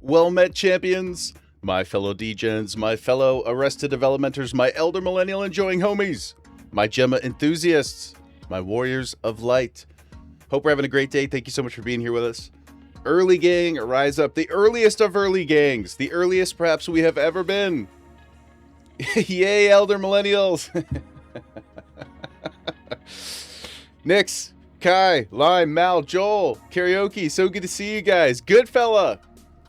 Well met, champions, my fellow degens, my fellow arrested developmenters, my elder millennial enjoying homies, my Gemma enthusiasts, my warriors of light. Hope we're having a great day. Thank you so much for being here with us. Early gang, rise up. The earliest of early gangs. The earliest perhaps we have ever been. Yay, elder millennials. Nix, Kai, Lime, Mal, Joel, Karaoke. So good to see you guys. Good fella.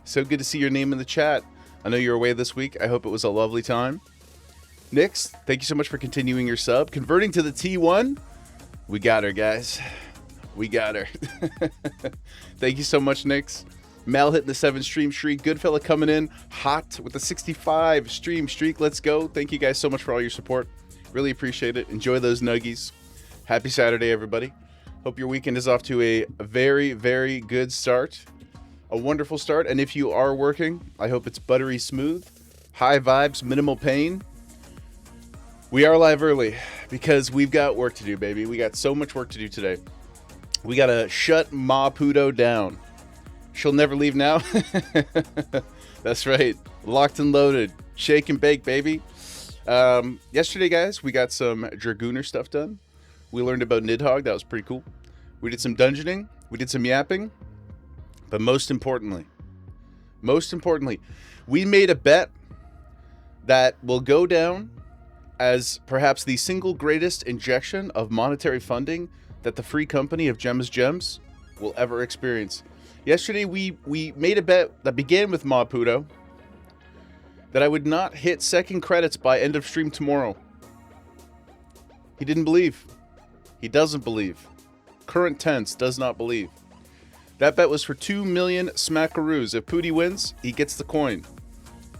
So good to see your name in the chat. I know you're away this week. I hope it was a lovely time. Nix, thank you so much for continuing your sub. Converting to the T1. We got her, guys. We got her. Thank you so much, Nix. Mal hitting the 7 stream streak. Good fella coming in hot with the 65 stream streak. Let's go. Thank you guys so much for all your support. Really appreciate it. Enjoy those nuggies. Happy Saturday, everybody. Hope your weekend is off to a very, very good start. A wonderful start. And if you are working, I hope it's buttery smooth. High vibes, minimal pain. We are live early because we've got work to do, baby. We got so much work to do today. We got to shut Ma Pudo down. She'll never leave now. That's right. Locked and loaded. Shake and bake, baby. Yesterday, guys, we got some Dragooner stuff done. We learned about Nidhogg. That was pretty cool. We did some dungeoning. We did some yapping. But most importantly, we made a bet that will go down as perhaps the single greatest injection of monetary funding that the free company of Gems Gems will ever experience. Yesterday, we made a bet that began with Ma Pudo that I would not hit second credits by end of stream tomorrow. He didn't believe. He doesn't believe. Current tense, does not believe. That bet was for 2 million smackaroos. If Pooty wins, he gets the coin.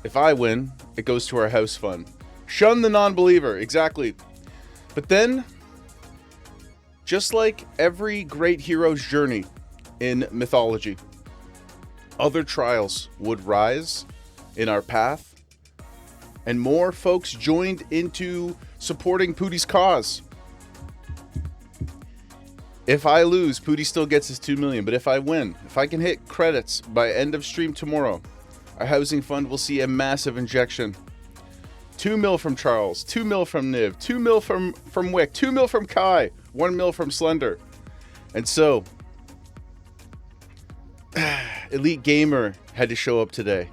If I win, it goes to our house fund. Shun the non-believer, exactly. But then, just like every great hero's journey in mythology, other trials would rise in our path, and more folks joined into supporting Pooty's cause. If I lose, Pooty still gets his 2 million, but if I win, if I can hit credits by end of stream tomorrow, our housing fund will see a massive injection. 2 mil from Charles, 2 mil from Niv, 2 mil from Wick, 2 mil from Kai, 1 mil from Slender. And so, Elite Gamer had to show up today.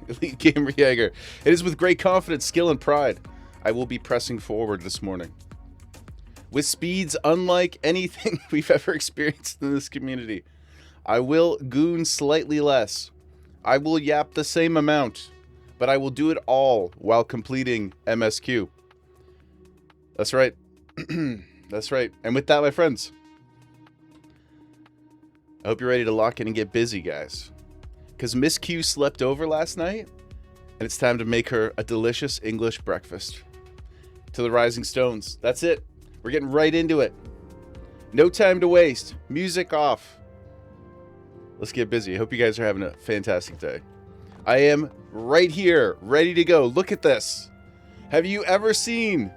Elite Gamer Jaeger. It is with great confidence, skill, and pride I will be pressing forward this morning. With speeds unlike anything we've ever experienced in this community. I will goon slightly less. I will yap the same amount. But I will do it all while completing MSQ. That's right. That's right. And with that, my friends, I hope you're ready to lock in and get busy, guys. Because Miss Q slept over last night, and it's time to make her a delicious English breakfast. To the Rising Stones. That's it. We're getting right into it. No time to waste. Music off. Let's get busy. I hope you guys are having a fantastic day. I am right here, ready to go. Look at this. Have you ever seen...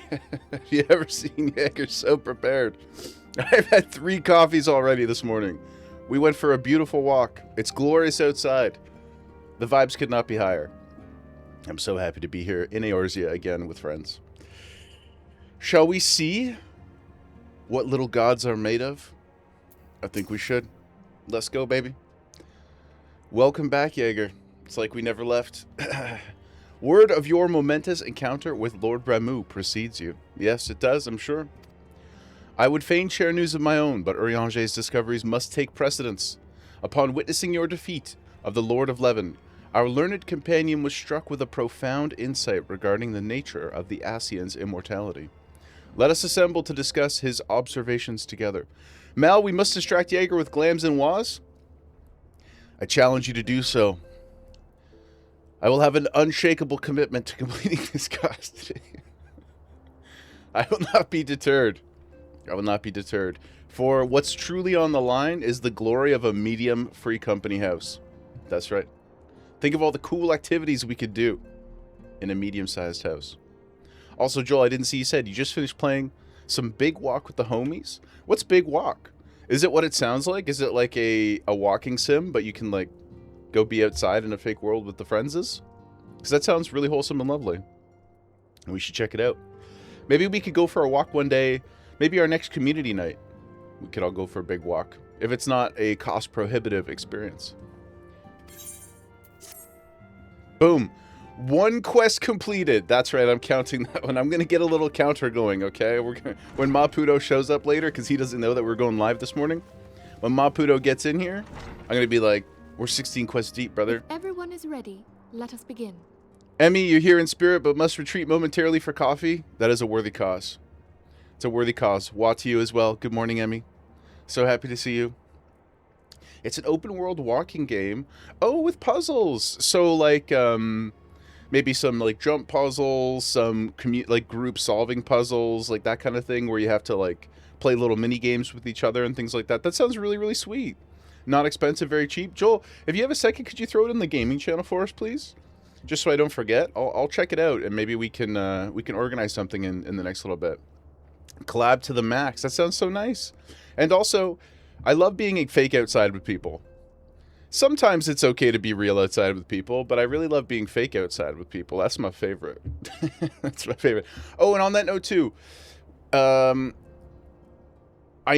Have you ever seen Jaeger so prepared? I've had 3 coffees already this morning. We went for a beautiful walk. It's glorious outside. The vibes could not be higher. I'm so happy to be here in Eorzea again with friends. Shall we see what little gods are made of? I think we should. Let's go, baby. Welcome back, Jaeger. It's like we never left. Word of your momentous encounter with Lord Ramu precedes you. Yes, it does, I'm sure. I would fain share news of my own, but Urianger's discoveries must take precedence. Upon witnessing your defeat of the Lord of Leven, our learned companion was struck with a profound insight regarding the nature of the Asian's immortality. Let us assemble to discuss his observations together. Mal, we must distract Jaeger with glams and wahs? I challenge you to do so. I will have an unshakable commitment to completing this quest today. I will not be deterred. I will not be deterred. For what's truly on the line is the glory of a medium free company house. That's right. Think of all the cool activities we could do in a medium-sized house. Also, Joel, I didn't see you said you just finished playing some Big Walk with the homies. What's Big Walk? Is it what it sounds like? Is it like a walking sim, but you can like go be outside in a fake world with the friendses? Because that sounds really wholesome and lovely. And we should check it out. Maybe we could go for a walk one day. Maybe our next community night, we could all go for a big walk. If it's not a cost-prohibitive experience. Boom. 1 quest completed. That's right, I'm counting that one. I'm going to get a little counter going, okay? When Maputo shows up later, because he doesn't know that we're going live this morning. When Maputo gets in here, I'm going to be like, we're 16 quests deep, brother. If everyone is ready, let us begin. Emmy, you're here in spirit, but must retreat momentarily for coffee. That is a worthy cause. It's a worthy cause. Watt to you as well. Good morning, Emmy. So happy to see you. It's an open world walking game. Oh, with puzzles. So like, maybe some like jump puzzles, some like group solving puzzles, like that kind of thing where you have to like play little mini games with each other and things like that. That sounds really, really sweet. Not expensive, very cheap. Joel, if you have a second, could you throw it in the gaming channel for us, please? Just so I don't forget. I'll check it out and maybe we can organize something in the next little bit. Collab to the max. That sounds so nice. And also, I love being fake outside with people. Sometimes it's okay to be real outside with people, but I really love being fake outside with people. That's my favorite. That's my favorite. Oh, and on that note too, I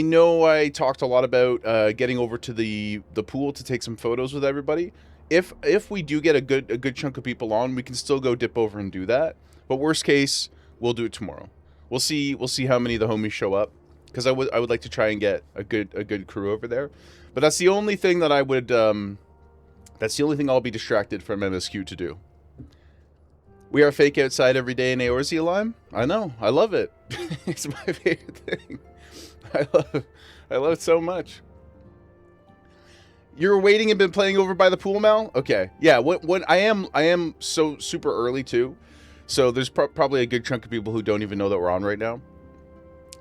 know I talked a lot about getting over to the pool to take some photos with everybody. If we do get a good chunk of people on, we can still go dip over and do that. But worst case, we'll do it tomorrow. We'll see how many of the homies show up, because I would like to try and get a good crew over there. But that's the only thing that I would that's the only thing I'll be distracted from MSQ to do. We are fake outside every day in Eorzea Lime. I know. I love it. It's my favorite thing. I love it so much. You're waiting and been playing over by the pool, Mal? Okay. Yeah, when I am so super early too. So there's probably a good chunk of people who don't even know that we're on right now.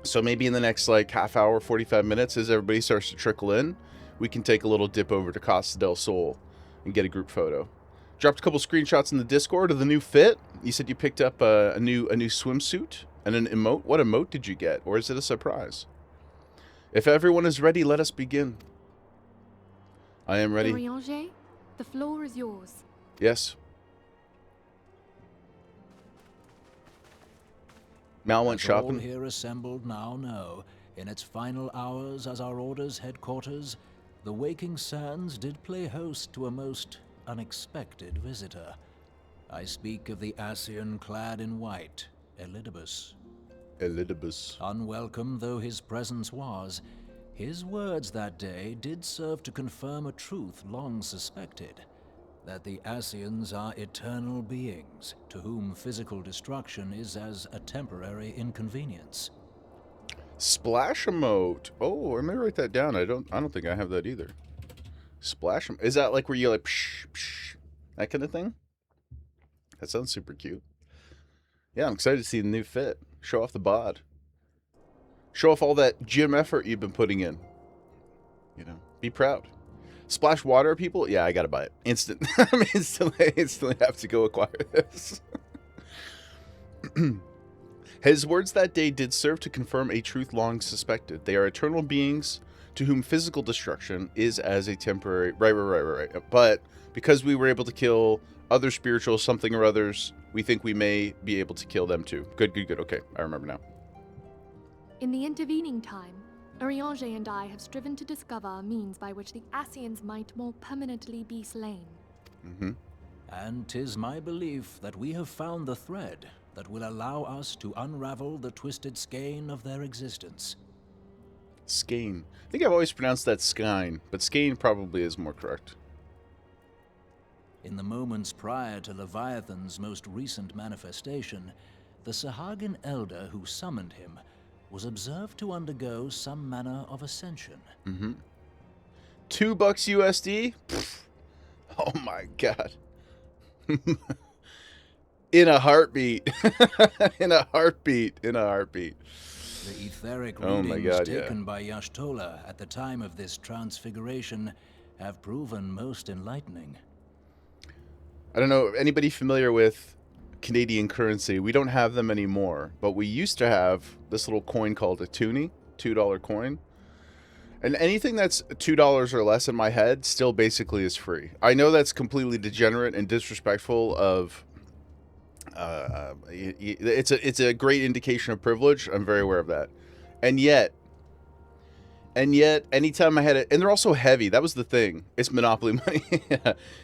So maybe in the next like half hour, 45 minutes, as everybody starts to trickle in, we can take a little dip over to Costa del Sol and get a group photo. Dropped a couple screenshots in the Discord of the new fit. You said you picked up a new swimsuit and an emote. What emote did you get? Or is it a surprise? If everyone is ready, let us begin. I am ready. Orianger, the floor is yours. Yes. Mal went shopping. All here assembled now know, in its final hours as our order's headquarters, the waking sands did play host to a most unexpected visitor. I speak of the Ascian clad in white, Elidibus. Elidibus. Unwelcome though his presence was, his words that day did serve to confirm a truth long suspected, that the Ascians are eternal beings, to whom physical destruction is as a temporary inconvenience. Splash emote. Oh, let me write that down. I don't think I have that either. Splash emote. Is that like where you like psh, psh, that kind of thing? That sounds super cute. Yeah, I'm excited to see the new fit. Show off the bod. Show off all that gym effort you've been putting in. You know, be proud. Splash water, people? Yeah, I gotta buy it. Instant. I'm instantly have to go acquire this. His words that day did serve to confirm a truth long suspected. They are eternal beings to whom physical destruction is as a temporary... Right. But because we were able to kill other spiritual something or others, we think we may be able to kill them too. Good. Okay, I remember now. In the intervening time, Orianger and I have striven to discover a means by which the Ascians might more permanently be slain. Mm-hmm. And 'tis my belief that we have found the thread that will allow us to unravel the twisted skein of their existence. Skein. I think I've always pronounced that skein, but skein probably is more correct. In the moments prior to Leviathan's most recent manifestation, the Sahagin elder who summoned him was observed to undergo some manner of ascension. Mm-hmm. $2 USD? Pfft. Oh my god. In a heartbeat. In a heartbeat. The etheric readings taken by Yashtola at the time of this transfiguration have proven most enlightening. I don't know, anybody familiar with Canadian currency? We don't have them anymore, but we used to have this little coin called a toonie, $2 coin. And anything that's $2 or less in my head still basically is free. I know that's completely degenerate and disrespectful of. It's a great indication of privilege. I'm very aware of that, and yet, anytime I had it, and they're also heavy. That was the thing. It's Monopoly money.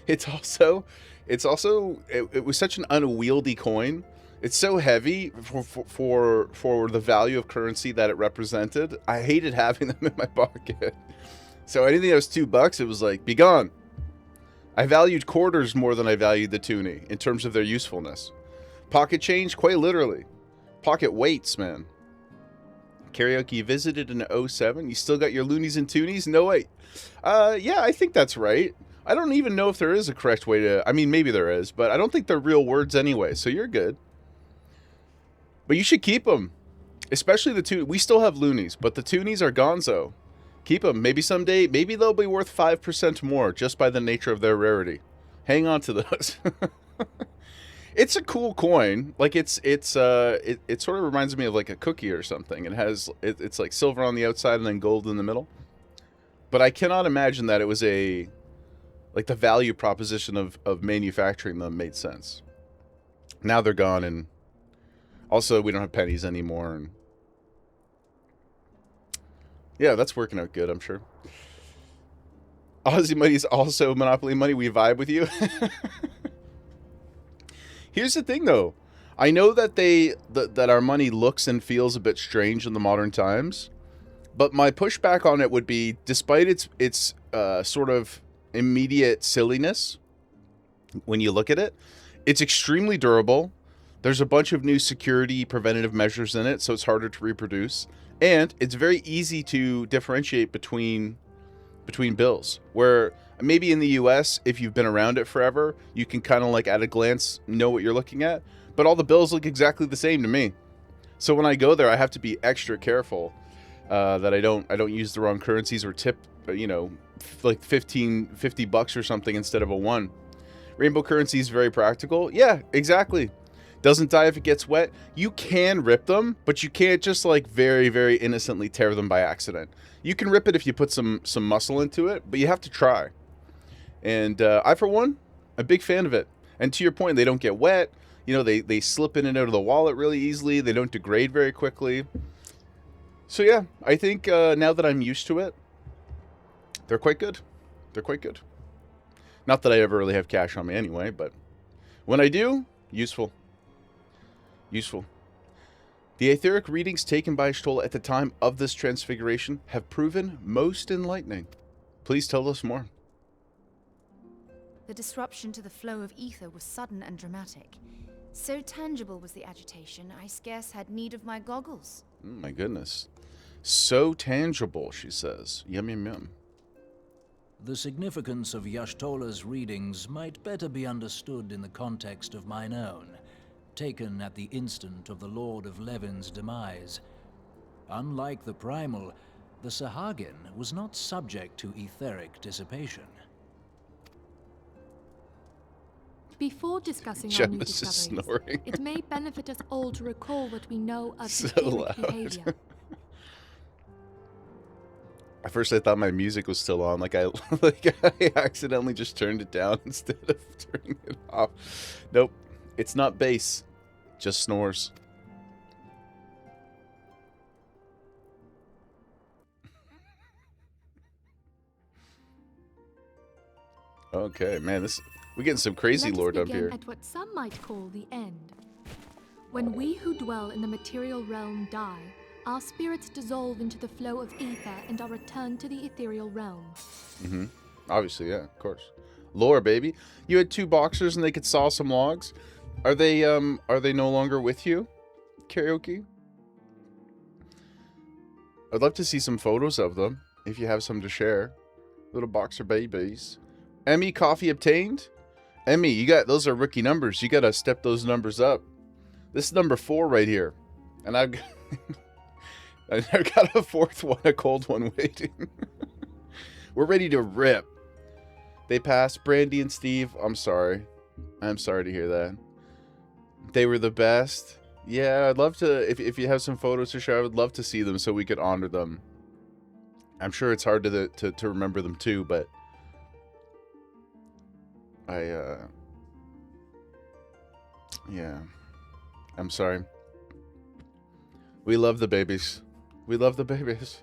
It was such an unwieldy coin. It's so heavy for the value of currency that it represented. I hated having them in my pocket. So anything that was $2, it was like, be gone. I valued quarters more than I valued the toonie in terms of their usefulness. Pocket change, quite literally. Pocket weights, man. Karaoke, you visited in 07. You still got your loonies and toonies? No, wait. Yeah, I think that's right. I don't even know if there is a correct way to... I mean, maybe there is, but I don't think they're real words anyway, so you're good. But you should keep them. Especially the toonies. We still have loonies, but the toonies are gonzo. Keep them. Maybe someday, maybe they'll be worth 5% more just by the nature of their rarity. Hang on to those. It's a cool coin. Like it sort of reminds me of like a cookie or something. It's like silver on the outside and then gold in the middle. But I cannot imagine that it was the value proposition of manufacturing them made sense. Now they're gone, and also we don't have pennies anymore, and yeah, that's working out good, I'm sure. Aussie money is also Monopoly money. We vibe with you. Here's the thing, though. I know that that our money looks and feels a bit strange in the modern times, but my pushback on it would be, despite its sort of immediate silliness, when you look at it, it's extremely durable. There's a bunch of new security preventative measures in it, so it's harder to reproduce, and it's very easy to differentiate between bills, where maybe in the US, if you've been around it forever, you can kind of like at a glance know what you're looking at, but all the bills look exactly the same to me. So when I go there, I have to be extra careful that I don't use the wrong currencies or tip, like $50 or something instead of a 1. Rainbow currency is very practical. Yeah, exactly. Doesn't die if it gets wet. You can rip them, but you can't just like very, very innocently tear them by accident. You can rip it if you put some muscle into it, but you have to try. And I, for one, a big fan of it. And to your point, they don't get wet. They slip in and out of the wallet really easily. They don't degrade very quickly. So yeah, I think now that I'm used to it, they're quite good. They're quite good. Not that I ever really have cash on me anyway, but when I do, useful. Useful. The etheric readings taken by Y'shtola at the time of this transfiguration have proven most enlightening. Please tell us more. The disruption to the flow of ether was sudden and dramatic. So tangible was the agitation, I scarce had need of my goggles. My goodness. So tangible, she says. Yum, yum, yum. The significance of Y'shtola's readings might better be understood in the context of mine own, taken at the instant of the Lord of Levin's demise. Unlike the primal, the Sahagin was not subject to etheric dissipation. Before discussing our new Gemma's is discoveries, snoring. it may benefit us all to recall what we know of So etheric loud. behavior. At first I thought my music was still on, I accidentally just turned it down instead of turning it off. Nope, it's not bass, just snores. Okay, man, we're getting some crazy lore Let us up begin here. at what some might call the end. When we who dwell in the material realm die, our spirits dissolve into the flow of ether and are returned to the ethereal realm. Mm-hmm. Obviously, yeah, of course. Lore, baby. You had 2 boxers and they could saw some logs. Are they no longer with you? Karaoke? I'd love to see some photos of them, if you have some to share. Little boxer babies. Emmy, coffee obtained? Emmy, those are rookie numbers. You gotta step those numbers up. This is number 4 right here. And I've got a 4th one, a cold one waiting. We're ready to rip. They passed. Brandy and Steve, I'm sorry. I'm sorry to hear that. They were the best. Yeah, I'd love to, if you have some photos to share, I would love to see them so we could honor them. I'm sure it's hard to remember them too, but yeah. I'm sorry. We love the babies. We love the babies.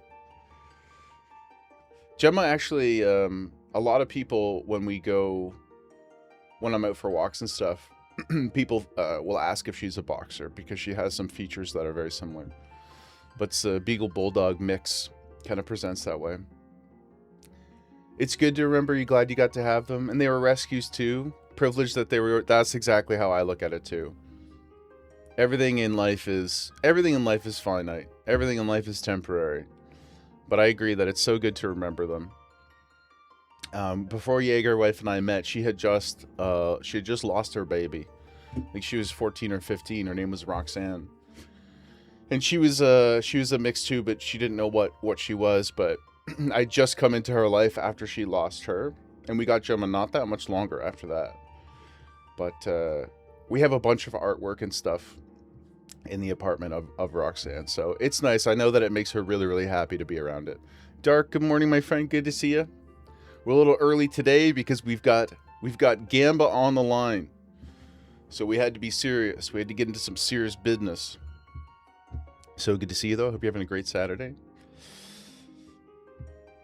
Gemma actually, a lot of people when I'm out for walks and stuff, people will ask if she's a boxer because she has some features that are very similar. But it's a Beagle Bulldog mix, kind of presents that way. It's good to remember. You're glad you got to have them, and they were rescues too. Privileged that they were. That's exactly how I look at it too. Everything in life is finite. Everything in life is temporary. But I agree that it's so good to remember them. Before Jaeger, wife, and I met, she had just lost her baby. I think she was 14 or 15. Her name was Roxanne, and she was a mix too, but she didn't know what she was. But I just come into her life after she lost her, and we got Gemma not that much longer after that. But we have a bunch of artwork and stuff in the apartment of Roxanne, so it's nice. I know that it makes her really, really happy to be around it. Dark, good morning, my friend. Good to see you. We're a little early today because we've got Gamba on the line, so we had to be serious. We had to get into some serious business. So good to see you, though. Hope you're having a great Saturday.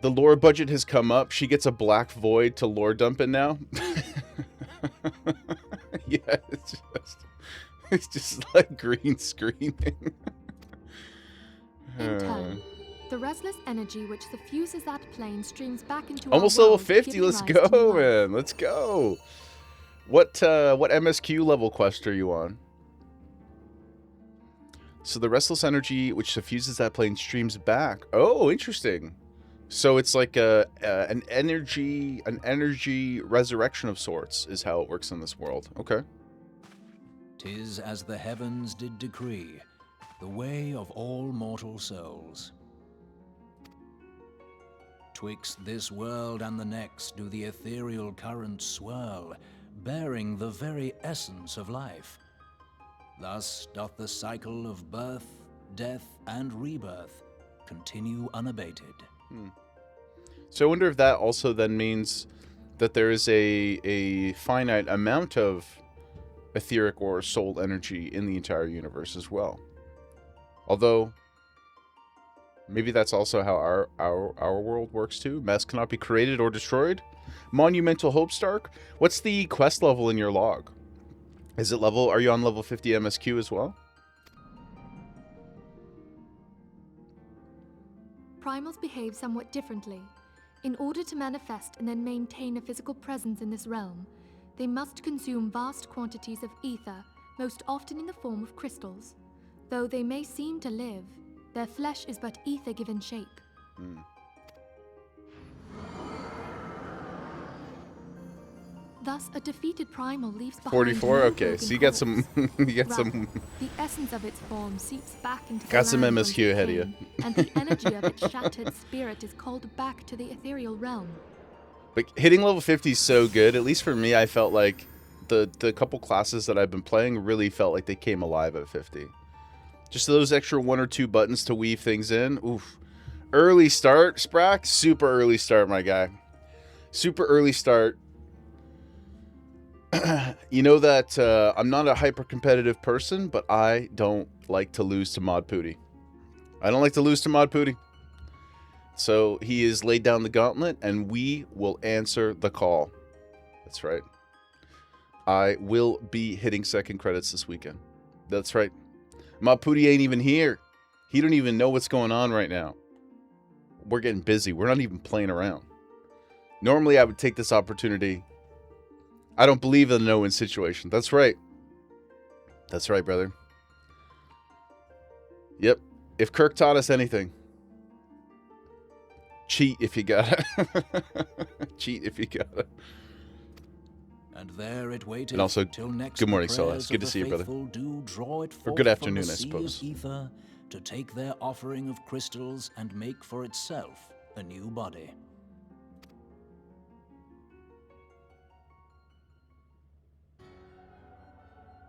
The lore budget has come up. She gets a black void to lore dump it now. Yeah, it's just like green screening. In turn, the restless energy which suffuses that plane streams back into almost our level world, 50. giving Let's rise to go, new life. man. Let's go. What MSQ level quest are you on? So the restless energy which suffuses that plane streams back. Oh, interesting. So it's like an energy resurrection of sorts is how it works in this world. Okay. 'Tis as the heavens did decree, the way of all mortal souls. Twixt this world and the next do the ethereal currents swirl, bearing the very essence of life. Thus doth the cycle of birth, death, and rebirth continue unabated. So I wonder if that also then means that there is a finite amount of etheric or soul energy in the entire universe as well. Although maybe that's also how our world works too. Mass cannot be created or destroyed. Monumental Hope Stark. What's the quest level in your log? Is it level? Are you on level 50 MSQ as well? Primals behave somewhat differently. In order to manifest and then maintain a physical presence in this realm, they must consume vast quantities of ether, most often in the form of crystals. Though they may seem to live, their flesh is but ether given shape. Thus, a defeated primal leaves behind 44. no Okay, broken so you got corpse. some. You got Rather, some. the essence of its form seeps back into Got the some land MSQ whence it ahead of you. came, and the energy of its shattered spirit is called back to the ethereal realm. But hitting level 50 is so good. At least for me, I felt like the couple classes that I've been playing really felt like they came alive at 50. Just those extra 1 or 2 buttons to weave things in. Oof. Early start, Sprack. Super early start, my guy. Super early start. You know that I'm not a hyper-competitive person, but I don't like to lose to Mod Pooty. I don't like to lose to Mod Pooty. So he has laid down the gauntlet, and we will answer the call. That's right. I will be hitting second credits this weekend. That's right. Mod Pooty ain't even here. He don't even know what's going on right now. We're getting busy. We're not even playing around. Normally, I would take this opportunity. I don't believe in the no-win situation. That's right. That's right, brother. Yep. If Kirk taught us anything, cheat if you gotta. Cheat if you gotta. And there it waited And also, till next good morning, the Sola. prayers Good to of see you, the brother. faithful do draw it Or good forth from afternoon, the I sea suppose. of ether to take their offering of crystals and make for itself a new body.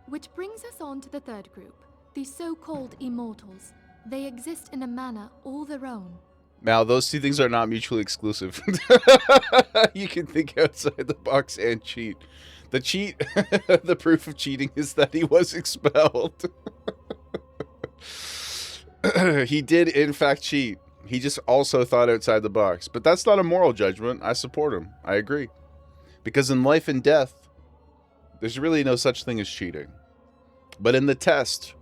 Which brings us on to the third group, the so-called immortals. They exist in a manner all their own. Now, those two things are not mutually exclusive. You can think outside the box and cheat. The cheat, the proof of cheating is that he was expelled. He did, in fact, cheat. He just also thought outside the box. But that's not a moral judgment. I support him. I agree. Because in life and death, there's really no such thing as cheating. But in the test,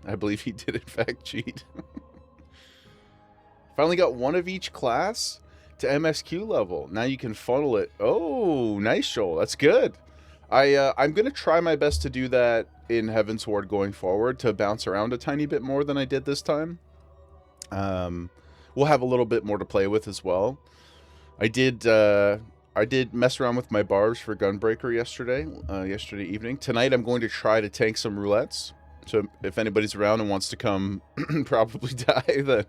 I believe he did, in fact, cheat. Finally got one of each class to MSQ level. Now you can funnel it. Oh, nice, Joel. That's good. I'm going to try my best to do that in Heaven's Ward going forward, to bounce around a tiny bit more than I did this time. We'll have a little bit more to play with as well. I did mess around with my barbs for Gunbreaker yesterday evening. Tonight I'm going to try to tank some roulettes. So if anybody's around and wants to come probably die, then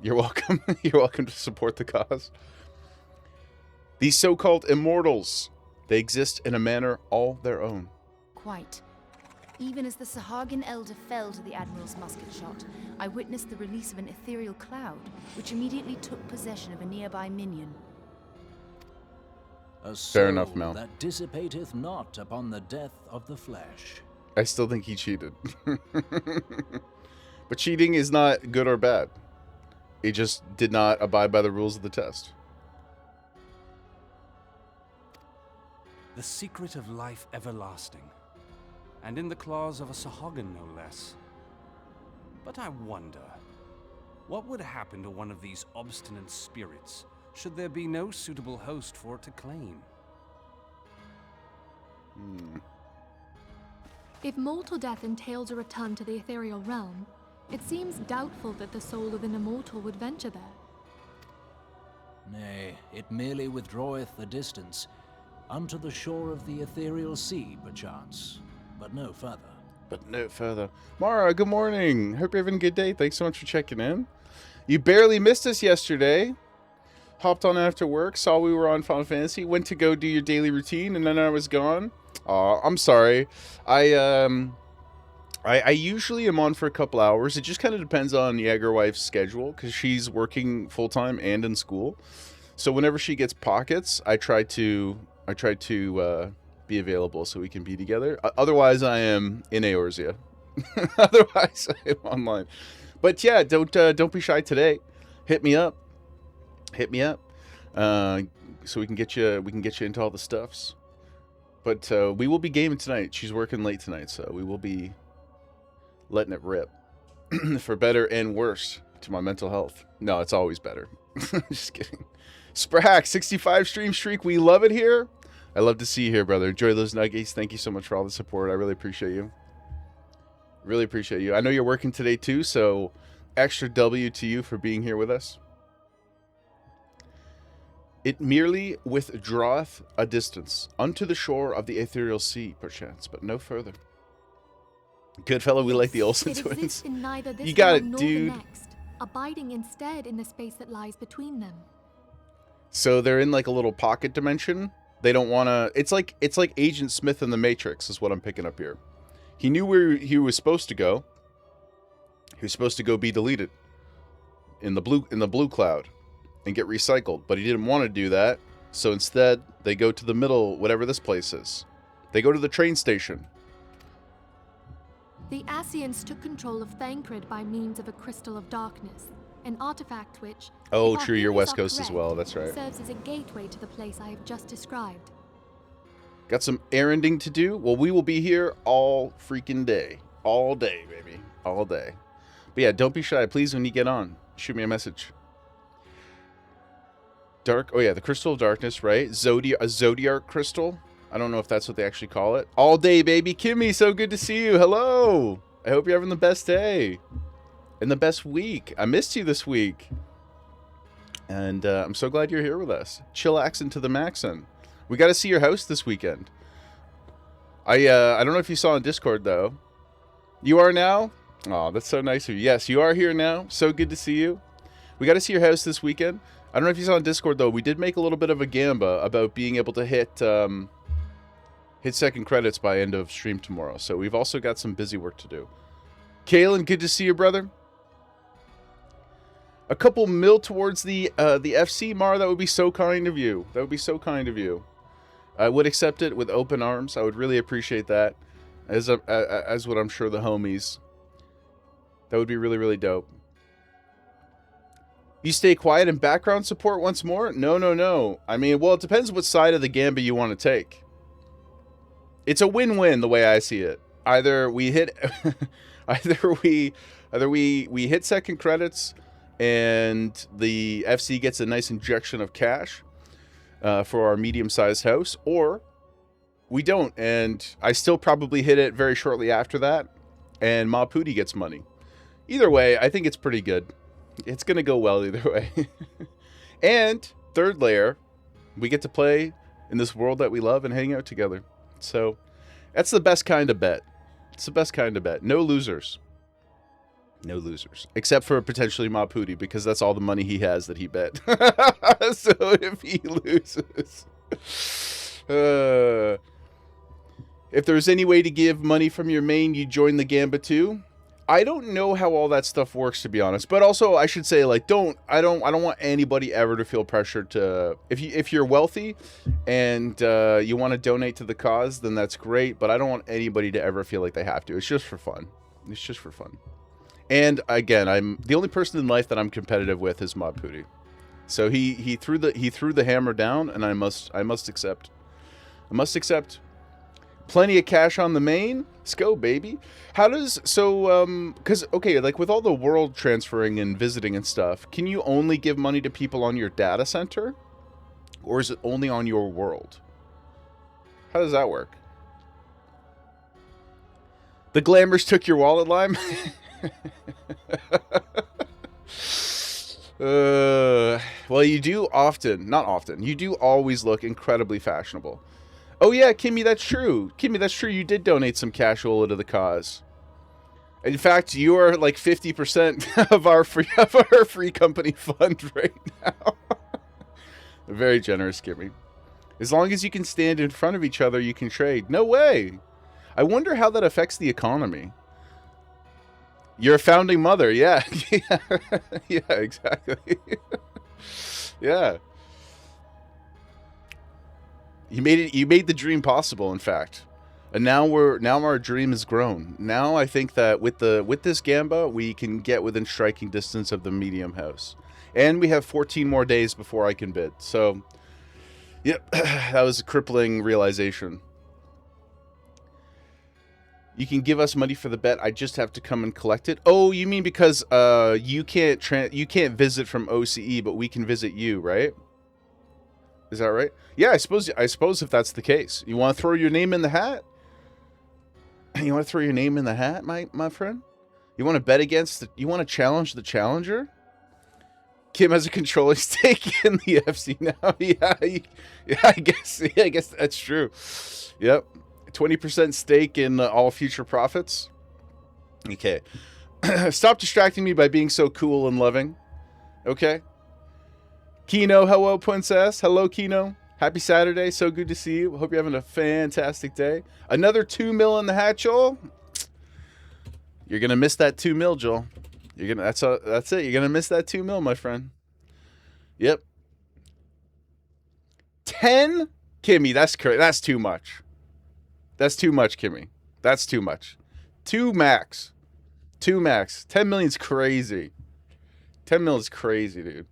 you're welcome. You're welcome to support the cause. These so-called immortals, they exist in a manner all their own. Quite. Even as the Sahagin Elder fell to the Admiral's musket shot, I witnessed the release of an ethereal cloud, which immediately took possession of a nearby minion. A Fair enough, Mel. That dissipateth not upon the death of the flesh. I still think he cheated. But cheating is not good or bad. He just did not abide by the rules of the test. The secret of life everlasting, and in the claws of a Sahagin no less. But I wonder, what would happen to one of these obstinate spirits should there be no suitable host for it to claim? If mortal death entails a return to the ethereal realm, it seems doubtful that the soul of an immortal would venture there. Nay, it merely withdraweth the distance, unto the shore of the ethereal sea, perchance, but no further. Mara, good morning. Hope you're having a good day. Thanks so much for checking in. You barely missed us yesterday. Hopped on after work, saw we were on Final Fantasy, went to go do your daily routine, and then I was gone. Aw, I'm sorry. I usually am on for a couple hours. It just kind of depends on Jagerwife's schedule, because she's working full-time and in school. So whenever she gets pockets, I try to be available so we can be together. Otherwise, I am in Eorzea. Otherwise, I am online. But yeah, don't be shy today. Hit me up. So we can get you into all the stuffs. But we will be gaming tonight. She's working late tonight, so we will be letting it rip. For better and worse to my mental health. No, it's always better. Just kidding. Sprack, 65 stream streak. We love it here. I love to see you here, brother. Enjoy those nuggies. Thank you so much for all the support. I really appreciate you. Really appreciate you. I know you're working today too, so extra W to you for being here with us. It merely withdraweth a distance unto the shore of the ethereal sea, perchance, but no further. Good fellow, we like the Olsen It twins. exists in neither this You got realm it, nor dude. the next, abiding instead in the space that lies between them. So they're in like a little pocket dimension. They don't want to. It's like Agent Smith in the Matrix, is what I'm picking up here. He knew where he was supposed to go. He was supposed to go be deleted in the blue cloud and get recycled, but he didn't want to do that. So instead, they go to the middle, whatever this place is. They go to the train station. The Ascians took control of Thancred by means of a crystal of darkness, an artifact which, Oh, if our true, you're theories West are Coast as correct, well. That's right. serves as a gateway to the place I have just described. Got some erranding to do? Well, we will be here all freaking day. All day, baby. All day. But yeah, don't be shy. Please, when you get on, shoot me a message. Oh yeah, the Crystal of Darkness, right? A Zodiac Crystal. I don't know if that's what they actually call it. All day, baby. Kimmy, so good to see you. Hello. I hope you're having the best day. And the best week. I missed you this week. And I'm so glad you're here with us. Chillaxin' to the maxin'. We got to see your house this weekend. I don't know if you saw on Discord, though. You are now? Oh, that's so nice of you. Yes, you are here now. So good to see you. We got to see your house this weekend. I don't know if you saw on Discord, though. We did make a little bit of a gamba about being able to hit second credits by end of stream tomorrow. So we've also got some busy work to do. Kalen, good to see you, brother. A couple mil towards the FC, Mar. That would be so kind of you. That would be so kind of you. I would accept it with open arms. I would really appreciate that. As what I'm sure the homies. That would be really, really dope. You stay quiet and background support once more? No. I mean, well, it depends what side of the gambit you want to take. It's a win-win the way I see it. Either we hit, either we hit second credits, and the FC gets a nice injection of cash for our medium-sized house, or we don't, and I still probably hit it very shortly after that, and Ma Pooty gets money. Either way, I think it's pretty good. It's going to go well either way. And third layer, we get to play in this world that we love and hang out together. So that's the best kind of bet. It's the best kind of bet. No losers. No losers. Except for potentially Ma Pooty, because that's all the money he has that he bet. So if he loses... if there's any way to give money from your main, you join the gambit too. I don't know how all that stuff works, to be honest. But also, I should say, like, I don't want anybody ever to feel pressured to. If you're wealthy and you want to donate to the cause, then that's great. But I don't want anybody to ever feel like they have to. It's just for fun. It's just for fun. And again, I'm the only person in life that I'm competitive with is Mod Pooty. So he threw the hammer down, and I must accept. I must accept. Plenty of cash on the main. Let's go, baby. How does because okay, like with all the world transferring and visiting and stuff, can you only give money to people on your data center, or is it only on your world? How does that work? The glamours took your wallet, Lime. Well, you do not often. You do always look incredibly fashionable. Oh yeah, Kimmy, that's true. Kimmy, that's true. You did donate some cashola to the cause. In fact, you are like 50% of our free company fund right now. Very generous, Kimmy. As long as you can stand in front of each other, you can trade. No way. I wonder how that affects the economy. You're a founding mother, yeah. Yeah, exactly. Yeah. You made the dream possible, in fact. And now our dream has grown. Now I think that with this gamba, we can get within striking distance of the medium house. And we have 14 more days before I can bid. So, yep, that was a crippling realization. You can give us money for the bet. I just have to come and collect it. Oh, you mean because you can't visit from OCE, but we can visit you, right? Is that right? Yeah, I suppose if that's the case. You want to throw your name in the hat? You want to throw your name in the hat, my friend? You want to bet against you want to challenge the challenger? Kim has a controlling stake in the FC now. Yeah, I guess that's true. Yep. 20% stake in all future profits. Okay. Stop distracting me by being so cool and loving. Okay. Kino, hello, princess. Hello, Kino. Happy Saturday. So good to see you. Hope you're having a fantastic day. Another 2 mil in the hat, Joel. You're gonna miss that 2 mil, Joel. That's it. You're gonna miss that 2 mil, my friend. Yep. 10, Kimmy. That's too much. That's too much, Kimmy. That's too much. 2 max. 2 max. 10 million's crazy. 10 mil is crazy, dude.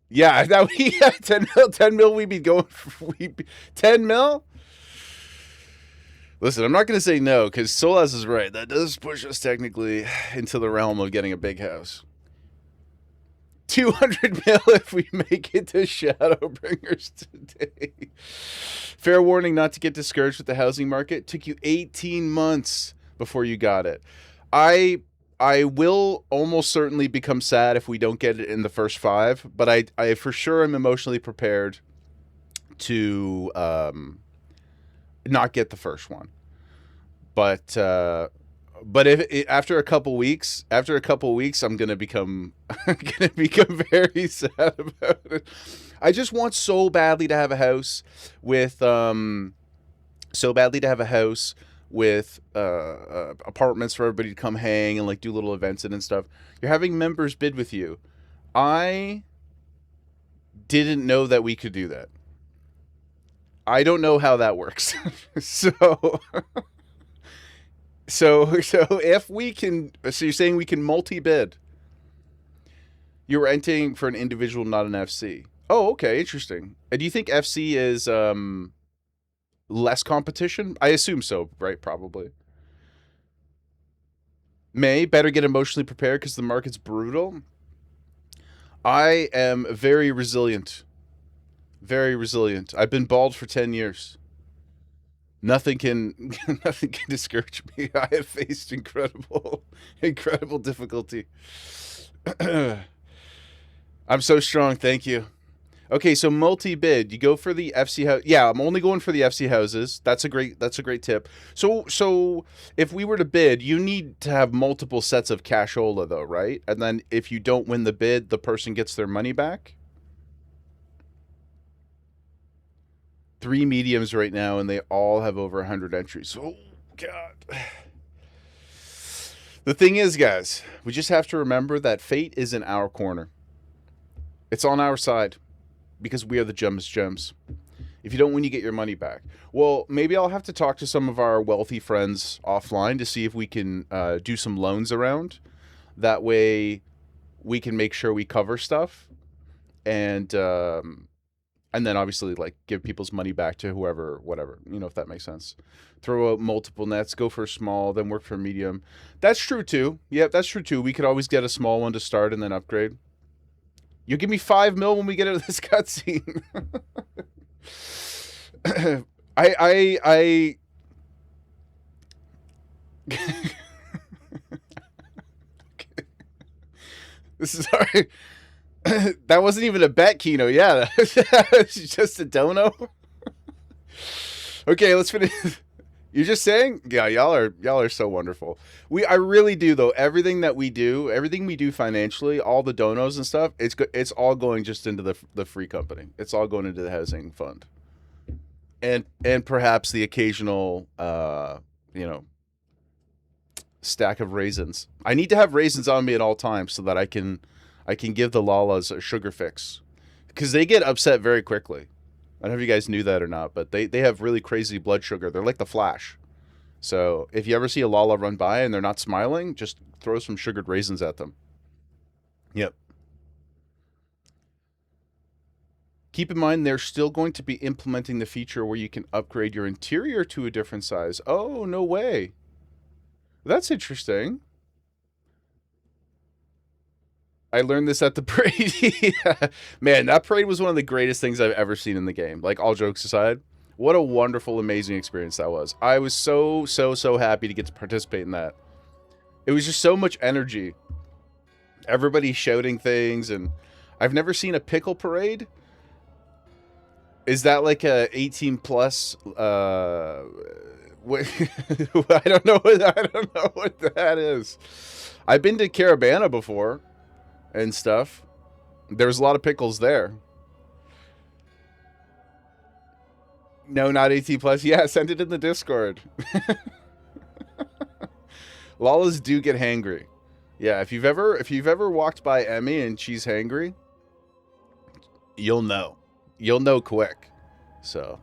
Yeah, 10 mil we'd be going for. 10 mil? Listen, I'm not going to say no, because Solaz is right. That does push us technically into the realm of getting a big house. 200 mil if we make it to Shadowbringers today. Fair warning not to get discouraged with the housing market. Took you 18 months before you got it. I will almost certainly become sad if we don't get it in the first 5, but I for sure am emotionally prepared to not get the first one. But if after a couple weeks, I'm gonna become very sad about it. I just want so badly to have a house with with apartments for everybody to come hang and like do little events and stuff. You're having members bid with you. I didn't know that we could do that. I don't know how that works. So if we can, so you're saying we can multi-bid. You're entering for an individual, not an FC. Oh, okay, interesting. And do you think FC is less competition? I assume so, right? Probably. May better get emotionally prepared because the market's brutal. I am very resilient. Very resilient. I've been bald for 10 years. Nothing can discourage me. I have faced incredible difficulty. I'm so strong, thank you. Okay, so multi-bid. You go for the FC house. Yeah, I'm only going for the FC houses. That's a great tip. So if we were to bid, you need to have multiple sets of cashola though, right? And then if you don't win the bid, the person gets their money back. 3 mediums right now, and they all have over 100 entries. Oh, God. The thing is, guys, we just have to remember that fate is in our corner. It's on our side because we are the gems. If you don't win, you get your money back. Well, maybe I'll have to talk to some of our wealthy friends offline to see if we can do some loans around. That way we can make sure we cover stuff. And then obviously like give people's money back to whoever, whatever, you know, if that makes sense. Throw out multiple nets, go for a small, then work for a medium. That's true too. Yeah, that's true too. We could always get a small one to start and then upgrade. You give me 5 mil when we get out of this cutscene. I This is alright. That wasn't even a bet, Kino. Yeah, that was just a dono. Okay, let's finish. You're just saying? Yeah, y'all are so wonderful. I really do though. Everything we do financially, all the donos and stuff, it's all going just into the free company. It's all going into the housing fund. And perhaps the occasional stack of raisins. I need to have raisins on me at all times so that I can give the Lalas a sugar fix. Because they get upset very quickly. I don't know if you guys knew that or not, but they have really crazy blood sugar. They're like the Flash. So if you ever see a Lala run by and they're not smiling, just throw some sugared raisins at them. Yep. Keep in mind, they're still going to be implementing the feature where you can upgrade your interior to a different size. Oh, no way. That's interesting. I learned this at the parade. Man, that parade was one of the greatest things I've ever seen in the game. Like, all jokes aside, what a wonderful, amazing experience that was. I was so happy to get to participate in that. It was just so much energy. Everybody shouting things, and I've never seen a pickle parade. Is that like a 18 plus? I don't know what that is. I've been to Caravana before. And stuff. There's a lot of pickles there. No, not 18 plus. Yeah, send it in the Discord. Lalas do get hangry. Yeah, if you've ever walked by Emmy and she's hangry, you'll know. You'll know quick. So,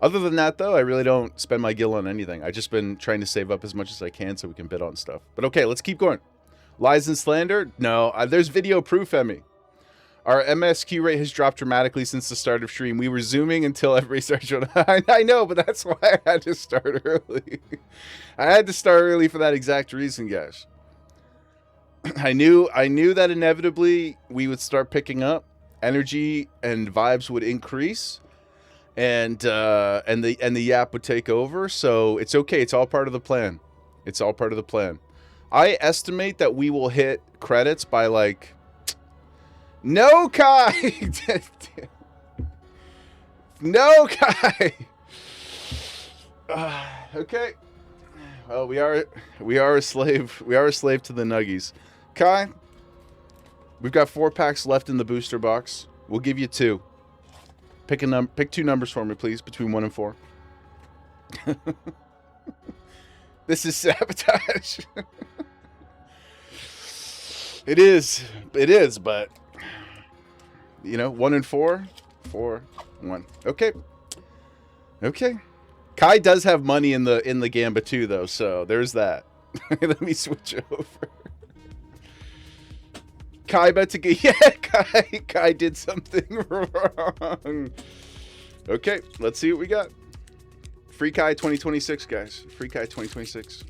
other than that though, I really don't spend my gil on anything. I've just been trying to save up as much as I can so we can bid on stuff. But okay, let's keep going. Lies and slander? No, there's video proof, Emmy. Our MSQ rate has dropped dramatically since the start of stream. We were zooming until everybody started showing up. I know, but that's why I had to start early. I had to start early for that exact reason, guys. I knew that inevitably we would start picking up. Energy and vibes would increase. And the yap would take over. So it's okay. It's all part of the plan. It's all part of the plan. I estimate that we will hit credits by like... No, Kai! No, Kai! Okay. Well, we are a slave. We are a slave to the nuggies. Kai, we've got 4 packs left in the booster box. We'll give you 2. Pick 2 numbers for me, please, between 1 and 4. This is sabotage. It is, but you know, 1 and 4, 4, 1. Okay. Kai does have money in the gambit too, though, so there's that. Let me switch over. Kai bet to get, yeah, Kai did something wrong. Okay, let's see what we got. Free Kai 2026, guys. Free Kai 2026.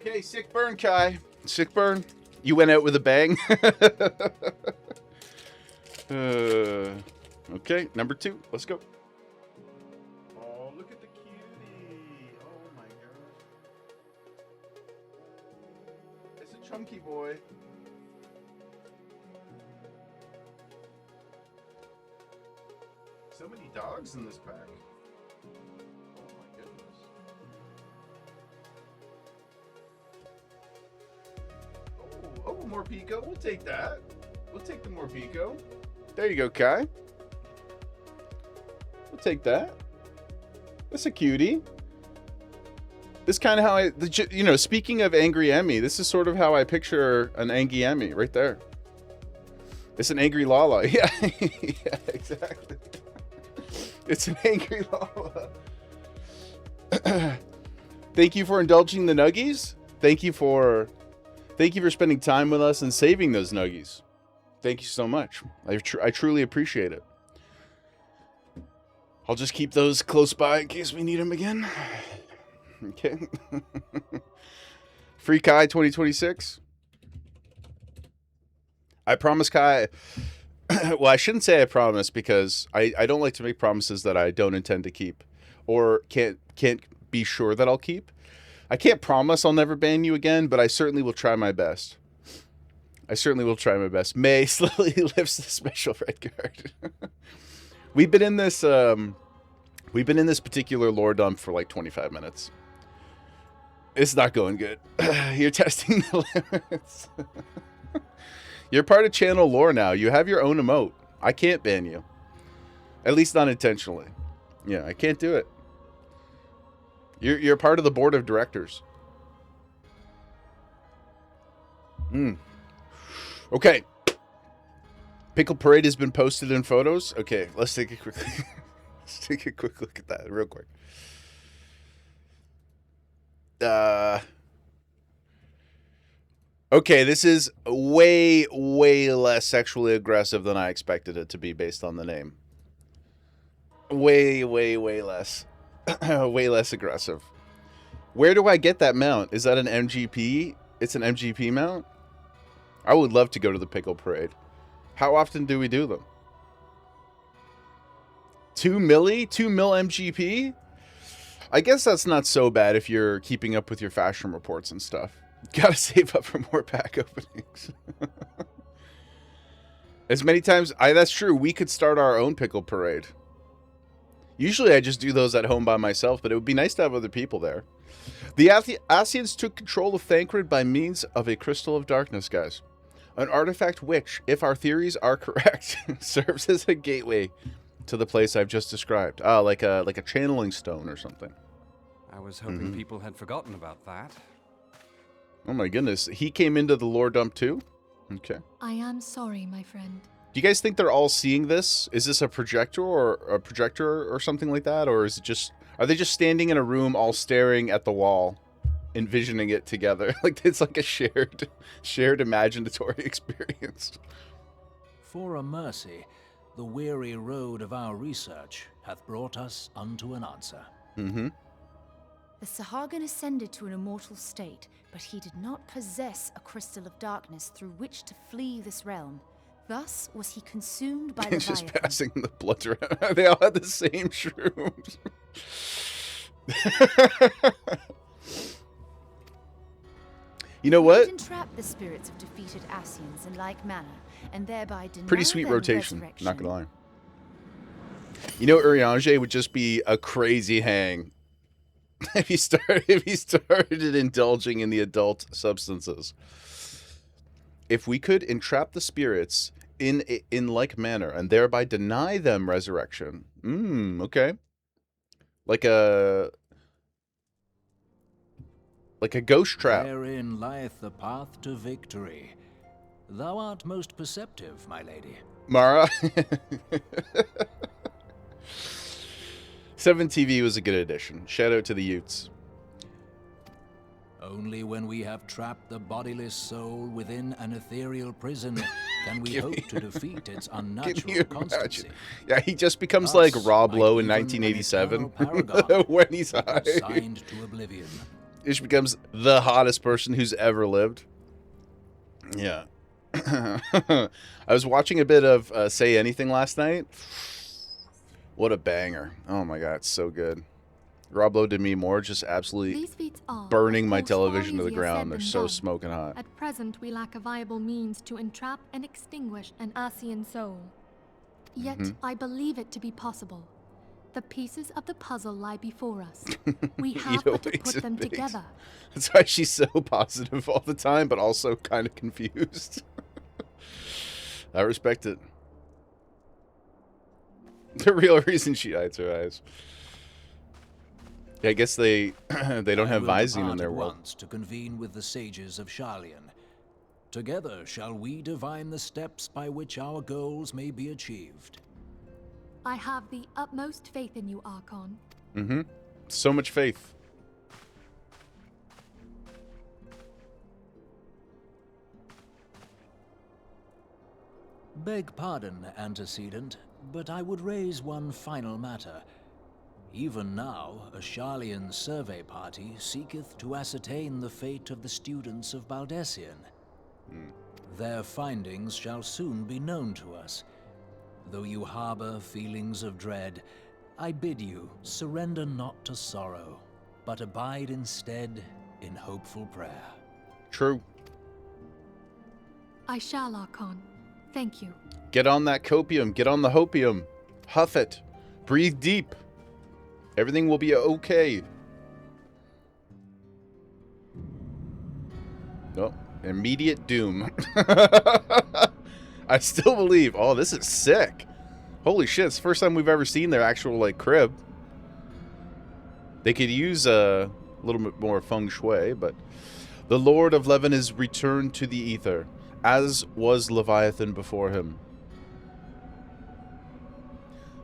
Okay, sick burn, Kai. Sick burn. You went out with a bang. Okay, number 2. Let's go. Oh, look at the cutie. Oh my god. It's a chunky boy. So many dogs in this pack. Oh my goodness. Oh, more Pico. We'll take that. We'll take the more Pico. There you go, Kai. We'll take that. That's a cutie. This kind of how I, you know, speaking of Angry Emmy, this is sort of how I picture an Angry Emmy right there. It's an Angry Lala. Yeah, yeah, exactly. It's an Angry Lala. Thank you for indulging the nuggies. Thank you for spending time with us and saving those nuggies. Thank you so much. I truly appreciate it. I'll just keep those close by in case we need them again. Okay. Free Kai 2026. I promise, Kai. Well, I shouldn't say I promise, because I don't like to make promises that I don't intend to keep or can't be sure that I'll keep. I can't promise I'll never ban you again, but I certainly will try my best. May slowly lifts the special red card. We've been in this particular lore dump for like 25 minutes. It's not going good. You're testing the limits. You're part of channel lore now. You have your own emote. I can't ban you. At least not intentionally. Yeah, I can't do it. You're part of the board of directors. Okay. Pickle Parade has been posted in photos. Okay, let's take a quick look at that real quick. Okay, this is way less sexually aggressive than I expected it to be based on the name. Way less. Way less aggressive. Where do I get that mount? Is that an MGP? It's an MGP mount? I would love to go to the Pickle Parade. How often do we do them? 2 mil MGP? I guess that's not so bad if you're keeping up with your fashion reports and stuff. Gotta save up for more pack openings. As many times, that's true. We could start our own Pickle Parade. Usually I just do those at home by myself, but it would be nice to have other people there. The Asians took control of Thancred by means of a Crystal of Darkness, guys. An artifact which, if our theories are correct, serves as a gateway to the place I've just described. Like a channeling stone or something. I was hoping people had forgotten about that. Oh my goodness. He came into the lore dump too? Okay. I am sorry, my friend. Do you guys think they're all seeing this? Is this a projector or something like that? Or is it just, are they just standing in a room all staring at the wall, envisioning it together? Like it's like a shared imaginatory experience. For a mercy, the weary road of our research hath brought us unto an answer. The Sahagin ascended to an immortal state, but he did not possess a crystal of darkness through which to flee this realm. Thus was he consumed by He's Leviathan. just passing the bloods around. They all had the same shrooms. You know We what? might entrap the spirits of defeated Ascians in like manner, and thereby deny Pretty sweet them rotation, resurrection. not gonna lie. You know, Urianger would just be a crazy hang if he started indulging in the adult substances. If we could entrap the spirits in like manner and thereby deny them resurrection. Okay. Like a ghost trap. Therein lieth the path to victory. Thou art most perceptive, my lady. Mara. 7TV was a good addition. Shout out to the Utes. Only when we have trapped the bodiless soul within an ethereal prison can we hope to defeat its Can you unnatural constancy. imagine? Yeah, he just becomes Thus, like Rob Lowe in might even an 1987 eternal paragon when he's high. become signed to oblivion. He just becomes the hottest person who's ever lived. Yeah. I was watching a bit of Say Anything last night. What a banger. Oh my god, it's so good. Rob Lowe did me more, just absolutely These feats are, burning of my course, far television to the easier ground. said They're than so done. smoking hot. At present, we lack a viable means to entrap and extinguish an Ascian soul. Yet, I believe it to be possible. The pieces of the puzzle lie before us. We have but to put them together. That's why she's so positive all the time, but also kind of confused. I respect it. The real reason she hides her eyes. Yeah, I guess they don't have Visine in their world. Once to convene with the sages of Sharlayan. Together shall we divine the steps by which our goals may be achieved. I have the utmost faith in you, Archon. So much faith. Beg pardon, antecedent, but I would raise one final matter. Even now, a Sharlayan survey party seeketh to ascertain the fate of the students of Baldessian. Their findings shall soon be known to us. Though you harbor feelings of dread, I bid you surrender not to sorrow, but abide instead in hopeful prayer. True. I shall, Archon. Thank you. Get on that copium. Get on the hopium. Huff it. Breathe deep. Everything will be okay. Oh, immediate doom. I still believe. Oh, this is sick. Holy shit, it's the first time we've ever seen their actual, like, crib. They could use a little bit more feng shui, but... The Lord of Levin is returned to the ether, as was Leviathan before him.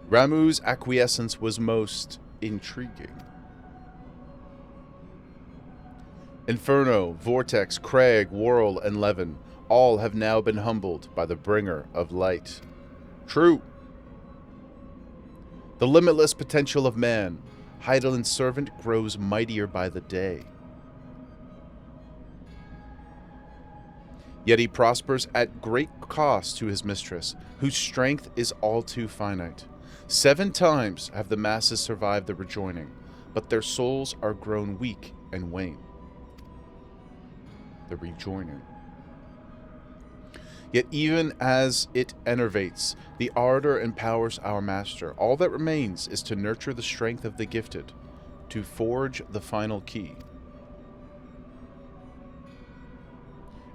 Ramu's acquiescence was most intriguing. Inferno, Vortex, Crag, Whirl, and Levin all have now been humbled by the bringer of light. True. The limitless potential of man, Heidelin's servant, grows mightier by the day. Yet he prospers at great cost to his mistress, whose strength is all too finite. 7 times have the masses survived the rejoining, but their souls are grown weak and wane. The rejoining. Yet even as it enervates, the ardor empowers our master. All that remains is to nurture the strength of the gifted, to forge the final key.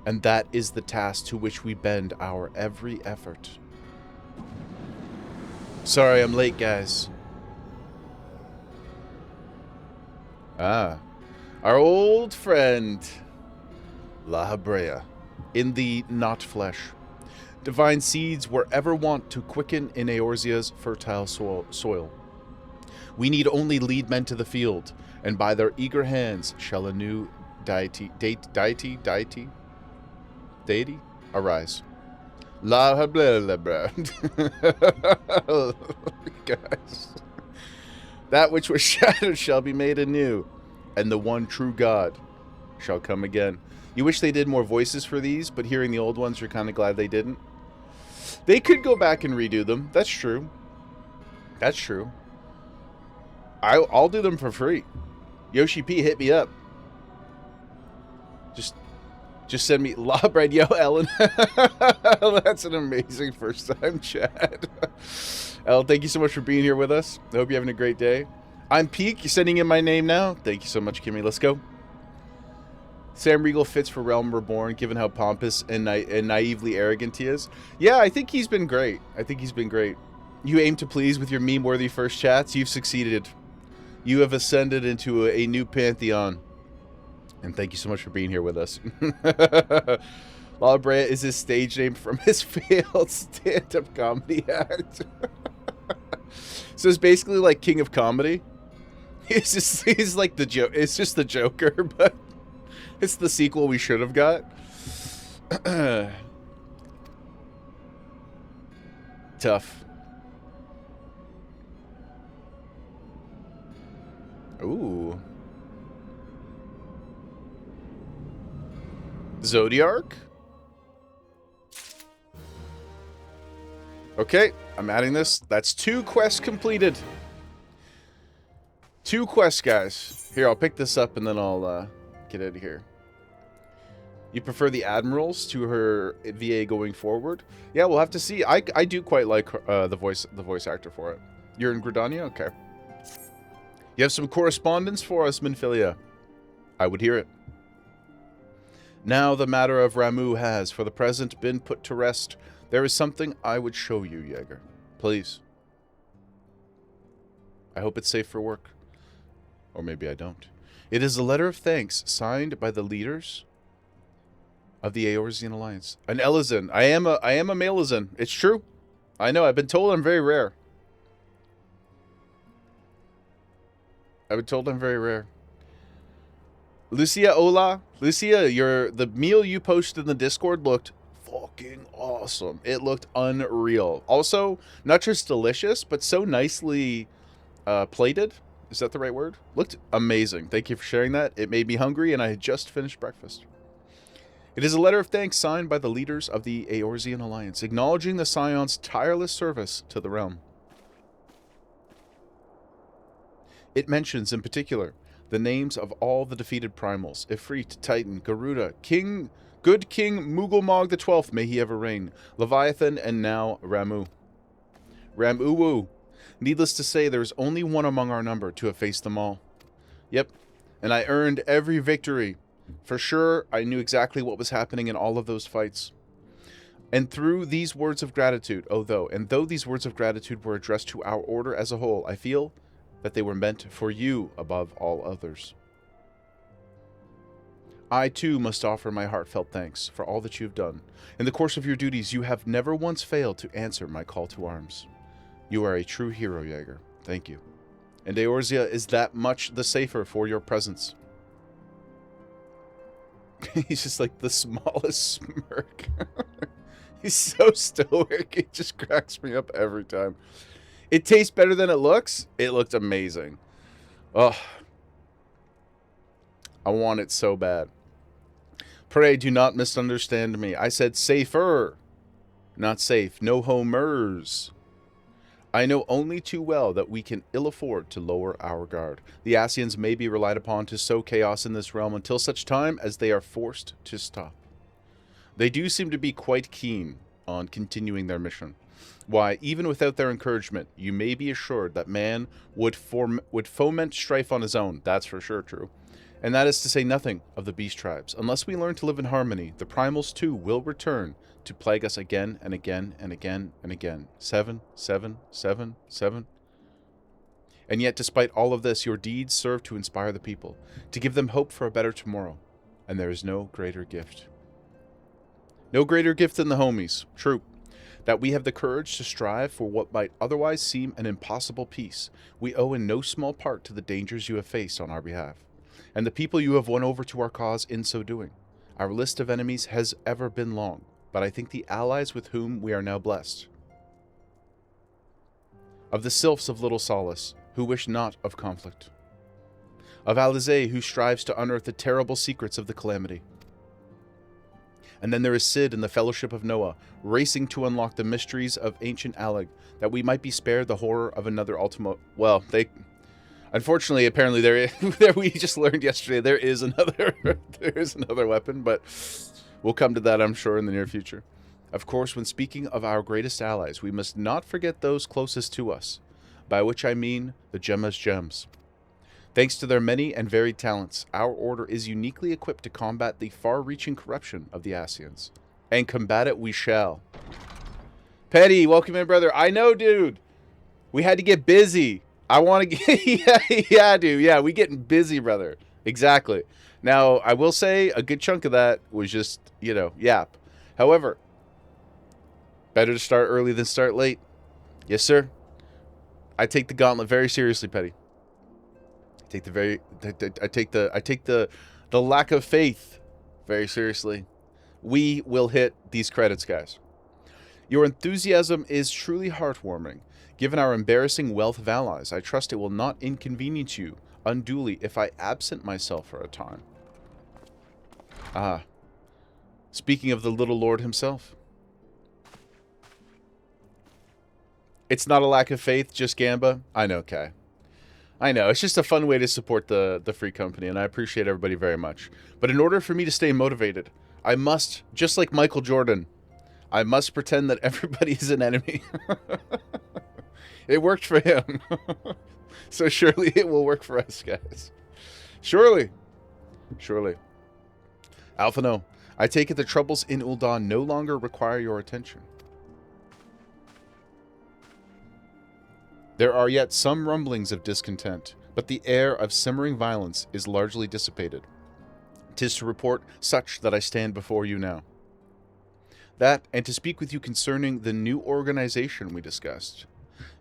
And that is the task to which we bend our every effort. Sorry, I'm late, guys. Ah, our old friend, La Habrea, in the not flesh. Divine seeds were ever wont to quicken in Eorzea's fertile soil. We need only lead men to the field, and by their eager hands shall a new deity arise. La Habrea. Guys. That which was shattered shall be made anew, and the one true God shall come again. You wish they did more voices for these, but hearing the old ones, you're kind of glad they didn't. They could go back and redo them. That's true. That's true. I'll do them for free. Yoshi P, hit me up. Just Just send me Lawbread. Yo, Ellen. That's an amazing first time chat. Ellen, thank you so much for being here with us. I hope you're having a great day. I'm Peak. You're sending in my name now. Thank you so much, Kimmy. Let's go. Sam Riegel fits for Realm Reborn, given how pompous and naively arrogant he is. Yeah, I think he's been great. You aim to please with your meme-worthy first chats. You've succeeded. You have ascended into a new pantheon. And thank you so much for being here with us. La Brea is his stage name from his failed stand-up comedy act. So it's basically like King of Comedy. He's like the joke. It's just the Joker, but it's the sequel we should have got. Tough. Ooh. Zodiark? Okay, I'm adding this. That's 2 quests completed. 2 quests, guys. Here, I'll pick this up and then I'll get out of here. You prefer the Admirals to her VA going forward? Yeah, we'll have to see. I do quite like the voice actor for it. You're in Gridania? Okay. You have some correspondence for us, Minfilia. I would hear it. Now the matter of Ramu has, for the present, been put to rest. There is something I would show you, Jaeger. Please. I hope it's safe for work. Or maybe I don't. It is a letter of thanks signed by the leaders of the Eorzean Alliance. An Elizan. I am a Malazan. It's true. I know. I've been told I'm very rare. Lucia, hola. Lucia, the meal you posted in the Discord looked fucking awesome. It looked unreal. Also, not just delicious, but so nicely plated. Is that the right word? Looked amazing. Thank you for sharing that. It made me hungry, and I had just finished breakfast. It is a letter of thanks signed by the leaders of the Eorzean Alliance, acknowledging the Scion's tireless service to the realm. It mentions, in particular, the names of all the defeated primals: Ifrit, Titan, Garuda, Good King Mughal the 12th, may he ever reign, Leviathan, and now Ramu. Ramuwu. Needless to say, there is only one among our number to have faced them all. Yep, and I earned every victory. For sure, I knew exactly what was happening in all of those fights. And through these words of gratitude, though these words of gratitude were addressed to our order as a whole, I feel that they were meant for you above all others. I, too, must offer my heartfelt thanks for all that you have done. In the course of your duties, you have never once failed to answer my call to arms. You are a true hero, Jaeger. Thank you. And Eorzea is that much the safer for your presence. He's just like the smallest smirk. He's so stoic. It just cracks me up every time. It tastes better than it looks. It looked amazing. Oh, I want it so bad. Pray, do not misunderstand me. I said safer, not safe. No homers. I know only too well that we can ill afford to lower our guard. The Ascians may be relied upon to sow chaos in this realm until such time as they are forced to stop. They do seem to be quite keen on continuing their mission. Why, even without their encouragement, you may be assured that man would foment strife on his own. That's for sure true. And that is to say nothing of the beast tribes. Unless we learn to live in harmony, the primals too will return to plague us again and again and again and again. 7, 7, 7, 7. And yet, despite all of this, your deeds serve to inspire the people, to give them hope for a better tomorrow. And there is no greater gift. No greater gift than the homies. True. That we have the courage to strive for what might otherwise seem an impossible peace, we owe in no small part to the dangers you have faced on our behalf, and the people you have won over to our cause in so doing. Our list of enemies has ever been long, but I think the allies with whom we are now blessed. Of the sylphs of Little Solace, who wish not of conflict. Of Alizé, who strives to unearth the terrible secrets of the calamity. And then there is Sid and the Fellowship of Noah, racing to unlock the mysteries of ancient Alag, that we might be spared the horror of another Ultimo. Well, unfortunately, apparently there we just learned yesterday there is another weapon, but We'll come to that, I'm sure, in the near future. Of course, when speaking of our greatest allies, we must not forget those closest to us, by which I mean the Gemma's Gems. Thanks to their many and varied talents, our order is uniquely equipped to combat the far-reaching corruption of the Asians. And combat it we shall. Petty, welcome in, brother. I know, dude. We had to get busy. I want to get... yeah, dude. Yeah, we getting busy, brother. Exactly. Now, I will say a good chunk of that was just, you know, yap. However, better to start early than start late. Yes, sir. I take the gauntlet very seriously, Petty. I take the lack of faith very seriously. We will hit these credits, guys. Your enthusiasm is truly heartwarming. Given our embarrassing wealth of allies, I trust it will not inconvenience you unduly if I absent myself for a time. Ah. Speaking of the little lord himself. It's not a lack of faith, just Gamba. I know, Kai. I know. It's just a fun way to support the free company, and I appreciate everybody very much. But in order for me to stay motivated, I must, just like Michael Jordan, I must pretend that everybody is an enemy. It worked for him. So surely it will work for us, guys. Surely. Surely. Alphano, I take it the troubles in Ul'dah no longer require your attention. There are yet some rumblings of discontent, but the air of simmering violence is largely dissipated. 'Tis to report such that I stand before you now. That, and to speak with you concerning the new organization we discussed.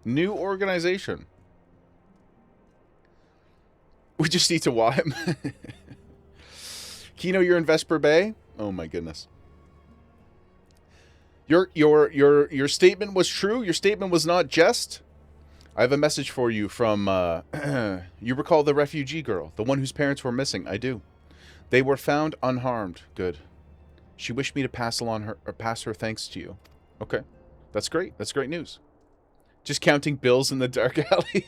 New organization. We just need to why. Kino, you're in Vesper Bay? Oh my goodness. Your statement was true? Your statement was not jest? I have a message for you from, you recall the refugee girl, the one whose parents were missing. I do. They were found unharmed. Good. She wished me to pass her thanks to you. Okay. That's great. That's great news. Just counting bills in the dark alley.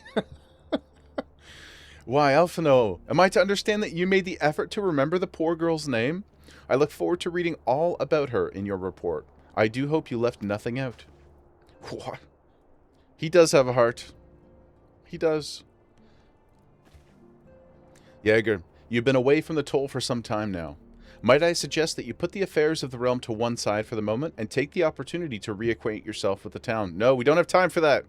Why, Alphano, am I to understand that you made the effort to remember the poor girl's name? I look forward to reading all about her in your report. I do hope you left nothing out. What? He does have a heart. He does. Jaeger, you've been away from the toll for some time now. Might I suggest that you put the affairs of the realm to one side for the moment and take the opportunity to reacquaint yourself with the town? No, we don't have time for that.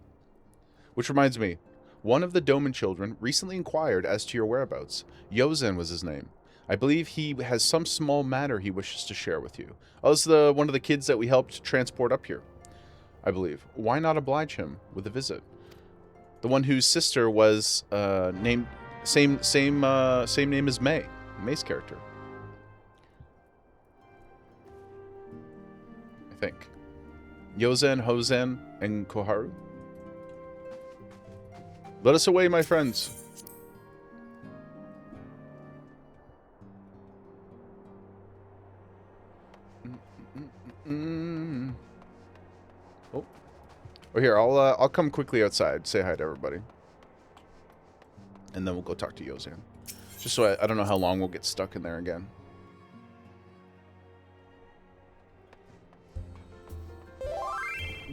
Which reminds me, one of the Doman children recently inquired as to your whereabouts. Yozen was his name. I believe he has some small matter he wishes to share with you. Oh, this is one of the kids that we helped transport up here, I believe. Why not oblige him with a visit? The one whose sister was named same name as May, May's character. I think. Yozen, Hozen, and Koharu. Let us away, my friends. Oh. Oh, here, I'll come quickly outside, say hi to everybody. And then we'll go talk to Yozen. Just so I don't know how long we'll get stuck in there again.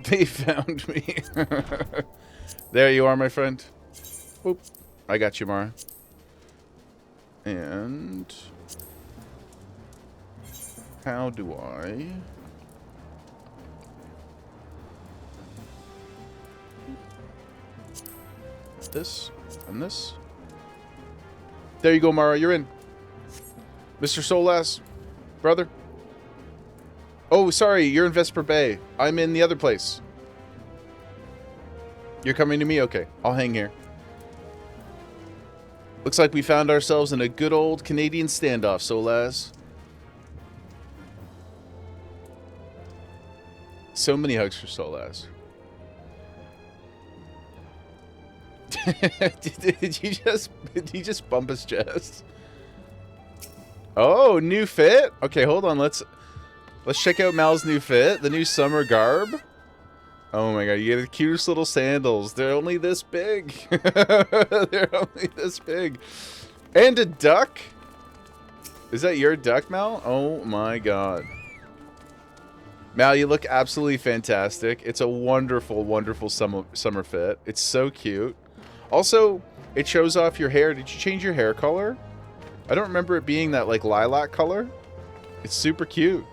They found me. There you are, my friend. Oop. I got you, Mara. And how do I... this and this? There you go, Mara. You're in. Mr. Solas, brother. Oh, sorry. You're in Vesper Bay. I'm in the other place. You're coming to me? Okay. I'll hang here. Looks like we found ourselves in a good old Canadian standoff, Solas. So many hugs for Solas. Did he just bump his chest? Oh, new fit? Okay, hold on. Let's check out Mal's new fit. The new summer garb. Oh my god, you get the cutest little sandals. They're only this big. They're only this big. And a duck? Is that your duck, Mal? Oh my god. Mal, you look absolutely fantastic. It's a wonderful, wonderful summer fit. It's so cute. Also, it shows off your hair. Did you change your hair color? I don't remember it being that, like, lilac color. It's super cute.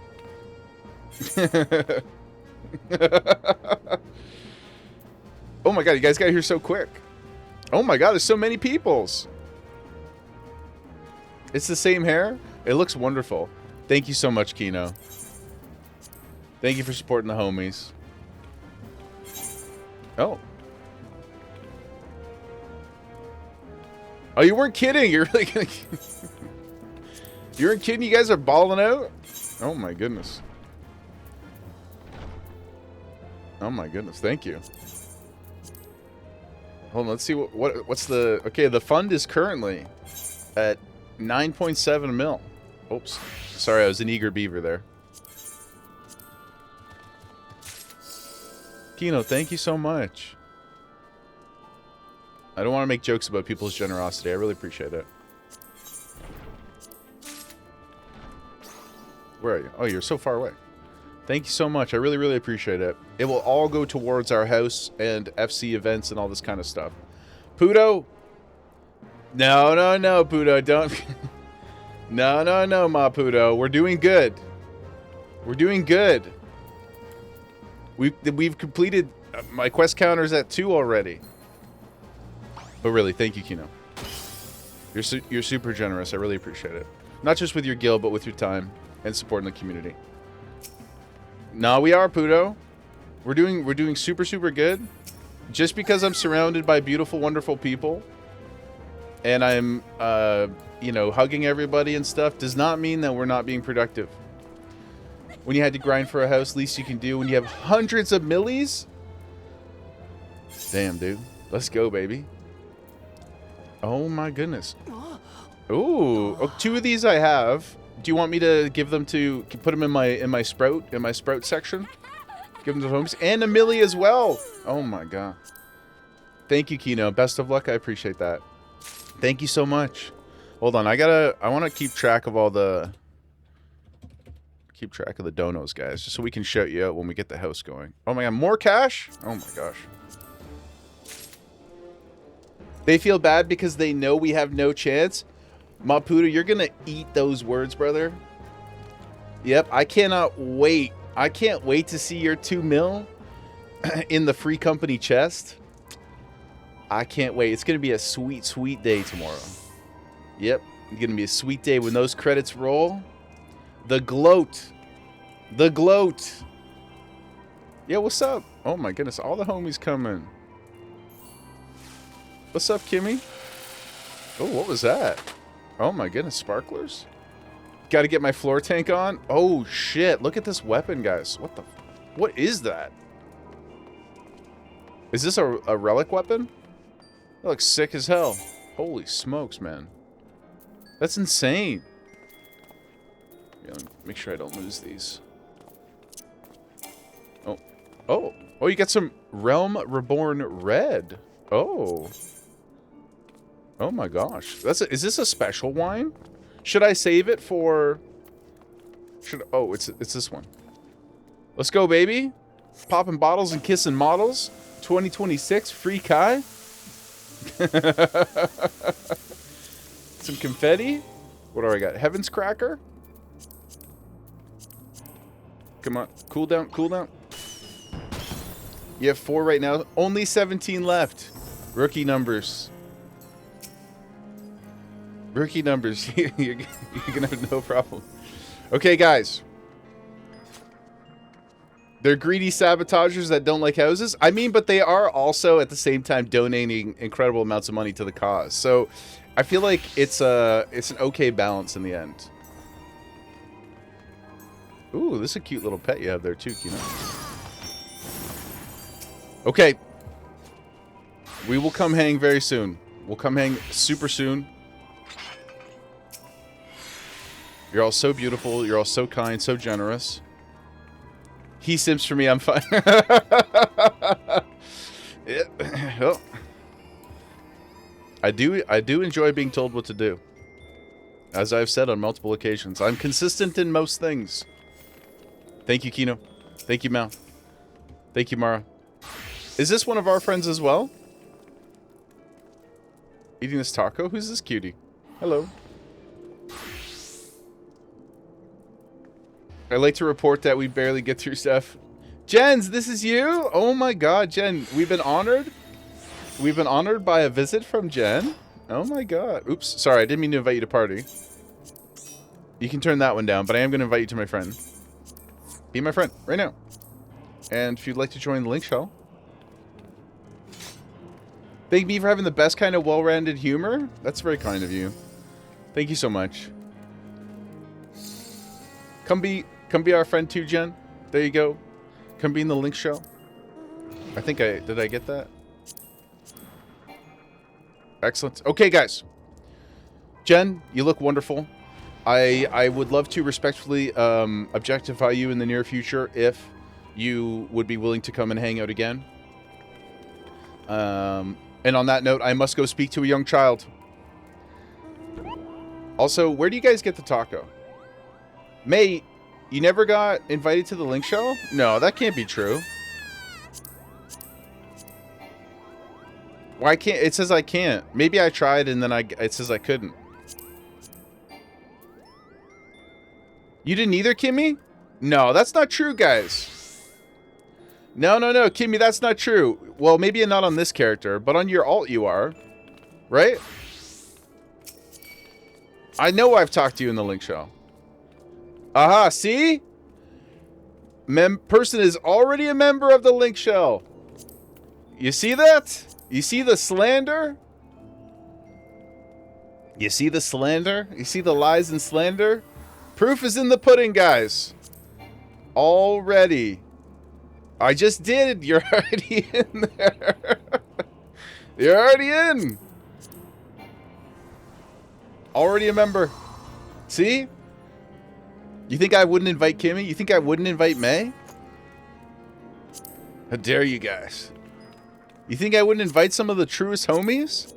Oh my god, you guys got here so quick. Oh my god, there's so many peoples. It's the same hair? It looks wonderful. Thank you so much, Kino. Thank you for supporting the homies. Oh. Oh, you weren't kidding. You're really gonna... You weren't kidding? You guys are balling out? Oh my goodness. Oh my goodness. Thank you. Hold on. Let's see what's the... Okay, the fund is currently at 9.7 mil. Oops. Sorry, I was an eager beaver there. Kino, thank you so much. I don't want to make jokes about people's generosity. I really appreciate it. Where are you? Oh, you're so far away. Thank you so much. I really, really appreciate it. It will all go towards our house and FC events and all this kind of stuff. Puto? No, no, no, Puto. Don't. No, no, no, Ma Puto. We're doing good. We're doing good. We've completed... my quest counter's at 2 already. But really, thank you, Kino. You're super generous. I really appreciate it. Not just with your guild, but with your time and supporting the community. No, we are, Puto. We're doing super, super good. Just because I'm surrounded by beautiful, wonderful people, and I'm, you know, hugging everybody and stuff, does not mean that we're not being productive. When you had to grind for a house, least you can do. When you have hundreds of millies, damn, dude. Let's go, baby. Oh my goodness. Ooh, oh, 2 of these I have. Do you want me to give them to put them in my sprout section? Give them to the homies and a millie as well. Oh my god. Thank you, Kino. Best of luck. I appreciate that. Thank you so much. Hold on, I want to keep track of all the donos, guys, just so we can shout you out when we get the house going. Oh my god, more cash? Oh my gosh. They feel bad because they know we have no chance. Maputo, you're gonna eat those words, brother. Yep, I cannot wait. I can't wait to see your 2 mil in the free company chest. I can't wait. It's gonna be a sweet, sweet day tomorrow. Yep, it's gonna be a sweet day when those credits roll. The gloat. The gloat. Yeah, what's up? Oh my goodness, all the homies coming. What's up, Kimmy? Oh, what was that? Oh my goodness, sparklers? Got to get my floor tank on. Oh shit, look at this weapon, guys. What is that? Is this a relic weapon? That looks sick as hell. Holy smokes, man. That's insane. Yeah, let me make sure I don't lose these. Oh. Oh. Oh, you got some Realm Reborn Red. Oh. Oh my gosh. Is this a special wine? Should I save it for... Oh, it's this one. Let's go, baby. Popping bottles and kissing models. 2026, free Kai. Some confetti. What do I got? Heaven's Cracker. Come on. Cool down, cool down. You have 4 right now. Only 17 left. Rookie numbers. Rookie numbers. You're gonna have no problem. Okay, guys. They're greedy sabotagers that don't like houses. I mean, but they are also at the same time donating incredible amounts of money to the cause. So I feel like it's an okay balance in the end. Ooh, this is a cute little pet you have there too, Kino. Okay. We will come hang very soon. We'll come hang super soon. You're all so beautiful. You're all so kind, so generous. He simps for me. I'm fine. Yeah. Oh. I do enjoy being told what to do. As I've said on multiple occasions, I'm consistent in most things. Thank you, Kino. Thank you, Mel. Thank you, Mara. Is this one of our friends as well? Eating this taco? Who's this cutie? Hello. I'd like to report that we barely get through stuff. Jens, this is you? Oh my god, Jen. We've been honored. We've been honored by a visit from Jen. Oh my god. Oops. Sorry, I didn't mean to invite you to party. You can turn that one down, but I am going to invite you to my friend. Be my friend right now. And if you'd like to join the link shell. Thank me for having the best kind of well-rounded humor. That's very kind of you. Thank you so much. Come be our friend too, Jen. There you go. Come be in the link shell. Did I get that? Excellent. Okay, guys. Jen, you look wonderful. I would love to respectfully objectify you in the near future if you would be willing to come and hang out again. And on that note, I must go speak to a young child. Also, where do you guys get the taco? May, you never got invited to the link show? No, that can't be true. Why can't? It says I can't. Maybe I tried and then it says I couldn't. You didn't either, Kimmy? No, that's not true, guys. No, Kimmy, that's not true. Well, maybe not on this character, but on your alt you are. Right? I know I've talked to you in the link show. Aha, see? Person is already a member of the link shell. You see that? You see the slander? You see the slander? You see the lies and slander? Proof is in the pudding, guys. Already. I just did. You're already in there. You're already in. Already a member. See? You think I wouldn't invite Kimmy? You think I wouldn't invite May? How dare you guys? You think I wouldn't invite some of the truest homies?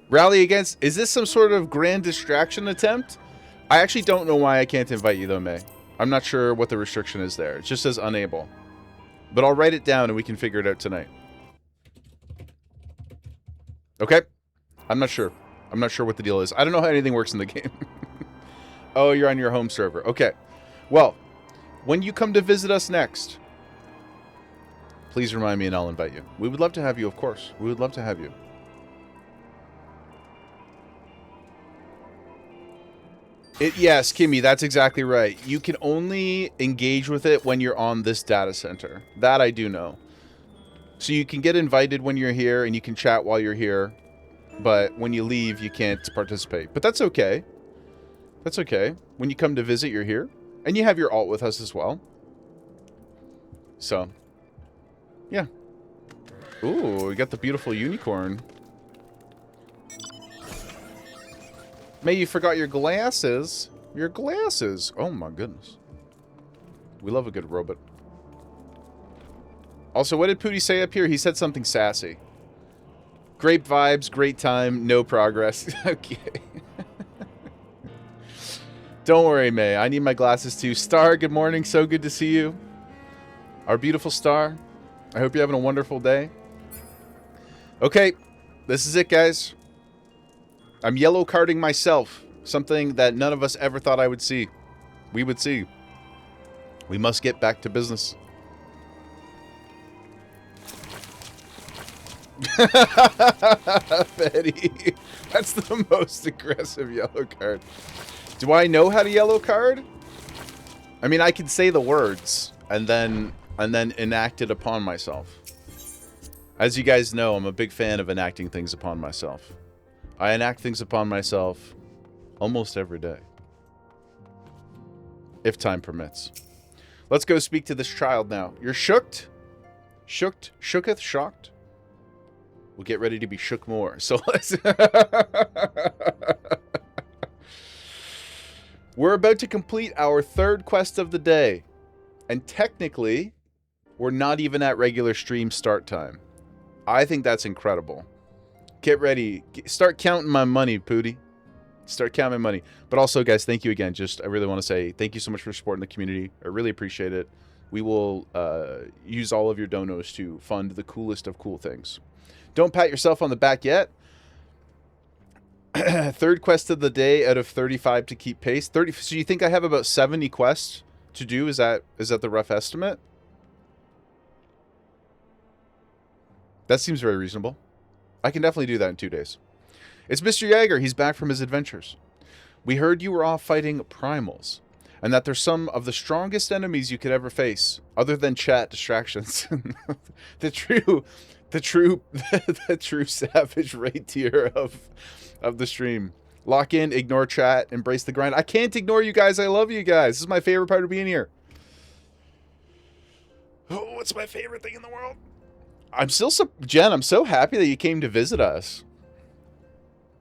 Rally against... Is this some sort of grand distraction attempt? I actually don't know why I can't invite you though, May. I'm not sure what the restriction is there. It just says unable. But I'll write it down and we can figure it out tonight. Okay? I'm not sure. I'm not sure what the deal is. I don't know how anything works in the game. Oh, you're on your home server. Okay. Well, when you come to visit us next, please remind me and I'll invite you. We would love to have you, of course. We would love to have you. Yes, Kimmy, that's exactly right. You can only engage with it when you're on this data center. That I do know. So you can get invited when you're here and you can chat while you're here. But when you leave, you can't participate. But that's okay. That's okay. When you come to visit, you're here. And you have your alt with us as well. So, yeah. Ooh, we got the beautiful unicorn. May, you forgot your glasses. Your glasses. Oh my goodness. We love a good robot. Also, what did Pooty say up here? He said something sassy. Great vibes, great time, no progress. Okay. Don't worry, May. I need my glasses too. Star, good morning. So good to see you. Our beautiful Star. I hope you're having a wonderful day. Okay. This is it, guys. I'm yellow carding myself. Something that none of us ever thought I would see. We would see. We must get back to business. Betty. That's the most aggressive yellow card. Do I know how to yellow card? I mean, I can say the words and then enact it upon myself. As you guys know, I'm a big fan of enacting things upon myself. I enact things upon myself almost every day. If time permits. Let's go speak to this child now. You're shooked? Shooked? Shooketh? Shocked? We'll get ready to be shook more. So let's... We're about to complete our third quest of the day. And technically, we're not even at regular stream start time. I think that's incredible. Get ready. Start counting my money, Pooty. Start counting money. But also, guys, thank you again. I really want to say thank you so much for supporting the community. I really appreciate it. We will use all of your donos to fund the coolest of cool things. Don't pat yourself on the back yet. Third quest of the day out of 35 to keep pace. 30. So you think I have about 70 quests to do? Is that the rough estimate? That seems very reasonable. I can definitely do that in 2 days. It's Mr. Jaeger. He's back from his adventures. We heard you were off fighting primals, and that they're some of the strongest enemies you could ever face, other than chat distractions. the true savage raid tier of the stream. Lock in, ignore chat, embrace the grind. I can't ignore you guys. I love you guys. This is my favorite part of being here. Oh, what's my favorite thing in the world? Jen, I'm so happy that you came to visit us.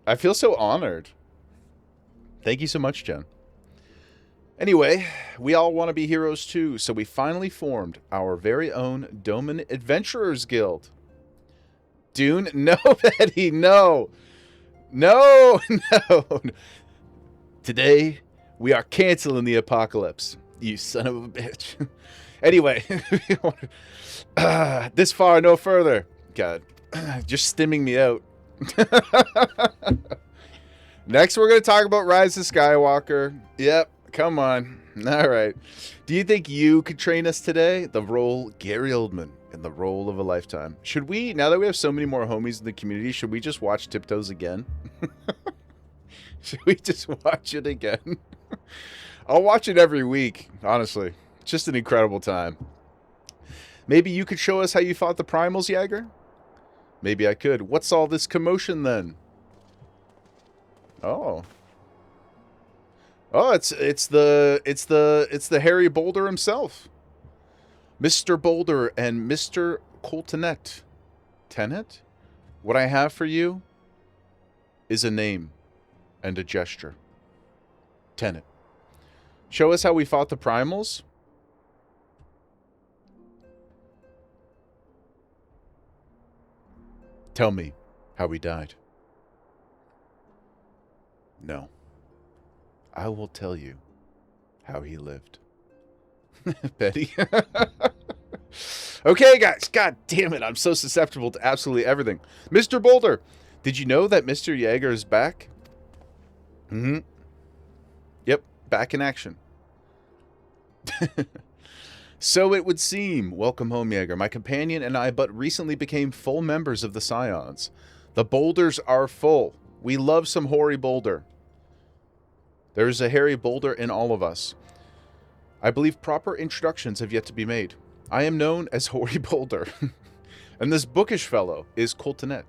I feel so honored. Thank you so much, Jen. Anyway, we all want to be heroes too, so we finally formed our very own Doman Adventurers Guild. Dune? No, Betty, no. No, no. Today, we are canceling the apocalypse. You son of a bitch. Anyway, this far, no further. God, just stimming me out. Next, we're going to talk about Rise of Skywalker. Yep, come on. All right. Do you think you could train us today? The role, Gary Oldman, in the role of a lifetime. Should we, now that we have so many more homies in the community, should we just watch Tiptoes again? Should we just watch it again? I'll watch it every week, honestly. It's just an incredible time. Maybe you could show us how you fought the primals, Jaeger? Maybe I could. What's all this commotion then? Oh. Oh, it's the Harry Boulder himself. Mr. Boulder and Mr. Coltonet. Tenet? What I have for you is a name and a gesture. Tenet. Show us how we fought the primals? Tell me how we died. No. I will tell you how he lived. Betty. Okay, guys. God damn it. I'm so susceptible to absolutely everything. Mr. Boulder, did you know that Mr. Jaeger is back? Mm-hmm. Yep. Back in action. So it would seem. Welcome home, Jaeger. My companion and I but recently became full members of the Scions. The Boulders are full. We love some hoary Boulder. There's a hairy Boulder in all of us. I believe proper introductions have yet to be made. I am known as Hoary Boulder. And this bookish fellow is Coltonet.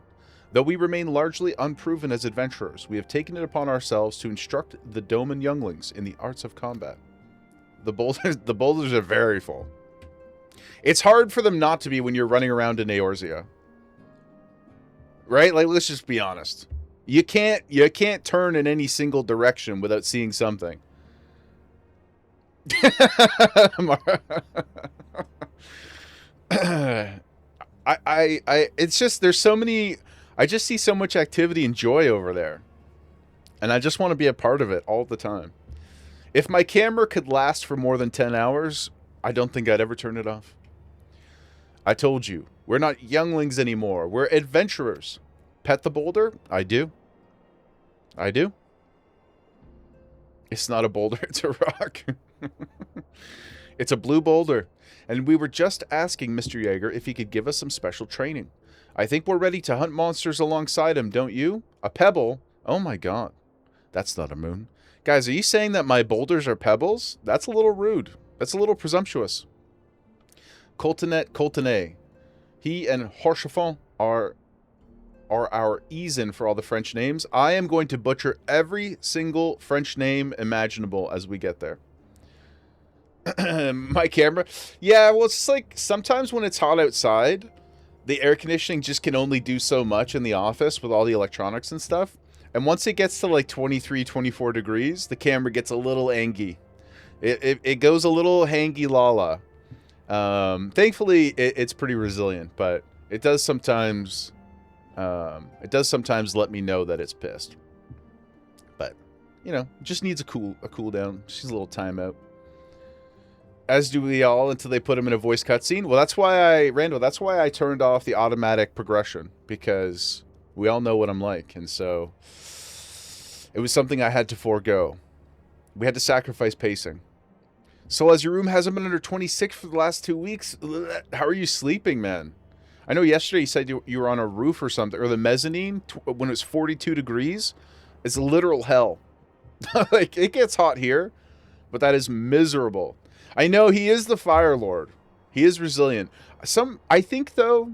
Though we remain largely unproven as adventurers, we have taken it upon ourselves to instruct the Doman younglings in the arts of combat. The boulders are very full. It's hard for them not to be when you're running around in Eorzea. Right? Like, let's just be honest. You can't turn in any single direction without seeing something. It's just, there's so many, I just see so much activity and joy over there. And I just want to be a part of it all the time. If my camera could last for more than 10 hours, I don't think I'd ever turn it off. I told you, we're not younglings anymore. We're adventurers. Pet the boulder? I do. I do. It's not a boulder, it's a rock. It's a blue boulder. And we were just asking Mr. Jaeger if he could give us some special training. I think we're ready to hunt monsters alongside him, don't you? A pebble? Oh my god. That's not a moon. Guys, are you saying that my boulders are pebbles? That's a little rude. That's a little presumptuous. Coltonet. He and Horchefont are our ease-in for all the French names. I am going to butcher every single French name imaginable as we get there. My camera. Yeah, well, it's just like sometimes when it's hot outside, the air conditioning just can only do so much in the office with all the electronics and stuff. And once it gets to like 23, 24 degrees, the camera gets a little angy. It goes a little hangy-lala. Thankfully, it's pretty resilient, but it does sometimes let me know that it's pissed. But you know, just needs a cool down. She's a little timeout. As do we all until they put him in a voice cutscene. Well, that's why that's why I turned off the automatic progression, because we all know what I'm like, and so it was something I had to forego. We had to sacrifice pacing. So as your room hasn't been under 26 for the last 2 weeks, how are you sleeping, man? I know yesterday you said you were on a roof or something, or the mezzanine when it was 42 degrees. It's literal hell. Like, it gets hot here, but that is miserable. I know he is the Fire Lord. He is resilient. I think, though,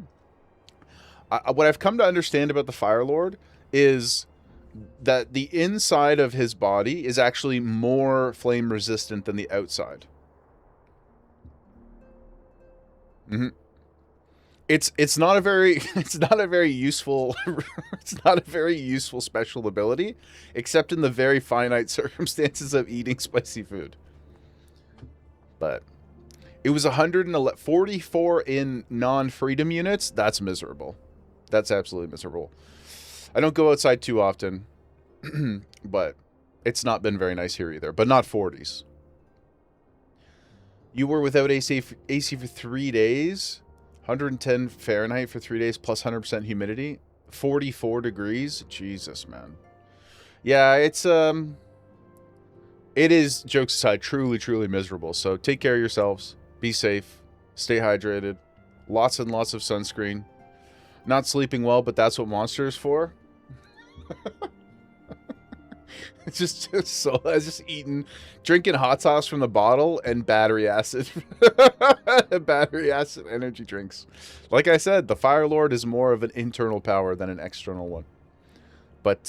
what I've come to understand about the Fire Lord is that the inside of his body is actually more flame resistant than the outside. Mm-hmm. It's not a very useful it's not a very useful special ability, except in the very finite circumstances of eating spicy food. But it was 144 in non-freedom units. That's miserable. That's absolutely miserable. I don't go outside too often, but it's not been very nice here either. But not 40s. You were without AC for 3 days. 110 Fahrenheit for 3 days plus 100% humidity. 44 degrees. Jesus, man. Yeah, it is, jokes aside, truly miserable. So take care of yourselves. Be safe. Stay hydrated. Lots and lots of sunscreen. Not sleeping well, but that's what Monster is for. It's just eating, drinking hot sauce from the bottle and battery acid. Battery acid energy drinks. Like I said, the Fire Lord is more of an internal power than an external one. But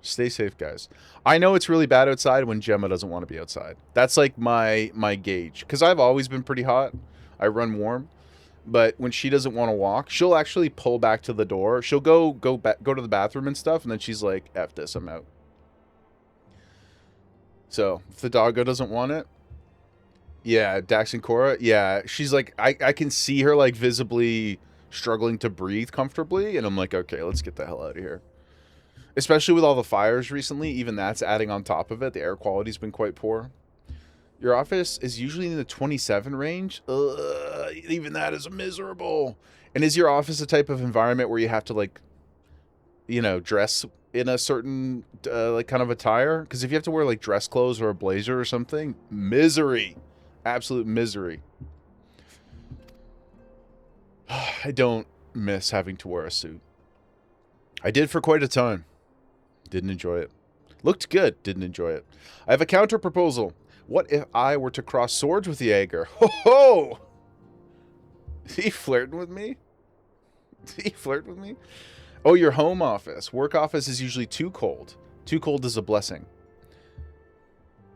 stay safe, guys. I know it's really bad outside when Gemma doesn't want to be outside. That's like my gauge. Because I've always been pretty hot. I run warm. But when she doesn't want to walk, she'll actually pull back to the door. She'll go to the bathroom and stuff, and then she's like, F this, I'm out. So, if the doggo doesn't want it, yeah, Dax and Cora, yeah, she's like, I can see her, like, visibly struggling to breathe comfortably, and I'm like, okay, let's get the hell out of here. Especially with all the fires recently, even that's adding on top of it. The air quality's been quite poor. Your office is usually in the 27 range. Even that is miserable. And is your office a type of environment where you have to, like, you know, dress in a certain, like, kind of attire? Because if you have to wear, like, dress clothes or a blazer or something, misery. Absolute misery. I don't miss having to wear a suit. I did for quite a time. Didn't enjoy it. Looked good. Didn't enjoy it. I have a counter proposal. What if I were to cross swords with Jaeger? Ho ho! Is he flirting with me? Did he flirt with me? Oh, your home office. Work office is usually too cold. Too cold is a blessing.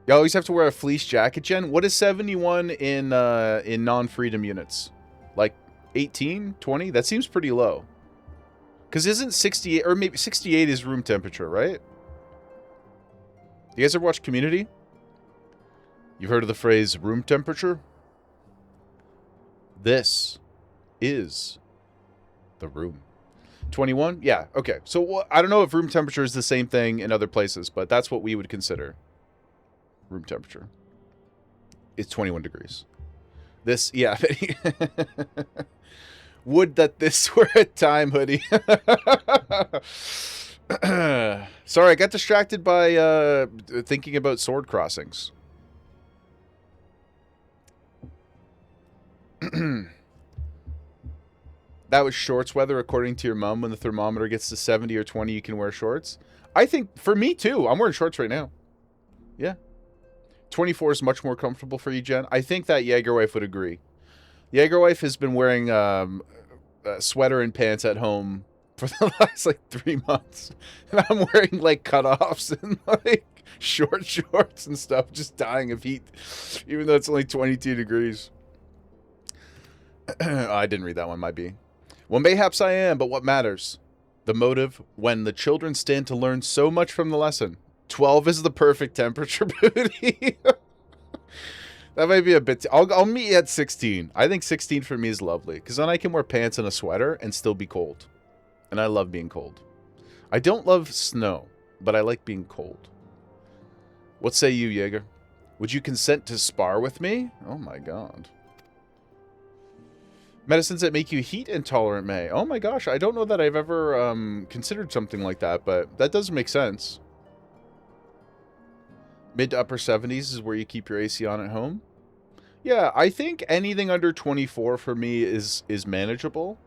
You always have to wear a fleece jacket, Jen. What is 71 in non-freedom units? Like 18, 20? That seems pretty low. Because isn't 68, or maybe 68 is room temperature, right? You guys ever watch Community? You've heard of the phrase room temperature? This is the room. 21? Yeah, okay. So I don't know if room temperature is the same thing in other places, but that's what we would consider room temperature. It's 21 degrees. This, yeah. Would that this were a time, hoodie. Sorry, I got distracted by thinking about sword crossings. That was shorts weather, according to your mom. When the thermometer gets to 70 or 20, you can wear shorts. I think, for me too, I'm wearing shorts right now. Yeah. 24 is much more comfortable for you, Jen. I think that Jaegerwife would agree. Jaegerwife has been wearing a sweater and pants at home for the last, like, 3 months. And I'm wearing, like, cutoffs and, like, short shorts and stuff, just dying of heat, even though it's only 22 degrees. I didn't read that one, might be. Well, mayhaps I am, but what matters? The motive, when the children stand to learn so much from the lesson. 12 is the perfect temperature, Booty. That might be a bit... I'll meet you at 16. I think 16 for me is lovely, because then I can wear pants and a sweater and still be cold. And I love being cold. I don't love snow, but I like being cold. What say you, Jaeger? Would you consent to spar with me? Oh my god. Medicines that make you heat intolerant may. Oh my gosh, I don't know that I've ever considered something like that, but that does make sense. Mid to upper 70s is where you keep your AC on at home. Yeah, I think anything under 24 for me is manageable.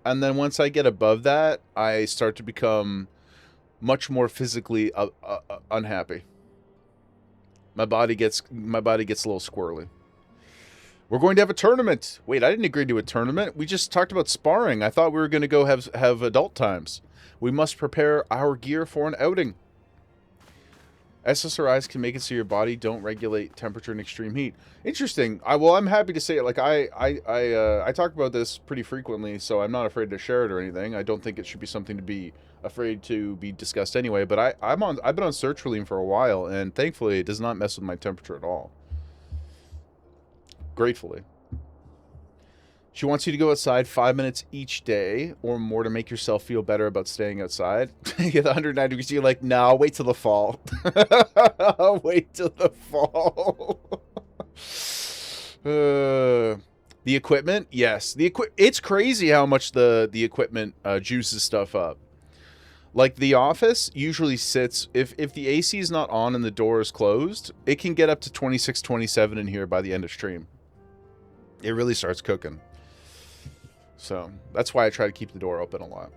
And then once I get above that, I start to become much more physically unhappy. My body gets a little squirrely. We're going to have a tournament. Wait, I didn't agree to a tournament. We just talked about sparring. I thought we were going to go have adult times. We must prepare our gear for an outing. SSRIs can make it so your body don't regulate temperature in extreme heat. Interesting. Well, I'm happy to say it. Like I talk about this pretty frequently, so I'm not afraid to share it or anything. I don't think it should be something to be afraid to be discussed anyway. But I've been on sertraline for a while, and thankfully it does not mess with my temperature at all. Gratefully. She wants you to go outside 5 minutes each day or more to make yourself feel better about staying outside. You get 109 degrees. You're like, no, wait till the fall. Wait till the fall. The equipment? Yes. It's crazy how much the equipment juices stuff up. Like, the office usually sits... If the AC is not on and the door is closed, it can get up to 26, 27 in here by the end of stream. It really starts cooking. So, that's why I try to keep the door open a lot.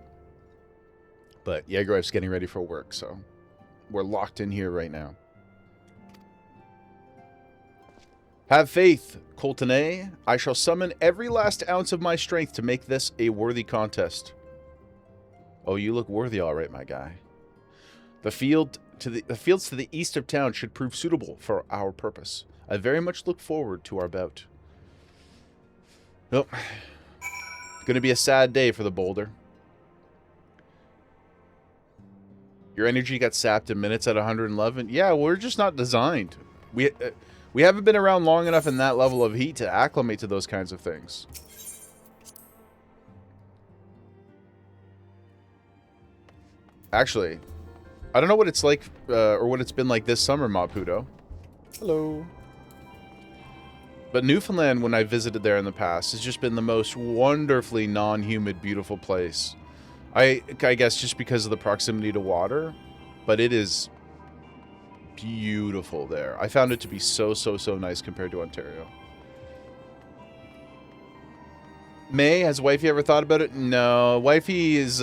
But Jagerwife's getting ready for work, so we're locked in here right now. Have faith, Coltonay. I shall summon every last ounce of my strength to make this a worthy contest. Oh, you look worthy all right, my guy. The fields to the east of town should prove suitable for our purpose. I very much look forward to our bout. Nope. It's going to be a sad day for the boulder. Your energy got sapped in minutes at 111. Yeah, we're just not designed. We haven't been around long enough in that level of heat to acclimate to those kinds of things. Actually, I don't know what it's like, or what it's been like this summer, Maputo. Hello. But Newfoundland, when I visited there in the past, has just been the most wonderfully non-humid, beautiful place. I guess just because of the proximity to water, but it is beautiful there. I found it to be so nice compared to Ontario. May, has Wifey ever thought about it? No, Wifey is,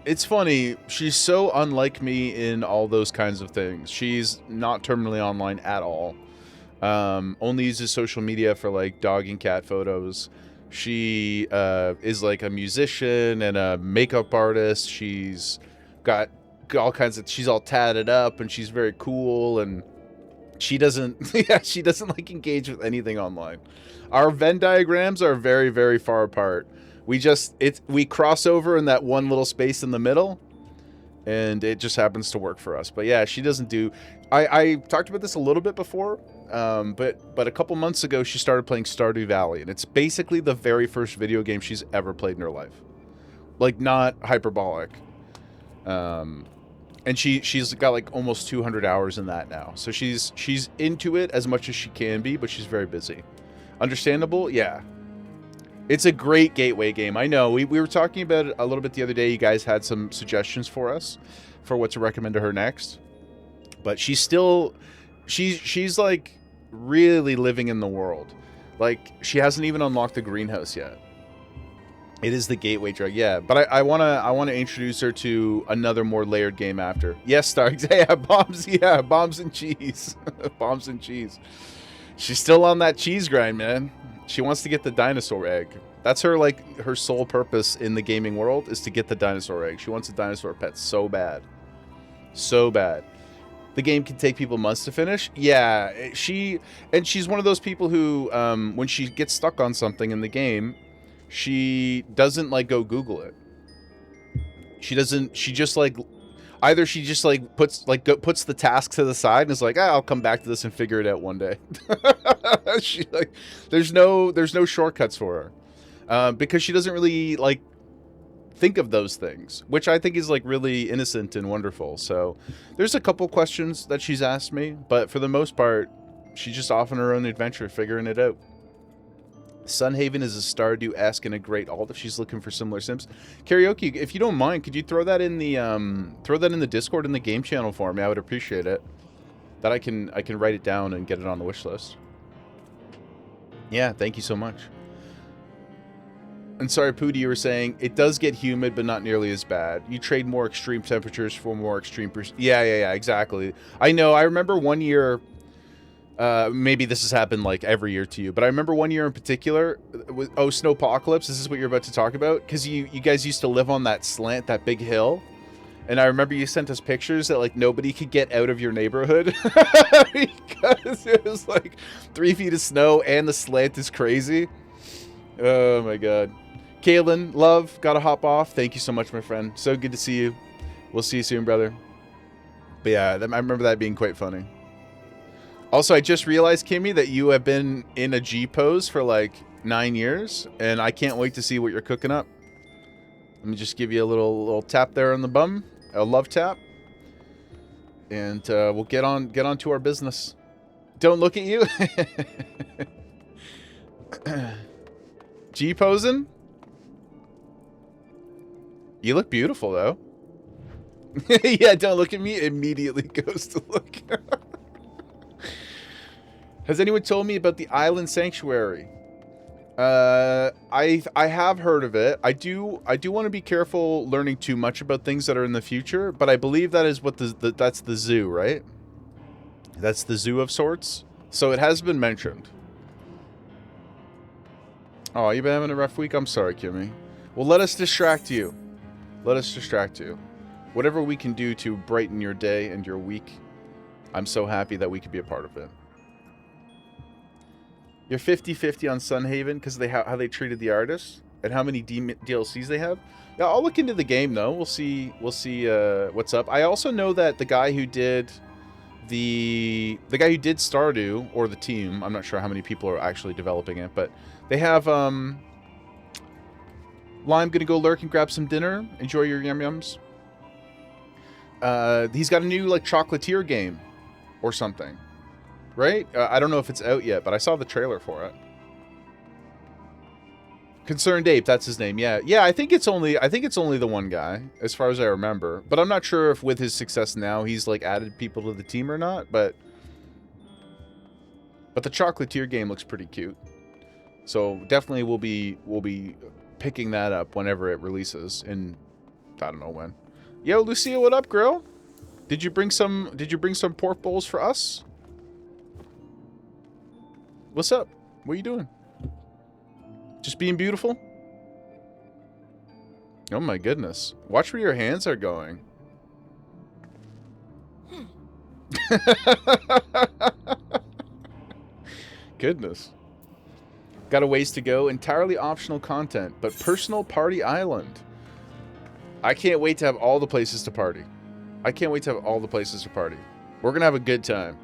it's funny, she's so unlike me in all those kinds of things. She's not terminally online at all. Only uses social media for like dog and cat photos. She is like a musician and a makeup artist. She's got all kinds of, she's all tatted up and she's very cool, and she doesn't she doesn't like engage with anything online. Our Venn diagrams are very far apart. We cross over in that one little space in the middle, and it just happens to work for us. But yeah, she doesn't do... I talked about this a little bit before, but a couple months ago she started playing Stardew Valley, and it's basically the very first video game she's ever played in her life. Like, not hyperbolic. And she's got like almost 200 hours in that now. So she's into it as much as she can be, but she's very busy. Understandable? Yeah. It's a great gateway game. I know. We were talking about it a little bit the other day. You guys had some suggestions for us for what to recommend to her next. But she's still... She's like really living in the world. Like, she hasn't even unlocked the greenhouse yet. It is the gateway drug, yeah. But I wanna introduce her to another more layered game after. Yes, Starks. Yeah, bombs. Yeah, bombs and cheese. Bombs and cheese. She's still on that cheese grind, man. She wants to get the dinosaur egg. That's her, like, her sole purpose in the gaming world is to get the dinosaur egg. She wants a dinosaur pet so bad. So bad. The game can take people months to finish. Yeah, she's one of those people who, when she gets stuck on something in the game, she doesn't, like, go Google it. She just, like, either she just, like, puts the task to the side and is like, I'll come back to this and figure it out one day. She, like, there's no shortcuts for her. Because she doesn't really, like, think of those things, which I think is like really innocent and wonderful. So there's a couple questions that she's asked me, but for the most part, she's just off on her own adventure figuring it out. Sunhaven is a Stardew-esque and a great alt if she's looking for similar sims. Karaoke, if you don't mind, could you throw that in the Discord in the game channel for me? I would appreciate it. That I can write it down and get it on the wish list. Yeah, thank you so much. And sorry, Pooty, you were saying it does get humid, but not nearly as bad. You trade more extreme temperatures for more extreme. Yeah, exactly. I know. I remember one year. Maybe this has happened like every year to you, but I remember one year in particular. Snowpocalypse. This is what you're about to talk about, because you guys used to live on that slant, that big hill, and I remember you sent us pictures that like nobody could get out of your neighborhood because it was like 3 feet of snow and the slant is crazy. Oh my god. Kaylin, love, gotta hop off. Thank you so much, my friend. So good to see you. We'll see you soon, brother. But yeah, I remember that being quite funny. Also, I just realized, Kimmy, that you have been in a G pose for like 9 years, and I can't wait to see what you're cooking up. Let me just give you a little tap there on the bum, a love tap, and we'll get on to our business. Don't look at you. G posing. You look beautiful though. Yeah, don't look at me. Immediately goes to look. Has anyone told me about the Island Sanctuary? I have heard of it. I do want to be careful learning too much about things that are in the future, but I believe that is what that's the zoo, right? That's the zoo of sorts. So it has been mentioned. Oh, you've been having a rough week? I'm sorry, Kimmy. Well, let us distract you. Let us distract you. Whatever we can do to brighten your day and your week, I'm so happy that we could be a part of it. You're 50-50 on Sunhaven because of how they treated the artists and how many DLCs they have. Yeah, I'll look into the game though. We'll see what's up. I also know that the guy who did Stardew, or the team, I'm not sure how many people are actually developing it, but they have Lime, gonna go lurk and grab some dinner. Enjoy your yum-yums. He's got a new, like, chocolatier game or something. Right? I don't know if it's out yet, but I saw the trailer for it. Concerned Ape, that's his name. Yeah. Yeah, I think it's only the one guy, as far as I remember. But I'm not sure if with his success now, he's, like, added people to the team or not, but the chocolatier game looks pretty cute. So definitely we'll be picking that up whenever it releases, and I don't know when. Yo, Lucia, what up, girl? Did you bring some pork bowls for us? What's up? What are you doing? Just being beautiful? Oh my goodness. Watch where your hands are going. Goodness. Got a ways to go. Entirely optional content, but personal party island. I can't wait to have all the places to party. I can't wait to have all the places to party. We're going to have a good time.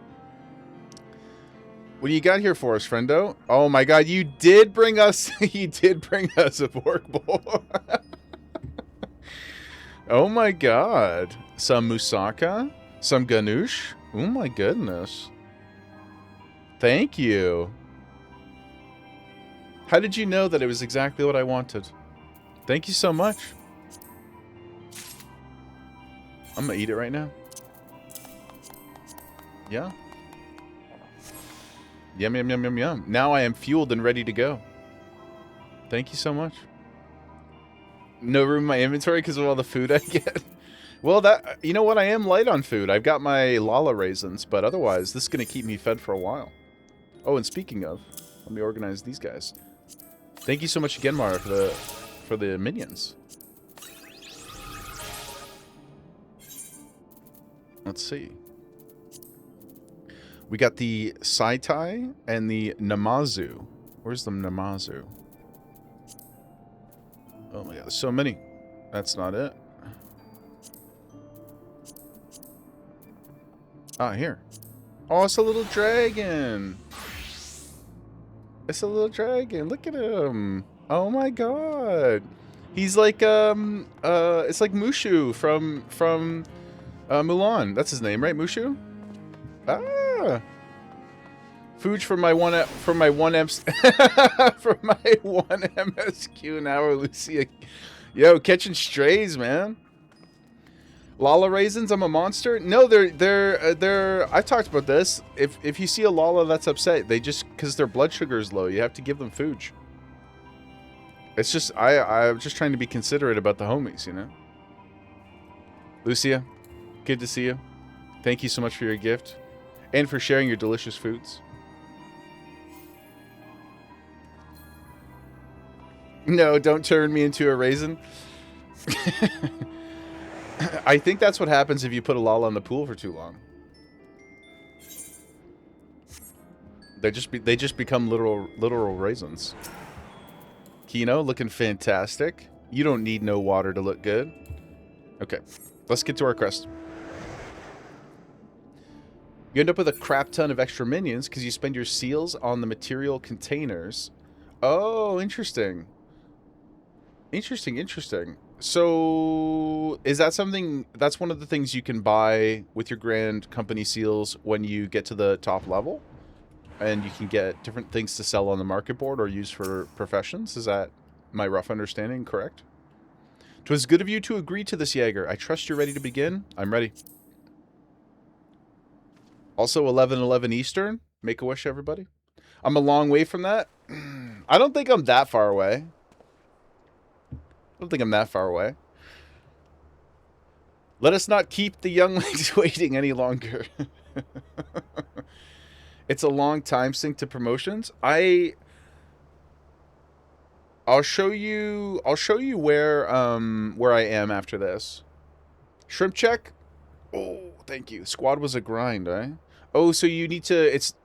What do you got here for us, friendo? Oh my god, you did bring us a pork bowl. Oh my god. Some moussaka, some ganoush. Oh my goodness. Thank you. How did you know that it was exactly what I wanted? Thank you so much. I'm gonna eat it right now. Yeah. Yum, yum, yum, yum, yum. Now I am fueled and ready to go. Thank you so much. No room in my inventory because of all the food I get. Well, you know what? I am light on food. I've got my Lala raisins, but otherwise, this is going to keep me fed for a while. Oh, and speaking of, let me organize these guys. Thank you so much again, Mara, for the minions. Let's see. We got the Saitai and the Namazu. Where's the Namazu? Oh my god, there's so many. That's not it. Ah, here. Oh, it's a little dragon. It's a little dragon. Look at him. Oh my god. He's like it's like Mushu from Mulan. That's his name, right? Mushu? Ah. Food from my one from my one MSQ an hour, Lucia. Yo, catching strays, man. Lala raisins, I'm a monster. No, they're. I've talked about this. If you see a Lala that's upset, they just because their blood sugar is low, you have to give them food. It's just I'm just trying to be considerate about the homies, you know. Lucia, good to see you. Thank you so much for your gift, and for sharing your delicious foods. No, don't turn me into a raisin. I think that's what happens if you put a Lala in the pool for too long. They just become literal raisins. Kino, looking fantastic. You don't need no water to look good. Okay, let's get to our quest. You end up with a crap ton of extra minions because you spend your seals on the material containers. Oh, interesting. Interesting. So, is that something, that's one of the things you can buy with your Grand Company seals when you get to the top level? And you can get different things to sell on the market board or use for professions? Is that my rough understanding correct? 'Twas good of you to agree to this, Jaeger. I trust you're ready to begin. I'm ready. Also, 11:11 Eastern. Make a wish, everybody. I'm a long way from that. I don't think I'm that far away. Let us not keep the young ladies waiting any longer. It's a long time sync to promotions. I'll show you where I am after this. Shrimp check? Oh, thank you. Squad was a grind, eh? Oh, so you need to is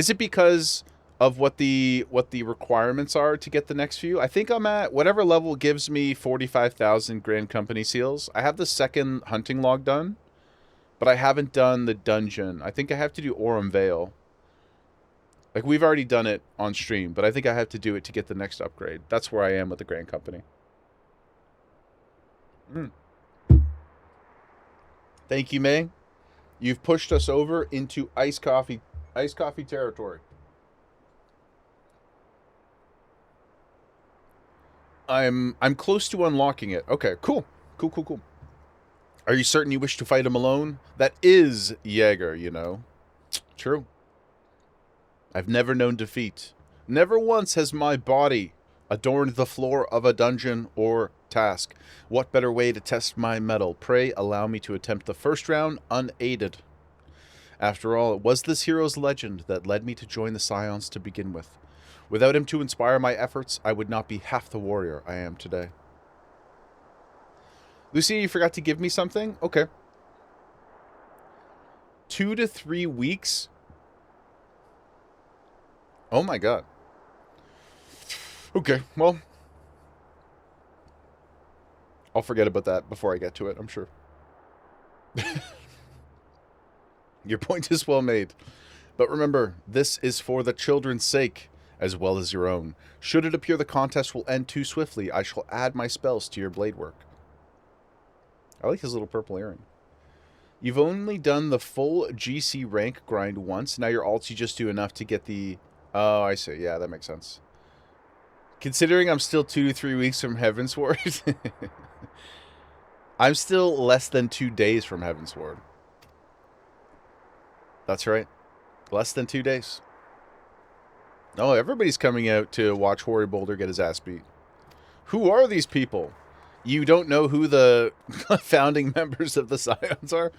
it because of what the requirements are to get the next few? I think I'm at whatever level gives me 45,000 Grand Company seals. I have the second hunting log done, but I haven't done the dungeon. I think I have to do Aurum Vale. Like, we've already done it on stream, but I think I have to do it to get the next upgrade. That's where I am with the Grand Company. Thank you, May. You've pushed us over into iced coffee territory. I'm close to unlocking it. Okay, cool. Cool. Are you certain you wish to fight him alone? That is Jaeger, you know. True. I've never known defeat. Never once has my body adorned the floor of a dungeon or task. What better way to test my mettle? Pray allow me to attempt the first round unaided. After all, it was this hero's legend that led me to join the Scions to begin with. Without him to inspire my efforts, I would not be half the warrior I am today. Lucy, you forgot to give me something? Okay. 2 to 3 weeks? Oh my god. Okay, well. I'll forget about that before I get to it, I'm sure. Your point is well made. But remember, this is for the children's sake, as well as your own. Should it appear the contest will end too swiftly, I shall add my spells to your blade work. I like his little purple earring. You've only done the full GC rank grind once. Now your ults, you just do enough to get the... Oh, I see. Yeah, that makes sense. Considering I'm still 2 to 3 weeks from Heavensward. I'm still less than 2 days from Heavensward. That's right. Less than 2 days. Oh, everybody's coming out to watch Hoary Boulder get his ass beat. Who are these people? You don't know who the founding members of the Scions are?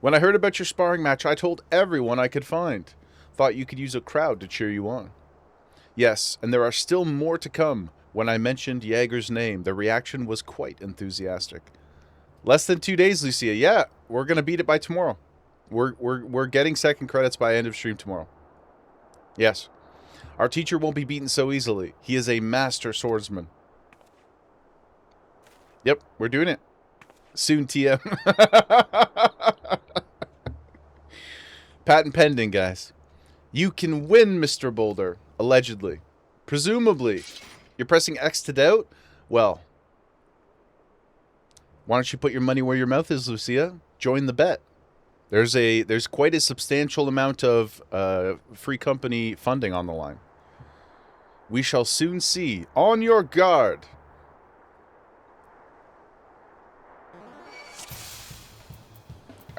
When I heard about your sparring match, I told everyone I could find. Thought you could use a crowd to cheer you on. Yes, and there are still more to come. When I mentioned Jaeger's name, the reaction was quite enthusiastic. Less than 2 days, Lucia. Yeah, we're going to beat it by tomorrow. We're getting second credits by end of stream tomorrow. Yes. Our teacher won't be beaten so easily. He is a master swordsman. Yep, we're doing it. Soon, TM. Patent pending, guys. You can win, Mr. Boulder. Allegedly. Presumably. You're pressing X to doubt? Well, Why don't you put your money where your mouth is, Lucia? Join the bet. There's quite a substantial amount of free company funding on the line. We shall soon see. On your guard.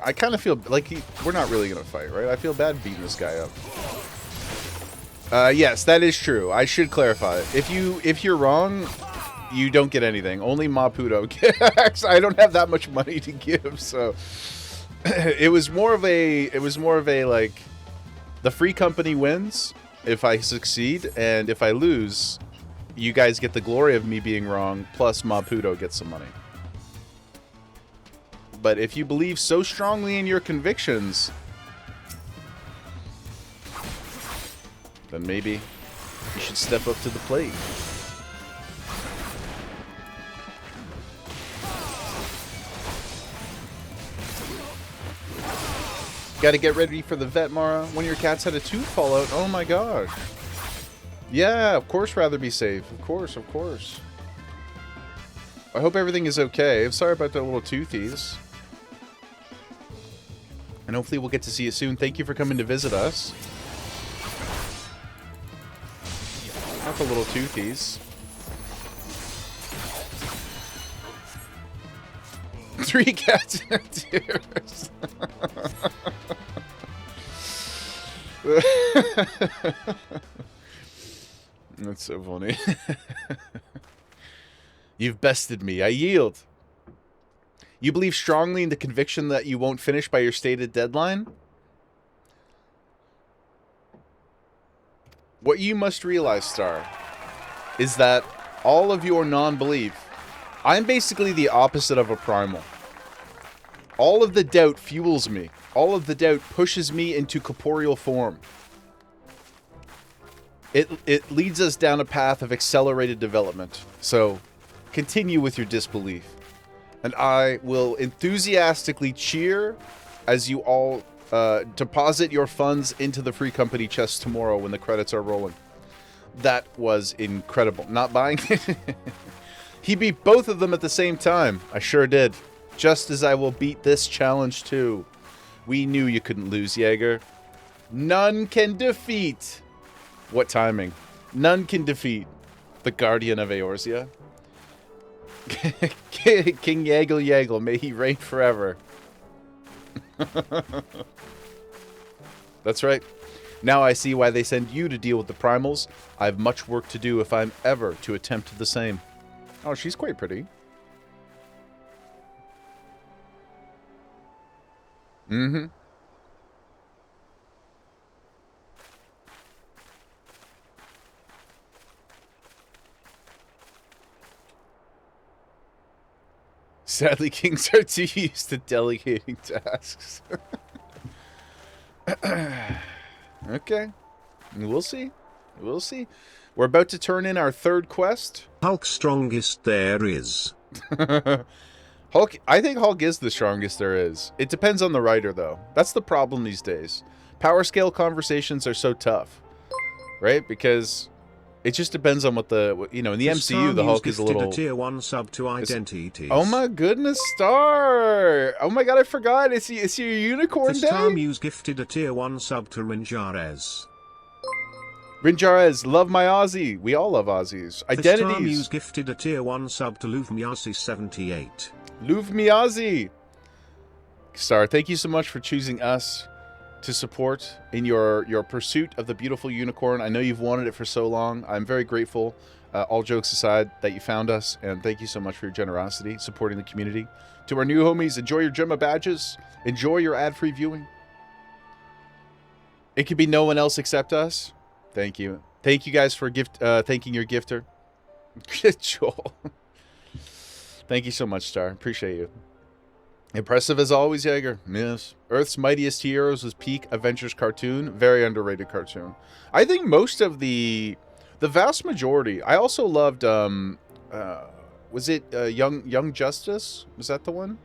I kind of feel like we're not really going to fight, right? I feel bad beating this guy up. Yes, that is true. I should clarify. If you're wrong, you don't get anything. Only Maputo gets. I don't have that much money to give, so it was more of a like the free company wins if I succeed, and if I lose, you guys get the glory of me being wrong, plus Maputo gets some money. But if you believe so strongly in your convictions, then maybe you should step up to the plate. Got to get ready for the vet, Mara. One of your cats had a tooth fall out. Oh my gosh. Yeah, of course, rather be safe. Of course, of course. I hope everything is okay. I'm sorry about the little toothies. And hopefully we'll get to see you soon. Thank you for coming to visit us. Not the little toothies. 3 cats and tears. That's so funny. You've bested me. I yield. You believe strongly in the conviction that you won't finish by your stated deadline? What you must realize, Star, is that all of your non-belief, I'm basically the opposite of a primal. All of the doubt fuels me. All of the doubt pushes me into corporeal form. It leads us down a path of accelerated development. So, continue with your disbelief. And I will enthusiastically cheer as you all deposit your funds into the free company chest tomorrow when the credits are rolling. That was incredible. Not buying it. He beat both of them at the same time. I sure did. Just as I will beat this challenge too. We knew you couldn't lose, Jaeger. None can defeat. What timing? None can defeat the Guardian of Eorzea. King Yaggle Yaggle, may he reign forever. That's right. Now I see why they send you to deal with the primals. I have much work to do if I'm ever to attempt the same. Oh, she's quite pretty. Mm-hmm. Sadly, kings are too used to delegating tasks. Okay. We'll see. We'll see. We're about to turn in our 3rd quest. Hulk strongest there is. Hulk, I think Hulk is the strongest there is. It depends on the writer, though. That's the problem these days. Power scale conversations are so tough, right? Because it just depends on what in the MCU, the Hulk is a little... A tier 1 sub to Identities. Oh my goodness, Star! Oh my god, I forgot. It's your unicorn day? Star Muse gifted a tier 1 sub to Rinjarez. Rinjarez, love my Aussie. We all love Aussies. Identities. Star Muse gifted a tier 1 sub to Louvmiasi78. Louvmiasi. Star, thank you so much for choosing us to support in your pursuit of the beautiful unicorn. I know you've wanted it for so long. I'm very grateful, all jokes aside, that you found us, and thank you so much for your generosity, supporting the community. To our new homies, enjoy your Gemma badges. Enjoy your ad-free viewing. It could be no one else except us. Thank you. Thank you guys for thanking your gifter. Joel. Thank you so much, Star. Appreciate you. Impressive as always, Jaeger. Yes. Earth's Mightiest Heroes was peak Adventures cartoon. Very underrated cartoon. I think most of the vast majority. I also loved, was it Young Justice? Was that the one?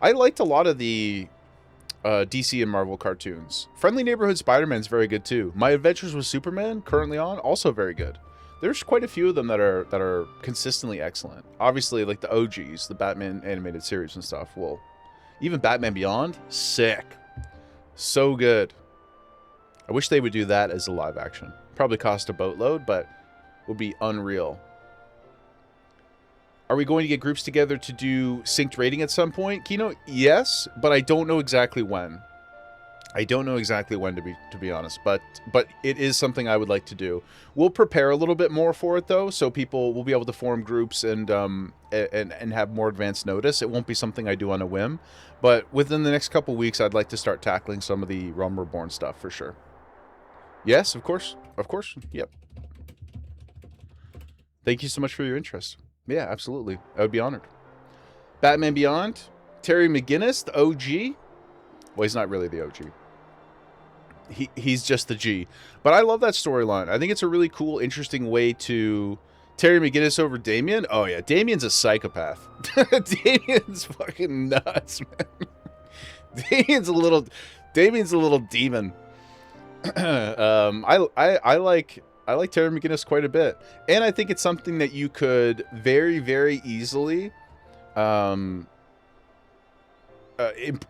I liked a lot of the DC and Marvel cartoons. Friendly Neighborhood Spider-Man's very good too. My Adventures with Superman, currently on, also very good. there's quite a few of them that are consistently excellent. Obviously, like the OGs, the Batman animated series and stuff. Well, even Batman Beyond, sick, so good. I wish they would do that as a live action. Probably cost a boatload, but would be unreal. Are we going to get groups together to do synced rating at some point, Kino? Yes, but I don't know exactly when. I don't know exactly when, to be honest, but it is something I would like to do. We'll prepare a little bit more for it though, so people will be able to form groups and have more advanced notice. It won't be something I do on a whim, but within the next couple weeks, I'd like to start tackling some of the Realm Reborn stuff for sure. Yes, of course, yep. Thank you so much for your interest. Yeah, absolutely, I would be honored. Batman Beyond, Terry McGinnis, the OG. Well, he's not really the OG. He's just the G. But I love that storyline. I think it's a really cool, interesting way to... Terry McGinnis over Damien? Oh, yeah. Damien's a psychopath. Damien's fucking nuts, man. Damien's a little demon. I like Terry McGinnis quite a bit. And I think it's something that you could very, very easily...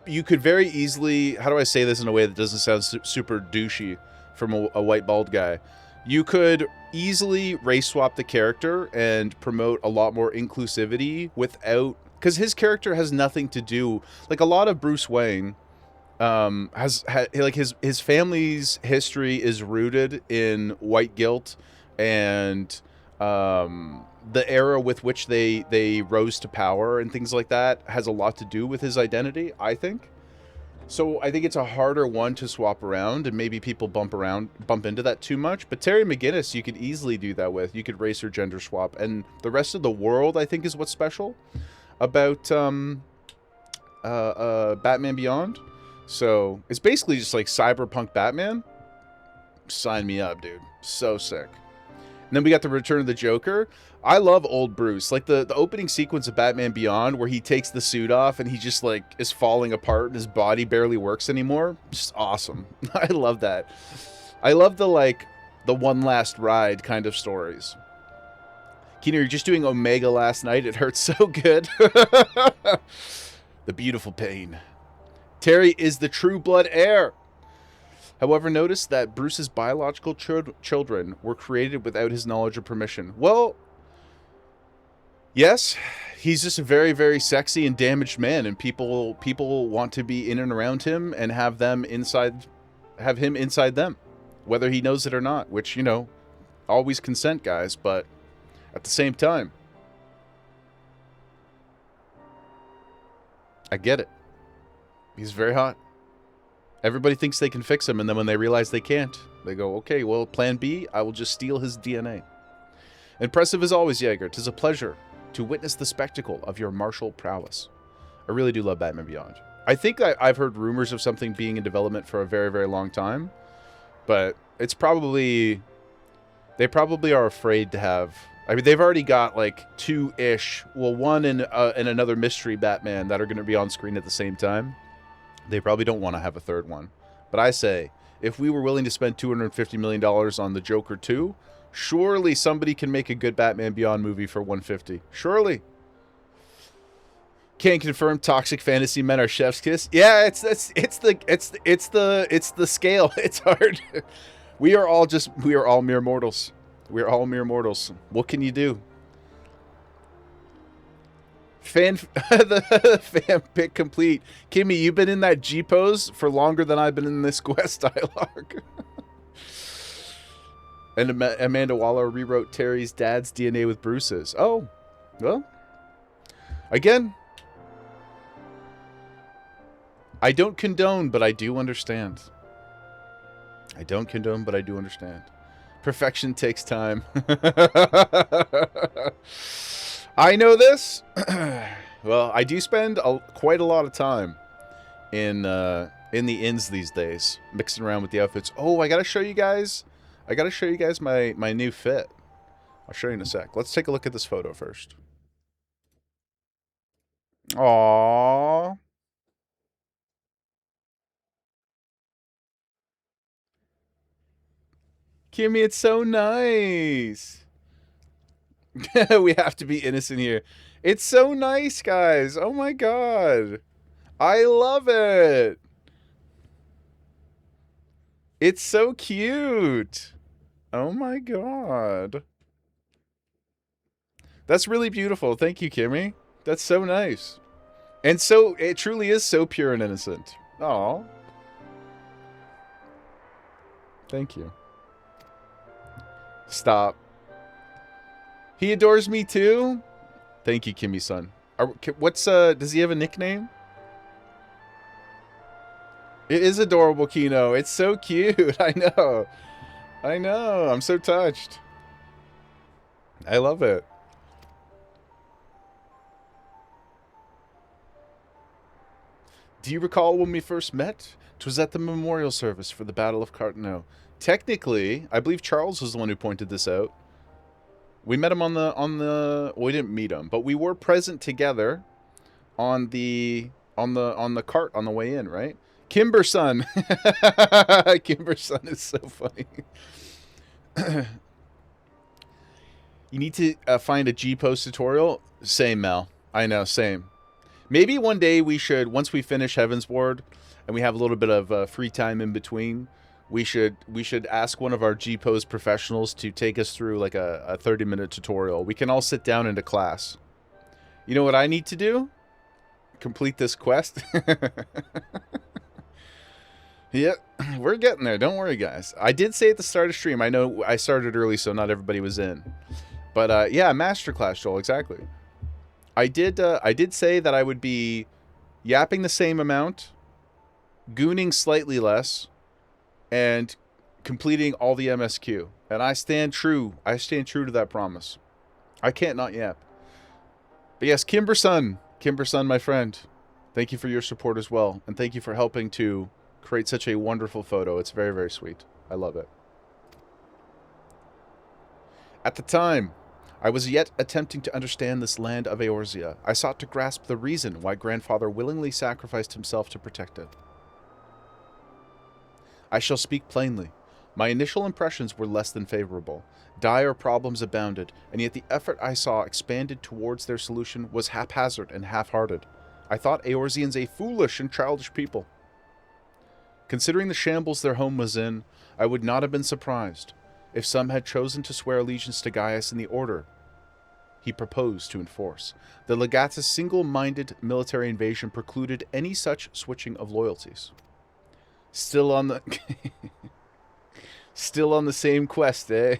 you could very easily, how do I say this in a way that doesn't sound super douchey from a white bald guy? You could easily race swap the character and promote a lot more inclusivity without, because his character has nothing to do, like a lot of Bruce Wayne like his family's history is rooted in white guilt and the era with which they rose to power and things like that has a lot to do with his identity, I think. So I think it's a harder one to swap around, and maybe people bump into that too much. But Terry McGinnis, you could easily do that with. You could race or gender swap, and the rest of the world, I think, is what's special about Batman Beyond. So it's basically just like cyberpunk Batman. Sign me up, dude. So sick. And then we got the Return of the Joker. I love old Bruce. Like the opening sequence of Batman Beyond where he takes the suit off and he just like is falling apart and his body barely works anymore. Just awesome. I love that. I love the one last ride kind of stories. Keener, you're just doing Omega last night. It hurts so good. The beautiful pain. Terry is the true blood heir. However, notice that Bruce's biological children were created without his knowledge or permission. Well, yes, he's just a very, very sexy and damaged man, and people want to be in and around him and have him inside them, whether he knows it or not. Which, you know, always consent, guys. But at the same time, I get it. He's very hot. Everybody thinks they can fix him, and then when they realize they can't, they go, okay, well, plan B, I will just steal his DNA. Impressive as always, Jaeger. 'Tis a pleasure to witness the spectacle of your martial prowess. I really do love Batman Beyond. I think I've heard rumors of something being in development for a very, very long time, but it's probably... They probably are afraid to have... I mean, they've already got, like, two-ish... Well, one and another mystery Batman that are going to be on screen at the same time. They probably don't want to have a third one. But I say, if we were willing to spend $250 million on the Joker 2, surely somebody can make a good Batman Beyond movie for $150. Surely. Can't confirm toxic fantasy men are chef's kiss. Yeah, it's the scale. It's hard. We are all mere mortals. We are all mere mortals. What can you do? The fan pick complete. Kimmy, you've been in that G pose for longer than I've been in this quest dialogue. And Amanda Waller rewrote Terry's dad's DNA with Bruce's. Oh, well. Again, I don't condone, but I do understand. I don't condone, but I do understand. Perfection takes time. I know this. Well, I do spend quite a lot of time in the inns these days, mixing around with the outfits. Oh, I gotta show you guys my new fit. I'll show you in a sec. Let's take a look at this photo first. Aww. Kimmy, it's so nice. We have to be innocent here. It's so nice, guys. Oh my god. I love it. It's so cute. Oh my god. That's really beautiful. Thank you, Kimmy. That's so nice. And so, it truly is so pure and innocent. Aw. Thank you. Stop. He adores me too? Thank you, Kimmy-san. Does he have a nickname? It is adorable, Kino. It's so cute. I know. I know. I'm so touched. I love it. Do you recall when we first met? 'Twas at the memorial service for the Battle of Cartano. Technically, I believe Charles was the one who pointed this out. We met him on the well, we didn't meet him, but we were present together on the cart on the way in, right? Kimberson. Kimberson is so funny. You need to find a G-Post tutorial. Same, Mel. I know, same. Maybe one day we should, once we finish Heavensward and we have a little bit of free time in between, we should ask one of our G-Pose professionals to take us through like a 30-minute tutorial. We can all sit down into class. You know what I need to do? Complete this quest. Yep, we're getting there. Don't worry, guys. I did say at the start of stream, I know I started early, so not everybody was in. But yeah, masterclass, Joel, exactly. I did say that I would be yapping the same amount, gooning slightly less, and completing all the MSQ. And I stand true. I stand true to that promise. I can't not yap. But yes, Kimberson, my friend, thank you for your support as well, and thank you for helping to create such a wonderful photo. It's very, very sweet. I love it. At the time, I was yet attempting to understand this land of Eorzea. I sought to grasp the reason why Grandfather willingly sacrificed himself to protect it. I shall speak plainly. My initial impressions were less than favorable. Dire problems abounded, and yet the effort I saw expanded towards their solution was haphazard and half-hearted. I thought Eorzeans a foolish and childish people. Considering the shambles their home was in, I would not have been surprised if some had chosen to swear allegiance to Gaius in the order he proposed to enforce. The legatus' single-minded military invasion precluded any such switching of loyalties. Still on the still on the same quest, eh?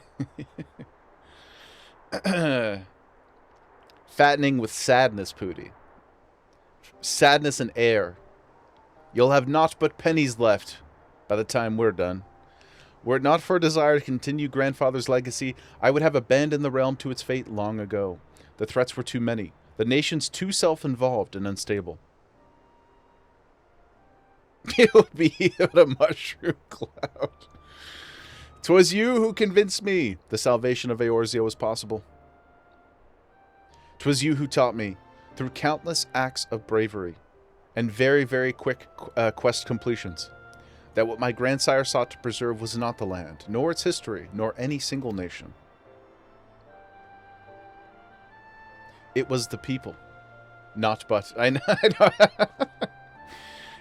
Fattening with sadness, Pooty. Sadness and air. You'll have naught but pennies left by the time we're done. Were it not for a desire to continue Grandfather's legacy, I would have abandoned the realm to its fate long ago. The threats were too many. The nation's too self-involved and unstable. It would be a mushroom cloud. 'Twas you who convinced me the salvation of Eorzea was possible. 'Twas you who taught me, through countless acts of bravery and very, very quick quest completions, that what my grandsire sought to preserve was not the land, nor its history, nor any single nation. It was the people. Not but... I know.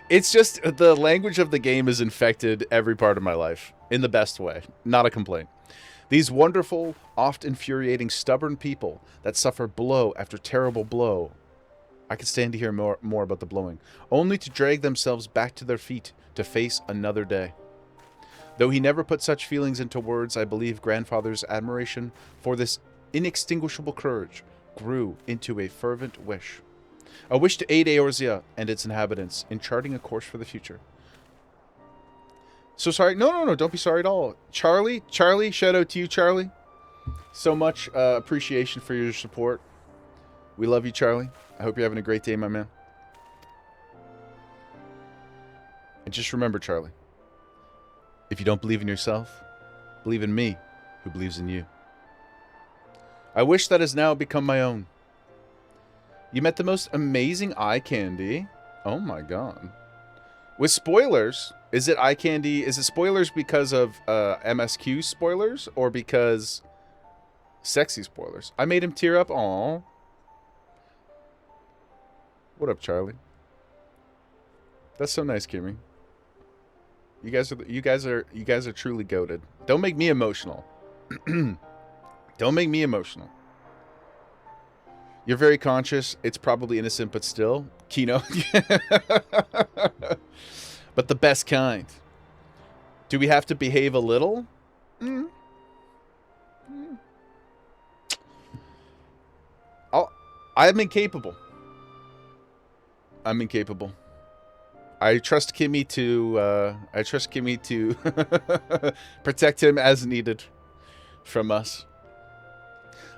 It's just, the language of the game has infected every part of my life. In the best way. Not a complaint. These wonderful, oft infuriating, stubborn people that suffer blow after terrible blow. I could stand to hear more about the blowing. Only to drag themselves back to their feet to face another day. Though he never put such feelings into words, I believe Grandfather's admiration for this inextinguishable courage grew into a fervent wish. A wish to aid Eorzea and its inhabitants in charting a course for the future. So sorry. No, don't be sorry at all. Charlie, shout out to you, Charlie. So much appreciation for your support. We love you, Charlie. I hope you're having a great day, my man. And just remember, Charlie, if you don't believe in yourself, believe in me, who believes in you. I wish that has now become my own. You met the most amazing eye candy. Oh my god. With spoilers, is it eye candy? Is it spoilers because of MSQ spoilers, or because Sexy spoilers. I made him tear up. Aw. What up, Charlie? That's so nice, Kimmy. You guys are truly goated. Don't make me emotional. Don't make me emotional. You're very conscious. It's probably innocent, but still. Kino. But the best kind. Do we have to behave a little? I'm incapable. I'm incapable. I trust Kimmy to protect him as needed from us.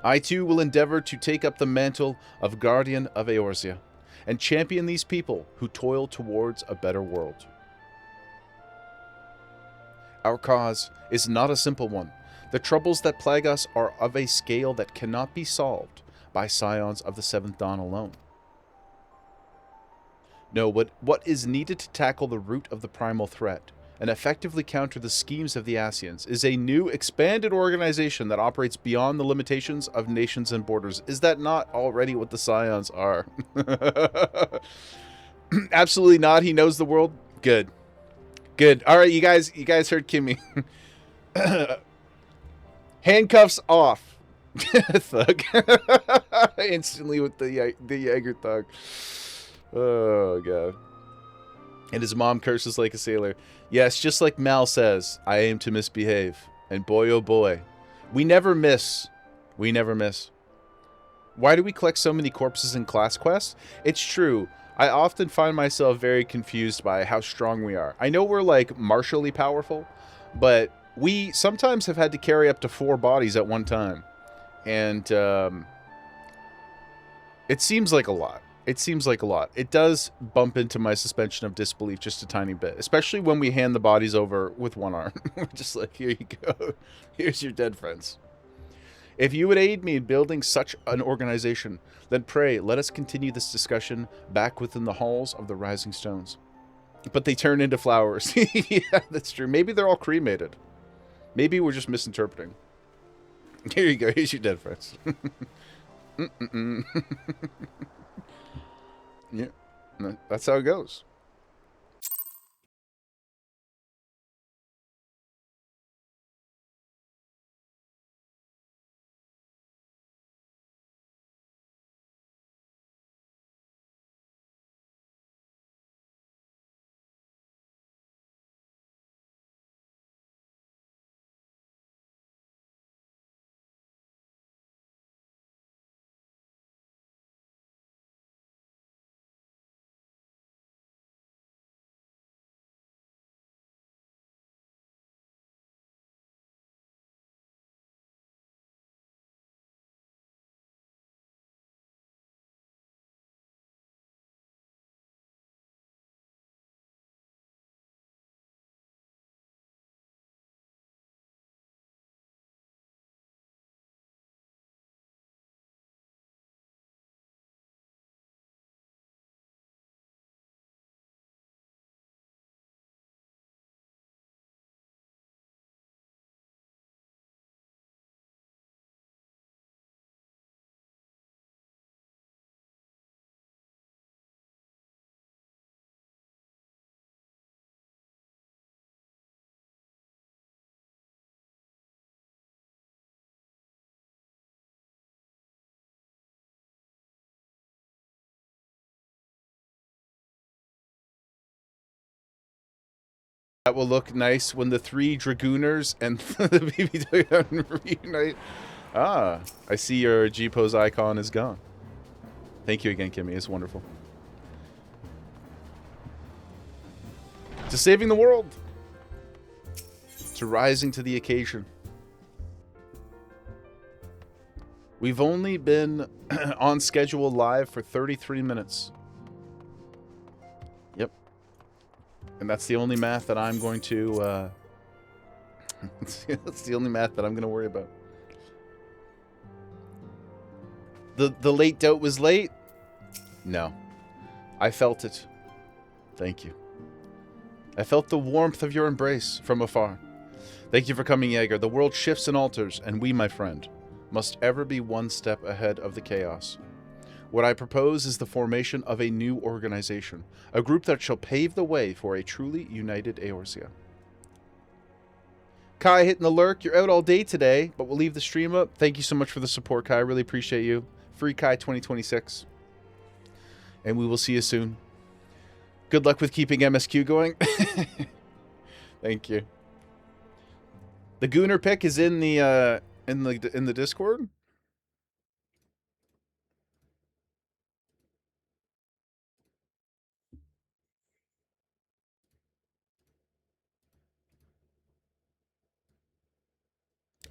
I too will endeavor to take up the mantle of Guardian of Eorzea and champion these people who toil towards a better world. Our cause is not a simple one. The troubles that plague us are of a scale that cannot be solved by scions of the Seventh Dawn alone. No, what is needed to tackle the root of the primal threat and effectively counter the schemes of the Ascians is a new, expanded organization that operates beyond the limitations of nations and borders. Is that not already what the Scions are? Absolutely not. He knows the world. Good. Good. All right, you guys heard Kimmy. Handcuffs off. Thug. Instantly with the Jaeger thug. Oh, God. And his mom curses like a sailor. Yes, just like Mal says, I aim to misbehave. And boy, oh boy. We never miss. We never miss. Why do we collect so many corpses in class quests? It's true. I often find myself very confused by how strong we are. I know we're like martially powerful, but we sometimes have had to carry up to 4 bodies at one time. And it seems like a lot. It seems like a lot. It does bump into my suspension of disbelief just a tiny bit, especially when we hand the bodies over with one arm. We're just like, here you go. Here's your dead friends. If you would aid me in building such an organization, then pray, let us continue this discussion back within the halls of the Rising Stones. But they turn into flowers. Yeah, that's true. Maybe they're all cremated. Maybe we're just misinterpreting. Here you go. Here's your dead friends. Yeah, that's how it goes. That will look nice when the 3 Dragooners and the BB reunite. Ah, I see your G-pose icon is gone. Thank you again, Kimmy. It's wonderful. To saving the world. To rising to the occasion. We've only been on schedule live for 33 minutes. Yep. And that's the only math that I'm going to, that's the only math that I'm going to worry about. The late dote was late? No. I felt it. Thank you. I felt the warmth of your embrace from afar. Thank you for coming, Jaeger. The world shifts and alters, and we, my friend, must ever be one step ahead of the chaos. What I propose is the formation of a new organization, a group that shall pave the way for a truly united Eorzea. Kai hitting the lurk. You're out all day today, but we'll leave the stream up. Thank you so much for the support, Kai. I really appreciate you. Free Kai 2026. And we will see you soon. Good luck with keeping MSQ going. Thank you. The Gooner pick is in the Discord.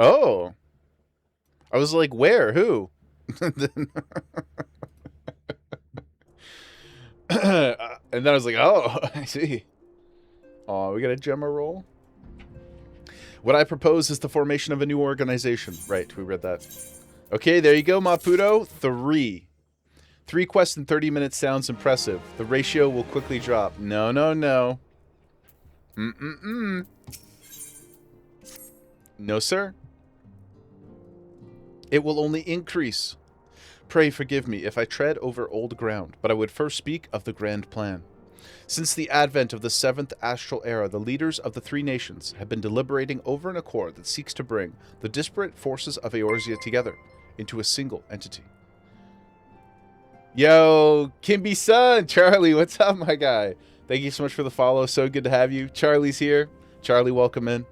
Oh. I was like, where? Who? And then I was like, oh, I see. Oh, we got a Gemma roll. What I propose is the formation of a new organization. Right, we read that. Okay, there you go, Maputo. 3. 3 quests in 30 minutes sounds impressive. The ratio will quickly drop. No, no, no. No, sir. It will only increase. Pray forgive me if I tread over old ground, but I would first speak of the grand plan. Since the advent of the 7th astral era, the leaders of the 3 nations have been deliberating over an accord that seeks to bring the disparate forces of Eorzea together into a single entity. Yo, Kimby-san! Charlie, what's up, my guy? Thank you so much for the follow. So good to have you. Charlie's here. Charlie, welcome in.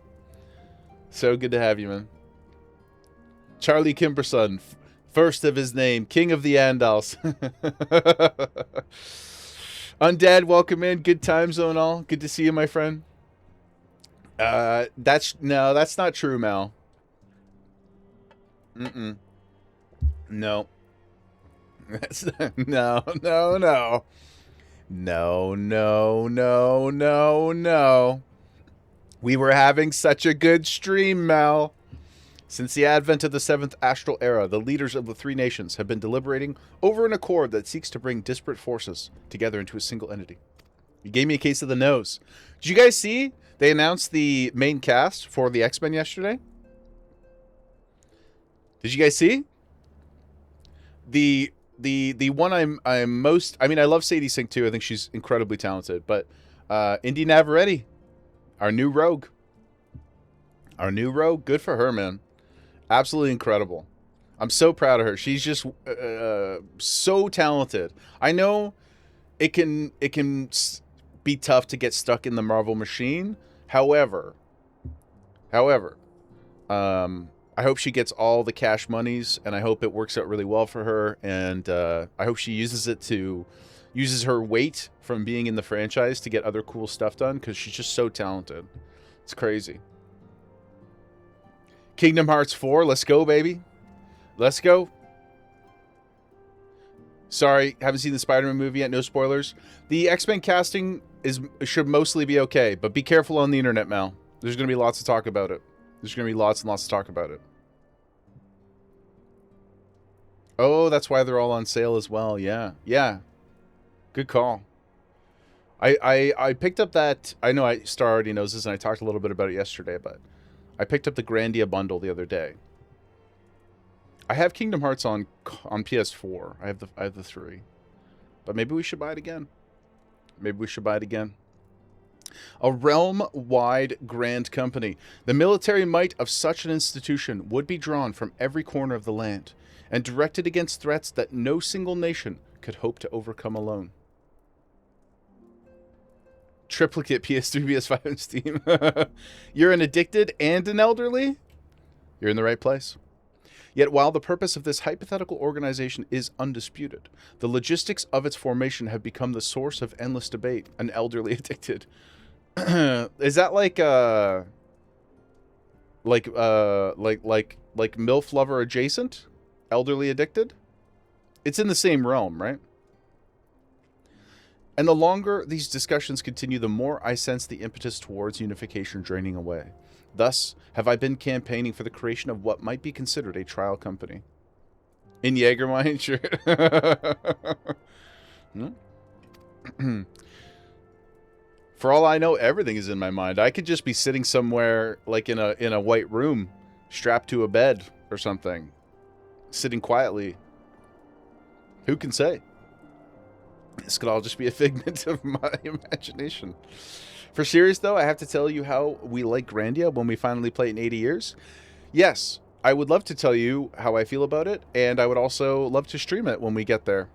So good to have you, man. Charlie Kimberson, first of his name, King of the Andals. Undead, welcome in. Good time zone, all. Good to see you, my friend. That's not true, Mal. No. That's no. We were having such a good stream, Mal. Since the advent of the 7th astral era, the leaders of the 3 nations have been deliberating over an accord that seeks to bring disparate forces together into a single entity. You gave me a case of the nose. Did you guys see they announced the main cast for the X-Men yesterday? Did you guys see? The one I'm most, I mean, I love Sadie Sink too. I think she's incredibly talented, but Indy Navarrete, our new rogue. Good for her, man. Absolutely incredible. I'm so proud of her. She's just so talented. I know it can be tough to get stuck in the Marvel machine. However, I hope she gets all the cash monies, and I hope it works out really well for her. And I hope she uses her weight from being in the franchise to get other cool stuff done, because she's just so talented. It's crazy. Kingdom Hearts 4, let's go, baby. Let's go. Sorry, haven't seen the Spider-Man movie yet. No spoilers. The X-Men casting should mostly be okay, but be careful on the internet, Mal. There's going to be lots to talk about it. There's going to be lots and lots to talk about it. Oh, that's why they're all on sale as well. Yeah. Yeah. Good call. I picked up that... I know Star already knows this, and I talked a little bit about it yesterday, but I picked up the Grandia bundle the other day. I have Kingdom Hearts on PS4. I have the 3. But maybe we should buy it again. A realm-wide grand company. The military might of such an institution would be drawn from every corner of the land and directed against threats that no single nation could hope to overcome alone. Triplicate PS3, PS5, and Steam. You're an addicted and an elderly? You're in the right place. Yet while the purpose of this hypothetical organization is undisputed, the logistics of its formation have become the source of endless debate. An elderly addicted. Is that like MILF lover adjacent? Elderly addicted? It's in the same realm, right? And the longer these discussions continue, the more I sense the impetus towards unification draining away. Thus, have I been campaigning for the creation of what might be considered a trial company. In Jägermeister, sure. For all I know, everything is in my mind. I could just be sitting somewhere, like in a white room, strapped to a bed or something, sitting quietly. Who can say? This could all just be a figment of my imagination. For serious, though, I have to tell you how we like Grandia when we finally play it in 80 years. Yes, I would love to tell you how I feel about it, and I would also love to stream it when we get there.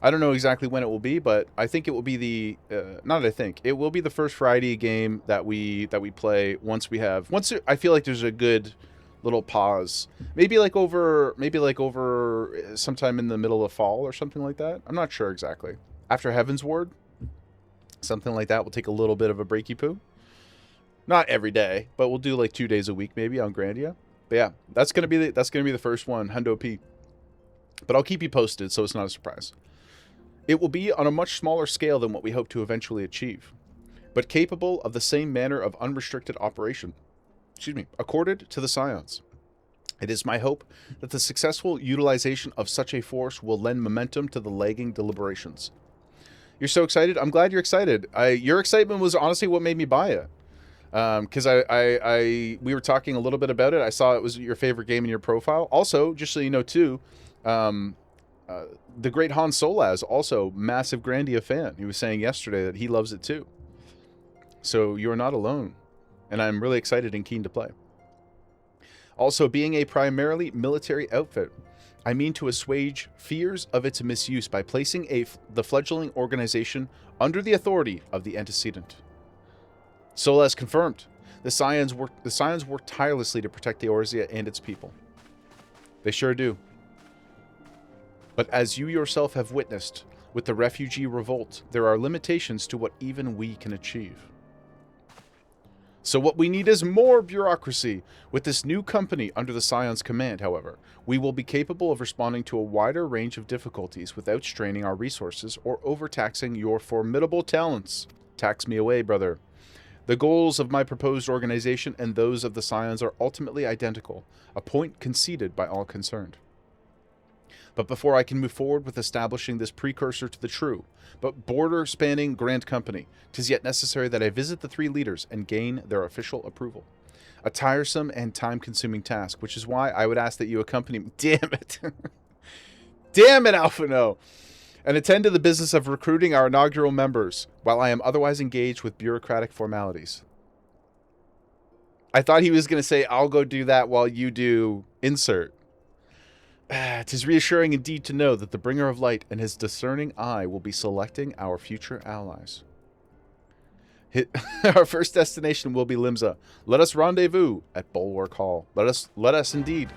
I don't know exactly when it will be, but I think it will be the it will be the first Friday game that we play once I feel like there's a good little pause. Maybe like over sometime in the middle of fall or something like that. I'm not sure exactly. After Heaven's Ward, something like that. We'll take a little bit of a breaky poo. Not every day, but we'll do like 2 days a week maybe on Grandia. But yeah, that's gonna be the first one, Hundo P. But I'll keep you posted, so it's not a surprise. It will be on a much smaller scale than what we hope to eventually achieve, but capable of the same manner of unrestricted operation, accorded to the Scions. It is my hope that the successful utilization of such a force will lend momentum to the lagging deliberations. You're so excited? I'm glad you're excited. Your excitement was honestly what made me buy it. Because we were talking a little bit about it. I saw it was your favorite game in your profile. Also, just so you know too, the great Han Solaz, also massive Grandia fan. He was saying yesterday that he loves it too. So you're not alone. And I'm really excited and keen to play. Also, being a primarily military outfit, I mean to assuage fears of its misuse by placing the fledgling organization under the authority of the antecedent. Solaz confirmed. The Scions work tirelessly to protect the Orzia and its people. They sure do. But as you yourself have witnessed, with the refugee revolt, there are limitations to what even we can achieve. So what we need is more bureaucracy. With this new company under the Scion's command, however, we will be capable of responding to a wider range of difficulties without straining our resources or overtaxing your formidable talents. Tax me away, brother. The goals of my proposed organization and those of the Scions are ultimately identical, a point conceded by all concerned. But before I can move forward with establishing this precursor to the true, but border-spanning Grand Company, 'tis yet necessary that I visit the three leaders and gain their official approval. A tiresome and time-consuming task, which is why I would ask that you accompany me. Damn it! Damn it, Alphino! And attend to the business of recruiting our inaugural members, while I am otherwise engaged with bureaucratic formalities. I thought he was going to say, I'll go do that while you do insert. 'Tis reassuring indeed to know that the bringer of light and his discerning eye will be selecting our future allies. Our first destination will be Limsa. Let us rendezvous at Bulwark Hall. Let us indeed.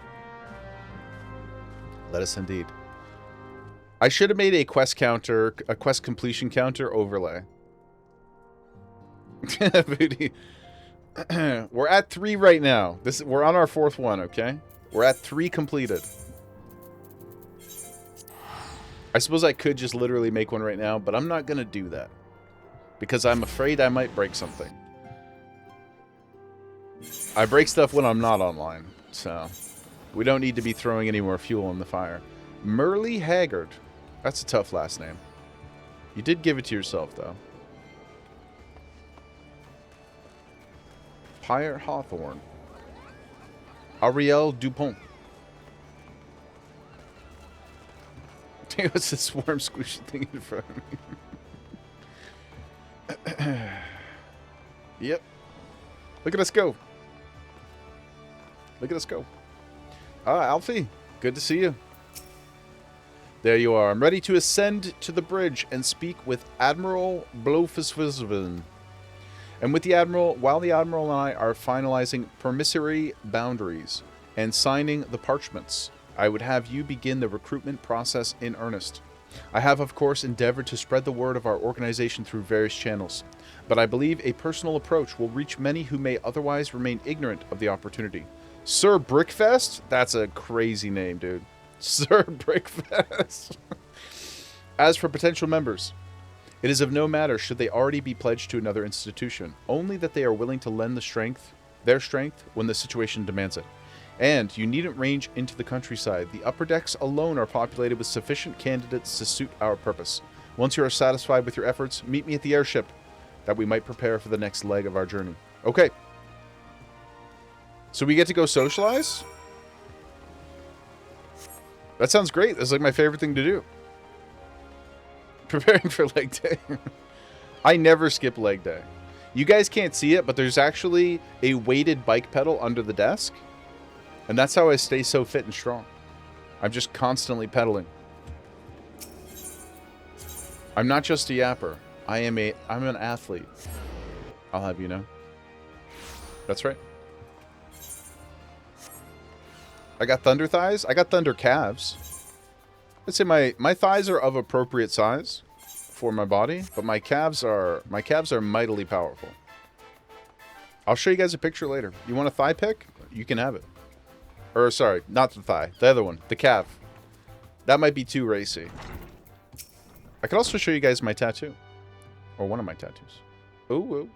Let us indeed. I should have made a quest completion counter overlay. We're at 3 right now. We're on our 4th one, okay? We're at 3 completed. I suppose I could just literally make one right now, but I'm not going to do that. Because I'm afraid I might break something. I break stuff when I'm not online, so we don't need to be throwing any more fuel in the fire. Merle Haggard. That's a tough last name. You did give it to yourself, though. Pierre Hawthorne. Ariel Dupont. What's this worm squishy thing in front of me? Yep. Look at us go. Look at us go. Alfie. Good to see you. There you are. I'm ready to ascend to the bridge and speak with Admiral Blofusvisvin. And with the Admiral, while the Admiral and I are finalizing permissory boundaries and signing the parchments, I would have you begin the recruitment process in earnest. I have, of course, endeavored to spread the word of our organization through various channels, but I believe a personal approach will reach many who may otherwise remain ignorant of the opportunity. Sir Brickfest? That's a crazy name, dude. Sir Brickfest. As for potential members, it is of no matter should they already be pledged to another institution, only that they are willing to lend their strength when the situation demands it. And you needn't range into the countryside. The upper decks alone are populated with sufficient candidates to suit our purpose. Once you are satisfied with your efforts, meet me at the airship, that we might prepare for the next leg of our journey. Okay. So we get to go socialize? That sounds great. That's like my favorite thing to do. Preparing for leg day. I never skip leg day. You guys can't see it, but there's actually a weighted bike pedal under the desk. And that's how I stay so fit and strong. I'm just constantly pedaling. I'm not just a yapper. I'm an athlete. I'll have you know. That's right. I got thunder thighs. I got thunder calves. I'd say my thighs are of appropriate size for my body, but my calves are mightily powerful. I'll show you guys a picture later. You want a thigh pic? You can have it. Or sorry, not the thigh. The other one, the calf. That might be too racy. I could also show you guys my tattoo. Or one of my tattoos. Ooh.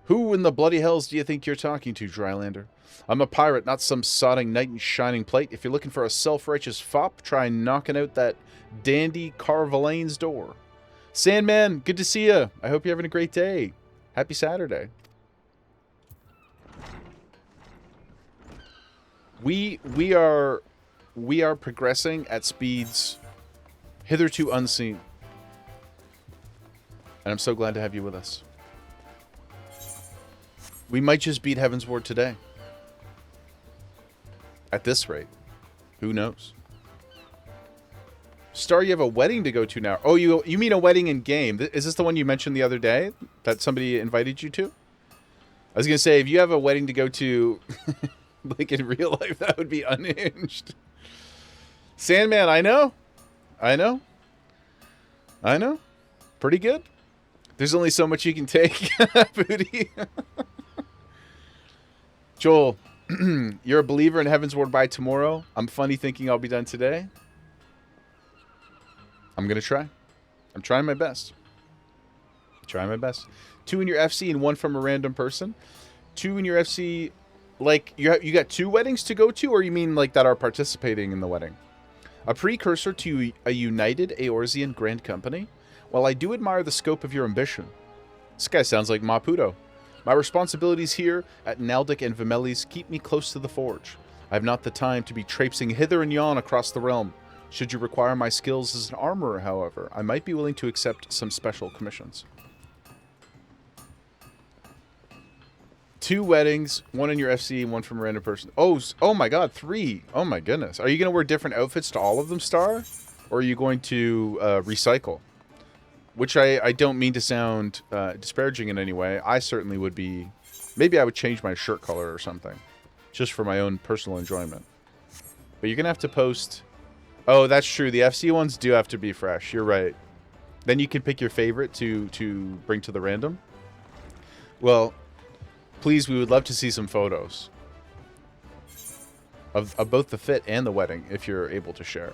Who in the bloody hells do you think you're talking to, Drylander? I'm a pirate, not some sodding knight in shining plate. If you're looking for a self-righteous fop, try knocking out that dandy Carvelane's door. Sandman, good to see you. I hope you're having a great day. Happy Saturday. We are progressing at speeds hitherto unseen. And I'm so glad to have you with us. We might just beat Heaven's Ward today. At this rate. Who knows? Star, you have a wedding to go to now. Oh, you mean a wedding in game. Is this the one you mentioned the other day that somebody invited you to? I was going to say, if you have a wedding to go to, like in real life, that would be unhinged. Sandman, I know. Pretty good. There's only so much you can take, Booty. Joel, you're a believer in Heaven's Ward by tomorrow. I'm funny thinking I'll be done today. I'm going to try. I'm trying my best. Trying my best. 2 in your FC and 1 from a random person. 2 in your FC, like, you got 2 weddings to go to, or you mean like that are participating in the wedding? A precursor to a united Eorzean grand company? While I do admire the scope of your ambition. This guy sounds like Maputo. My responsibilities here at Naldic and Vimelis keep me close to the forge. I have not the time to be traipsing hither and yon across the realm. Should you require my skills as an armorer, however, I might be willing to accept some special commissions. 2 weddings, 1 in your FC, 1 from a random person. Oh my god, 3. Oh my goodness. Are you going to wear different outfits to all of them, Star? Or are you going to recycle? Which I don't mean to sound disparaging in any way. I certainly would be... Maybe I would change my shirt color or something. Just for my own personal enjoyment. But you're going to have to post... Oh, that's true. The FC ones do have to be fresh. You're right. Then you can pick your favorite to bring to the random. Well, please, we would love to see some photos. Of both the fit and the wedding, if you're able to share.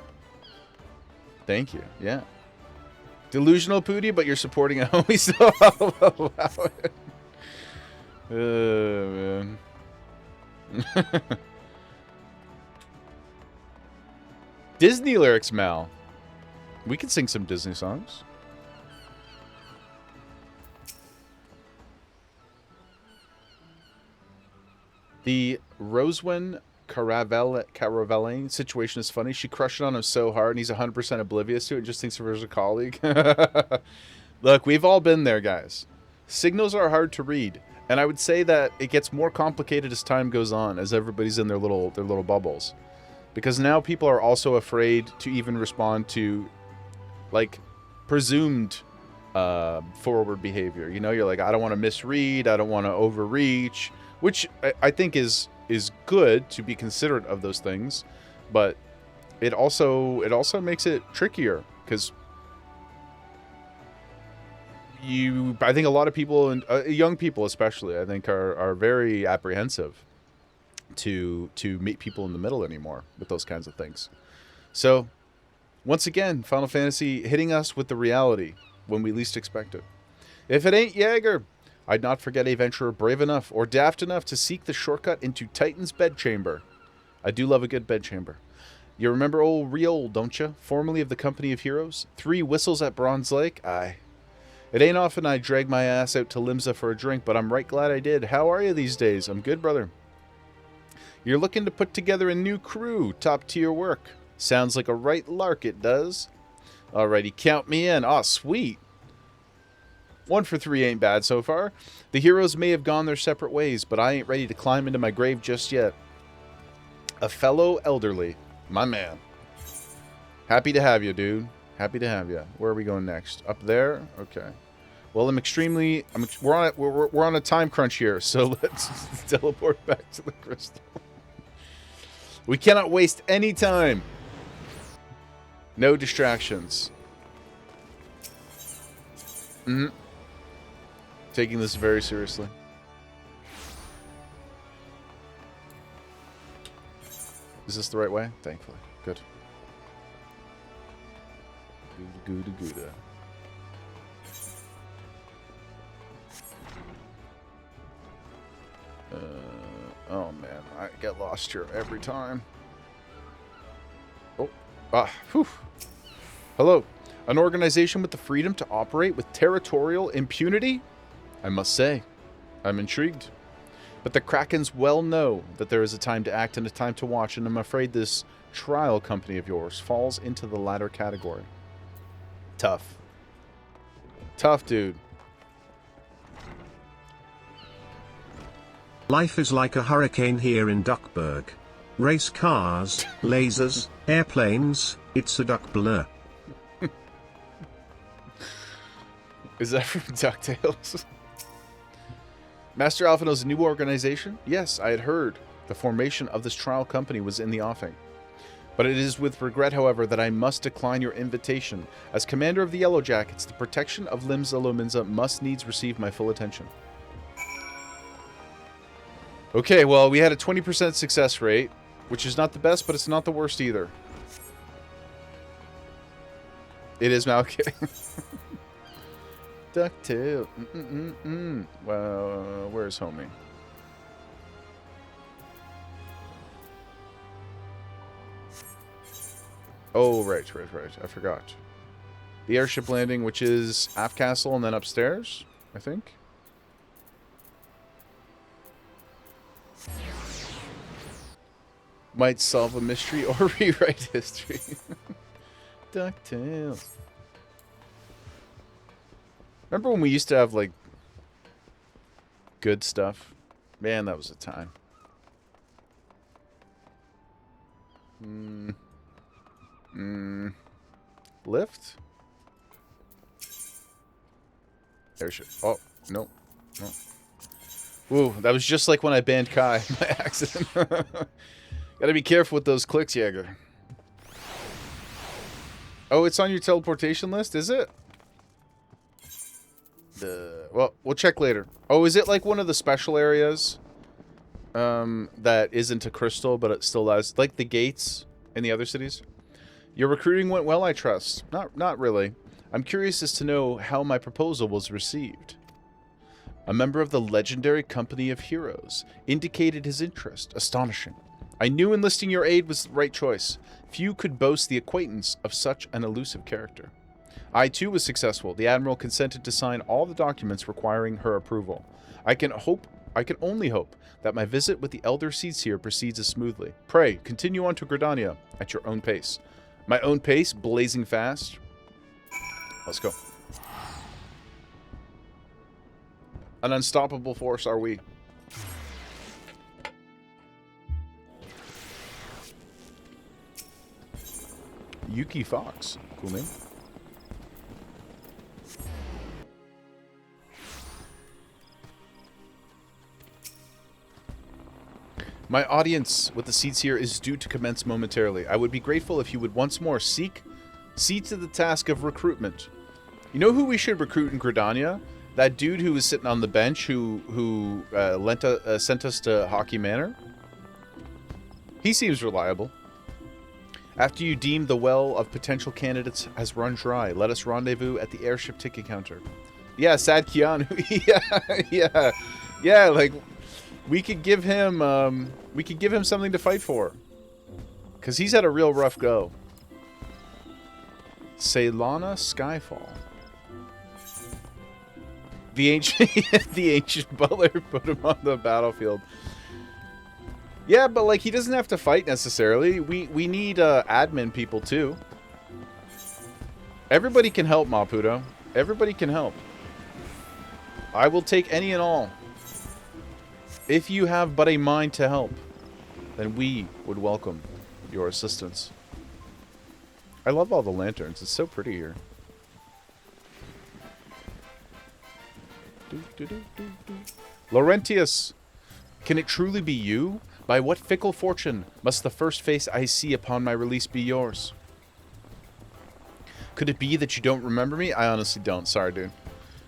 Thank you. Yeah. Delusional Pooty, but you're supporting a homie, so I'll allow it. Man. Disney lyrics, Mal. We can sing some Disney songs. The Roswin Caravelle situation is funny. She crushed it on him so hard, and he's 100% oblivious to it and just thinks of her as a colleague. Look, we've all been there, guys. Signals are hard to read, and I would say that it gets more complicated as time goes on, as everybody's in their little bubbles. Because now people are also afraid to even respond to, like, presumed forward behavior. You know, you're like, I don't want to misread, I don't want to overreach, which I think is good to be considerate of those things, but it also makes it trickier because I think a lot of people, and young people especially, I think are very apprehensive to meet people in the middle anymore with those kinds of things. So once again, Final Fantasy hitting us with the reality when we least expect it. If it ain't Jaeger, I'd not forget a venturer brave enough or daft enough to seek the shortcut into Titan's bedchamber. I do love a good bedchamber. You remember old Riol, don't you? Formerly of the Company of Heroes? 3 whistles at Bronze Lake? Aye. It ain't often I drag my ass out to Limsa for a drink, but I'm right glad I did. How are you these days? I'm good, brother. You're looking to put together a new crew. Top tier work. Sounds like a right lark, it does. Alrighty, count me in. Aw, sweet. 1 for 3 ain't bad so far. The heroes may have gone their separate ways, but I ain't ready to climb into my grave just yet. A fellow elderly. My man. Happy to have you, dude. Happy to have you. Where are we going next? Up there? Okay. Well, we're on a time crunch here, so let's teleport back to the crystal. We cannot waste any time. No distractions. Taking this very seriously. Is this the right way? Thankfully. Good. Gouda gouda. Oh man, I get lost here every time. Whew. Hello. An organization with the freedom to operate with territorial impunity? I must say, I'm intrigued. But the Krakens well know that there is a time to act and a time to watch, and I'm afraid this trial company of yours falls into the latter category. Tough. Tough, dude. Life is like a hurricane here in Duckburg. Race cars, lasers, airplanes, it's a duck blur. Is that from DuckTales? Master Alpha knows a new organization? Yes, I had heard. The formation of this trial company was in the offing. But it is with regret, however, that I must decline your invitation. As commander of the Yellow Jackets, the protection of Limsa Lominsa must needs receive my full attention. Okay, well, we had a 20% success rate, which is not the best, but it's not the worst either. It is Malkay. DuckTales. Well, where's homie? Oh, right. I forgot. The airship landing, which is aft castle and then upstairs, I think. Might solve a mystery or rewrite history. DuckTales. Remember when we used to have, like, good stuff? Man, that was a time. Lift? Airship. Oh, no. No. Ooh, that was just like when I banned Kai by accident. Gotta be careful with those clicks, Jaeger. Oh, it's on your teleportation list, is it? Well, we'll check later. Oh, is it like one of the special areas? That isn't a crystal, but it still has, like the gates in the other cities? Your recruiting went well, I trust. Not really. I'm curious as to know how my proposal was received. A member of the legendary company of heroes indicated his interest. Astonishing. I knew enlisting your aid was the right choice. Few could boast the acquaintance of such an elusive character. I too was successful. The Admiral consented to sign all the documents requiring her approval. I can only hope that my visit with the Elder Seedseer proceeds as smoothly. Pray, continue on to Gridania at your own pace. My own pace, blazing fast. Let's go. An unstoppable force are we. Yuki Fox. Cool name. My audience with the Seedseer is due to commence momentarily. I would be grateful if you would once more see to the task of recruitment. You know who we should recruit in Gridania? That dude who was sitting on the bench who sent us to Hockey Manor? He seems reliable. After you deem the well of potential candidates has run dry, let us rendezvous at the airship ticket counter. Yeah, Sad Keanu. Yeah, like, we could give him something to fight for. Because he's had a real rough go. Ceylana Skyfall. The ancient butler put him on the battlefield. Yeah, but like he doesn't have to fight necessarily. We need admin people too. Everybody can help, Maputo. Everybody can help. I will take any and all. If you have but a mind to help, then we would welcome your assistance. I love all the lanterns. It's so pretty here. Laurentius, can it truly be you? By what fickle fortune must the first face I see upon my release be yours? Could it be that you don't remember me? I honestly don't. Sorry, dude.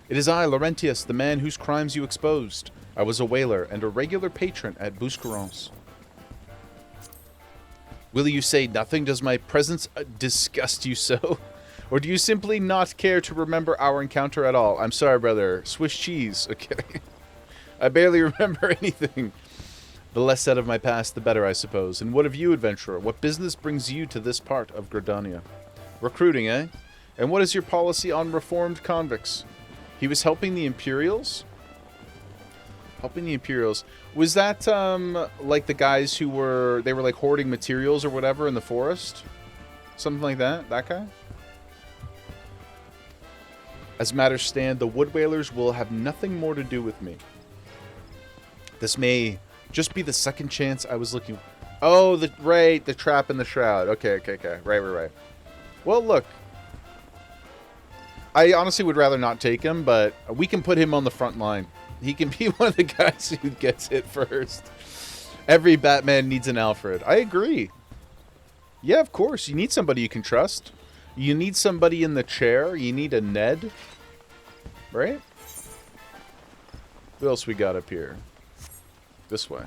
It is I, Laurentius, the man whose crimes you exposed. I was a whaler and a regular patron at Bouscarons. Will you say nothing? Does my presence disgust you so? Or do you simply not care to remember our encounter at all? I'm sorry, brother. Swiss cheese. Okay. I barely remember anything. The less said of my past, the better, I suppose. And what of you, adventurer? What business brings you to this part of Gridania? Recruiting, eh? And what is your policy on reformed convicts? He was helping the Imperials? Helping the Imperials. Was that, like the guys who were... They were, like, hoarding materials or whatever in the forest? Something like that? That guy? As matters stand, the Wood Whalers will have nothing more to do with me. This may just be the second chance I was looking... Oh, the trap in the shroud. Okay. Right. Well, look. I honestly would rather not take him, but we can put him on the front line. He can be one of the guys who gets hit first. Every Batman needs an Alfred. I agree. Yeah, of course. You need somebody you can trust. You need somebody in the chair. You need a Ned. Right? What else we got up here? This way.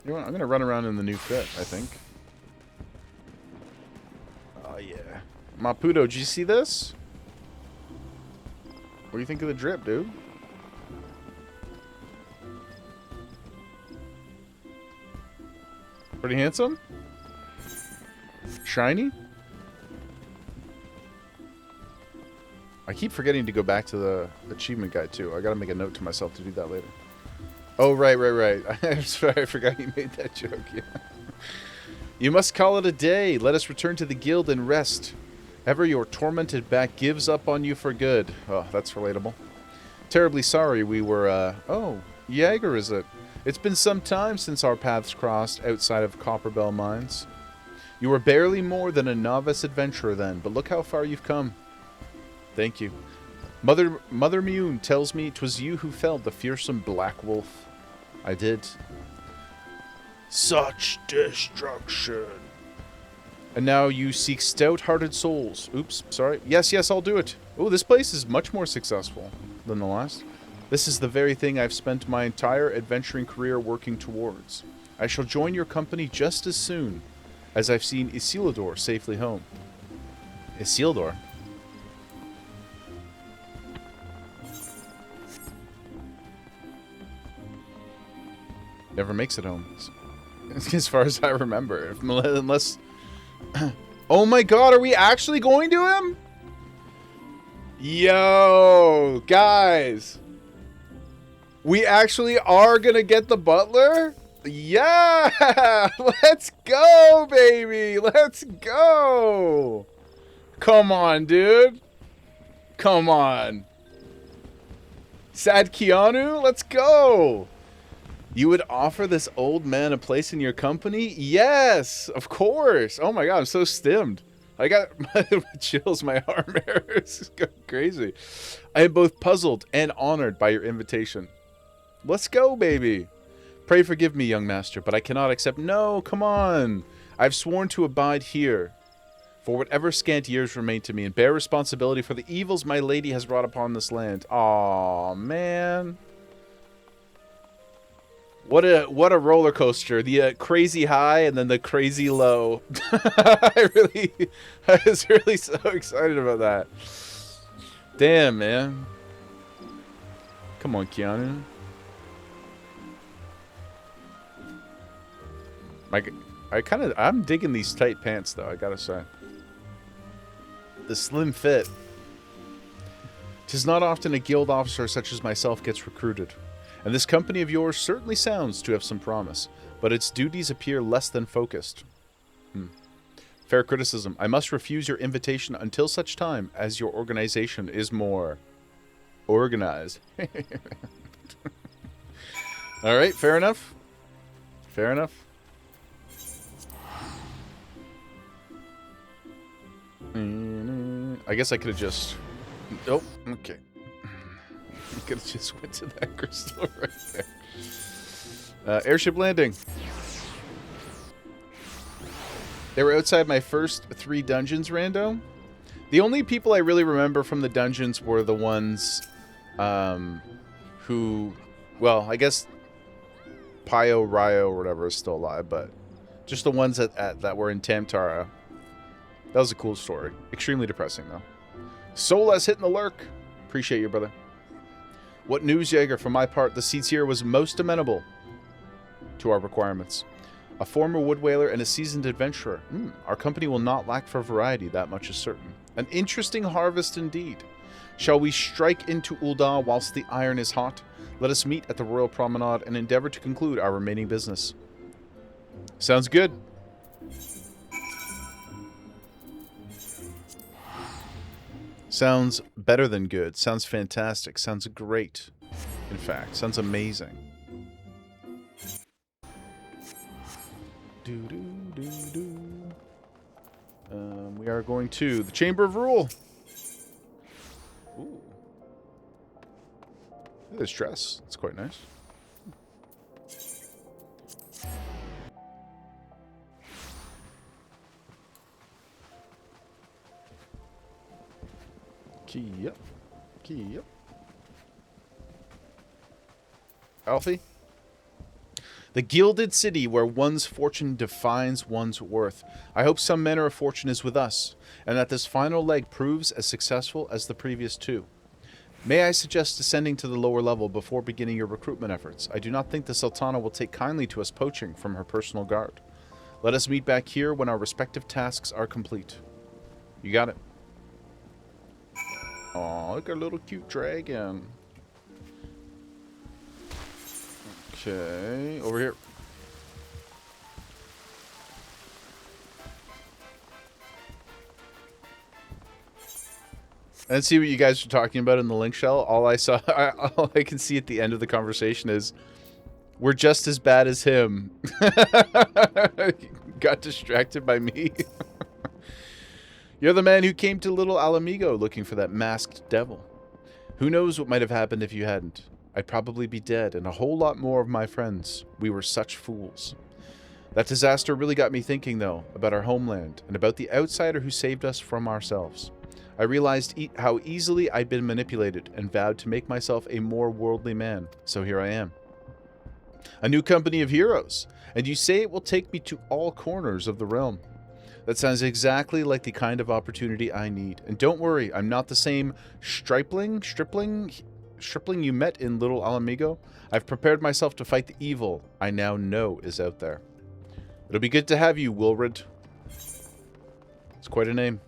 You know what? I'm going to run around in the new fit, I think. Oh, yeah. Maputo, did you see this? What do you think of the drip, dude? Pretty handsome? Shiny? I keep forgetting to go back to the achievement guide, too. I gotta make a note to myself to do that later. Oh, right. I'm sorry, I forgot you made that joke, yeah. You must call it a day. Let us return to the guild and rest. Ever your tormented back gives up on you for good. Oh, that's relatable. Terribly sorry we were, Oh, Jaeger, is it? It's been some time since our paths crossed outside of Copperbell Mines. You were barely more than a novice adventurer then, but look how far you've come. Thank you. Mother Mune tells me 'twas you who felled the fearsome Black Wolf. I did. Such destruction. And now you seek stout-hearted souls. Oops, sorry. Yes, I'll do it. Oh, this place is much more successful than the last. This is the very thing I've spent my entire adventuring career working towards. I shall join your company just as soon as I've seen Isildur safely home. Isildur? Never makes it home. As far as I remember. Unless... Oh my god, are we actually going to him? Yo, guys. We actually are gonna get the butler? Yeah! Let's go, baby! Let's go! Come on, dude. Come on. Sad Keanu? Let's go! You would offer this old man a place in your company? Yes, of course. Oh my god, I'm so stimmed. I got chills, my arm hair is going crazy. I am both puzzled and honored by your invitation. Let's go, baby. Pray forgive me, young master, but I cannot accept... No, come on. I've sworn to abide here for whatever scant years remain to me and bear responsibility for the evils my lady has brought upon this land. Aw, man. What a roller coaster. The crazy high and then the crazy low. I was really so excited about that. Damn, man. Come on, Keanu. I'm digging these tight pants though, I gotta say. The slim fit. 'Tis not often a guild officer such as myself gets recruited, and this company of yours certainly sounds to have some promise, but its duties appear less than focused. Fair criticism. I must refuse your invitation until such time as your organization is more organized. Alright, fair enough. Fair enough. I guess I could have just... Oh, okay. I could have just went to that crystal right there. Airship landing. They were outside my first 3 dungeons, rando. The only people I really remember from the dungeons were the ones who... Well, I guess Pio, Ryo, or whatever is still alive, but just the ones that were in Tamtara. That was a cool story. Extremely depressing, though. Sola's hitting the lurk. Appreciate you, brother. What news, Jaeger? For my part, the seats here was most amenable to our requirements. A former wood whaler and a seasoned adventurer. Our company will not lack for variety, that much is certain. An interesting harvest indeed. Shall we strike into Ul'dah whilst the iron is hot? Let us meet at the Royal Promenade and endeavor to conclude our remaining business. Sounds good. Sounds better than good. Sounds fantastic. Sounds great. In fact, sounds amazing. We are going to the Chamber of Rule. Ooh. Look at this dress. It's quite nice. Key up. Key up. Alfie? The gilded city where one's fortune defines one's worth. I hope some manner of fortune is with us, and that this final leg proves as successful as the previous 2. May I suggest descending to the lower level before beginning your recruitment efforts? I do not think the Sultana will take kindly to us poaching from her personal guard. Let us meet back here when our respective tasks are complete. You got it. Aw, look at a little cute dragon. Okay, over here. And see what you guys are talking about in the link shell. All I saw, all I can see at the end of the conversation is, we're just as bad as him. Got distracted by me. You're the man who came to Little Alamigo looking for that masked devil. Who knows what might have happened if you hadn't? I'd probably be dead, and a whole lot more of my friends. We were such fools. That disaster really got me thinking, though, about our homeland, and about the outsider who saved us from ourselves. I realized how easily I'd been manipulated, and vowed to make myself a more worldly man. So here I am. A new company of heroes, and you say it will take me to all corners of the realm. That sounds exactly like the kind of opportunity I need. And don't worry, I'm not the same stripling you met in Little Alamigo. I've prepared myself to fight the evil I now know is out there. It'll be good to have you, Wilred. It's quite a name.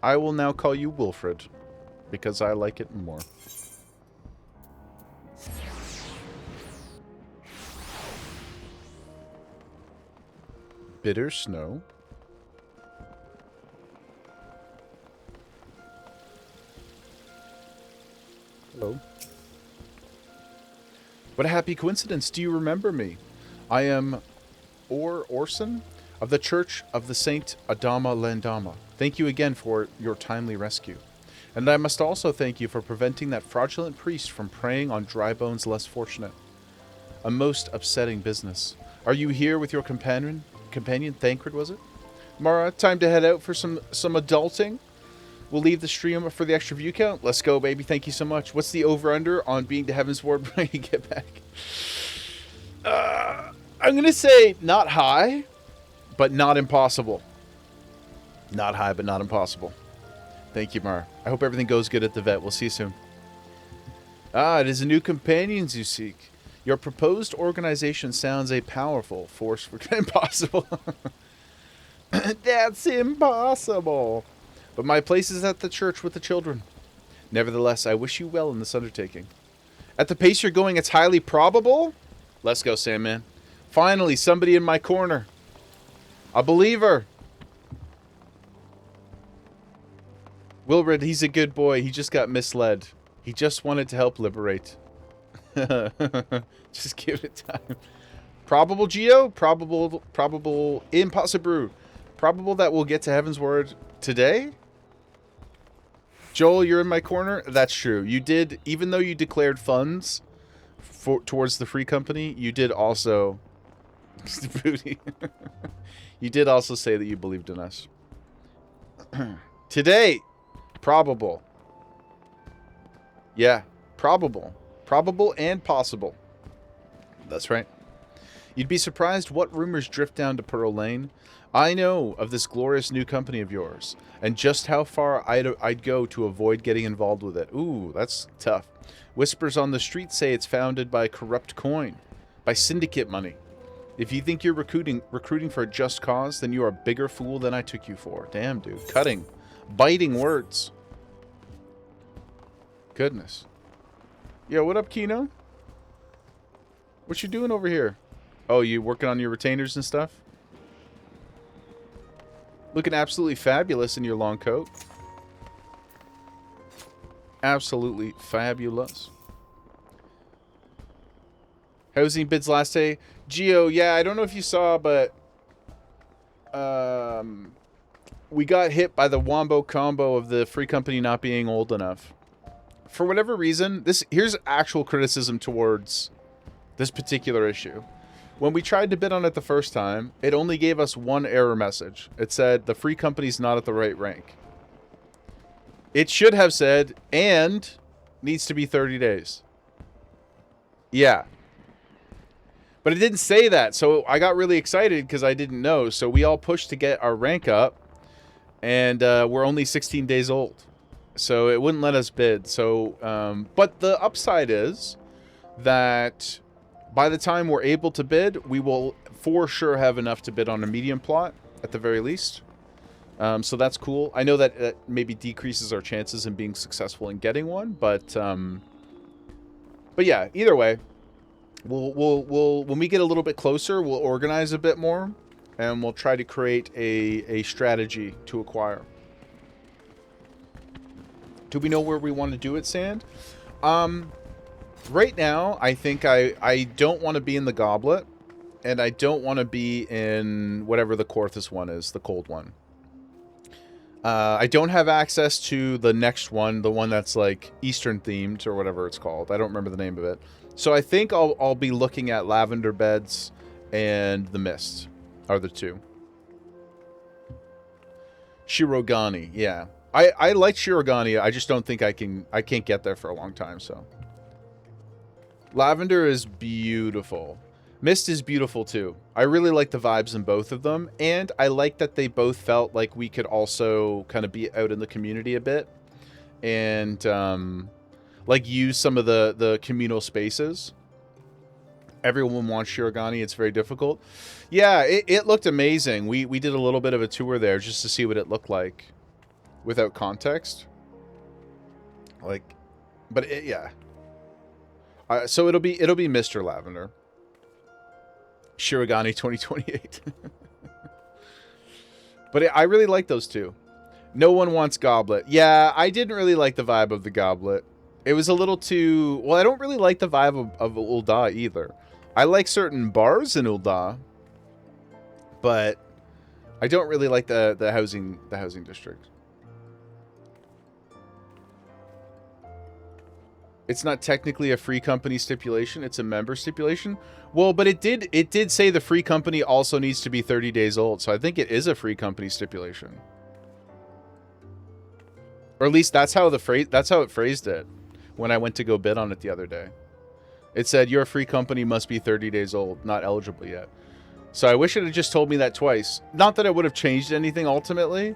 I will now call you Wilfred, because I like it more. Bitter snow. Hello. What a happy coincidence. Do you remember me? I am Orson of the Church of the Saint Adama Landama. Thank you again for your timely rescue. And I must also thank you for preventing that fraudulent priest from preying on dry bones less fortunate. A most upsetting business. Are you here with your companion, Thancred, was it? Mara, time to head out for some adulting. We'll leave the stream for the extra view count. Let's go, baby. Thank you so much. What's the over-under on being to Heaven's Ward when you get back? I'm going to say not high, but not impossible. Not high, but not impossible. Thank you, Mara. I hope everything goes good at the vet. We'll see you soon. It is a new companions you seek. Your proposed organization sounds a powerful force for impossible. That's impossible. But my place is at the church with the children. Nevertheless, I wish you well in this undertaking. At the pace you're going, it's highly probable. Let's go, Sandman. Finally, somebody in my corner. A believer. Wilred, he's a good boy. He just got misled. He just wanted to help liberate. Just give it time. Probable, Geo? Probable, impossible. Probable that we'll get to Heaven's Word today? Joel, you're in my corner? That's true. You did, even though you declared funds towards the free company, you did also... Booty. You did also say that you believed in us. Today! Probable. Yeah, probable. Probable and possible. That's right. You'd be surprised what rumors drift down to Pearl Lane. I know of this glorious new company of yours, and just how far I'd go to avoid getting involved with it. Ooh, that's tough. Whispers on the street say it's founded by corrupt coin, by syndicate money. If you think you're recruiting for a just cause, then you are a bigger fool than I took you for. Damn, dude. Cutting. Biting words. Goodness. Yo, what up, Kino? What you doing over here? Oh, you working on your retainers and stuff? Looking absolutely fabulous in your long coat. Absolutely fabulous. Housing bids last day. Geo, yeah, I don't know if you saw, but we got hit by the wombo combo of the free company not being old enough. For whatever reason, here's actual criticism towards this particular issue. When we tried to bid on it the first time, it only gave us one error message. It said, the free company's not at the right rank. It should have said, and needs to be 30 days. Yeah. But it didn't say that, so I got really excited because I didn't know. So we all pushed to get our rank up, and we're only 16 days old. So it wouldn't let us bid. So, but the upside is that by the time we're able to bid, we will for sure have enough to bid on a medium plot, at the very least. So that's cool. I know that it maybe decreases our chances in being successful in getting one, but yeah, either way, we'll when we get a little bit closer, we'll organize a bit more, and we'll try to create a strategy to acquire. Do we know where we want to do it, Sand? Right now, I think I don't want to be in the goblet, and I don't want to be in whatever the Korthus one is, the cold one. I don't have access to the next one, the one that's like Eastern themed or whatever it's called. I don't remember the name of it. So I think I'll be looking at Lavender Beds and the Mist are the two. Shirogane, yeah. I like Shirogane. I just don't think I can't get there for a long time, so. Lavender is beautiful. Mist is beautiful too. I really like the vibes in both of them, and I like that they both felt like we could also kind of be out in the community a bit and like use some of the communal spaces. Everyone wants Shirogane. It's very difficult. Yeah, it looked amazing. We did a little bit of a tour there just to see what it looked like without context. Like, but yeah. So it'll be Mr. Lavender. Shirogane 2028. But I really like those two. No one wants Goblet. Yeah, I didn't really like the vibe of the Goblet. It was a little too... Well, I don't really like the vibe of Ul'dah either. I like certain bars in Ul'dah, but I don't really like the housing district. It's not technically a free company stipulation, it's a member stipulation. Well, but it did say the free company also needs to be 30 days old, so I think it is a free company stipulation. Or at least that's how it phrased it when I went to go bid on it the other day. It said your free company must be 30 days old, not eligible yet. So I wish it had just told me that twice. Not that it would have changed anything ultimately,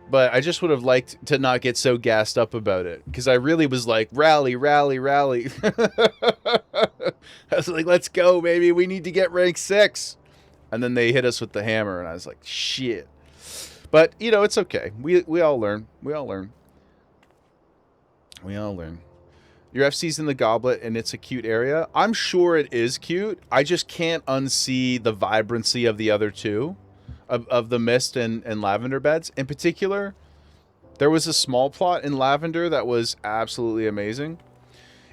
but I just would have liked to not get so gassed up about it. Because I really was like, rally, rally, rally. I was like, let's go, baby. We need to get rank 6. And then they hit us with the hammer, and I was like, shit. But, you know, it's okay. We all learn. We all learn. We all learn. Your FC's in the goblet, and it's a cute area. I'm sure it is cute. I just can't unsee the vibrancy of the other two, of the mist and lavender beds. In particular, there was a small plot in lavender that was absolutely amazing.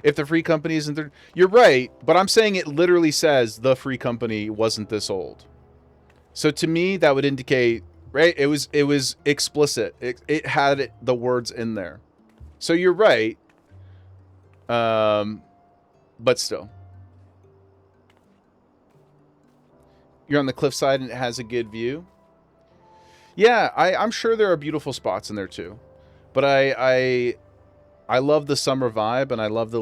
If the free company isn't there, you're right, but I'm saying it literally says the free company wasn't this old. So to me, that would indicate, right? It was explicit. It had the words in there. So you're right. But still. You're on the cliffside and it has a good view. Yeah, I'm sure there are beautiful spots in there too. But I love the summer vibe, and I love the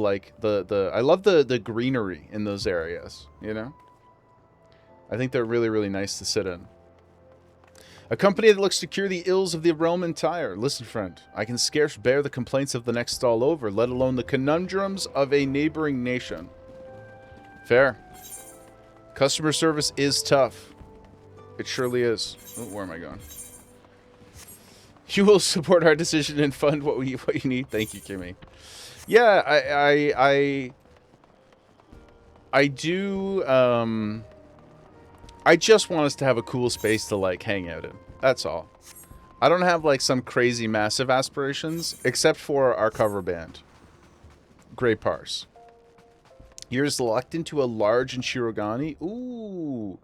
I love the greenery in those areas, you know? I think they're really, really nice to sit in. A company that looks to cure the ills of the realm entire. Listen, friend, I can scarce bear the complaints of the next stall over, let alone the conundrums of a neighboring nation. Fair. Customer service is tough. It surely is. Oh, where am I going? You will support our decision and fund what you need. Thank you, Kimmy. Yeah, I do. I just want us to have a cool space to like hang out in. That's all. I don't have like some crazy massive aspirations, except for our cover band, Grey Parse. You're locked into a large in Shirogane. Ooh.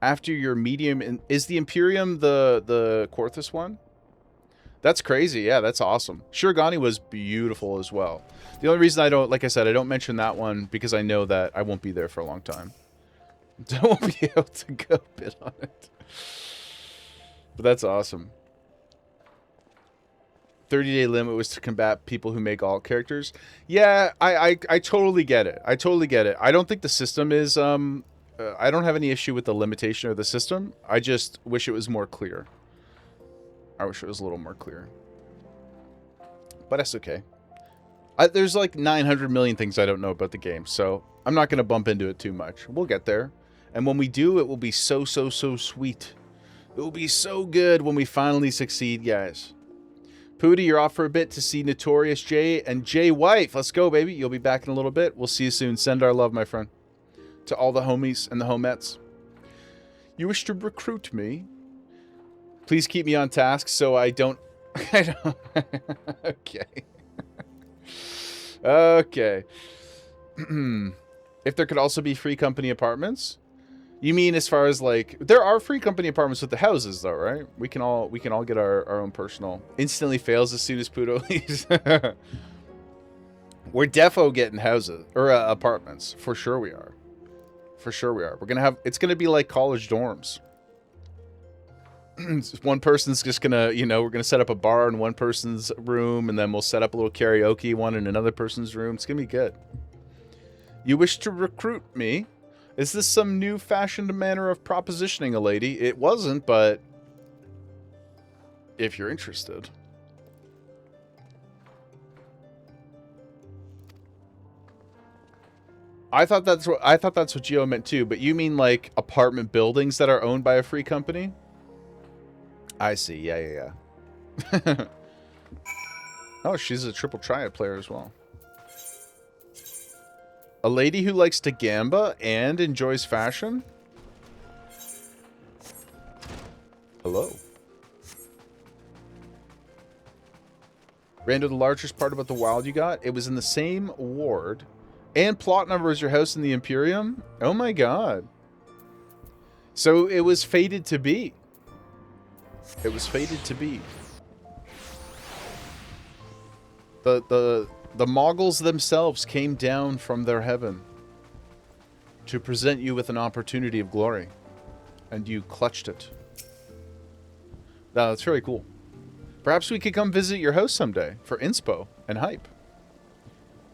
After your medium, is the Imperium the Quarthus one? That's crazy. Yeah, that's awesome. Shirogane was beautiful as well. The only reason I don't, like I said, I don't mention that one because I know that I won't be there for a long time. I won't be able to go bid on it. But that's awesome. 30-day limit was to combat people who make alt characters. Yeah, I totally get it. I totally get it. I don't think the system is, I don't have any issue with the limitation of the system. I just wish it was more clear. I wish it was a little more clear. But that's okay. There's like 900 million things I don't know about the game, so I'm not going to bump into it too much. We'll get there. And when we do, it will be so sweet. It will be so good when we finally succeed, guys. Pooty, you're off for a bit to see Notorious J and J Wife. Let's go, baby. You'll be back in a little bit. We'll see you soon. Send our love, my friend. To all the homies and the homettes. You wish to recruit me? Please keep me on task so I don't... Okay. Okay. If there could also be free company apartments? You mean as far as like... There are free company apartments with the houses though, right? We can all get our own personal... Instantly fails as soon as Puto leaves. We're defo getting houses. Or apartments. For sure we are. For sure we are. We're gonna have... It's gonna be like college dorms. One person's just gonna, you know, we're gonna set up a bar in one person's room, and then we'll set up a little karaoke one in another person's room. It's gonna be good. You wish to recruit me? Is this some new fashioned manner of propositioning a lady? It wasn't, but if you're interested. I thought that's what Gio meant too, but you mean like apartment buildings that are owned by a free company? I see. Yeah. Oh, she's a triple triad player as well. A lady who likes to gamba and enjoys fashion? Hello. Rando, the largest part about the wild you got? It was in the same ward. And plot number is your house in the Imperium? Oh my god. So it was fated to be. It was fated to be. The Moggles themselves came down from their heaven to present you with an opportunity of glory. And you clutched it. Now, that's very cool. Perhaps we could come visit your house someday for inspo and hype.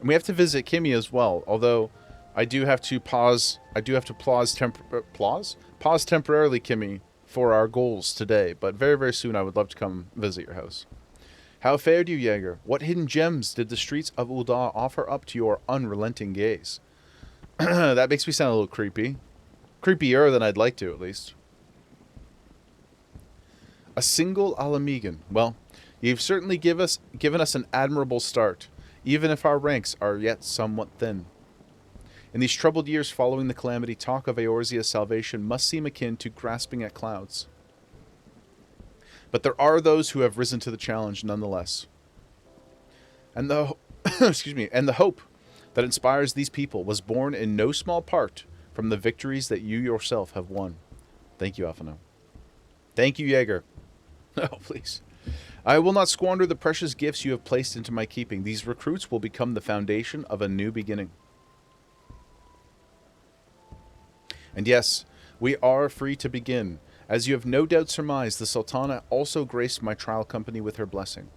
And we have to visit Kimmy as well, although I do have to pause. I do have to pause temporarily, Kimmy, for our goals today. But very, very soon I would love to come visit your house. How fared you, Jaeger? What hidden gems did the streets of Ul'dah offer up to your unrelenting gaze? That makes me sound a little creepy. Creepier than I'd like to, at least. A single Alamegan. Well, you've certainly given us an admirable start, even if our ranks are yet somewhat thin. In these troubled years following the calamity, talk of Eorzea's salvation must seem akin to grasping at clouds. But there are those who have risen to the challenge nonetheless. And the and the hope that inspires these people was born in no small part from the victories that you yourself have won. Thank you, Alphino. Thank you, Jaeger. Oh, please. I will not squander the precious gifts you have placed into my keeping. These recruits will become the foundation of a new beginning. And yes, we are free to begin. As you have no doubt surmised, the Sultana also graced my trial company with her blessing.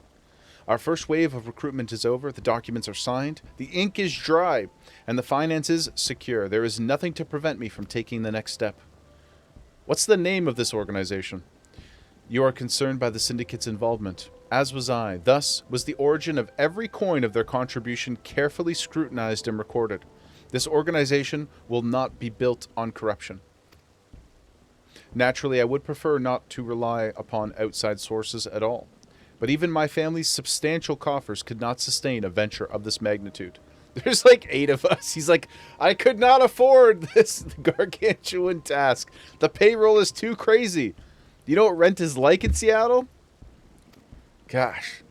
Our first wave of recruitment is over, the documents are signed, the ink is dry, and the finances secure. There is nothing to prevent me from taking the next step. What's the name of this organization? You are concerned by the syndicate's involvement, as was I. Thus was the origin of every coin of their contribution carefully scrutinized and recorded. This organization will not be built on corruption. Naturally, I would prefer not to rely upon outside sources at all. But even my family's substantial coffers could not sustain a venture of this magnitude. There's like 8 of us. He's like, I could not afford this gargantuan task. The payroll is too crazy. You know what rent is like in Seattle? Gosh.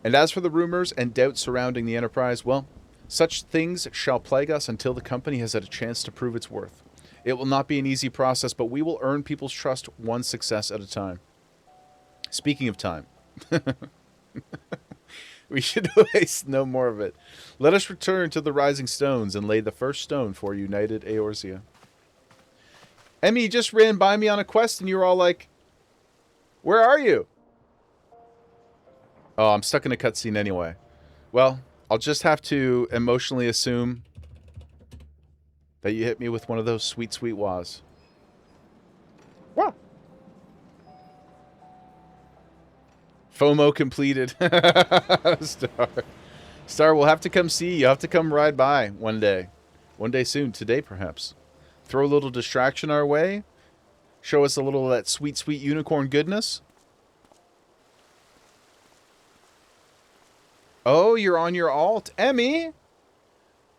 And as for the rumors and doubts surrounding the enterprise, well, such things shall plague us until the company has had a chance to prove its worth. It will not be an easy process, but we will earn people's trust one success at a time. Speaking of time, we should waste no more of it. Let us return to the Rising Stones and lay the first stone for united Eorzea. Emmy, you just ran by me on a quest and you were all like, where are you? Oh, I'm stuck in a cutscene anyway. Well, I'll just have to emotionally assume that you hit me with one of those sweet, sweet wahs. Wah! FOMO completed. Star, we'll have to come see you. You'll have to come ride by one day. One day soon. Today, perhaps. Throw a little distraction our way. Show us a little of that sweet, sweet unicorn goodness. Oh, you're on your alt. Emmy!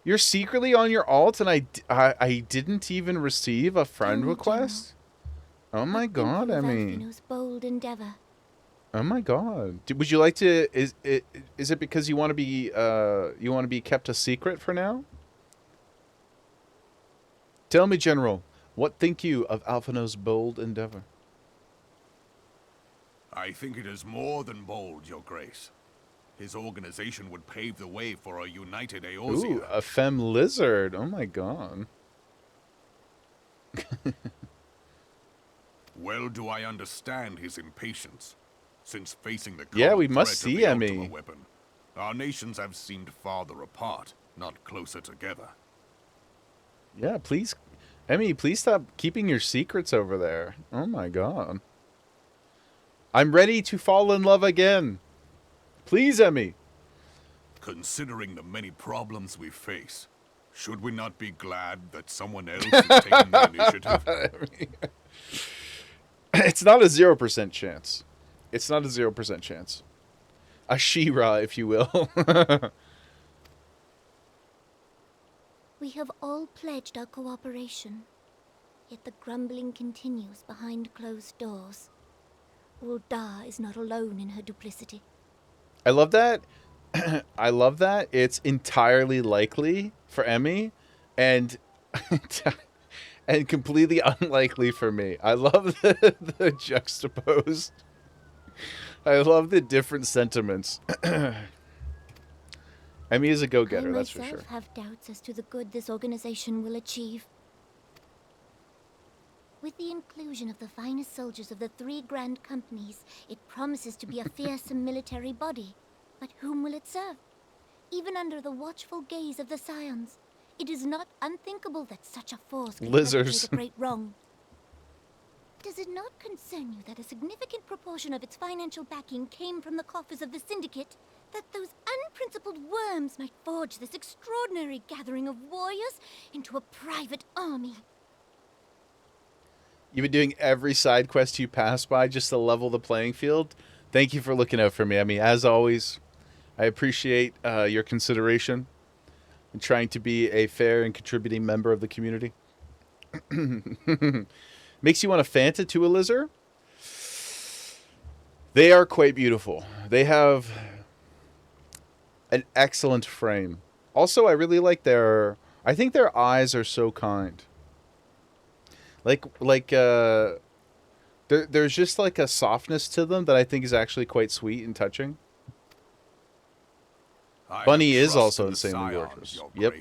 You're secretly on your alt and I didn't even receive a friend request? Oh my god, Emmy. Bold endeavor. Oh my god. Would you like to is it because you want to be kept a secret for now? Tell me, General, what think you of Alphino's bold endeavor? I think it is more than bold, Your Grace. His organization would pave the way for a united Eorzea. Ooh, a femme lizard. Oh my god. Well do I understand his impatience. Since facing the yeah, we threat must of see the Emmy. Ultima weapon, our nations have seemed farther apart, not closer together. Yeah, please, Emmy, please stop keeping your secrets over there. Oh my god. I'm ready to fall in love again. Please, Emmy. Considering the many problems we face, should we not be glad that someone else is taking the initiative? It's not a 0% chance. It's not a 0% chance. A She-Ra, if you will. We have all pledged our cooperation, yet the grumbling continues behind closed doors. Ul'dah is not alone in her duplicity. I love that. I love that. It's entirely likely for Emmy, and and completely unlikely for me. I love the juxtaposed. I love the different sentiments. Emmy is a go-getter, that's for sure. I have doubts as to the good this organization will achieve. With the inclusion of the finest soldiers of the 3 grand companies, it promises to be a fearsome military body. But whom will it serve? Even under the watchful gaze of the Scions, it is not unthinkable that such a force could perpetrate a great wrong. Does it not concern you that a significant proportion of its financial backing came from the coffers of the Syndicate? That those unprincipled worms might forge this extraordinary gathering of warriors into a private army? You've been doing every side quest you pass by just to level the playing field. Thank you for looking out for me. I mean, as always, I appreciate your consideration and trying to be a fair and contributing member of the community. Makes you want a Fanta to a lizard? They are quite beautiful. They have an excellent frame. Also, I really like I think their eyes are so kind. There's just like a softness to them that I think is actually quite sweet and touching. Bunny is also insanely gorgeous. Yep.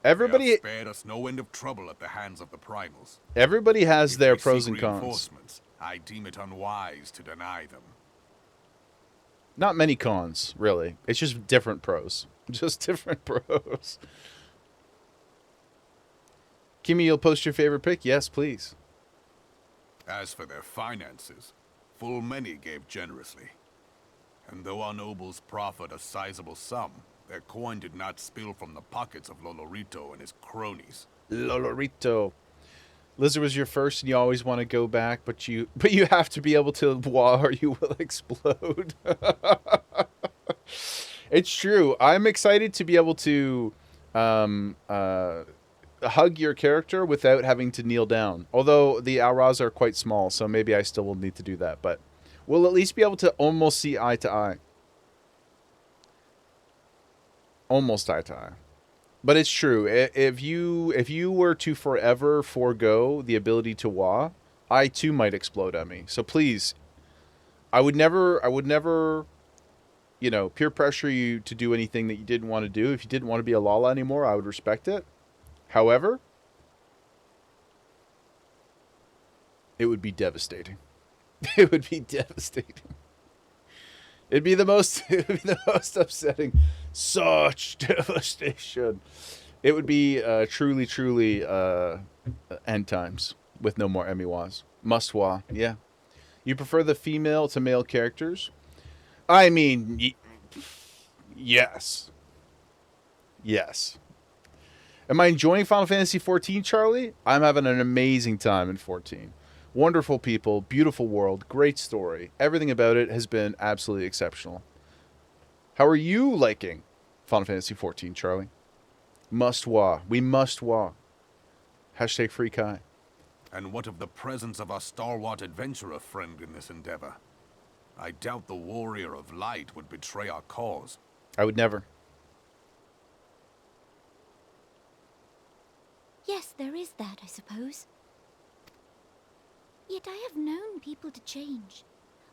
Everybody they have spared us no end of trouble at the hands of the primals. Everybody has If their they pros seek and cons. reinforcements, I deem it unwise to deny them. Not many cons, really. It's just different pros. Just different pros. Kimmy, you'll post your favorite pick? Yes, please. As for their finances, full many gave generously. And though our nobles proffered a sizable sum, their coin did not spill from the pockets of Lolorito and his cronies. Lolorito. Lizard was your first and you always want to go back, but you have to be able to wah or you will explode. It's true. I'm excited to be able to hug your character without having to kneel down. Although the auras are quite small, so maybe I still will need to do that, but we'll at least be able to almost see eye to eye. Almost eye to eye. But it's true. If you were to forever forego the ability to wah, I too might explode at me. So please, I would never, you know, peer pressure you to do anything that you didn't want to do. If you didn't want to be a Lala anymore, I would respect it. However, it would be devastating. It would be devastating. It'd be the most upsetting. Such devastation. It would be truly end times with no more Emiwas. Must-wa, yeah. You prefer the female to male characters? I mean, yes. Yes. Am I enjoying Final Fantasy XIV, Charlie? I'm having an amazing time in 14. Wonderful people, beautiful world, great story. Everything about it has been absolutely exceptional. How are you liking Final Fantasy XIV, Charlie? Must-wa. We must-wa. Hashtag free Kai. And what of the presence of our stalwart adventurer friend in this endeavor? I doubt the warrior of light would betray our cause. I would never. Yes, there is that, I suppose. Yet I have known people to change.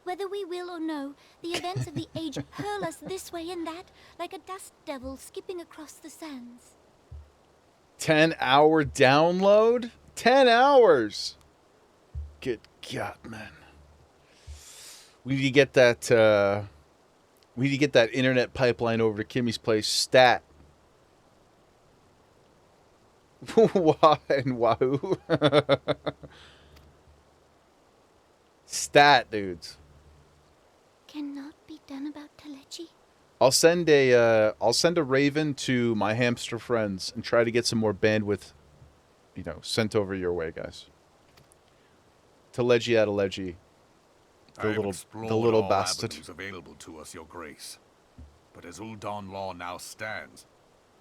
Whether we will or no, the events of the age hurl us this way and that, like a dust devil skipping across the sands. 10-hour download? 10 hours! Good God, man. We need to get that, internet pipeline over to Kimmy's place stat. Why and wahoo? Stat, dudes. Cannot be done about Telechi? I'll send a raven to my hamster friends and try to get some more bandwidth, you know, sent over your way, guys. Telechi Adelechi. The little bastard. Avenues available to us, Your Grace. But as Ul'Dan law now stands,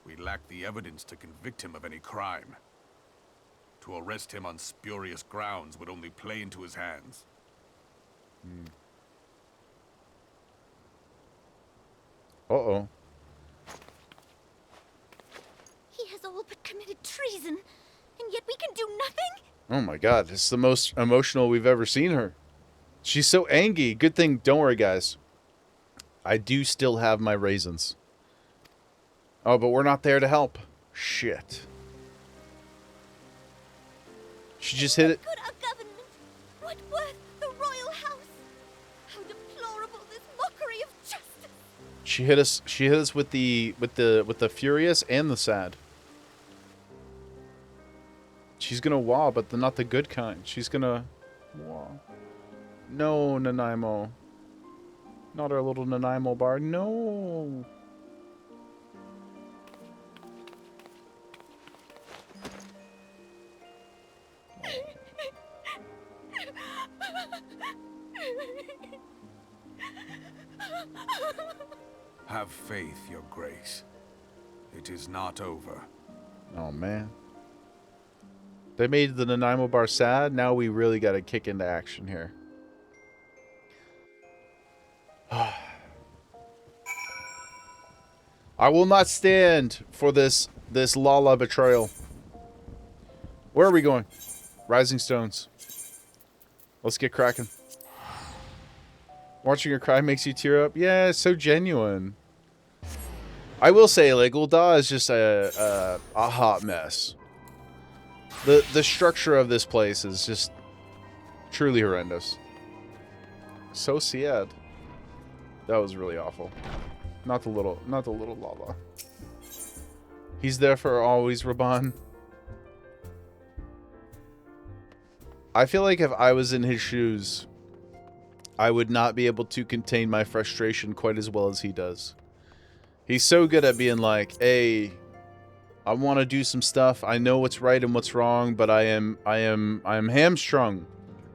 we lack the evidence to convict him of any crime. To arrest him on spurious grounds would only play into his hands. Uh-oh. He has all but committed treason, and yet we can do nothing? Oh my God, this is the most emotional we've ever seen her. She's so angry. Good thing, don't worry, guys. I do still have my raisins. Oh, but we're not there to help. Shit. She just hit it. What good our government? What worth the royal house? How deplorable this mockery of justice! She hit us. She hit us with the furious and the sad. She's gonna wah, but not the good kind. She's gonna wah. No, Nanaimo. Not our little Nanaimo bar. No. Have faith, Your Grace. It is not over. Oh, man. They made the Nanaimo bar sad. Now we really got to kick into action here. I will not stand for this Lala betrayal. Where are we going? Rising Stones. Let's get cracking. Watching her cry makes you tear up. Yeah, it's so genuine. I will say, like, Ul'dah is just a hot mess. The structure of this place is just truly horrendous. So sad. That was really awful. Not the little Lala. He's there for always, Raban. I feel like if I was in his shoes, I would not be able to contain my frustration quite as well as he does. He's so good at being like, hey, I want to do some stuff. I know what's right and what's wrong, but I am hamstrung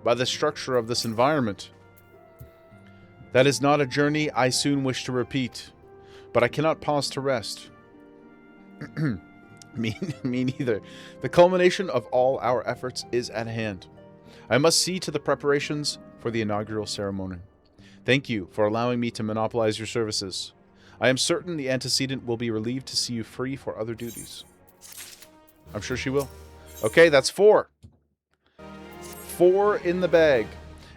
by the structure of this environment. That is not a journey I soon wish to repeat, but I cannot pause to rest. Me neither. The culmination of all our efforts is at hand. I must see to the preparations for the inaugural ceremony. Thank you for allowing me to monopolize your services. I am certain the antecedent will be relieved to see you free for other duties. I'm sure she will. Okay, that's 4. 4 in the bag.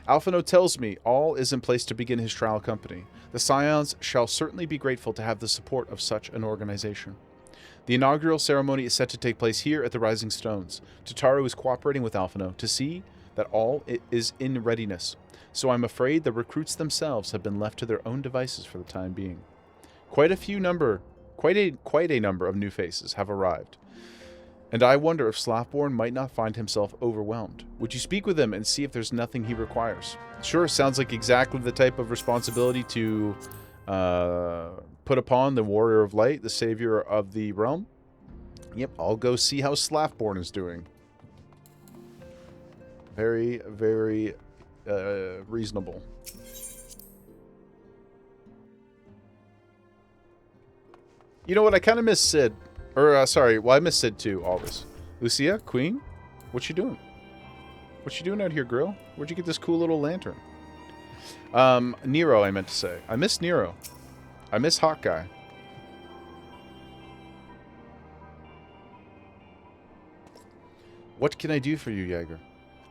Alphino tells me all is in place to begin his trial company. The Scions shall certainly be grateful to have the support of such an organization. The inaugural ceremony is set to take place here at the Rising Stones. Tataru is cooperating with Alphino to see that all is in readiness, so I'm afraid the recruits themselves have been left to their own devices for the time being. Quite a number of new faces have arrived, and I wonder if Slaffborn might not find himself overwhelmed. Would you speak with him and see if there's nothing he requires? Sure, sounds like exactly the type of responsibility to put upon the Warrior of Light, the savior of the realm. Yep, I'll go see how Slaffborn is doing. Very, very reasonable. You know what? I kind of miss Sid. Or, sorry. Well, I miss Sid too, always. Lucia? Queen? What you doing? What you doing out here, girl? Where'd you get this cool little lantern? Nero, I meant to say. I miss Nero. I miss Hawkeye. What can I do for you, Jaeger?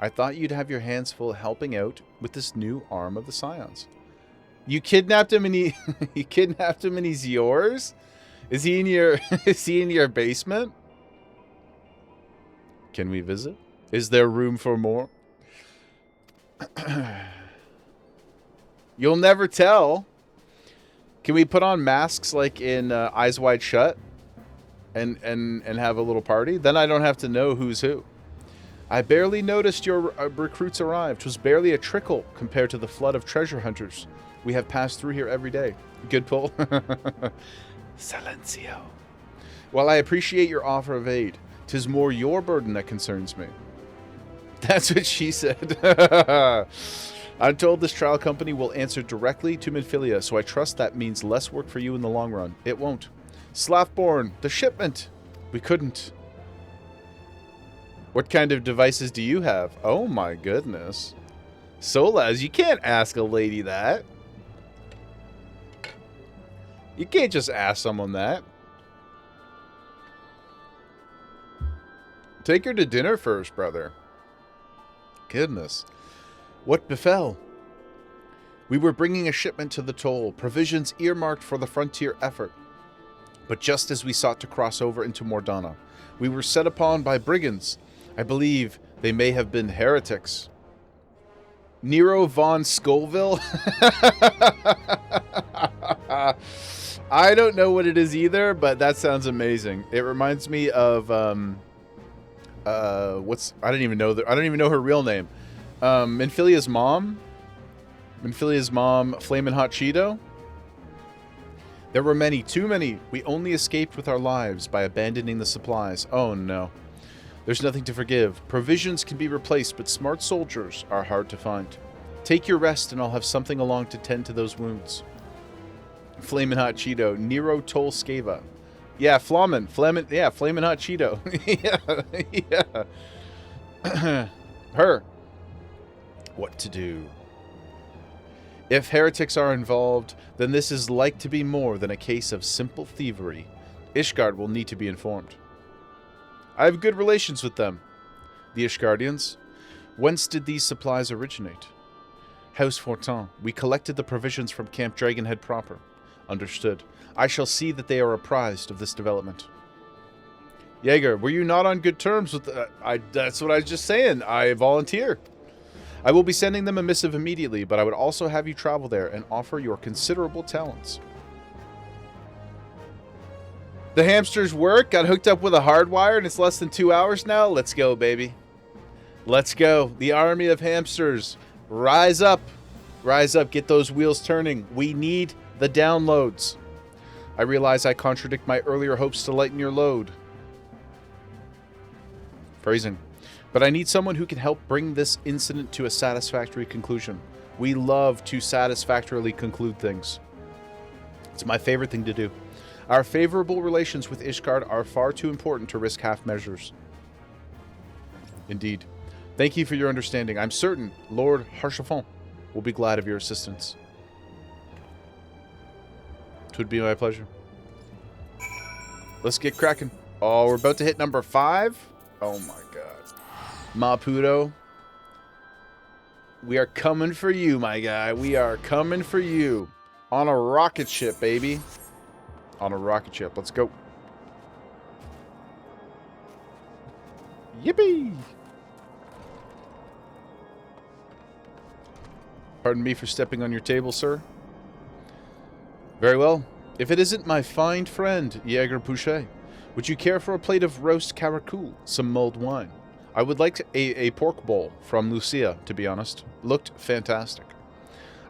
I thought you'd have your hands full helping out with this new arm of the Scions. You kidnapped him and you kidnapped him and he's yours? Is he in your basement? Can we visit? Is there room for more? You'll never tell. Can we put on masks like in Eyes Wide Shut and have a little party? Then I don't have to know who's who. I barely noticed your recruits arrived. 'Twas barely a trickle compared to the flood of treasure hunters we have passed through here every day. Good pull. Silencio. While I appreciate your offer of aid, 'tis more your burden that concerns me. That's what she said. I'm told this trial company will answer directly to Minfilia, so I trust that means less work for you in the long run. It won't. Slaffborn, the shipment. We couldn't. What kind of devices do you have? Oh my goodness. Solaz, you can't ask a lady that. You can't just ask someone that. Take her to dinner first, brother. Goodness. What befell? We were bringing a shipment to the toll, provisions earmarked for the frontier effort. But just as we sought to cross over into Mordana, we were set upon by brigands. I believe they may have been heretics. Nero von Scoville? I don't know what it is either, but that sounds amazing. It reminds me of I don't even know her real name. Minfilia's mom, Flamin' Hot Cheeto. There were many, too many. We only escaped with our lives by abandoning the supplies. Oh no. There's nothing to forgive. Provisions can be replaced, but smart soldiers are hard to find. Take your rest, and I'll have something along to tend to those wounds. Flamin' Hot Cheeto. Nero Tolskava. Yeah, Flamin' Hot Cheeto. Yeah. Her. What to do? If heretics are involved, then this is like to be more than a case of simple thievery. Ishgard will need to be informed. I have good relations with them. The Ishgardians. Whence did these supplies originate? House Fortin. We collected the provisions from Camp Dragonhead proper. Understood. I shall see that they are apprised of this development. Jaeger, were you not on good terms with... that's what I was just saying. I volunteer. I will be sending them a missive immediately, but I would also have you travel there and offer your considerable talents. The hamsters work. Got hooked up with a hardwire, and it's less than 2 hours now. Let's go, baby. Let's go. The army of hamsters. Rise up. Rise up. Get those wheels turning. We need the downloads. I realize I contradict my earlier hopes to lighten your load. Phrasing. But I need someone who can help bring this incident to a satisfactory conclusion. We love to satisfactorily conclude things. It's my favorite thing to do. Our favorable relations with Ishgard are far too important to risk half measures. Indeed. Thank you for your understanding. I'm certain Lord Harchefont will be glad of your assistance. It would be my pleasure. Let's get cracking. Oh, we're about to hit number 5. Oh my god. Maputo. We are coming for you, my guy. We are coming for you. On a rocket ship, baby. On a rocket ship. Let's go. Yippee! Pardon me for stepping on your table, sir. Very well. If it isn't my fine friend, Jaeger Pouchet, would you care for a plate of roast caracoule, some mulled wine? I would like a pork bowl from Lucia, to be honest. Looked fantastic.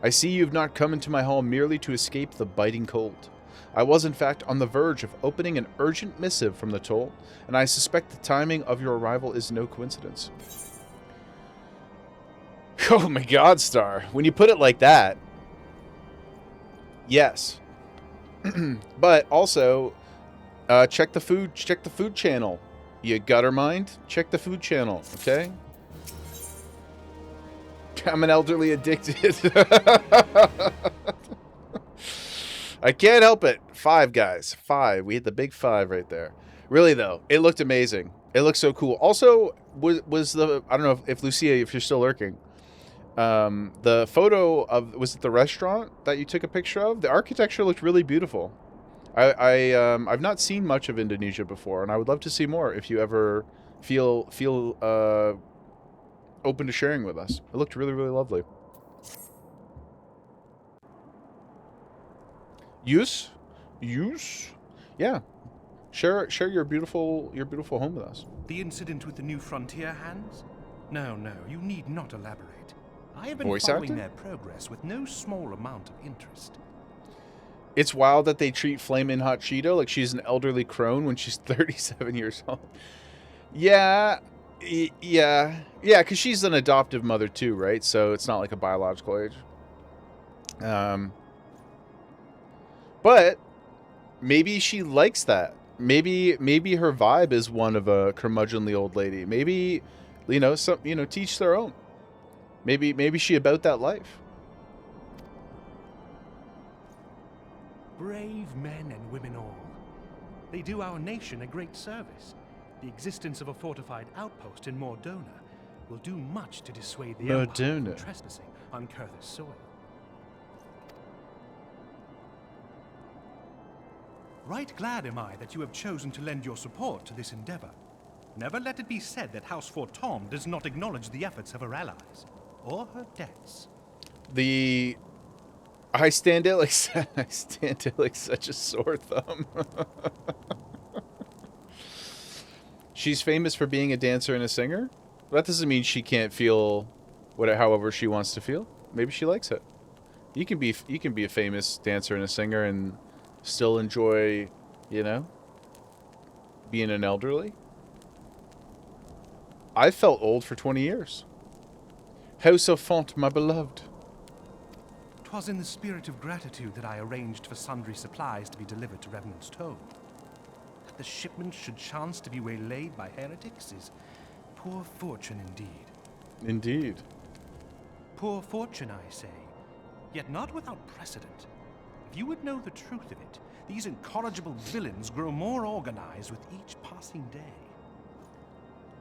I see you've not come into my hall merely to escape the biting cold. I was, in fact, on the verge of opening an urgent missive from the toll, and I suspect the timing of your arrival is no coincidence. Oh my god, Star. When you put it like that, yes. But also, check the food channel. You gutter mind? Check the food channel, okay? I'm an elderly addicted. I can't help it. 5, guys. 5. We hit the big 5 right there. Really, though, it looked amazing. It looked so cool. Also, was the... I don't know if Lucia, if you're still lurking. The photo of... Was it the restaurant that you took a picture of? The architecture looked really beautiful. I've not seen much of Indonesia before, and I would love to see more if you ever feel open to sharing with us. It looked really, really lovely. Use? Yeah. Share your beautiful home with us. The incident with the new frontier hands? No, you need not elaborate. I have been Voice following acting? their progress with no small amount of interest. It's wild that they treat Flamin' Hot Cheeto like she's an elderly crone when she's 37 years old. Yeah, because she's an adoptive mother too, right? So it's not like a biological age. But maybe she likes that. Maybe her vibe is one of a curmudgeonly old lady. Maybe, teach their own. Maybe she about that life. Brave men and women all. They do our nation a great service. The existence of a fortified outpost in Mordona will do much to dissuade the Empire from trespassing on Kurth's soil. Right glad am I that you have chosen to lend your support to this endeavor. Never let it be said that House Fortin does not acknowledge the efforts of her allies, or her debts. I stand out like such a sore thumb. She's famous for being a dancer and a singer. That doesn't mean she can't feel however she wants to feel. Maybe she likes it. You can be a famous dancer and a singer and still enjoy, being an elderly. I felt old for 20 years. House of Font, my beloved. 'Twas in the spirit of gratitude that I arranged for sundry supplies to be delivered to Revenant's Toll. That the shipment should chance to be waylaid by heretics is poor fortune indeed. Indeed. Poor fortune, I say, yet not without precedent. If you would know the truth of it, these incorrigible villains grow more organized with each passing day.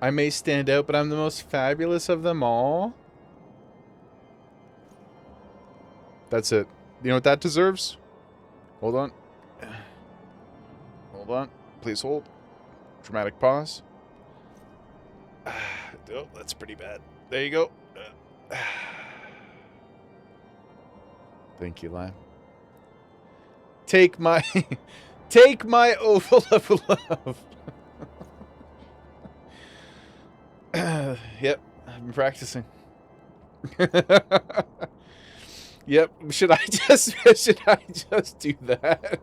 I may stand out, but I'm the most fabulous of them all. That's it. You know what that deserves? Hold on. Hold on. Please hold. Dramatic pause. Oh, that's pretty bad. There you go. Thank you, Lime. Take my oval of love. Yep, I've been practicing. Yep, should I just do that?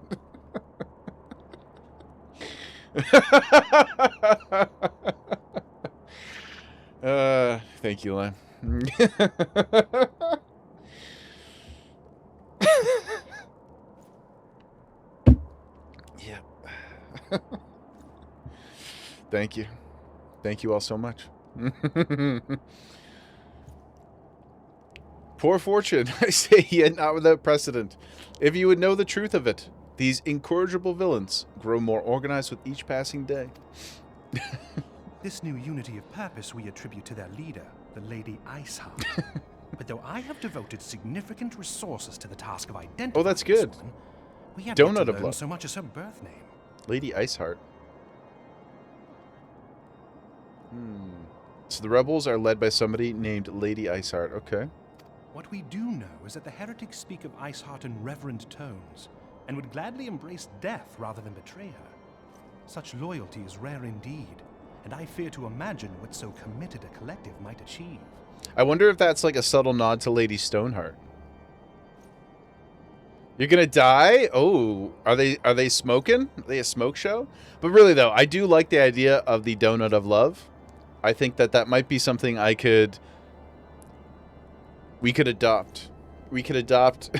Thank you, Lime. Yeah. Thank you. Thank you all so much. Poor fortune, I say, yet not without precedent. If you would know the truth of it, these incorrigible villains grow more organized with each passing day. This new unity of purpose we attribute to their leader, the Lady Iceheart. But though I have devoted significant resources to the task of identifying Oh, that's good. this woman, we have Donut yet to of learn love. so much as her birth name. Lady Iceheart. So the rebels are led by somebody named Lady Iceheart. Okay. What we do know is that the heretics speak of Iceheart in reverent tones, and would gladly embrace death rather than betray her. Such loyalty is rare indeed, and I fear to imagine what so committed a collective might achieve. I wonder if that's like a subtle nod to Lady Stoneheart. You're gonna die? Oh, are they smoking? Are they a smoke show? But really though, I do like the idea of the donut of love. I think that might be something we could adopt. We could adopt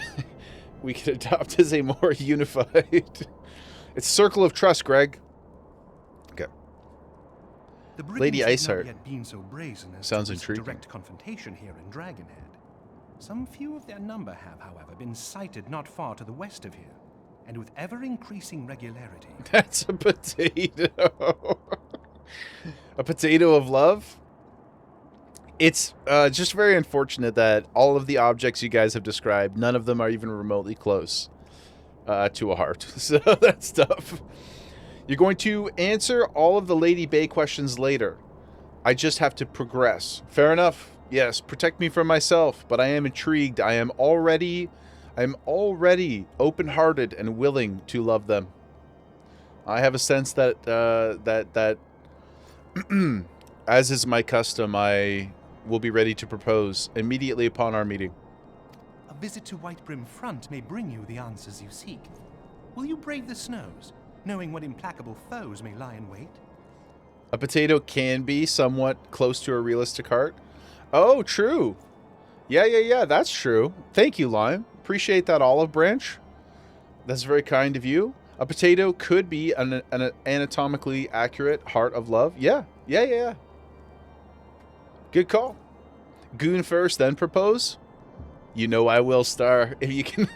as a more unified. It's circle of trust, Greg. Okay. The Lady brigands have not Iceheart. yet been so brazen as Sounds to risk intriguing. direct confrontation here in Dragonhead. Some few of their number have, however, been sighted not far to the west of here, and with ever-increasing regularity. That's a potato. A potato of love? It's just very unfortunate that all of the objects you guys have described, none of them are even remotely close to a heart. So that's tough. You're going to answer all of the Lady Bay questions later. I just have to progress. Fair enough. Yes, protect me from myself, but I am intrigued. I am already open-hearted and willing to love them. I have a sense that as is my custom, I will be ready to propose immediately upon our meeting. A visit to Whitebrim Front may bring you the answers you seek. Will you brave the snows, knowing what implacable foes may lie in wait? A potato can be somewhat close to a realistic heart. Oh, true. Yeah, that's true. Thank you, Lime. Appreciate that olive branch. That's very kind of you. A potato could be an anatomically accurate heart of love. Yeah. Good call. Goon first, then propose? You know I will, Star. If you can...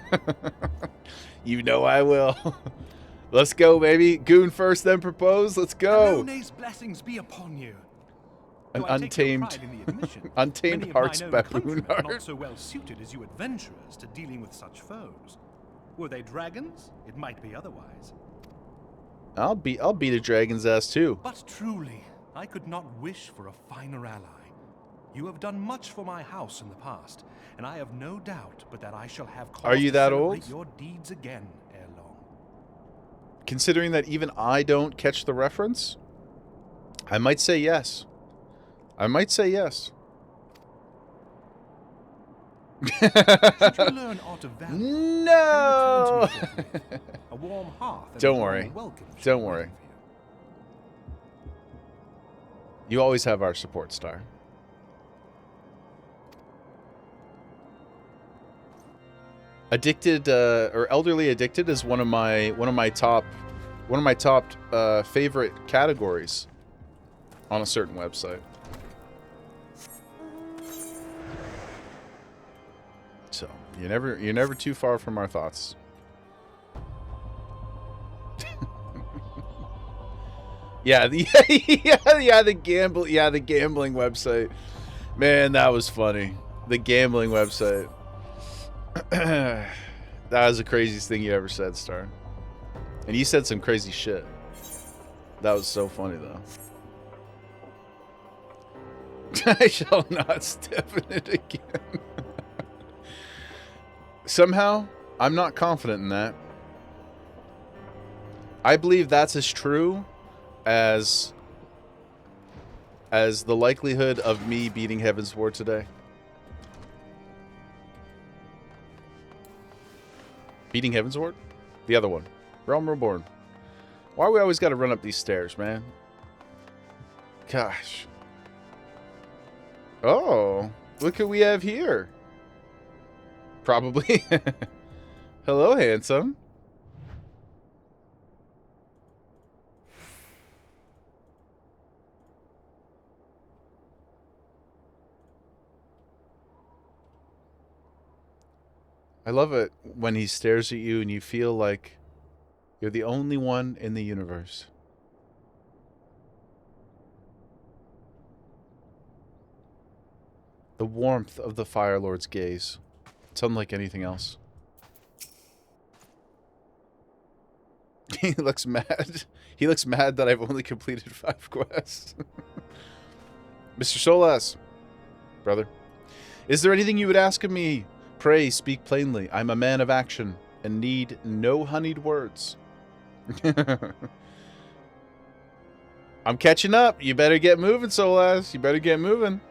You know I will. Let's go, baby. Goon first, then propose. Let's go. Arone's blessings be upon you. An Though I take no pride untamed... in the admission, untamed many of heart's mine own baboon countrymen are heart. not so well suited as you adventurers to dealing with such foes. Were they dragons? It might be otherwise. I'll beat a dragon's ass too. But truly, I could not wish for a finer ally. You have done much for my house in the past, and I have no doubt but that I shall have cause Are you to that celebrate old? your deeds again ere long. Considering that even I don't catch the reference, I might say yes. Should you learn aught of value, No! then return to me forthwith. A warm hearth and Don't a warm worry. welcome shall Don't be worry. waiting for you. You always have our support, Star. Addicted or elderly addicted is one of my top favorite categories on a certain website. So you're never too far from our thoughts. Yeah, the gambling website. Man, that was funny. The gambling website. That was the craziest thing you ever said, Star. And you said some crazy shit. That was so funny, though. I shall not step in it again. Somehow, I'm not confident in that. I believe that's as true as the likelihood of me beating Heaven's Ward today. Beating Heaven's Ward? The other one. Realm Reborn. Why we always got to run up these stairs, man? Gosh. Oh, look who we have here. Probably. Hello, handsome. I love it when he stares at you and you feel like you're the only one in the universe. The warmth of the Fire Lord's gaze. It's unlike anything else. He looks mad. He looks mad that I've only completed 5 quests. Mr. Solas, brother, is there anything you would ask of me? Pray, speak plainly. I'm a man of action and need no honeyed words. I'm catching up. You better get moving, Solas. You better get moving.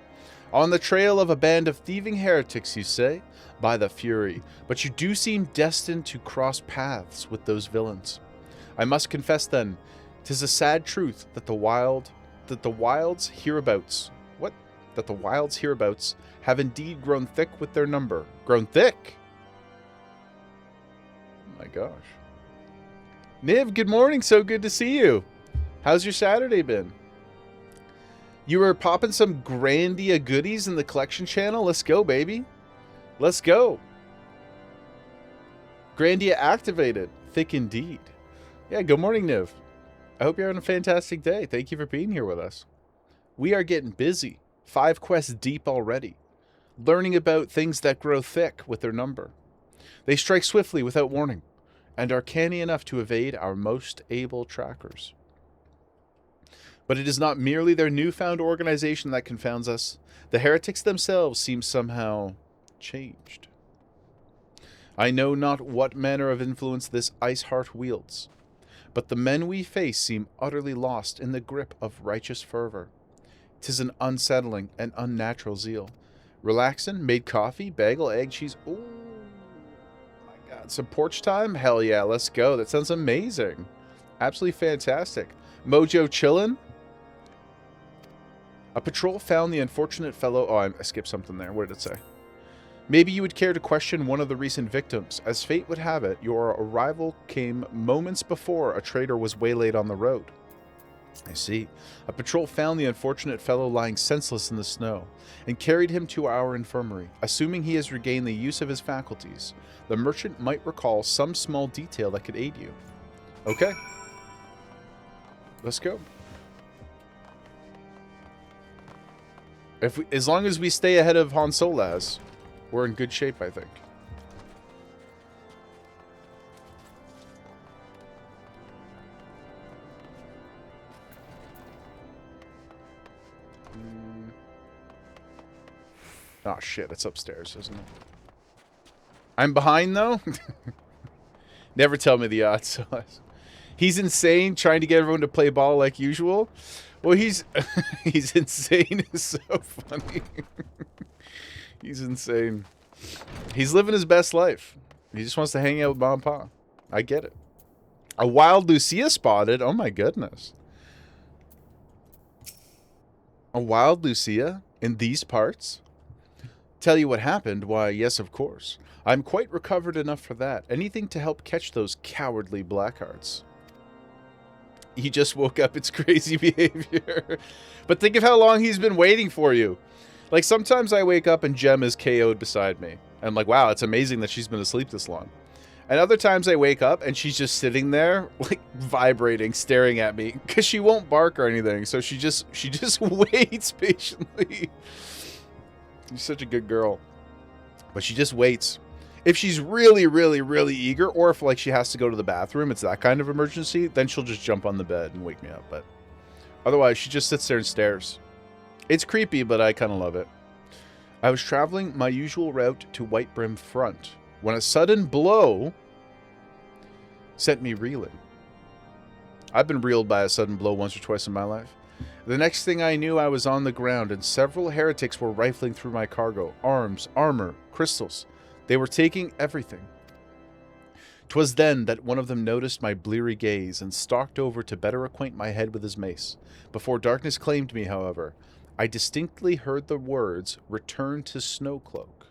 On the trail of a band of thieving heretics, you say? By the Fury. But you do seem destined to cross paths with those villains. I must confess, then, 'tis a sad truth that the wilds hereabouts have indeed grown thick with their number. Grown thick? Oh my gosh. Niv, good morning. So good to see you. How's your Saturday been? You were popping some Grandia goodies in the collection channel? Let's go, baby. Let's go. Grandia activated. Thick indeed. Yeah, good morning, Niv. I hope you're having a fantastic day. Thank you for being here with us. We are getting busy. 5 quests deep already. Learning about things that grow thick with their number. They strike swiftly without warning, and are canny enough to evade our most able trackers. But it is not merely their newfound organization that confounds us. The heretics themselves seem somehow changed. I know not what manner of influence this ice heart wields, but the men we face seem utterly lost in the grip of righteous fervor. 'Tis an unsettling and unnatural zeal. Relaxin', made coffee, bagel, egg, cheese. Ooh, my God. Some porch time? Hell yeah, let's go. That sounds amazing. Absolutely fantastic. Mojo chillin'. A patrol found the unfortunate fellow... Oh, I skipped something there. What did it say? Maybe you would care to question one of the recent victims. As fate would have it, your arrival came moments before a trader was waylaid on the road. I see. A patrol found the unfortunate fellow lying senseless in the snow and carried him to our infirmary. Assuming he has regained the use of his faculties, the merchant might recall some small detail that could aid you. Okay. Let's go. As long as we stay ahead of Han Solaz, we're in good shape, I think. Oh shit, it's upstairs, isn't it? I'm behind though? Never tell me the odds. He's insane trying to get everyone to play ball like usual. Well, he's insane is so funny. He's insane. He's living his best life. He just wants to hang out with Mom and Pa. I get it. A wild Lucia spotted? Oh my goodness. A wild Lucia in these parts? Tell you what happened? Why, yes, of course. I'm quite recovered enough for that. Anything to help catch those cowardly Blackhearts. He just woke up. It's crazy behavior. But think of how long he's been waiting for you. Like, sometimes I wake up and Jem is KO'd beside me. I'm like, wow, it's amazing that she's been asleep this long. And other times I wake up and she's just sitting there, like, vibrating, staring at me. Because she won't bark or anything. So she just waits patiently. She's such a good girl. But she just waits. If she's really, really, really eager, or if, like, she has to go to the bathroom, it's that kind of emergency, then she'll just jump on the bed and wake me up. But otherwise, she just sits there and stares. It's creepy, but I kind of love it. I was traveling my usual route to White Brim Front when a sudden blow sent me reeling. I've been reeled by a sudden blow once or twice in my life. The next thing I knew, I was on the ground, and several heretics were rifling through my cargo. Arms, armor, crystals. They were taking everything. 'Twas then that one of them noticed my bleary gaze and stalked over to better acquaint my head with his mace. Before darkness claimed me, however, I distinctly heard the words, "Return to Snowcloak."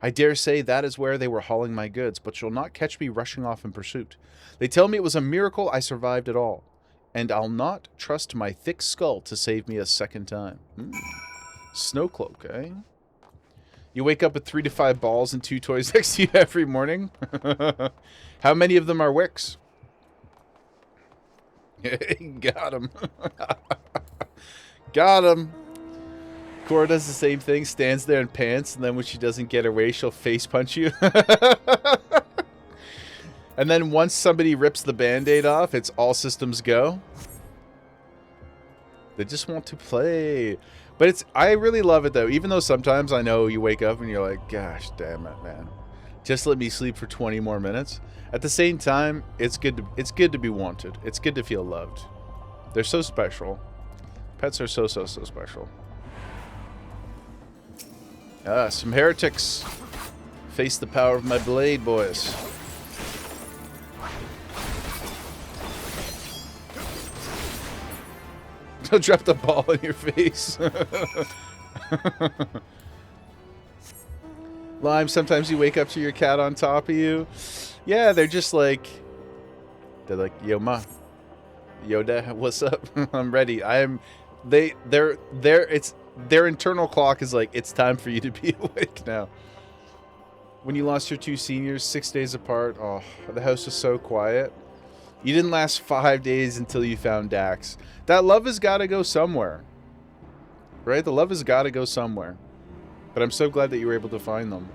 I dare say that is where they were hauling my goods, but you'll not catch me rushing off in pursuit. They tell me it was a miracle I survived at all, and I'll not trust my thick skull to save me a second time. Snowcloak, eh? You wake up with 3 to 5 balls and 2 toys next to you every morning? How many of them are wicks? Got him. Got him. Cora does the same thing, stands there in pants, and then when she doesn't get her way, she'll face punch you. And then once somebody rips the band-aid off, it's all systems go. They just want to play. But I really love it, though. Even though sometimes I know you wake up and you're like, gosh, damn it, man. Just let me sleep for 20 more minutes. At the same time, it's good to be wanted. It's good to feel loved. They're so special. Pets are so special. Some heretics. Face the power of my blade, boys. Don't drop the ball in your face. Lime, sometimes you wake up to your cat on top of you. Yeah, they're just like... They're like, yo, ma. Yoda, what's up? I'm ready. Their internal clock is like, it's time for you to be awake now. When you lost your 2 seniors 6 days apart, oh, the house was so quiet. You didn't last 5 days until you found Dax. That love has got to go somewhere. Right? The love has got to go somewhere. But I'm so glad that you were able to find them.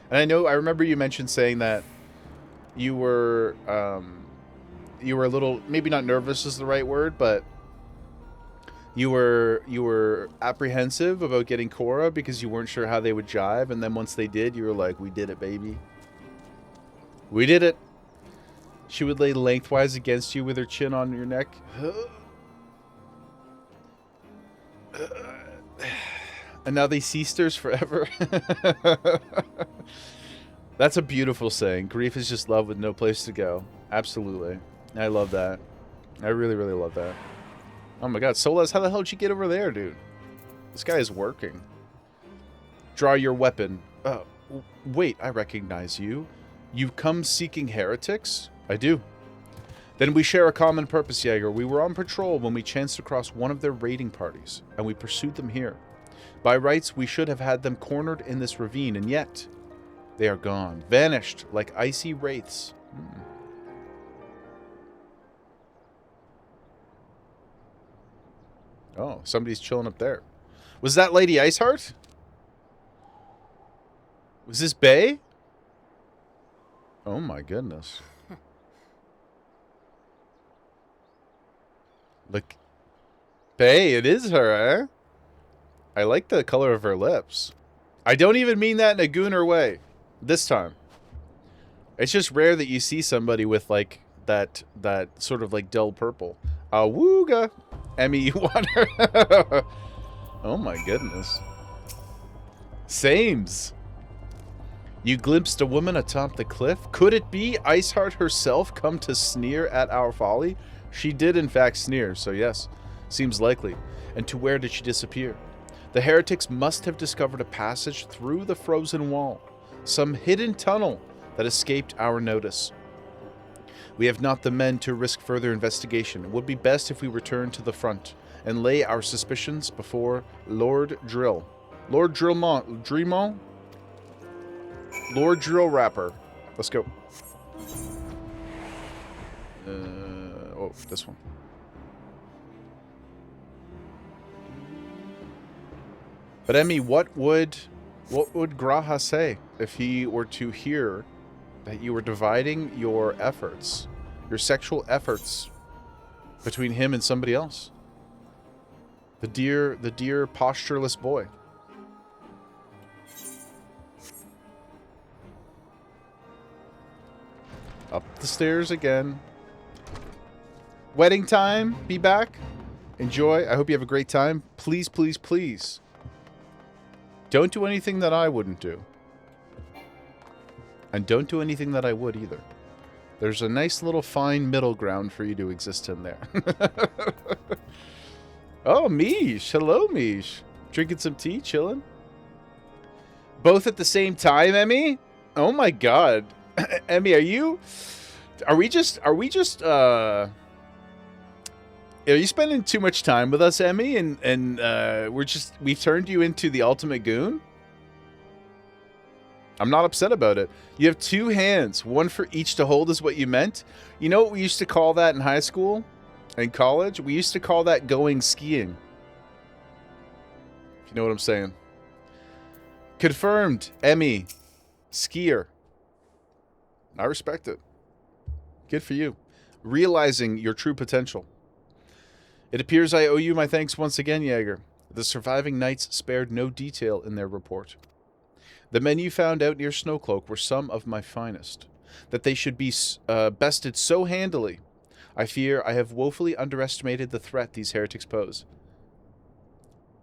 And I remember you mentioned saying that you were a little, maybe not nervous is the right word, but you were apprehensive about getting Cora because you weren't sure how they would jive, and then once they did, you were like, we did it, baby. We did it. She would lay lengthwise against you with her chin on your neck. And now they ceasters forever. That's a beautiful saying. Grief is just love with no place to go. Absolutely. I love that. I really, really love that. Oh my god, Solas, how the hell did you get over there, dude? This guy is working. Draw your weapon. Wait, I recognize you. You've come seeking heretics? I do. Then we share a common purpose, Jaeger. We were on patrol when we chanced across one of their raiding parties, and we pursued them here. By rights, we should have had them cornered in this ravine, and yet they are gone, vanished like icy wraiths. Oh, somebody's chilling up there. Was that Lady Iceheart? Was this Bay? Oh my goodness. Look. Bay, it is her, eh? I like the color of her lips. I don't even mean that in a gooner way. This time. It's just rare that you see somebody with like that sort of like dull purple. Awooga. Emmy, you want her? Oh my goodness. Sames. You glimpsed a woman atop the cliff? Could it be Iceheart herself come to sneer at our folly? She did in fact sneer, so yes. Seems likely. And to where did she disappear? The heretics must have discovered a passage through the frozen wall, some hidden tunnel that escaped our notice. We have not the men to risk further investigation. It would be best if we return to the front and lay our suspicions before Lord Drill. Lord Drillmont? Lord Drill Rapper. Let's go. Oh, this one. But Emmy, what would Graha say if he were to hear that you were dividing your efforts, your sexual efforts, between him and somebody else? The dear postureless boy. Up the stairs again. Wedding time. Be back. Enjoy. I hope you have a great time. Please, please, please. Don't do anything that I wouldn't do. And don't do anything that I would either. There's a nice little fine middle ground for you to exist in there. Oh, Mish. Hello, Mish. Drinking some tea, chilling. Both at the same time, Emmy? Oh my god. Emmy, are you spending too much time with us, Emmy? And we've turned you into the ultimate goon? I'm not upset about it. You have two hands, one for each to hold is what you meant. You know what we used to call that in high school and college? We used to call that going skiing. If you know what I'm saying. Confirmed, Emmy, skier. I respect it. Good for you. Realizing your true potential. It appears I owe you my thanks once again, Jaeger. The surviving knights spared no detail in their report. The men you found out near Snowcloak were some of my finest. That they should be bested so handily, I fear I have woefully underestimated the threat these heretics pose.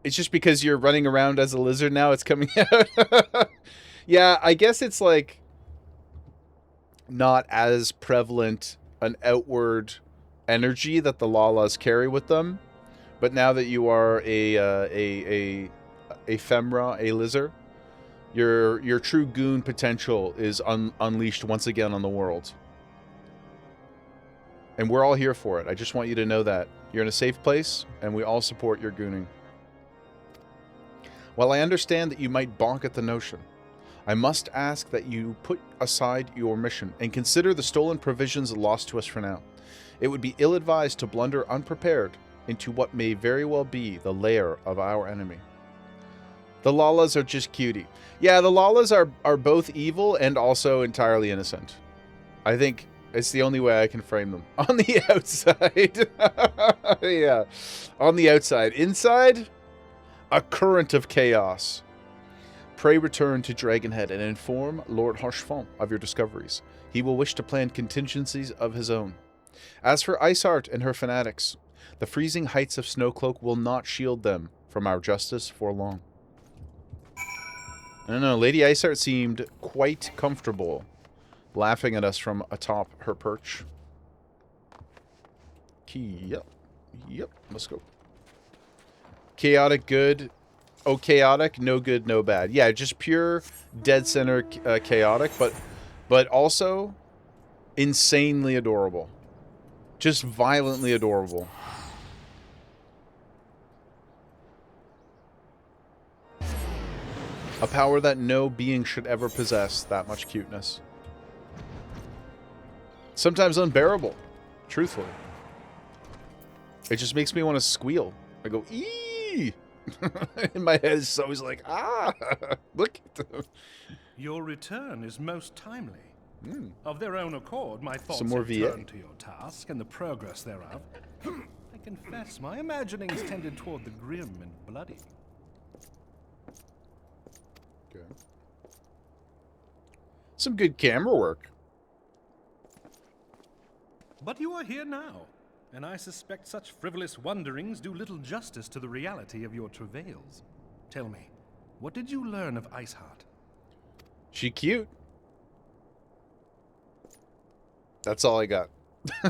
It's just because you're running around as a lizard now, it's coming out. Yeah, I guess it's like not as prevalent an outward energy that the Lalas carry with them. But now that you are a femra, a lizard, your true goon potential is unleashed once again on the world. And we're all here for it. I just want you to know that. You're in a safe place, and we all support your gooning. While I understand that you might balk at the notion, I must ask that you put aside your mission and consider the stolen provisions lost to us for now. It would be ill-advised to blunder unprepared into what may very well be the lair of our enemy. The Lalas are just cutie. Yeah, the Lalas are both evil and also entirely innocent. I think it's the only way I can frame them. On the outside. Yeah. On the outside. Inside, a current of chaos. Pray return to Dragonhead and inform Lord Harchefont of your discoveries. He will wish to plan contingencies of his own. As for Iceheart and her fanatics, the freezing heights of Snowcloak will not shield them from our justice for long. I don't know, Lady Iceheart seemed quite comfortable laughing at us from atop her perch. Yep, let's go. Chaotic good. Oh, chaotic, no good, no bad. Yeah, just pure dead center chaotic, but also insanely adorable. Just violently adorable. A power that no being should ever possess, that much cuteness. Sometimes unbearable, truthfully. It just makes me want to squeal. I go, eee! In my head, it's always like, ah! Look at them. Your return is most timely. Of their own accord, my thoughts Some more have VA. turned to your task and the progress thereof. I confess, my imaginings tended toward the grim and bloody. Okay. Some good camera work. But you are here now, and I suspect such frivolous wonderings do little justice to the reality of your travails. Tell me, what did you learn of Iceheart? She cute. That's all I got.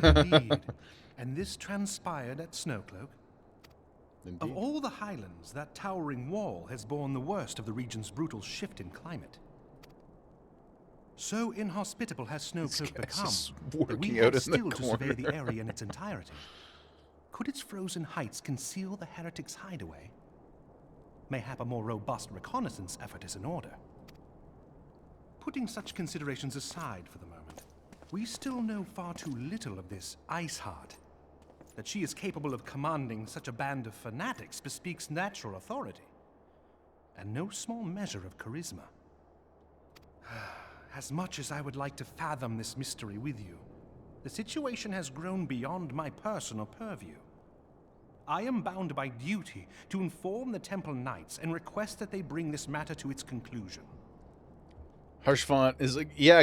Indeed. And this transpired at Snowcloak? Indeed. Of all the highlands, that towering wall has borne the worst of the region's brutal shift in climate. So inhospitable has Snowcloak become that we have still to survey the area in its entirety. Could its frozen heights conceal the heretics' hideaway? Mayhap a more robust reconnaissance effort is in order. Putting such considerations aside for the moment, we still know far too little of this Iceheart. That she is capable of commanding such a band of fanatics bespeaks natural authority, and no small measure of charisma. As much as I would like to fathom this mystery with you, the situation has grown beyond my personal purview. I am bound by duty to inform the Temple Knights and request that they bring this matter to its conclusion. Harshfont is like, yeah,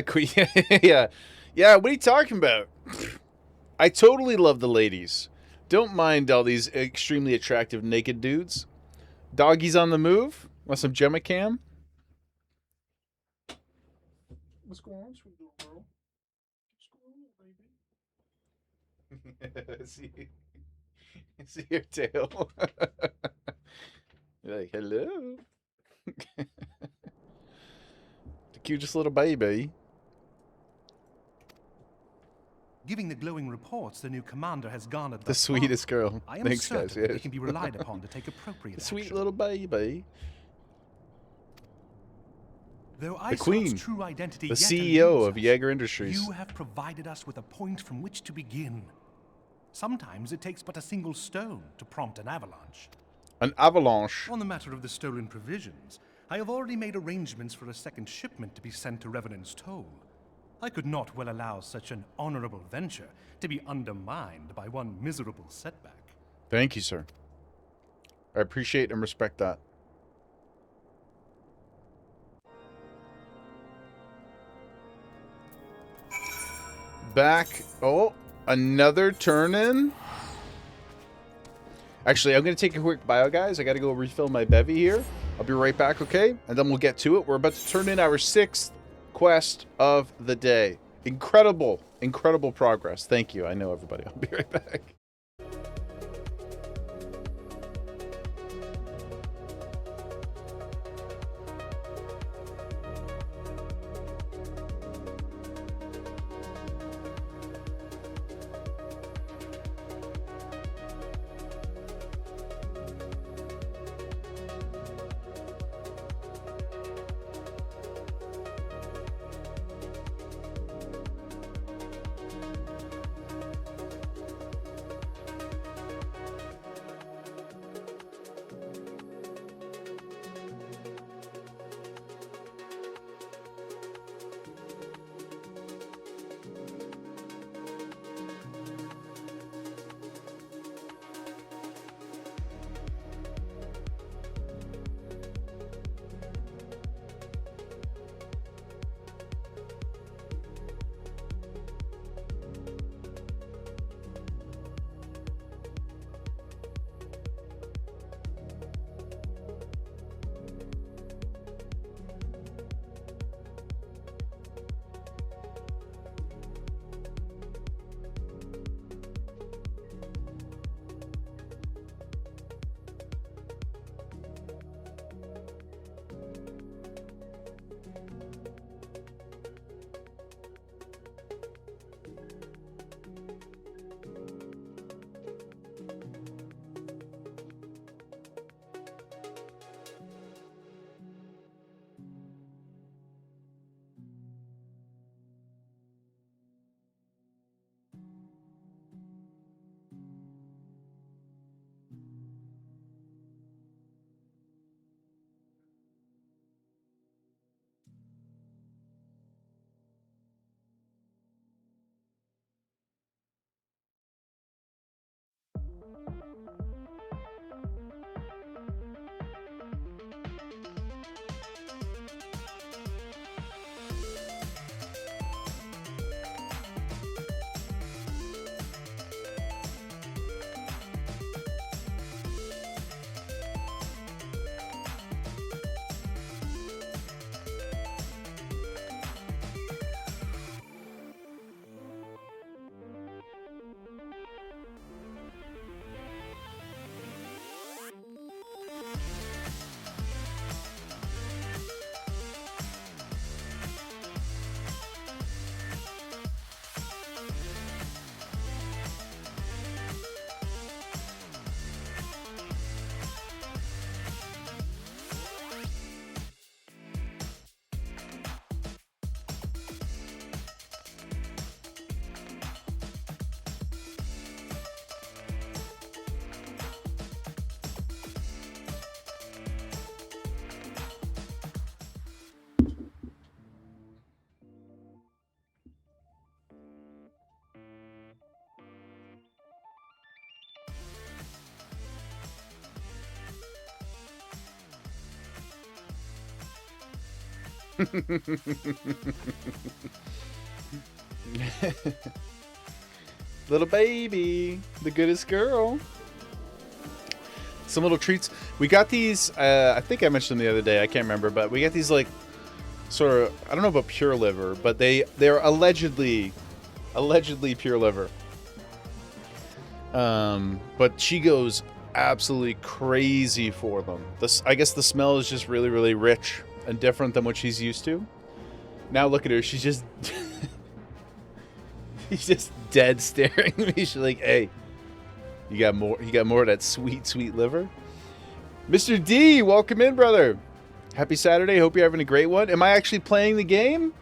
yeah, what are you talking about? I totally love the ladies. Don't mind all these extremely attractive naked dudes. Doggies on the move? Want some Gemma Cam? What's going on, sweet little girl? What's going on, baby? See your tail. You're like, hello. The cutest little baby. Giving the glowing reports the new commander has garnered The sweetest girl. I am Thanks, certain guys. that they can be relied upon to take appropriate The sweet action. little baby. Though The queen. true identity The yet CEO eludes of us, Jaeger Industries. You have provided us with a point from which to begin. Sometimes it takes but a single stone to prompt an avalanche. An avalanche. On the matter of the stolen provisions, I have already made arrangements for a second shipment to be sent to Revenant's Toll. I could not well allow such an honorable venture to be undermined by one miserable setback. Thank you, sir. I appreciate and respect that. Back. Oh, another turn in. Actually, I'm going to take a quick bio, guys. I got to go refill my bevy here. I'll be right back, okay? And then we'll get to it. We're about to turn in our 6th quest of the day. Incredible, incredible progress. Thank you. I know everybody. I'll be right back. Little baby, the goodest girl. Some little treats. We got these, I think I mentioned them the other day, I can't remember, but we got these like sort of, I don't know about pure liver, but they're allegedly pure liver. But she goes absolutely crazy for them. I guess the smell is just really, really rich and different than what she's used to. Now look at her, she's just she's just dead staring at me. She's like, hey, you got more of that sweet, sweet liver? Mr. D, welcome in, brother. Happy Saturday. Hope you're having a great one. Am I actually playing the game?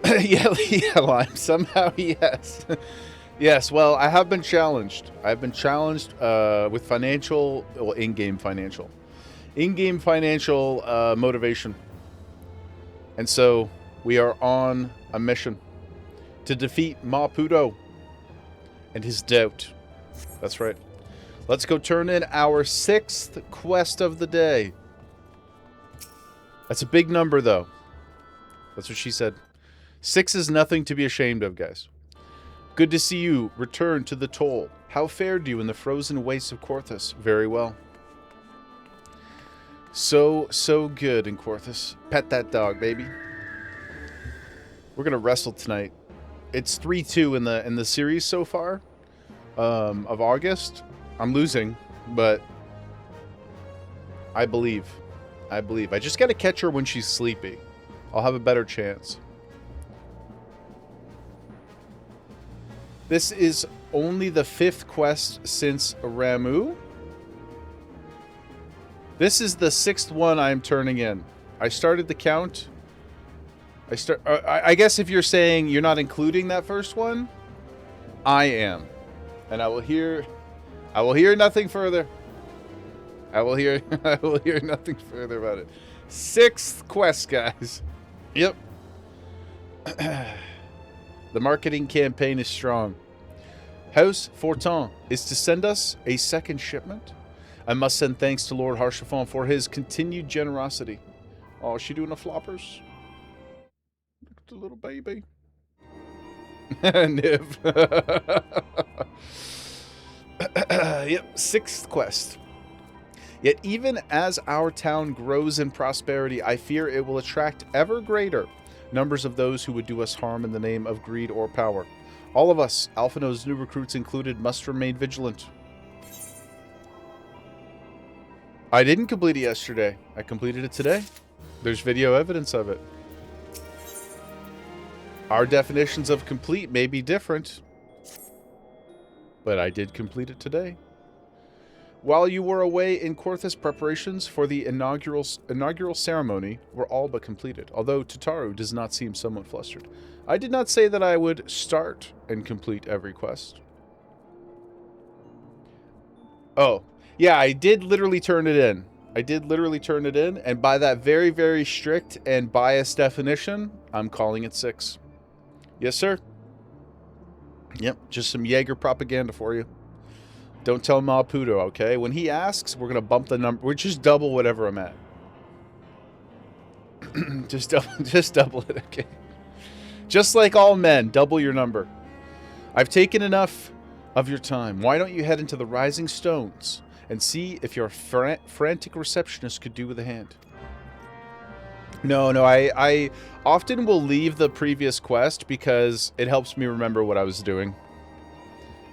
yeah, Lime. Somehow, yes. Yes, well, I have been challenged. I've been challenged with financial, well, in-game financial motivation. And so we are on a mission to defeat Maputo and his doubt. That's right. Let's go turn in our 6th quest of the day. That's a big number, though. That's what she said. 6 is nothing to be ashamed of, guys. Good to see you return to the toll. How fared you in the frozen wastes of Korthus? Very well. So good in Korthus. Pet that dog, baby. We're gonna wrestle tonight. It's 3-2 in the series so far of August. I'm losing, but I believe. I just gotta catch her when she's sleepy. I'll have a better chance. This is only the 5th quest since Ramu. This is the 6th one I'm turning in. I started the count. I guess if you're saying you're not including that first one, I am. And I will hear nothing further. I will hear nothing further about it. 6th quest, guys. Yep. The marketing campaign is strong. House Fortin is to send us a 2nd shipment. I must send thanks to Lord Harshafon for his continued generosity. Oh, is she doing the floppers? Look at the little baby. Niv. Yep, 6th quest. Yet even as our town grows in prosperity, I fear it will attract ever greater numbers of those who would do us harm in the name of greed or power. All of us, Alphino's new recruits included, must remain vigilant. I didn't complete it yesterday. I completed it today. There's video evidence of it. Our definitions of complete may be different, but I did complete it today. While you were away in Korthus, preparations for the inaugural ceremony were all but completed, although Tataru does not seem somewhat flustered. I did not say that I would start and complete every quest. Oh, yeah, I did literally turn it in. And by that very, very strict and biased definition, I'm calling it 6. Yes, sir. Yep, just some Jaeger propaganda for you. Don't tell Maputo, okay? When he asks, we're going to bump the number. We're just double whatever I'm at. just double it, okay? Just like all men, double your number. I've taken enough of your time. Why don't you head into the Rising Stones and see if your frantic receptionist could do with a hand? No, I often will leave the previous quest because it helps me remember what I was doing.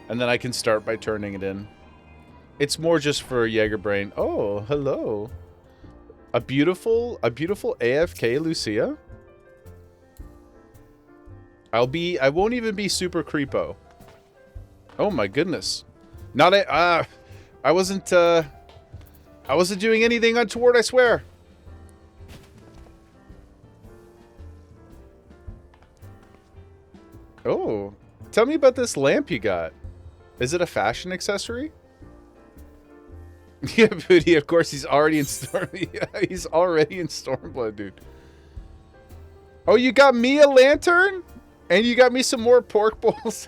And then I can start by turning it in. It's more just for Jaeger brain. Oh, hello. A beautiful AFK Lucia. I won't even be super creepo. Oh my goodness. I wasn't doing anything untoward, I swear. Oh, tell me about this lamp you got. Is it a fashion accessory? Yeah, Booty, of course he's already in Storm. Yeah, he's already in Stormblood, dude. Oh, you got me a lantern? And you got me some more pork bowls?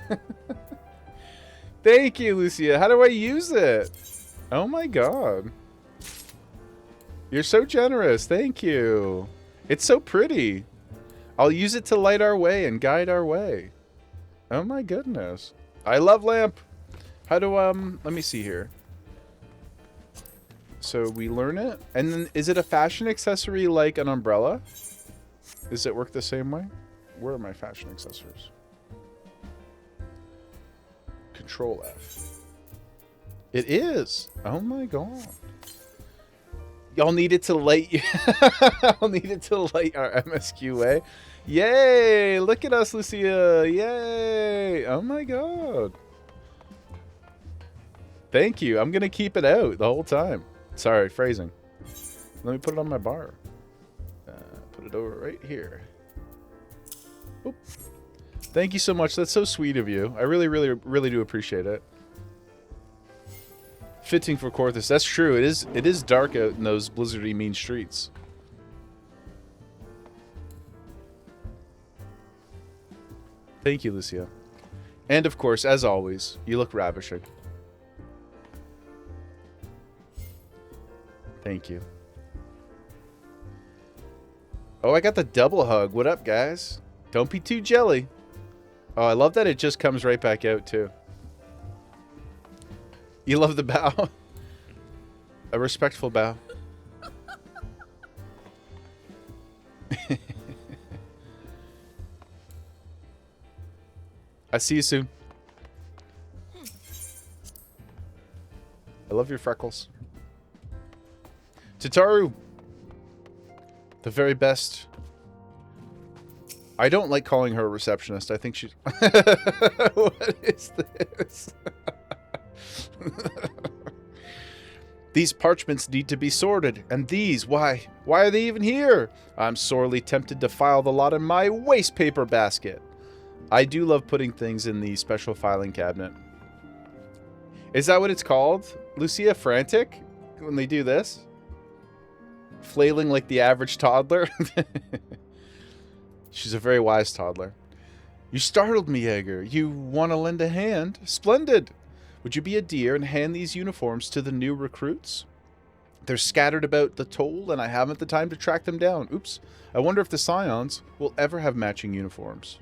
Thank you, Lucia. How do I use it? Oh my god. You're so generous. Thank you. It's so pretty. I'll use it to light our way and guide our way. Oh my goodness. I love lamp. How do, let me see here. So we learn it. And then is it a fashion accessory like an umbrella? Does it work the same way? Where are my fashion accessories? Control F. It is. Oh my god. Y'all need it to light you. Y'all need it to light our MSQA. Yay! Look at us, Lucia. Yay! Oh my god. Thank you. I'm gonna keep it out the whole time. Sorry, phrasing. Let me put it on my bar. Put it over right here. Oop. Thank you so much. That's so sweet of you. I really, really, really do appreciate it. Fitting for Corthus. That's true. It is dark out in those blizzardy mean streets. Thank you, Lucia. And of course, as always, you look ravishing. Thank you. Oh, I got the double hug. What up, guys? Don't be too jelly. Oh, I love that it just comes right back out, too. You love the bow? A respectful bow. I see you soon. I love your freckles. Tataru. The very best. I don't like calling her a receptionist. I think she's... What is this? These parchments need to be sorted. And these, why are they even here? I'm sorely tempted to file the lot in my waste paper basket. I do love putting things in the special filing cabinet. Is that what it's called? Lucia Frantic? When they do this? Flailing like the average toddler? She's a very wise toddler. You startled me, Edgar. You want to lend a hand? Splendid! Would you be a dear and hand these uniforms to the new recruits? They're scattered about the toll, and I haven't the time to track them down. Oops. I wonder if the Scions will ever have matching uniforms.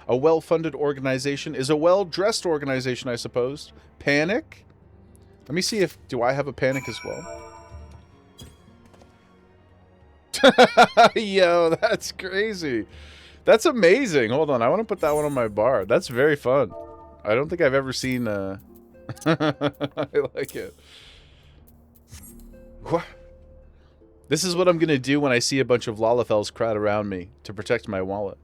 A well-funded organization is a well-dressed organization, I suppose. Panic? Let me see if... Do I have a panic as well? Yo, that's crazy. That's amazing. Hold on. I want to put that one on my bar. That's very fun. I don't think I've ever seen... I like it. What? This is what I'm going to do when I see a bunch of Lalafels crowd around me to protect my wallet.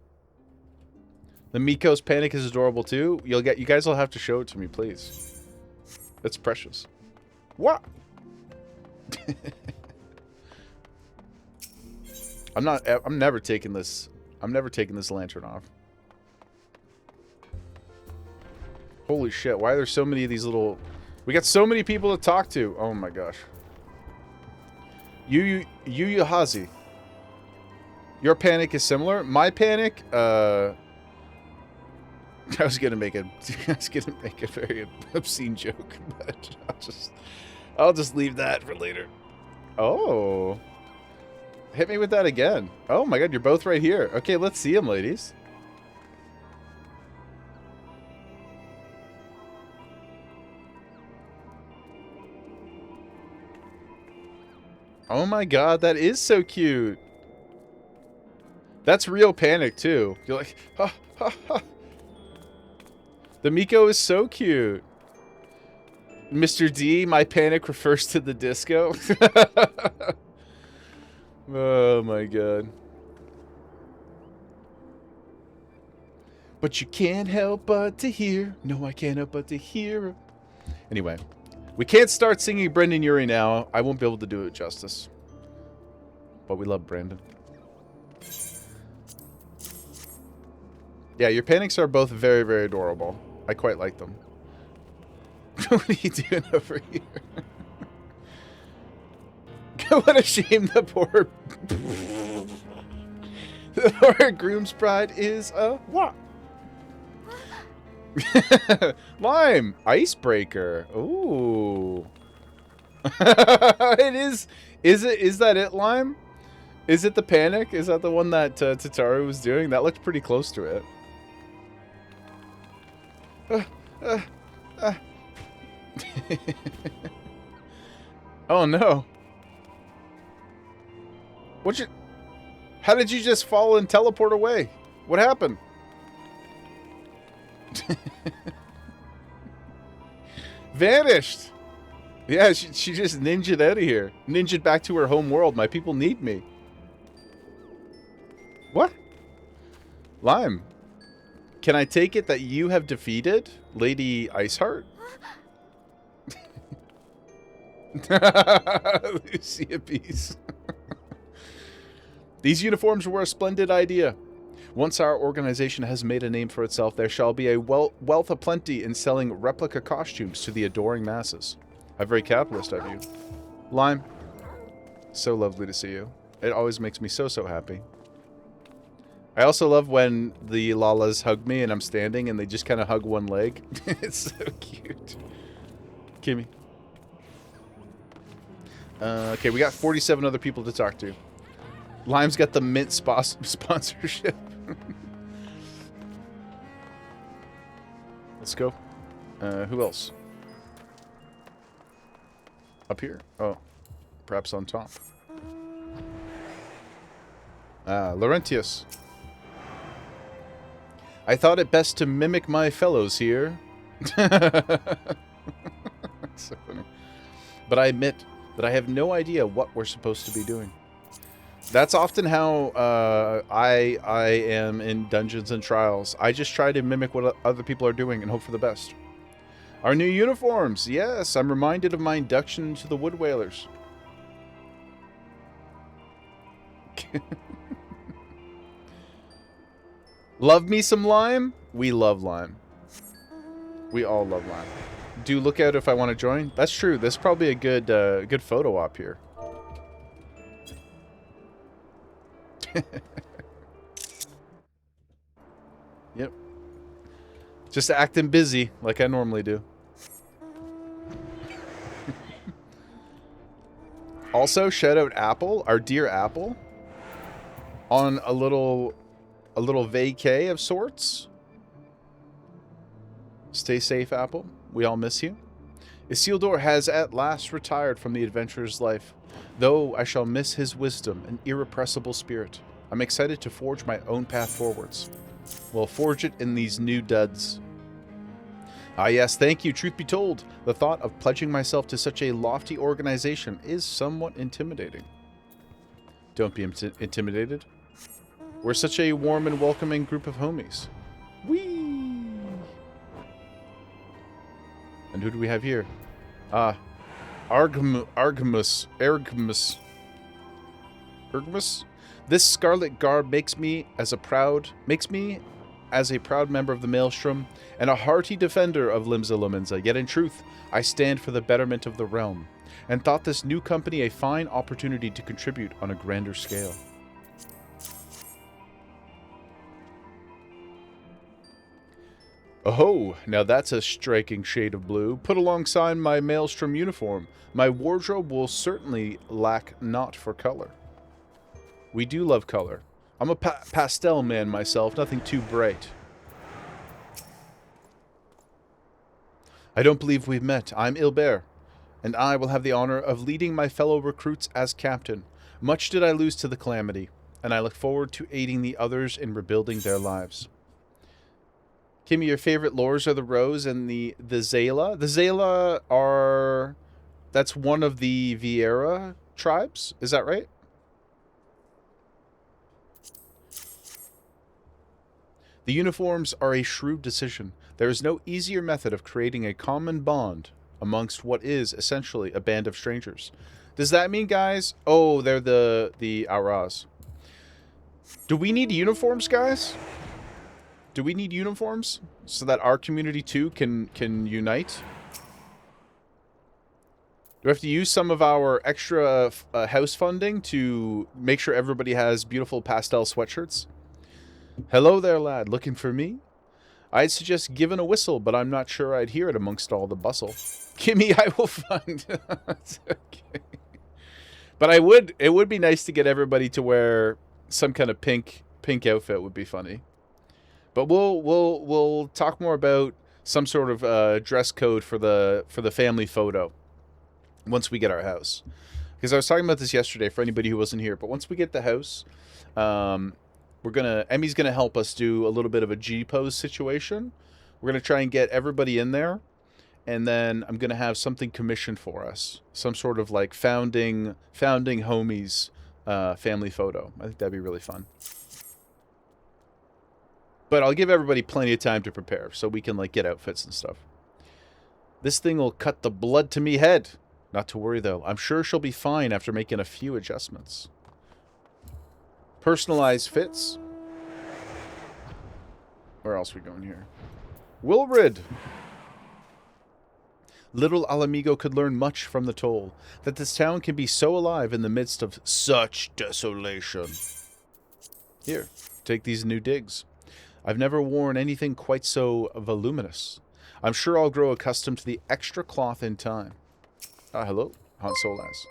The Miko's panic is adorable too. You guys will have to show it to me, please. That's precious. What? I'm never taking this lantern off. Holy shit, why are there so many of these little... We got so many people to talk to. Oh my gosh. Yuhazi. Your panic is similar. My panic, I was gonna make a very obscene joke, but I'll just leave that for later. Oh. Hit me with that again. Oh my god, you're both right here. Okay, let's see them, ladies. Oh my god, that is so cute. That's real panic, too. You're like, ha, ha, ha. The Miko is so cute. Mr. D, my panic refers to the disco. Oh my god. But you can't help but to hear. No, I can't help but to hear. Anyway. We can't start singing Brendan Urie now. I won't be able to do it justice. But we love Brandon. Yeah, your panics are both very, very adorable. I quite like them. What are you doing over here? What a shame the poor... the poor groom's bride is a what? Lime! Icebreaker. Ooh. It is. Is that it, Lime? Is it the panic? Is that the one that Tataru was doing? That looked pretty close to it. Oh no. How did you just fall and teleport away? What happened? Vanished. Yeah, she just ninja'd out of here. Ninja'd back to her home world. My people need me. What? Lime, can I take it that you have defeated Lady Iceheart? Lucia Peace. These uniforms were a splendid idea. Once our organization has made a name for itself, there shall be a wealth of plenty in selling replica costumes to the adoring masses. How very capitalist of you. Lime, so lovely to see you. It always makes me so happy. I also love when the Lalas hug me and I'm standing and they just kind of hug one leg. It's so cute. Kimmy. Okay, we got 47 other people to talk to. Lime's got the mint sponsorship. Let's go. Who else? Up here? Oh. Perhaps on top. Laurentius. I thought it best to mimic my fellows here. So funny. But I admit that I have no idea what we're supposed to be doing. That's often how I am in Dungeons and Trials. I just try to mimic what other people are doing and hope for the best. Our new uniforms. Yes, I'm reminded of my induction into the Wood Whalers. Love me some Lime? We love Lime. We all love Lime. Do look out if I want to join. That's true. This is probably a good photo op here. Yep. Just acting busy like I normally do. Also, shout out Apple, our dear Apple, on a little vacay of sorts. Stay safe, Apple. We all miss you. Isildur has at last retired from the adventurer's life, though I shall miss his wisdom and irrepressible spirit. I'm excited to forge my own path forwards. Well, forge it in these new duds. Ah yes, thank you. Truth be told, the thought of pledging myself to such a lofty organization is somewhat intimidating. Don't be intimidated. We're such a warm and welcoming group of homies. Whee! And who do we have here? Ergmus. This scarlet garb makes me as a proud member of the Maelstrom and a hearty defender of Limsa Lominsa. Yet in truth, I stand for the betterment of the realm, and thought this new company a fine opportunity to contribute on a grander scale. Oh, now that's a striking shade of blue. Put alongside my Maelstrom uniform, my wardrobe will certainly lack naught for color. We do love color. I'm a pastel man myself, nothing too bright. I don't believe we've met. I'm Ilbert, and I will have the honor of leading my fellow recruits as captain. Much did I lose to the calamity, and I look forward to aiding the others in rebuilding their lives. Kimmy, your favorite lores are the Rose and the Zayla. The Zayla are... That's one of the Vieira tribes, is that right? The uniforms are a shrewd decision. There is no easier method of creating a common bond amongst what is essentially a band of strangers. Does that mean, guys? Oh, they're the Auras. Do we need uniforms, guys? Do we need uniforms so that our community too can unite? Do we have to use some of our extra house funding to make sure everybody has beautiful pastel sweatshirts? Hello there, lad. Looking for me? I'd suggest giving a whistle, but I'm not sure I'd hear it amongst all the bustle. Gimme, I will fund. It's okay. But it would be nice to get everybody to wear some kind of pink outfit. Would be funny. But we'll talk more about some sort of dress code for the family photo once we get our house. Because I was talking about this yesterday for anybody who wasn't here. But once we get the house, Emmy's gonna help us do a little bit of a G pose situation. We're gonna try and get everybody in there, and then I'm gonna have something commissioned for us, some sort of like founding homies family photo. I think that'd be really fun. But I'll give everybody plenty of time to prepare, so we can like get outfits and stuff. This thing will cut the blood to me head. Not to worry though. I'm sure she'll be fine after making a few adjustments. Personalized fits. Where else are we going here? Wilrid. Little Alamigo could learn much from the toll. That this town can be so alive in the midst of such desolation. Here, take these new digs. I've never worn anything quite so voluminous. I'm sure I'll grow accustomed to the extra cloth in time. Hello, Han Solas.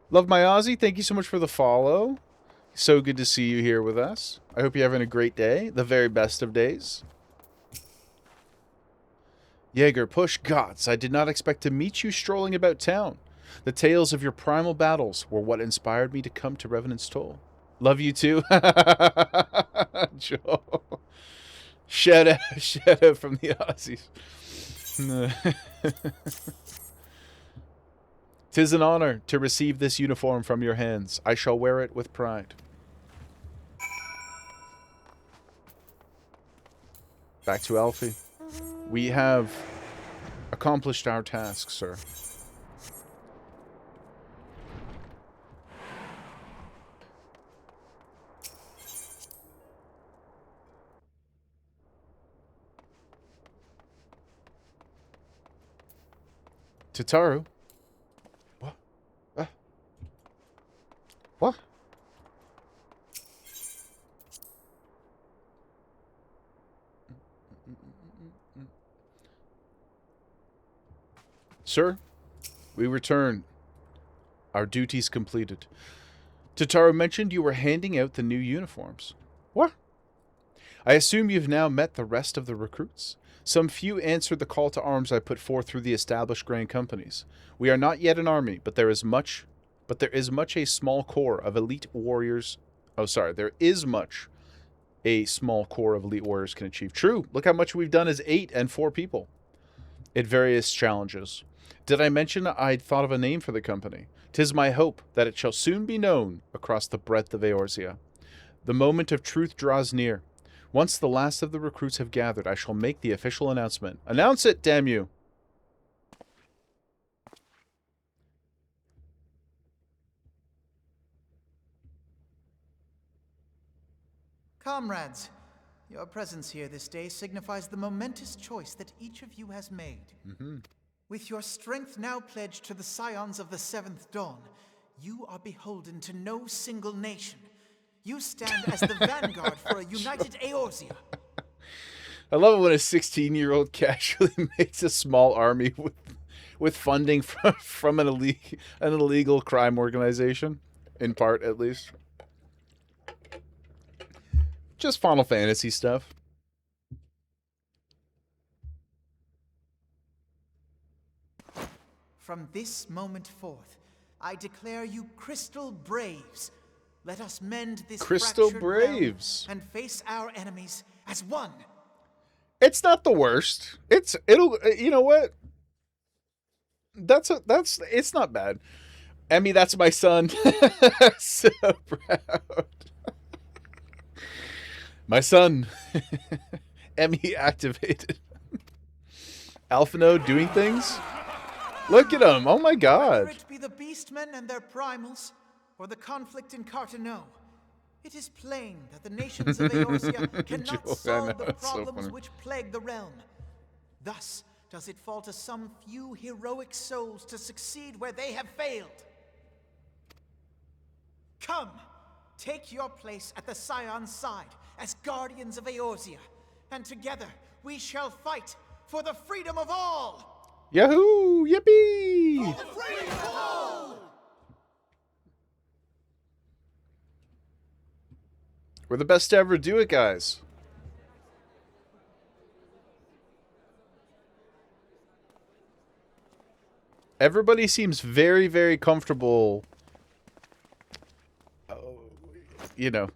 Love my Aussie. Thank you so much for the follow. So good to see you here with us. I hope you're having a great day. The very best of days. Jaeger, push gods. I did not expect to meet you strolling about town. The tales of your primal battles were what inspired me to come to Revenant's Toll. Love you too. Joe. Shout out from the Aussies. 'Tis an honor to receive this uniform from your hands. I shall wear it with pride. Back to Alfie. We have accomplished our task, sir. Tataru? What? What? Sir, we return. Our duties completed. Tataru mentioned you were handing out the new uniforms. What? I assume you've now met the rest of the recruits? Some few answered the call to arms I put forth through the established grand companies. We are not yet an army, but there is much a small core of elite warriors. Oh, sorry. There is much a small core of elite warriors can achieve. True. Look how much we've done as 8 and 4 people. At various challenges. Did I mention I'd thought of a name for the company? 'Tis my hope that it shall soon be known across the breadth of Eorzea. The moment of truth draws near. Once the last of the recruits have gathered, I shall make the official announcement. Announce it, damn you! Comrades, your presence here this day signifies the momentous choice that each of you has made. With your strength now pledged to the scions of the Seventh Dawn, you are beholden to no single nation. You stand as the vanguard for a united Eorzea. I love it when a 16-year-old casually makes a small army with funding from an illegal crime organization, in part at least. Just Final Fantasy stuff. From this moment forth, I declare you Crystal Braves. Let us mend this Crystal fractured realm Braves and face our enemies as one. It's not the worst. It'll you know what? It's not bad. Emmy, that's my son. So proud. My son. Emmy activated. Alphino doing things? Look at him. Oh my god. Whether it be the beastmen and their primals, or the conflict in Carteneau, it is plain that the nations of Eorzea cannot solve the problems which plague the realm. Thus does it fall to some few heroic souls to succeed where they have failed. Come, take your place at the Scion's side as guardians of Eorzea, and together we shall fight for the freedom of all! Yahoo! Yippee! We're the best to ever do it, guys. Everybody seems very, very comfortable, you know,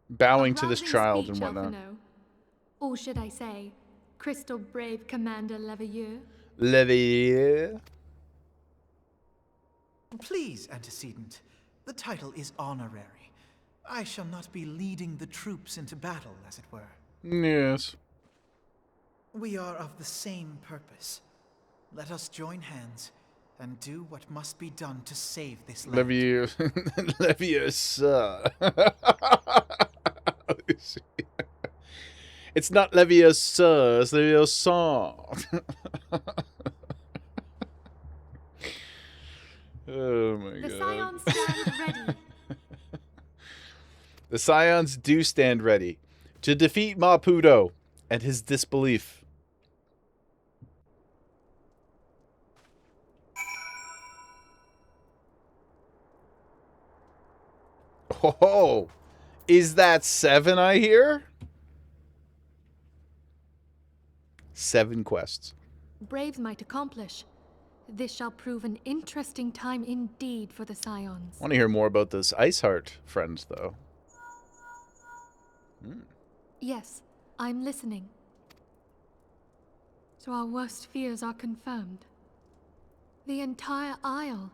bowing to this child and whatnot. Alphino. Or should I say, Crystal Brave Commander Leveilleur? Leveilleur. Please, antecedent. The title is honorary. I shall not be leading the troops into battle, as it were. Yes. We are of the same purpose. Let us join hands and do what must be done to save this land. Leveilleur. Leveilleur, sir. It's not Leveilleur, sir. It's Leveilleur, song. Oh my god. The Scions stand ready. The Scions do stand ready to defeat Maputo and his disbelief. Oh, is that 7 I hear? 7 quests. Braves might accomplish. This shall prove an interesting time indeed for the Scions. I want to hear more about this Iceheart friend, though. Yes, I'm listening. So our worst fears are confirmed. The entire Isle.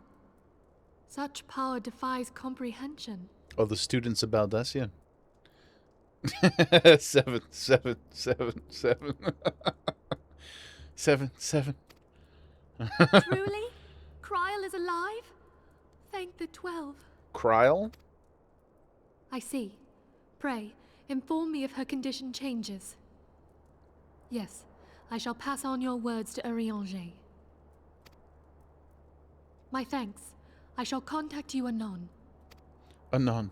Such power defies comprehension. Oh, the students of Baldesion. 7, 7, 7, 7. 7, 7. Truly? Kryl is alive? Thank the 12. Kryl? I see. Pray, inform me if her condition changes. Yes, I shall pass on your words to Urianger. My thanks. I shall contact you anon. Anon.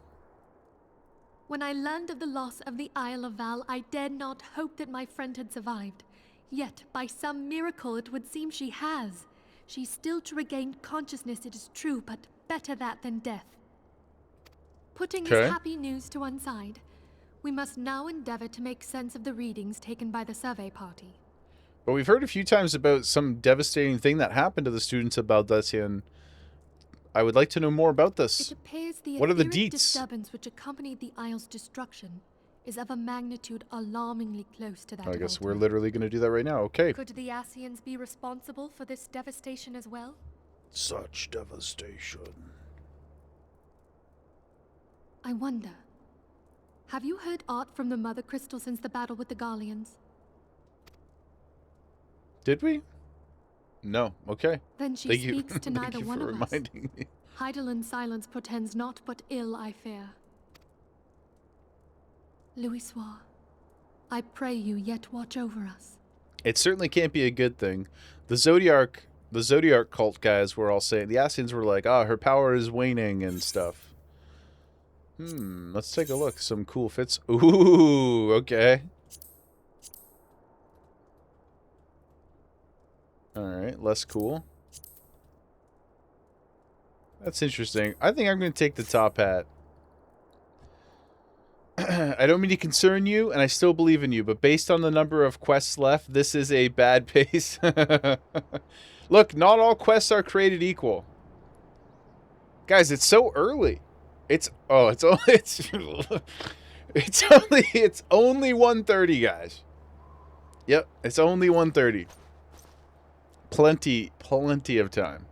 When I learned of the loss of the Isle of Val, I dared not hope that my friend had survived. Yet, by some miracle, it would seem she has. She's still to regain consciousness, it is true, but better that than death. Putting this happy news to one side, we must now endeavor to make sense of the readings taken by the survey party. But we've heard a few times about some devastating thing that happened to the students of Baldesion. I would like to know more about this. It appears the What are the etheric deets? disturbance which accompanied the Isle's destruction is of a magnitude alarmingly close to that I of guess we're Ultima. literally going to do that right now. Okay. Could the Ascians be responsible for this devastation as well? Such devastation. I wonder. Have you heard aught from the Mother Crystal since the battle with the Garleans? Did we? No. Okay. Then she Thank you. speaks to Thank neither you one for of us. reminding me. Heidelin silence portends naught but ill, I fear. Louisoix, I pray you yet watch over us. It certainly can't be a good thing. The Zodiac cult guys were all saying, the Ascians were like, her power is waning and stuff. Let's take a look. Some cool fits. Ooh, okay. Alright, less cool. That's interesting. I think I'm going to take the top hat. I don't mean to concern you, and I still believe in you, but based on the number of quests left, this is a bad pace. Look, not all quests are created equal. Guys, it's so early. It's only 1:30, guys. Yep, it's only 1:30. Plenty of time.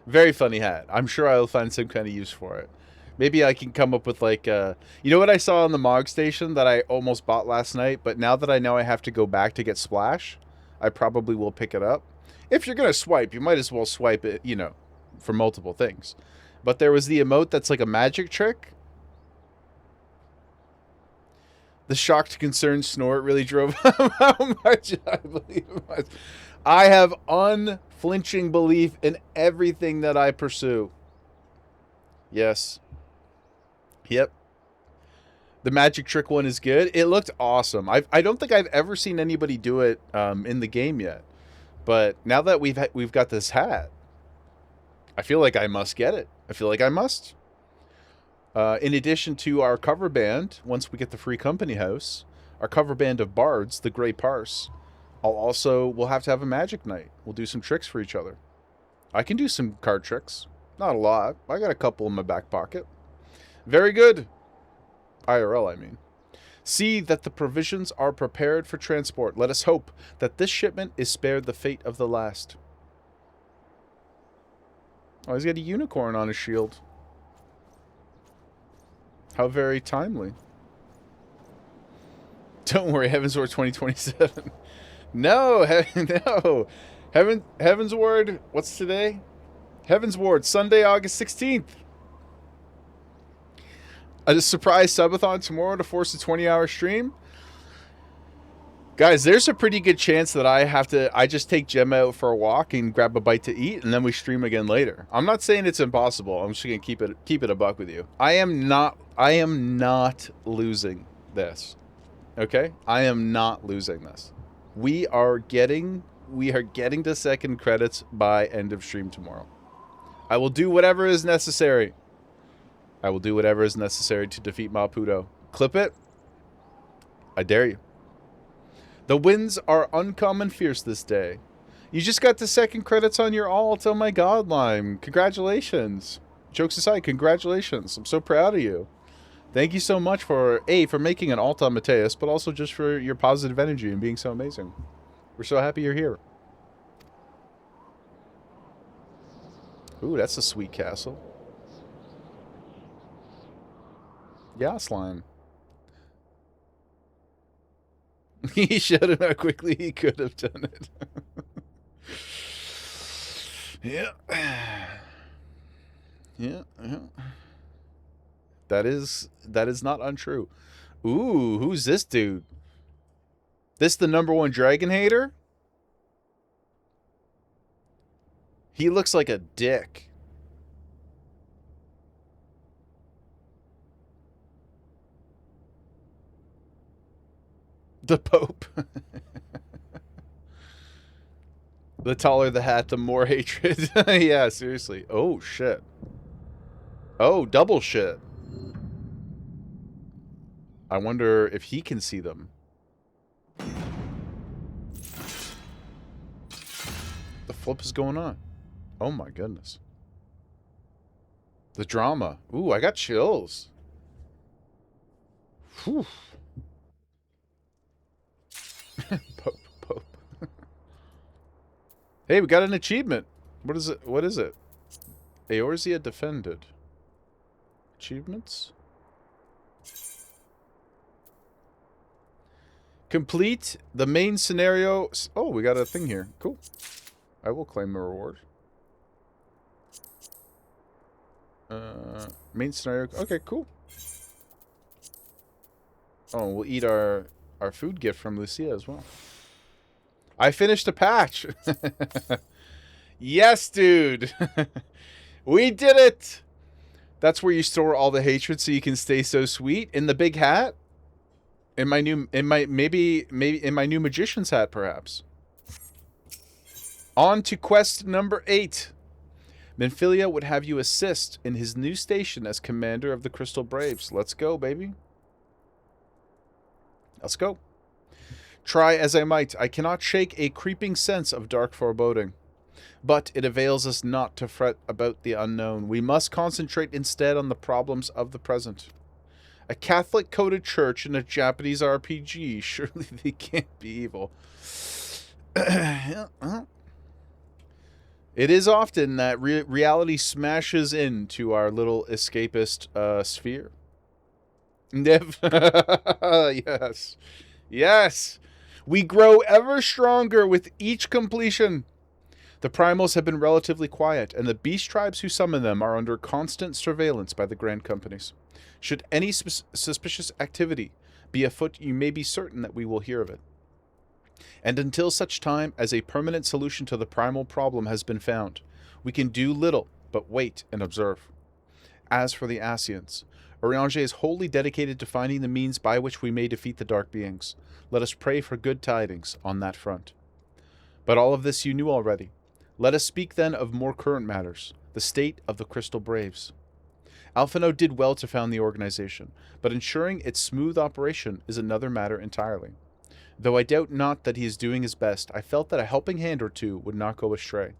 Very funny hat. I'm sure I'll find some kind of use for it. Maybe I can come up with like you know what I saw on the Mog station that I almost bought last night, but now that I know I have to go back to get Splash, I probably will pick it up. If you're going to swipe, you might as well swipe it, you know, for multiple things. But there was the emote that's like a magic trick. The shocked, concerned snort really drove home how much I believe it was. I have unflinching belief in everything that I pursue. Yes. Yep. The magic trick one is good. It looked awesome. I don't think I've ever seen anybody do it in the game yet. But now that we've got this hat, I feel like I must get it. I feel like I must. In addition to our cover band, once we get the free company house, our cover band of bards, the Grey Parse, we'll have to have a magic night. We'll do some tricks for each other. I can do some card tricks. Not a lot. I got a couple in my back pocket. Very good. IRL, I mean. See that the provisions are prepared for transport. Let us hope that this shipment is spared the fate of the last. Oh, he's got a unicorn on his shield. How very timely. Don't worry, Heavensward 2027. No, no. Heavensward, what's today? Heavensward, Sunday, August 16th. A surprise subathon tomorrow to force a 20-hour stream. Guys, there's a pretty good chance that I just take Gemma out for a walk and grab a bite to eat, and then we stream again later. I'm not saying it's impossible. I'm just gonna keep it a buck with you. I am not losing this. Okay? I am not losing this. We are getting to second credits by end of stream tomorrow. I will do whatever is necessary. I will do whatever is necessary to defeat Maputo. Clip it. I dare you. The winds are uncommon fierce this day. You just got the second credits on your alt. Oh my god, Lime. Congratulations. Jokes aside, congratulations. I'm so proud of you. Thank you so much for making an alt on Mateus, but also just for your positive energy and being so amazing. We're so happy you're here. Ooh, that's a sweet castle. Yeah, Slime. He showed him how quickly he could have done it. Yeah. Yeah. That is not untrue. Ooh, who's this dude? This the #1 dragon hater? He looks like a dick. The Pope. The taller the hat, the more hatred. Yeah, seriously. Oh, shit. Oh, double shit. I wonder if he can see them. The flip is going on. Oh my goodness. The drama. Ooh, I got chills. Whew. Pope. Hey, we got an achievement. What is it? What is it? Eorzea defended. Achievements? Complete the main scenario. Oh, we got a thing here. Cool. I will claim the reward. Main scenario. Okay, cool. Oh, we'll eat our food gift from Lucia as well. I finished a patch. Yes, dude. We did it. That's where you store all the hatred so you can stay so sweet. In the big hat. Maybe in my new magician's hat, perhaps. On to quest number 8. Menphilia would have you assist in his new station as commander of the Crystal Braves. Let's go, baby. Let's go. Try as I might, I cannot shake a creeping sense of dark foreboding. But it avails us not to fret about the unknown. We must concentrate instead on the problems of the present. A Catholic-coded church and a Japanese RPG. Surely they can't be evil. It is often that reality smashes into our little escapist sphere. Yes. Yes. We grow ever stronger with each completion. The primals have been relatively quiet, and the beast tribes who summon them are under constant surveillance by the grand companies. Should any suspicious activity be afoot, you may be certain that we will hear of it. And until such time as a permanent solution to the primal problem has been found, we can do little but wait and observe. As for the Ascians, Urianger is wholly dedicated to finding the means by which we may defeat the dark beings. Let us pray for good tidings on that front. But all of this you knew already. Let us speak then of more current matters, the state of the Crystal Braves. Alphino did well to found the organization, but ensuring its smooth operation is another matter entirely. Though I doubt not that he is doing his best, I felt that a helping hand or two would not go astray.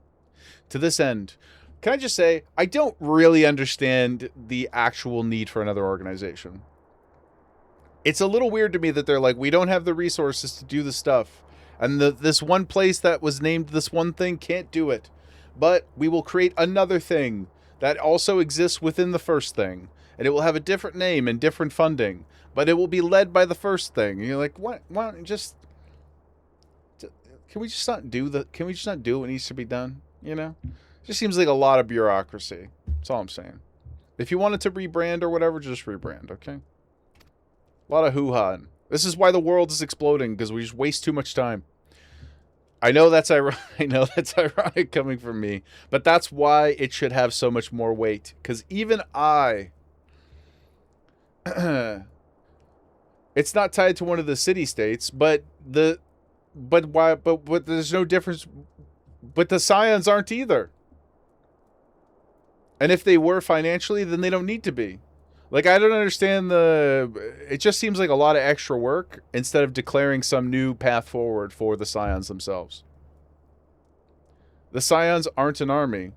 To this end, can I just say, I don't really understand the actual need for another organization. It's a little weird to me that they're like, we don't have the resources to do the stuff. And this one place that was named this one thing can't do it. But we will create another thing that also exists within the first thing. And it will have a different name and different funding. But it will be led by the first thing. And you're like, what? Why don't you just... Can we just not do what needs to be done? You know? It just seems like a lot of bureaucracy. That's all I'm saying. If you wanted to rebrand or whatever, just rebrand, okay? A lot of hoo-ha. This is why the world is exploding, because we just waste too much time. I know that's ironic coming from me, but that's why it should have so much more weight. Because even I... it's not tied to one of the city-states, but there's no difference. But the Scions aren't either. And if they were financially, then they don't need to be. Like, I don't understand it just seems like a lot of extra work instead of declaring some new path forward for the Scions themselves. The Scions aren't an army.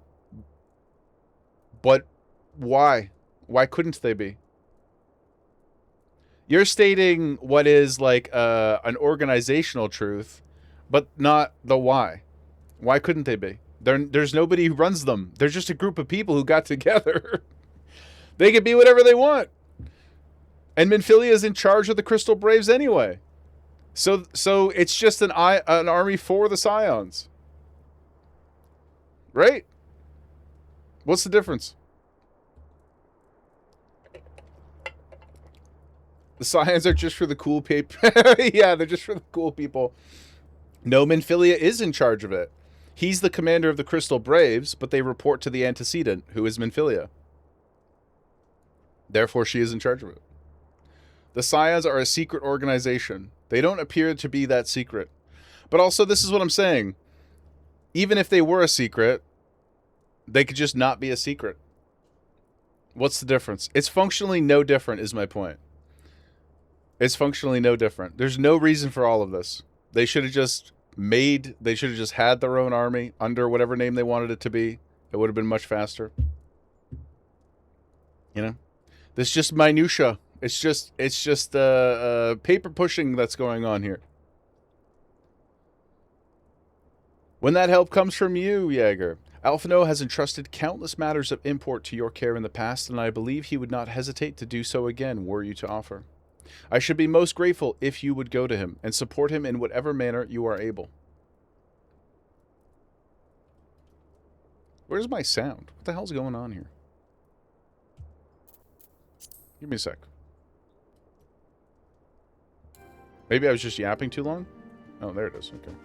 But why? Why couldn't they be? You're stating what is like an organizational truth, but not the why. Why couldn't they be? There's nobody who runs them. They're just a group of people who got together. They can be whatever they want. And Minfilia is in charge of the Crystal Braves anyway. So it's just an army for the Scions. Right? What's the difference? The Scions are just for the cool people. Yeah, they're just for the cool people. No, Minfilia is in charge of it. He's the commander of the Crystal Braves, but they report to the antecedent, who is Minfilia. Therefore, she is in charge of it. The Scions are a secret organization. They don't appear to be that secret. But also, this is what I'm saying. Even if they were a secret, they could just not be a secret. What's the difference? It's functionally no different, is my point. It's functionally no different. There's no reason for all of this. They should have just had their own army under whatever name they wanted it to be. It would have been much faster. You know? This is just minutia. It's just paper pushing that's going on here. When that help comes from you, Jaeger, Alphino has entrusted countless matters of import to your care in the past, and I believe he would not hesitate to do so again were you to offer. I should be most grateful if you would go to him and support him in whatever manner you are able. Where's my sound? What the hell's going on here? Give me a sec. Maybe I was just yapping too long? Oh, there it is. Okay.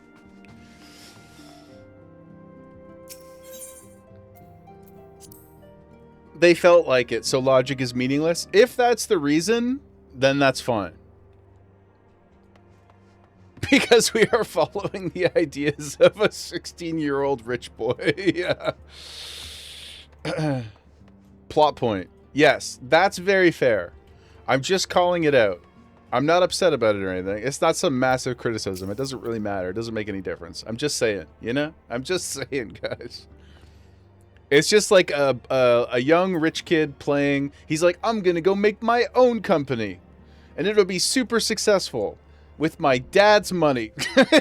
They felt like it, so logic is meaningless. If that's the reason, then that's fine. Because we are following the ideas of a 16-year-old rich boy. Yeah. Plot point. Yes, that's very fair. I'm just calling it out. I'm not upset about it or anything. It's not some massive criticism. It doesn't really matter. It doesn't make any difference. I'm just saying, you know? I'm just saying, guys. It's just like a young rich kid playing. He's like, I'm going to go make my own company. And it'll be super successful with my dad's money.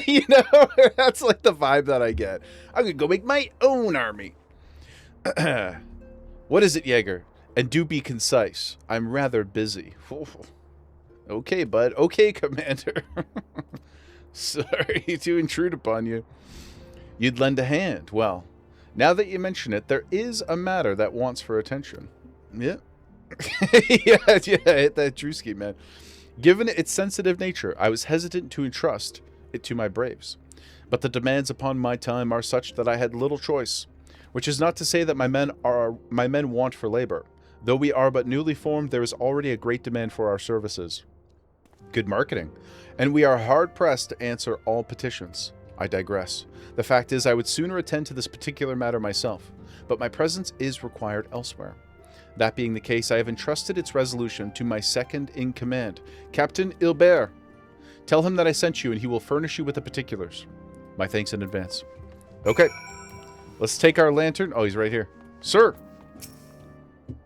You know? That's like the vibe that I get. I'm going to go make my own army. What is it, Jaeger? And do be concise. I'm rather busy. Okay, bud. Okay, Commander. Sorry to intrude upon you. You'd lend a hand. Well, now that you mention it, there is a matter that wants for attention. Yeah. yeah, hit that Drewski, man. Given its sensitive nature, I was hesitant to entrust it to my braves. But the demands upon my time are such that I had little choice. Which is not to say that my men want for labor. Though we are but newly formed, there is already a great demand for our services. Good marketing. And we are hard-pressed to answer all petitions. I digress. The fact is, I would sooner attend to this particular matter myself, but my presence is required elsewhere. That being the case, I have entrusted its resolution to my second-in-command, Captain Ilbert. Tell him that I sent you, and he will furnish you with the particulars. My thanks in advance. Okay. Let's take our lantern. Oh, he's right here. Sir!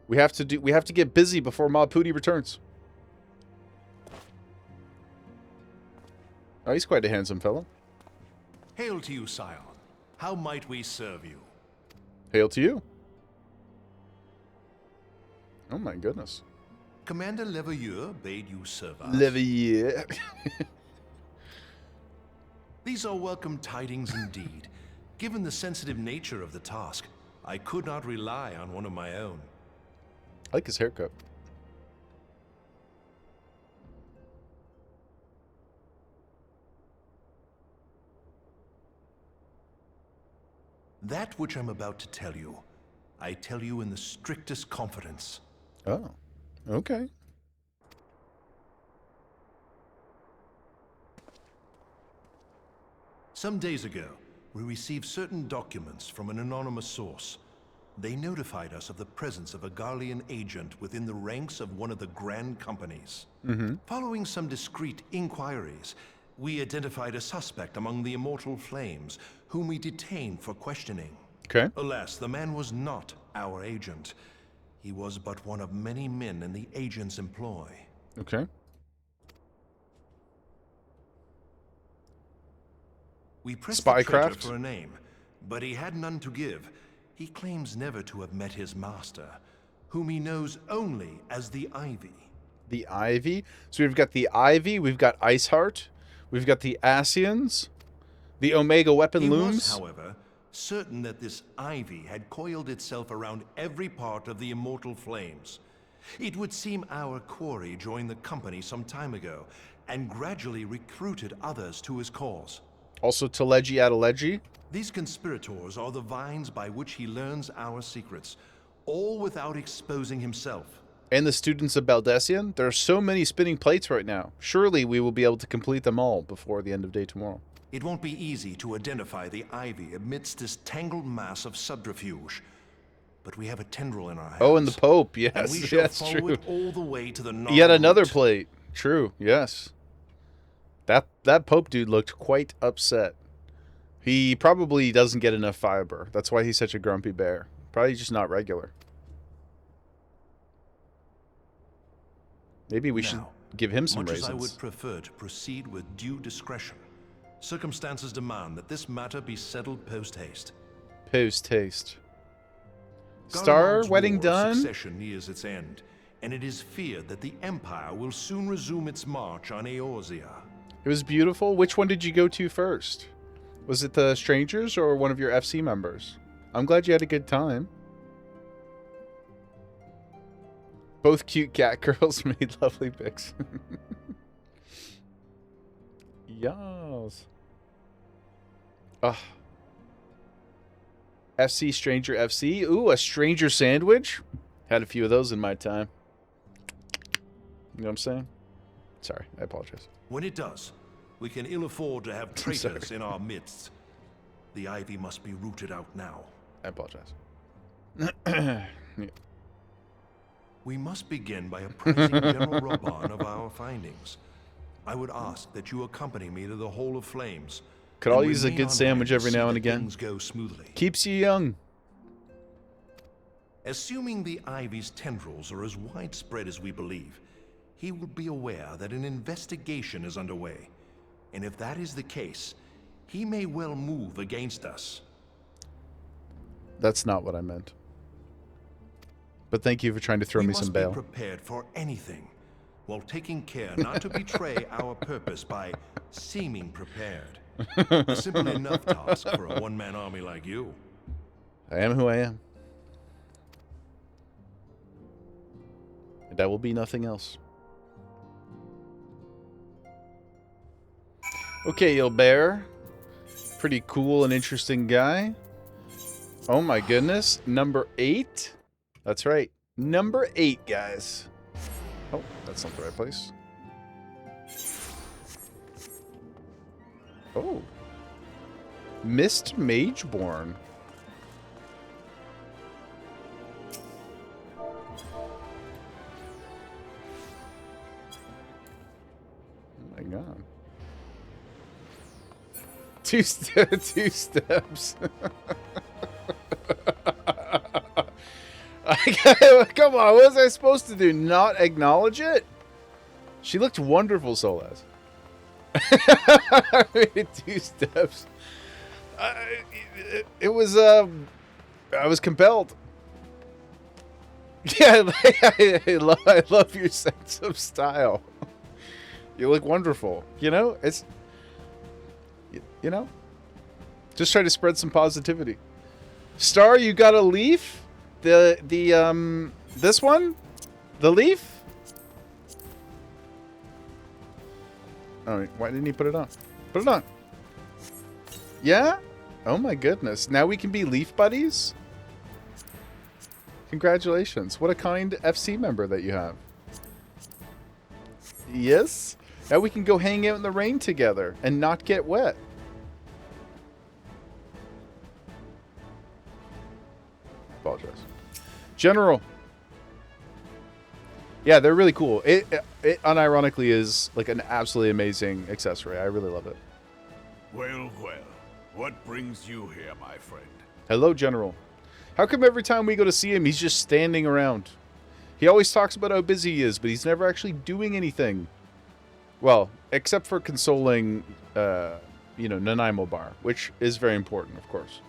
We have to get busy before Mob Pooty returns. Oh, he's quite a handsome fellow. Hail to you, Scion. How might we serve you? Hail to you. Oh my goodness. Commander Leveilleur bade you serve us. Leveilleur. These are welcome tidings indeed. Given the sensitive nature of the task, I could not rely on one of my own. I like his haircut. That which I'm about to tell you, I tell you in the strictest confidence. Oh, okay. Some days ago, we received certain documents from an anonymous source. They notified us of the presence of a Garlean agent within the ranks of one of the Grand Companies. Following some discreet inquiries, we identified a suspect among the Immortal Flames, whom we detained for questioning. Okay. Alas, the man was not our agent. He was but one of many men in the agent's employ. Okay. We pressed the traitor Spycraft? for a name, but he had none to give. He claims never to have met his master, whom he knows only as the Ivy. The Ivy? So we've got the Ivy, we've got Iceheart, we've got the Ascians, the Omega weapon looms. He was, however, certain that this Ivy had coiled itself around every part of the Immortal Flames. It would seem our quarry joined the company some time ago, and gradually recruited others to his cause. Also Telegi Adeleji. These conspirators are the vines by which he learns our secrets, all without exposing himself. And the students of Baldessian. There are so many spinning plates right now. Surely we will be able to complete them all before the end of day tomorrow. It won't be easy to identify the Ivy amidst this tangled mass of subterfuge. But we have a tendril in our hands. Oh, and the Pope. Yes, and we shall yes, follow true. it all the way to the Yet another route. plate. True, yes. That Pope dude looked quite upset. He probably doesn't get enough fiber. That's why he's such a grumpy bear. Probably just not regular. Maybe we should give him some much raisins. as I would prefer to proceed with due discretion, circumstances demand that this matter be settled post-haste. Post-haste. Star Garlemald's wedding war of done? Succession nears its end, and it is feared that the Empire will soon resume its march on Eorzea. It was beautiful. Which one did you go to first? Was it the strangers or one of your FC members? I'm glad you had a good time. Both cute cat girls made lovely pics. Yes. Ugh. FC Stranger FC. Ooh, a stranger sandwich. Had a few of those in my time. You know what I'm saying? Sorry, I apologize. When it does, we can ill afford to have traitors in our midst. The Ivy must be rooted out now. I apologize. We must begin by apprising General Reborn of our findings. I would ask that you accompany me to the Hall of Flames. Could all use a good sandwich every now and again. Things go smoothly. Keeps you young. Assuming the Ivy's tendrils are as widespread as we believe, he will be aware that an investigation is underway. And if that is the case, he may well move against us. That's not what I meant. But thank you for trying to throw me some bail. We must be prepared for anything, while taking care not to betray our purpose by seeming prepared. A simple enough task for a one-man army like you. I am who I am. And I will be nothing else. Okay, Ilbert. Pretty cool and interesting guy. Oh my goodness. Number 8? That's right. Number 8, guys. Oh, that's not the right place. Oh. Mist Mageborn. Oh my god. Two steps. Come on, what was I supposed to do? Not acknowledge it? She looked wonderful, Solas. 2 steps. It was, I was compelled. Yeah, I love your sense of style. You look wonderful. You know, it's, you know, just try to spread some positivity. Star, you got a leaf? This one? The leaf? Alright, why didn't he put it on? Put it on. Yeah? Oh my goodness. Now we can be leaf buddies? Congratulations. What a kind FC member that you have. Yes? Now we can go hang out in the rain together and not get wet. Apologize. General. Yeah, they're really cool. It unironically is like an absolutely amazing accessory. I really love it. Well, well. What brings you here, my friend? Hello, General. How come every time we go to see him, he's just standing around? He always talks about how busy he is, but he's never actually doing anything. Well, except for consoling, you know, Nanaimo Bar, which is very important, of course.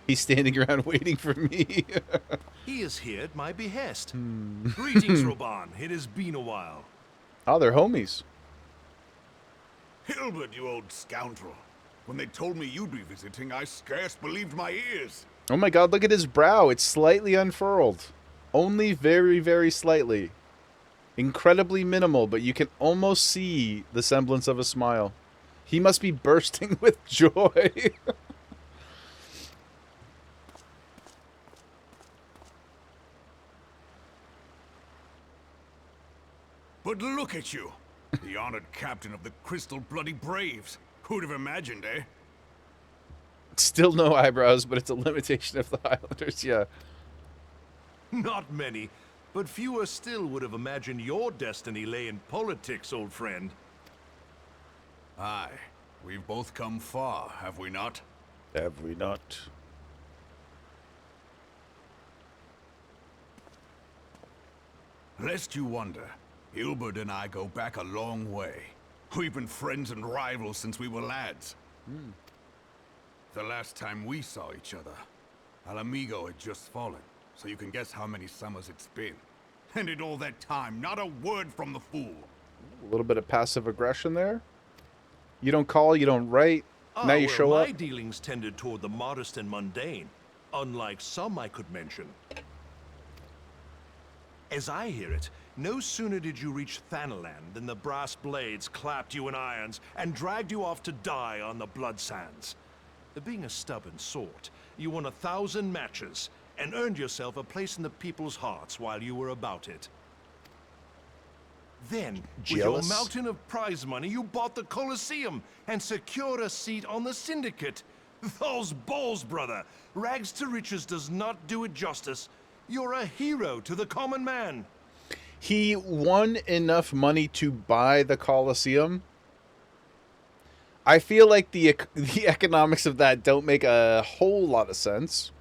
He's standing around waiting for me. He is here at my behest. Greetings, Reborn. It has been a while. Oh, they're homies. Hilbert, you old scoundrel. When they told me you'd be visiting, I scarce believed my ears. Oh my god, look at his brow. It's slightly unfurled. Only very, very slightly. Incredibly minimal, but you can almost see the semblance of a smile. He must be bursting with joy. But look at you, the honored captain of the Crystal Bloody Braves. Who'd have imagined, eh? Still no eyebrows, but it's a limitation of the Highlanders, yeah. Not many, but fewer still would have imagined your destiny lay in politics, old friend. Aye, we've both come far, have we not? Have we not? Lest you wonder, Hilbert and I go back a long way. We've been friends and rivals since we were lads. The last time we saw each other, Alamigo had just fallen, so you can guess how many summers it's been. And in all that time, not a word from the fool. A little bit of passive aggression there. You don't call, you don't write. Now you show up. My dealings tended toward the modest and mundane, unlike some I could mention. As I hear it, no sooner did you reach Thanalan than the brass blades clapped you in irons and dragged you off to die on the blood sands. Being a stubborn sort, you won 1,000 matches and earned yourself a place in the people's hearts while you were about it. Then, with your mountain of prize money, you bought the Colosseum and secured a seat on the Syndicate. Those balls, brother! Rags to riches does not do it justice. You're a hero to the common man. He won enough money to buy the Colosseum. I feel like the economics of that don't make a whole lot of sense.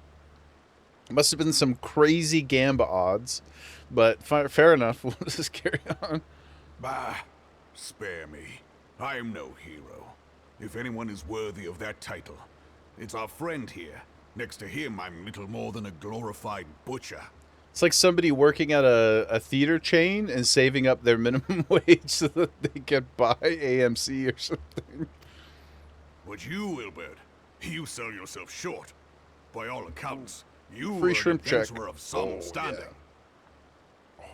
Must have been some crazy gamba odds, but fair enough. We'll just carry on. Bah, spare me. I am no hero. If anyone is worthy of that title, it's our friend here. Next to him, I'm little more than a glorified butcher. It's like somebody working at a theater chain and saving up their minimum wage so that they can buy AMC or something. But you, Wilbert, you sell yourself short. By all accounts, you Free were an shrimp check. adventurer of some standing. Yeah.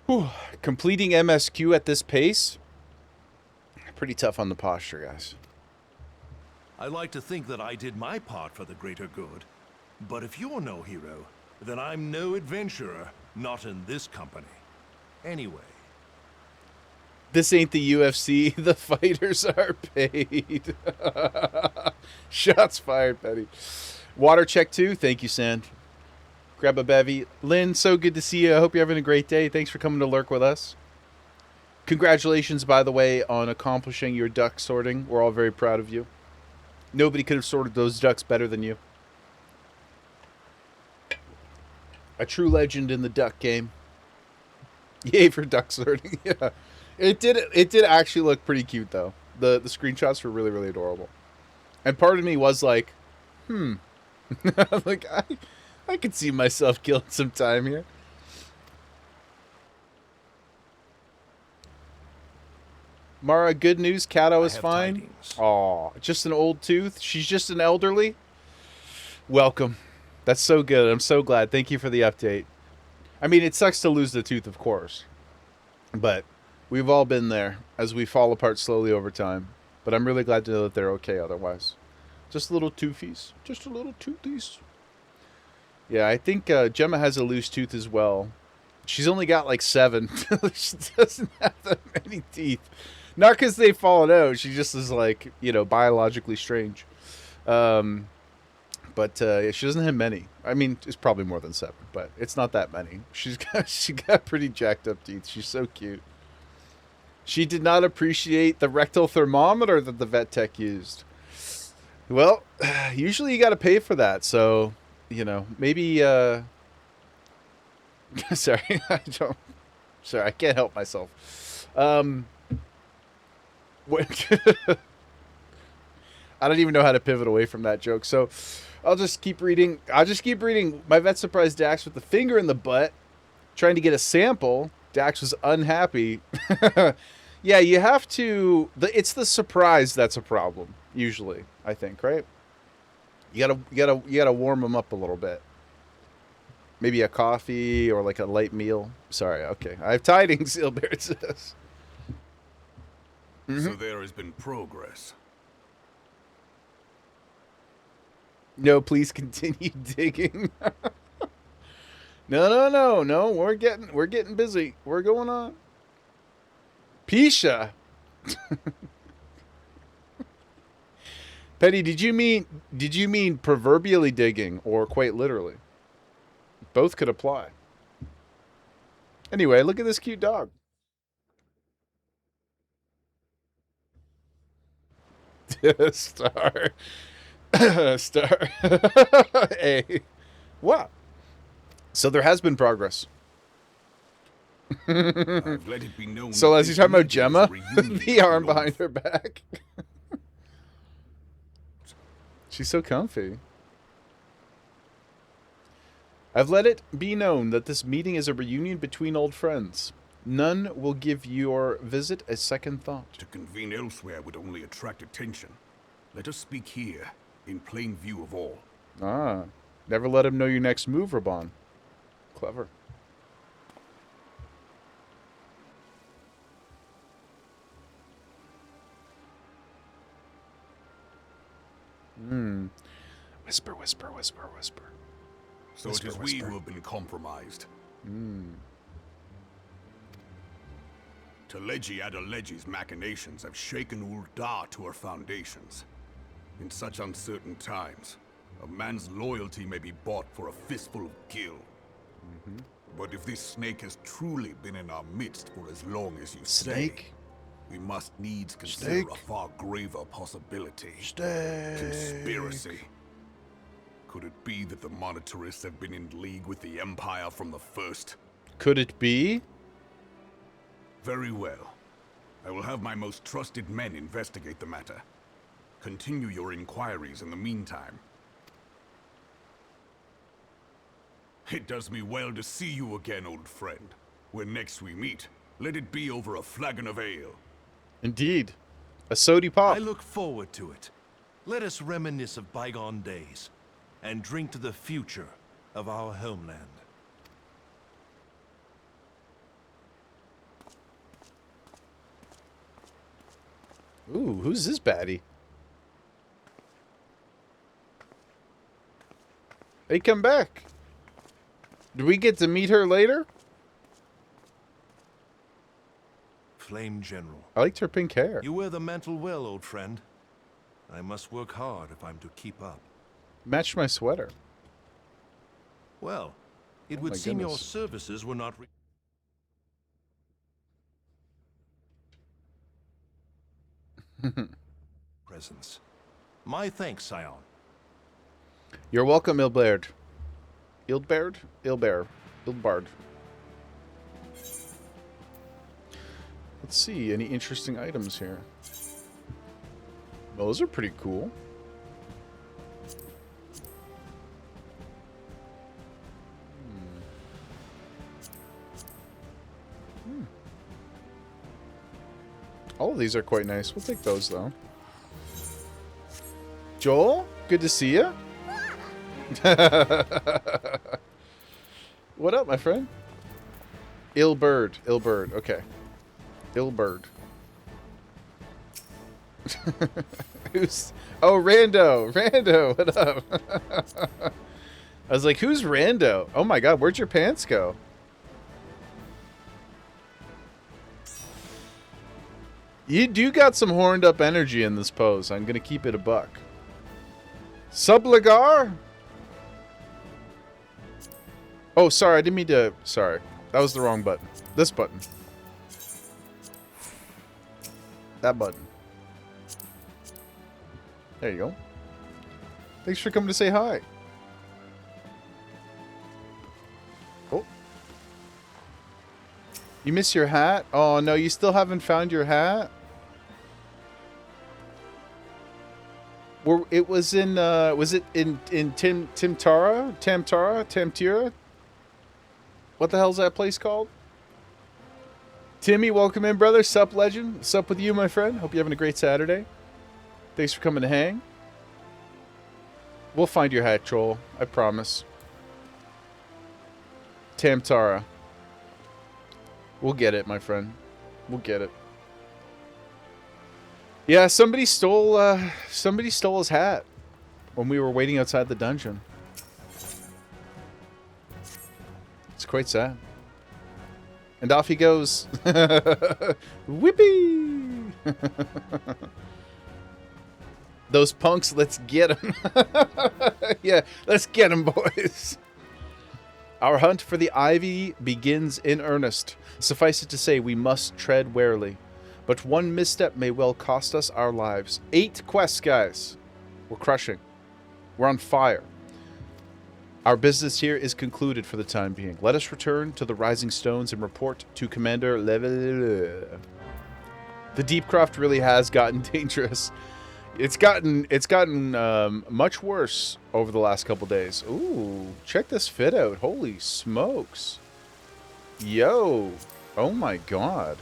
Whew. Completing MSQ at this pace? Pretty tough on the posture, guys. I like to think that I did my part for the greater good. But if you're no hero, then I'm no adventurer, not in this company. Anyway, This ain't the UFC. The fighters are paid. Shots fired, Betty. Water check 2. Thank you, Sand. Grab a bevy. Lynn, so good to see you. I hope you're having a great day. Thanks for coming to lurk with us. Congratulations, by the way, on accomplishing your duck sorting. We're all very proud of you. Nobody could have sorted those ducks better than you. A true legend in the duck game. Yay for duck sorting. Yeah. It did actually look pretty cute, though. The screenshots were really, really adorable. And part of me was like, like, I could see myself killing some time here. Mara, good news. Kato is fine. Aw, just an old tooth. She's just an elderly. Welcome. That's so good. I'm so glad. Thank you for the update. I mean, it sucks to lose the tooth, of course. But we've all been there as we fall apart slowly over time. But I'm really glad to know that they're okay otherwise. Just little toothies. Just a little toothies. Yeah, I think Gemma has a loose tooth as well. She's only got like 7. She doesn't have that many teeth. Not because they've fallen out. She just is like, you know, biologically strange. But she doesn't have many. I mean, it's probably more than 7, but it's not that many. She got pretty jacked up teeth. She's so cute. She did not appreciate the rectal thermometer that the vet tech used. Well, usually you got to pay for that. So, you know, maybe. Sorry, Sorry, I can't help myself. I don't even know how to pivot away from that joke. So I'll just keep reading. My vet surprised Dax with the finger in the butt, trying to get a sample. Dax was unhappy. Yeah, you have to. It's the surprise that's a problem. Usually, I think, right? You gotta warm them up a little bit. Maybe a coffee or like a light meal. Sorry. Okay, I have tidings. Ilbert says. So there has been progress. No, please continue digging. No. We're getting busy. We're going on. Pisha. Petty, did you mean proverbially digging or quite literally? Both could apply. Anyway, look at this cute dog. Star. Hey. What? So there has been progress. I've let it be known. So as you're talking about Gemma, the arm behind her back. She's so comfy. I've let it be known that this meeting is a reunion between old friends. None will give your visit a second thought. To convene elsewhere would only attract attention. Let us speak here, in plain view of all. Ah, never let him know your next move, Reborn. Clever. Whisper, whisper, whisper, whisper. So whisper, it is whisper. We who have been compromised. Teleji Adeleji's machinations have shaken Ul'dah to her foundations. In such uncertain times, a man's loyalty may be bought for a fistful of gil. But if this snake has truly been in our midst for as long as you say, we must needs consider a far graver possibility. Conspiracy. Could it be that the monetarists have been in league with the Empire from the first? Could it be? Very well. I will have my most trusted men investigate the matter. Continue your inquiries in the meantime. It does me well to see you again, old friend. When next we meet, let it be over a flagon of ale. Indeed. A sody pop. I look forward to it. Let us reminisce of bygone days and drink to the future of our homeland. Ooh, who's this baddie? Hey, come back. Do we get to meet her later? Flame General. I liked her pink hair. You wear the mantle well, old friend. I must work hard if I'm to keep up. Matched my sweater. Well, it Oh would my seem your goodness. services were not... presence. My thanks, Scion. You're welcome, Ilbard. Ilbard? Ilbard. Ilbard. Let's see, any interesting items here? Those are pretty cool. All of these are quite nice. We'll take those, though. Joel, good to see you. What up, my friend? Ilbird. Ilbird. Okay. Ilbird. Who's... Oh, Rando. Rando, what up? I was like, who's Rando? Oh my god, where'd your pants go? You do got some horned up energy in this pose. I'm gonna keep it a buck. Subligar? Oh, sorry, I didn't mean to... Sorry. That was the wrong button. This button. That button. There you go. Thanks for coming to say hi. Oh. You miss your hat? Oh, no, you still haven't found your hat? It was in, was it in Tamtara? Tamtira? What the hell's that place called? Timmy, welcome in, brother. Sup, legend? Sup with you, my friend? Hope you're having a great Saturday. Thanks for coming to hang. We'll find your hat, troll. I promise. Tamtara. We'll get it, my friend. We'll get it. Yeah, somebody stole his hat when we were waiting outside the dungeon. It's quite sad. And off he goes. Whippy! Those punks, let's get them. Yeah, let's get them, boys. Our hunt for the ivy begins in earnest. Suffice it to say, we must tread warily. But one misstep may well cost us our lives. 8 quests, guys. We're crushing. We're on fire. Our business here is concluded for the time being. Let us return to the Rising Stones and report to Commander Level. The Deepcroft really has gotten dangerous. It's gotten much worse over the last couple days. Ooh, check this fit out. Holy smokes. Yo. Oh my god.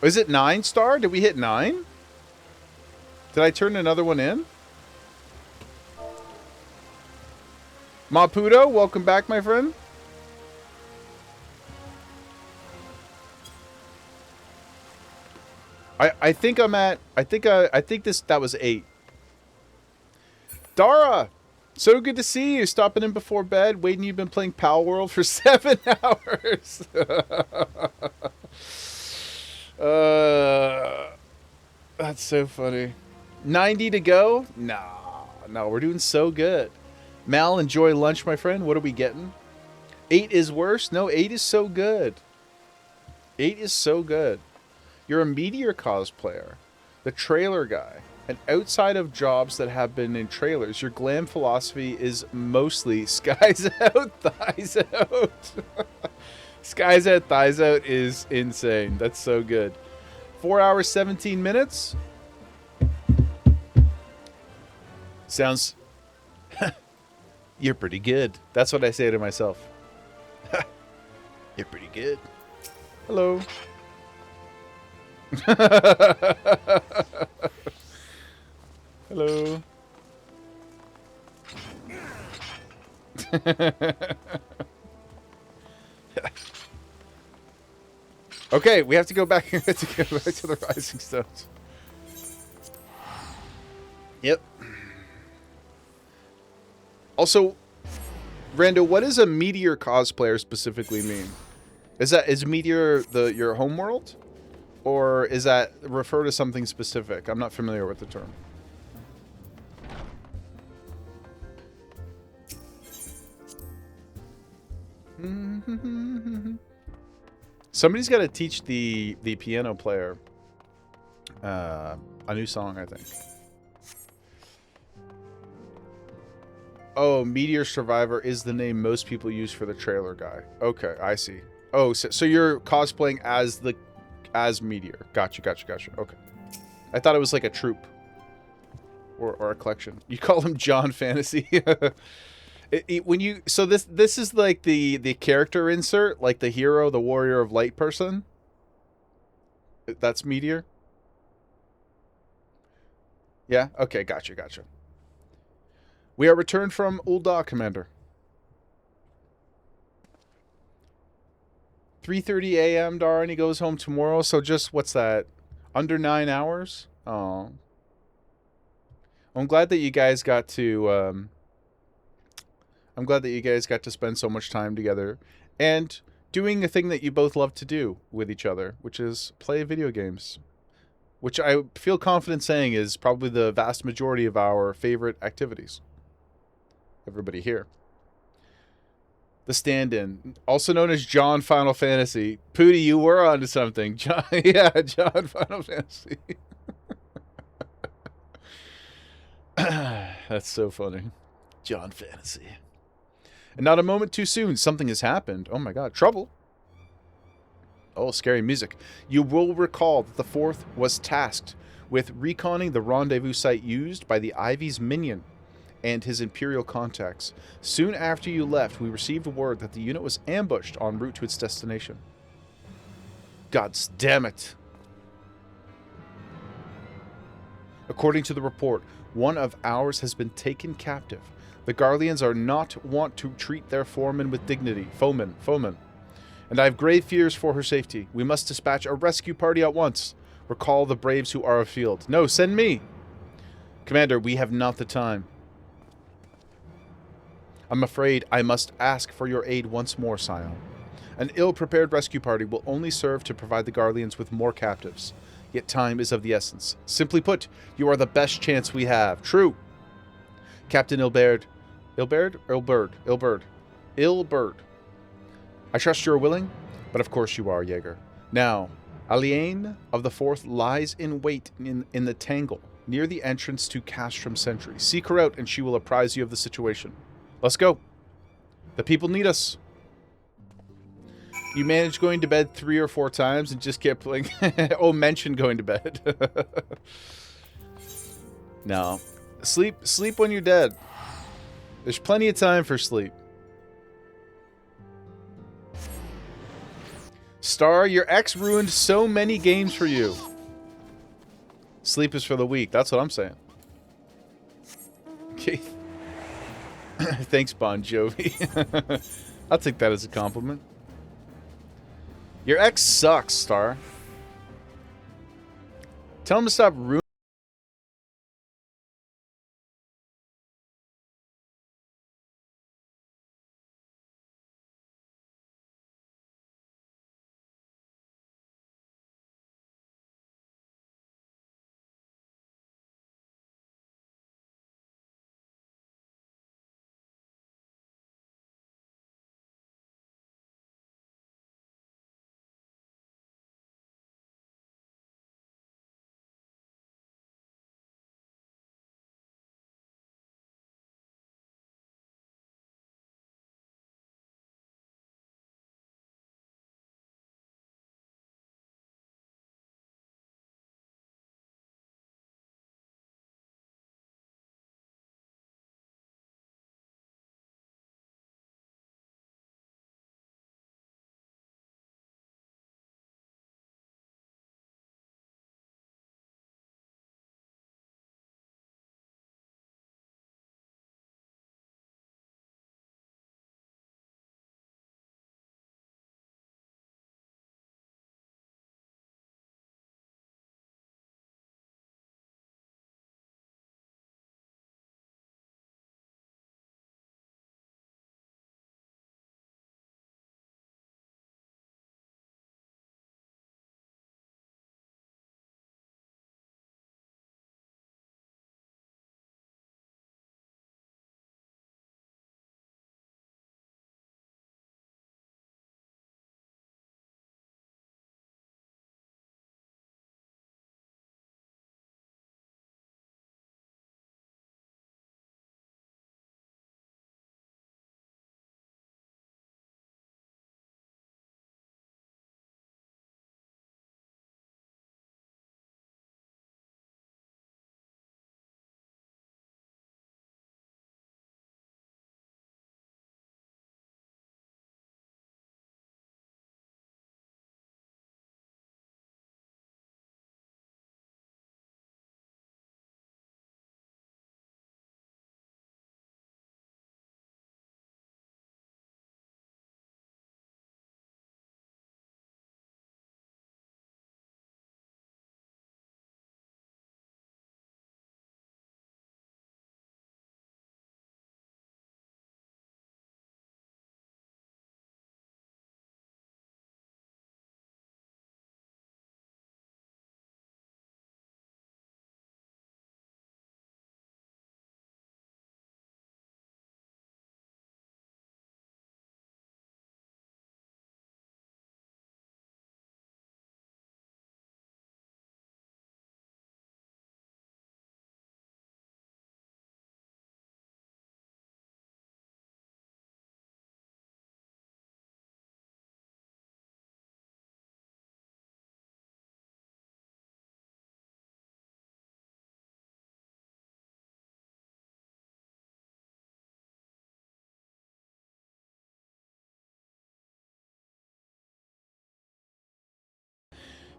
Is it 9-star? Did we hit 9? Did I turn another one in? Maputo, welcome back, my friend. I think I'm at... I think that was 8. Dara! So good to see you. Stopping in before bed. Waiting, you've been playing Pal World for 7 hours. That's so funny. 90 to go? No, we're doing so good. Mal, enjoy lunch, my friend. What are we getting? 8 is worse? No, 8 is so good. 8 is so good. You're a Meteor cosplayer, the trailer guy, and outside of jobs that have been in trailers, your glam philosophy is mostly skies out, thighs out. Skies out, thighs out is insane. That's so good. 4 hours, 17 minutes. Sounds... You're pretty good. That's what I say to myself. You're pretty good. Hello. Hello. Okay, we have to go back here to go back to the Rising Stones. Yep. Also, Rando, what does a Meteor cosplayer specifically mean? Is Meteor your home world? Or is that refer to something specific? I'm not familiar with the term. Somebody's got to teach the piano player a new song, I think. Oh, Meteor Survivor is the name most people use for the trailer guy. Okay, I see. Oh, so you're cosplaying as Meteor. Gotcha. Okay. I thought it was like a troupe or a collection. You call him John Fantasy. So this is like the character insert, like the hero, the warrior of light person. That's Meteor. Yeah. Okay. Gotcha. We are returned from Ul'dah, Commander. 3:30 a.m. Dar, and he goes home tomorrow. So just what's that? Under 9 hours. Oh. I'm glad that you guys got to. I'm glad that you guys got to spend so much time together and doing a thing that you both love to do with each other, which is play video games. Which I feel confident saying is probably the vast majority of our favorite activities. Everybody here. The stand-in, also known as John Final Fantasy. Pooty, you were onto something. John, yeah, John Final Fantasy. That's so funny. John Fantasy. And not a moment too soon, something has happened. Oh my god, trouble. Oh, scary music. You will recall that the Fourth was tasked with reconning the rendezvous site used by the Ivy's minion and his Imperial contacts. Soon after you left, we received word that the unit was ambushed en route to its destination. God damn it. According to the report, one of ours has been taken captive. The Garleans are not wont to treat their foreman with dignity. Foeman. And I have grave fears for her safety. We must dispatch a rescue party at once. Recall the braves who are afield. No, send me. Commander, we have not the time. I'm afraid I must ask for your aid once more, Scion. An ill-prepared rescue party will only serve to provide the Garleans with more captives. Yet time is of the essence. Simply put, you are the best chance we have. True. Captain Ilberd. I trust you are willing, but of course you are, Jaeger. Now, Aliane of the Fourth lies in wait in the Tangle, near the entrance to Castrum Sentry. Seek her out and she will apprise you of the situation. Let's go. The people need us. You managed going to bed 3 or 4 times and just kept playing. Oh, mention going to bed. No. Sleep when you're dead. There's plenty of time for sleep. Star, your ex ruined so many games for you. Sleep is for the weak. That's what I'm saying. Okay. Thanks, Bon Jovi. I'll take that as a compliment. Your ex sucks, Star. Tell him to stop ruining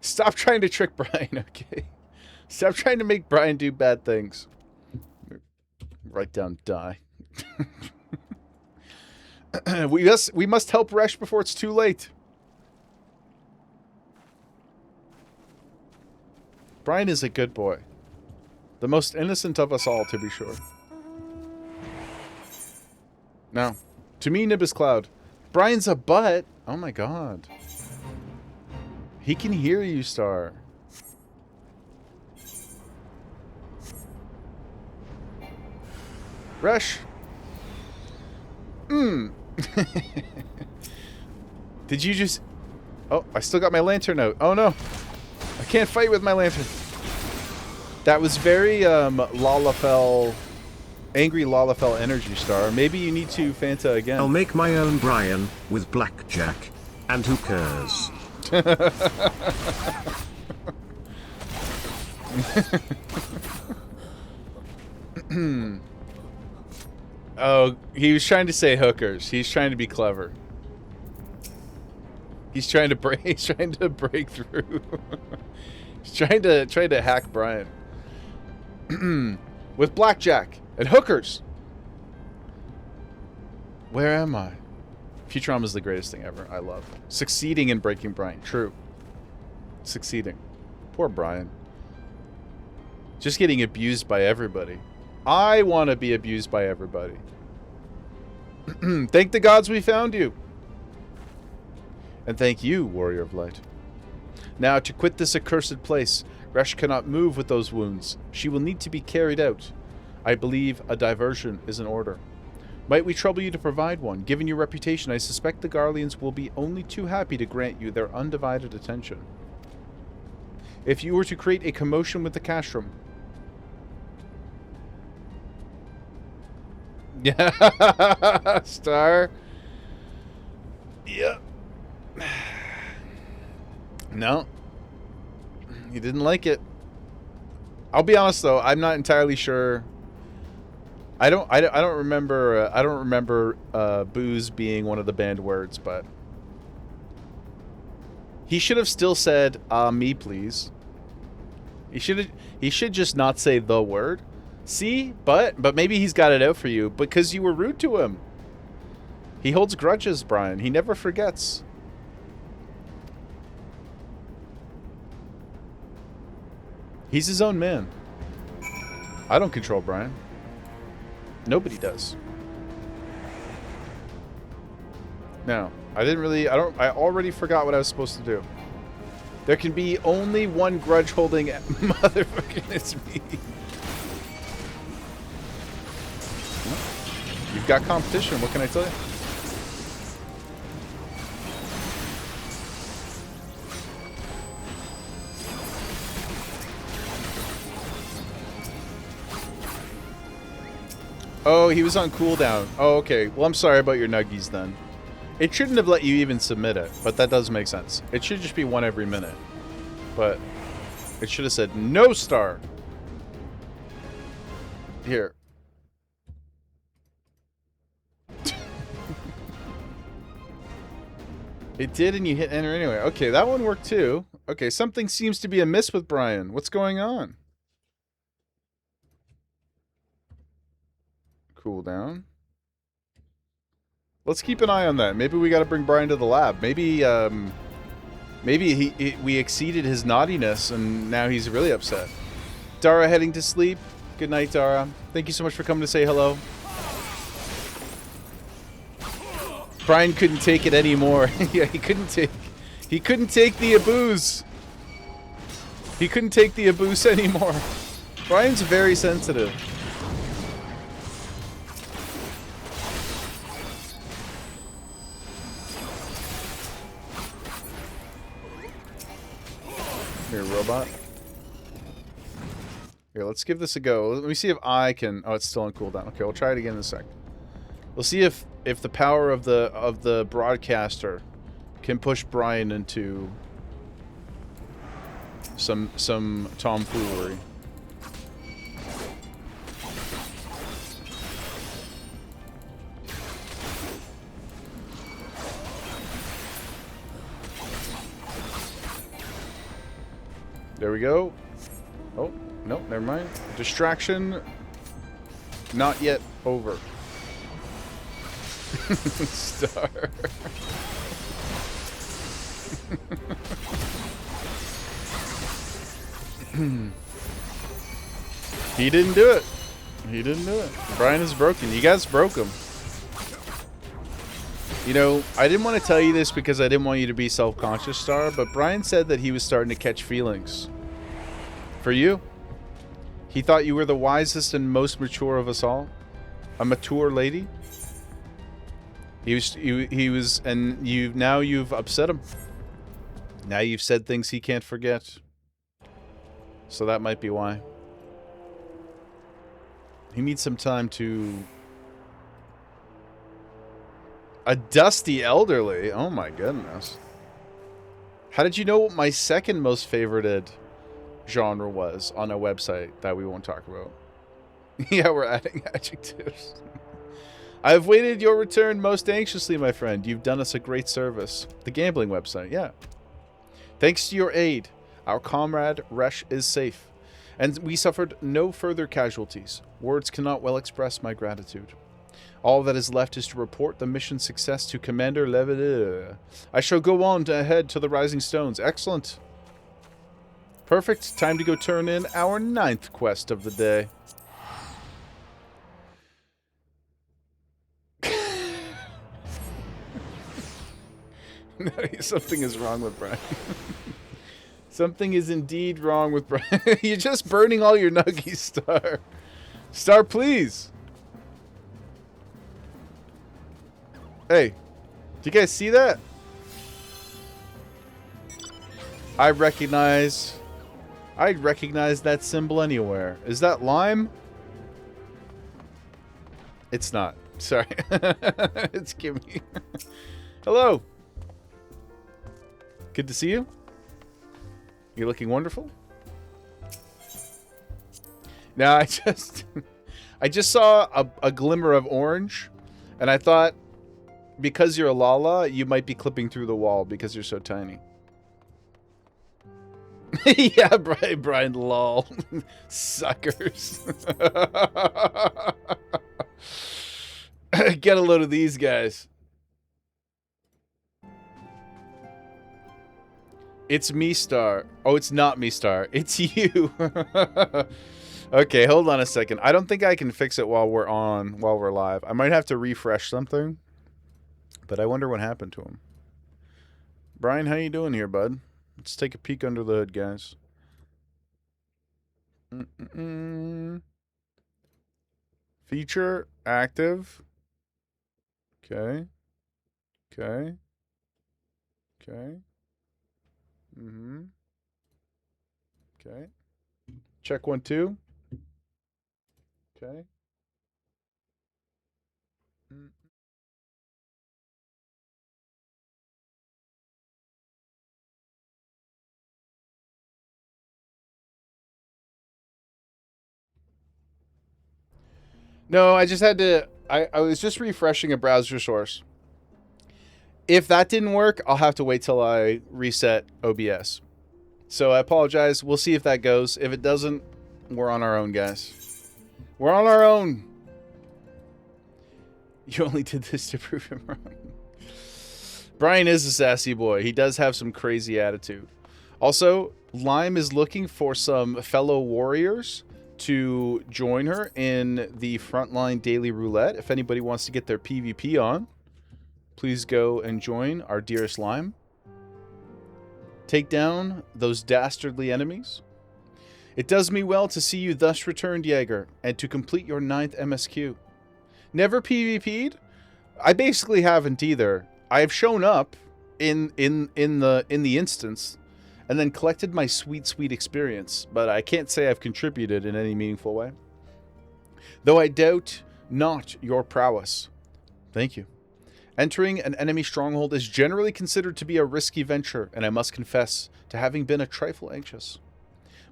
Stop trying to trick Brian, okay? Stop trying to make Brian do bad things. Write down die. We must help Resh before it's too late. Brian is a good boy. The most innocent of us all, to be sure. Now, to me, Nimbus Cloud. Brian's a butt. Oh my god. He can hear you, Star. Resh. Did you just... Oh, I still got my lantern out. Oh no. I can't fight with my lantern. That was very Lalafell... Angry Lalafell energy, Star. Maybe you need to Fanta again. I'll make my own Brian with blackjack and hookers. Oh, he was trying to say hookers. He's trying to be clever. He's trying to break. He's trying to break through. He's trying to hack Brian with blackjack and hookers. Where am I? Futurama is the greatest thing ever. I love succeeding in breaking Brian. True. Succeeding. Poor Brian. Just getting abused by everybody. I want to be abused by everybody. Thank the gods we found you. And thank you, Warrior of Light. Now, to quit this accursed place, Resh cannot move with those wounds. She will need to be carried out. I believe a diversion is in order. Might we trouble you to provide one? Given your reputation, I suspect the Garleans will be only too happy to grant you their undivided attention. If you were to create a commotion with the castrum... Yeah, Star. Yep. No. You didn't like it. I'll be honest though, I'm not entirely sure. I don't remember booze being one of the banned words, but he should have still said me please. He should just not say the word. See? But maybe he's got it out for you because you were rude to him. He holds grudges, Brian. He never forgets. He's his own man. I don't control Brian. Nobody does. No, I already forgot what I was supposed to do. There can be only one grudge holding motherfucking it's me. You've got competition, what can I tell you? Oh, he was on cooldown. Oh, okay. Well, I'm sorry about your nuggies then. It shouldn't have let you even submit it, but that does make sense. It should just be one every minute. But it should have said no star. Here. It did, and you hit enter anyway. Okay, that one worked too. Okay, something seems to be amiss with Brian. What's going on? Cool down. Let's keep an eye on that. Maybe we got to bring Brian to the lab. Maybe we exceeded his naughtiness, and now he's really upset. Dara heading to sleep. Good night, Dara. Thank you so much for coming to say hello. Brian couldn't take it anymore. Yeah, he couldn't take the abuse. He couldn't take the abuse anymore. Brian's very sensitive. Here, robot. Here, let's give this a go. Let me see if I can... Oh, it's still on cooldown. Okay, we'll try it again in a sec. We'll see if the power of the broadcaster can push Brian into some tomfoolery. There we go. Oh, no, never mind. Distraction. Not yet over. Star. He didn't do it. He didn't do it. Brian is broken. You guys broke him. You know, I didn't want to tell you this because I didn't want you to be self-conscious, Star, but Brian said that he was starting to catch feelings. For you. He thought you were the wisest and most mature of us all. A mature lady. He was, and now you've upset him. Now you've said things he can't forget. So that might be why. He needs some time to... A dusty elderly? Oh my goodness. How did you know what my second most favorited genre was on a website that we won't talk about? Yeah, we're adding adjectives. I've waited your return most anxiously, my friend. You've done us a great service. The gambling website, yeah. Thanks to your aid, our comrade Resh is safe, and we suffered no further casualties. Words cannot well express my gratitude. All that is left is to report the mission success to Commander Levedere. I shall go on ahead to the Rising Stones. Excellent. Perfect. Time to go turn in our 9th quest of the day. No, something is wrong with Brian. Something is indeed wrong with Brian. You're just burning all your nuggies, Star. Star, please. Hey, do you guys see that? I recognize that symbol anywhere. Is that lime? It's not. Sorry. It's Kimmy. Hello. Good to see you. You're looking wonderful. Now I just saw a glimmer of orange, and I thought, because you're a Lala, you might be clipping through the wall because you're so tiny. Yeah, Brian, lol. Suckers. Get a load of these guys. It's me, Star. Oh, it's not me, Star. It's you. Okay, hold on a second. I don't think I can fix it while we're live. I might have to refresh something. But I wonder what happened to him. Brian, how you doing here, bud? Let's take a peek under the hood, guys. Feature active. Okay. Okay. Okay. Okay. Check 1, 2. Okay. No, I just had to... I was just refreshing a browser source. If that didn't work, I'll have to wait till I reset OBS. So I apologize. We'll see if that goes. If it doesn't, we're on our own, guys. We're on our own. You only did this to prove him wrong. Brian is a sassy boy. He does have some crazy attitude. Also, Lime is looking for some fellow warriors to join her in the Frontline Daily Roulette. If anybody wants to get their PvP on, please go and join our dearest Lime. Take down those dastardly enemies. It does me well to see you thus returned, Jaeger, and to complete your 9th MSQ. Never PvP'd? I basically haven't either. I have shown up in the instance and then collected my sweet experience, but I can't say I've contributed in any meaningful way. Though I doubt not your prowess. Thank you. Entering an enemy stronghold is generally considered to be a risky venture, and I must confess to having been a trifle anxious.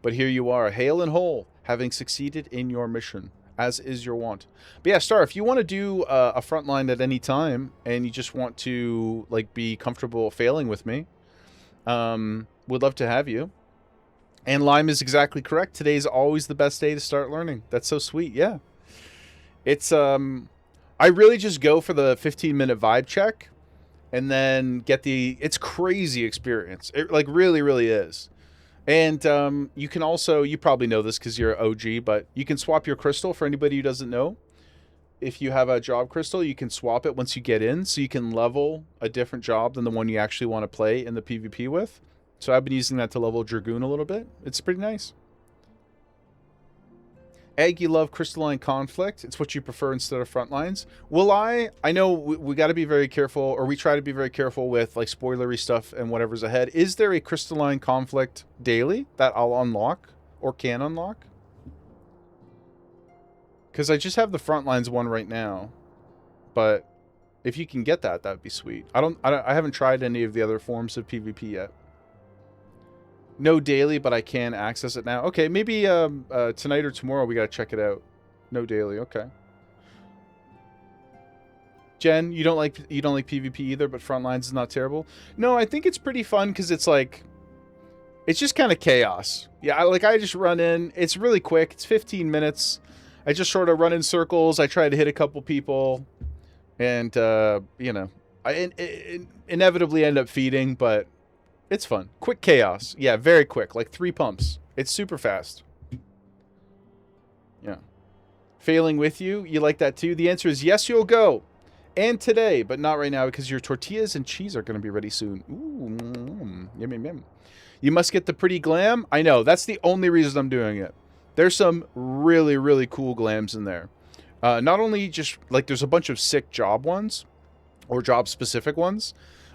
But here you are, hale and whole, having succeeded in your mission, as is your wont. But yeah, Star, if you want to do a frontline at any time, and you just want to like be comfortable failing with me, would love to have you. And Lime is exactly correct. Today is always the best day to start learning. That's so sweet. Yeah. It's, I really just go for the 15-minute vibe check and then get it's crazy experience. It like really, really is. And you can also, you probably know this because you're an OG, but you can swap your crystal for anybody who doesn't know. If you have a job crystal, you can swap it once you get in, so you can level a different job than the one you actually want to play in the PvP with. So I've been using that to level Dragoon a little bit. It's pretty nice. Egg, you love crystalline conflict. It's what you prefer instead of frontlines. Will I know we got to be very careful, or we try to be very careful with like spoilery stuff and whatever's ahead. Is there a crystalline conflict daily that I'll unlock or can unlock? Because I just have the Frontlines one right now. But if you can get that, that would be sweet. I haven't tried any of the other forms of PvP yet. No daily, but I can access it now. Okay, maybe tonight or tomorrow we gotta check it out. No daily, okay. Jen, you don't like PvP either, but Frontlines is not terrible. No, I think it's pretty fun because it's like, it's just kind of chaos. Yeah, I just run in. It's really quick. It's 15 minutes. I just sort of run in circles. I try to hit a couple people, and you know, I inevitably end up feeding, but it's fun. Quick chaos. Yeah, very quick. Like 3 pumps. It's super fast. Yeah. Failing with you? You like that too? The answer is yes, you'll go. And today, but not right now because your tortillas and cheese are going to be ready soon. Ooh, yum, yum, yum. You must get the pretty glam. I know. That's the only reason I'm doing it. There's some really, really cool glams in there. Not only just, like, there's a bunch of sick job ones, or job-specific ones,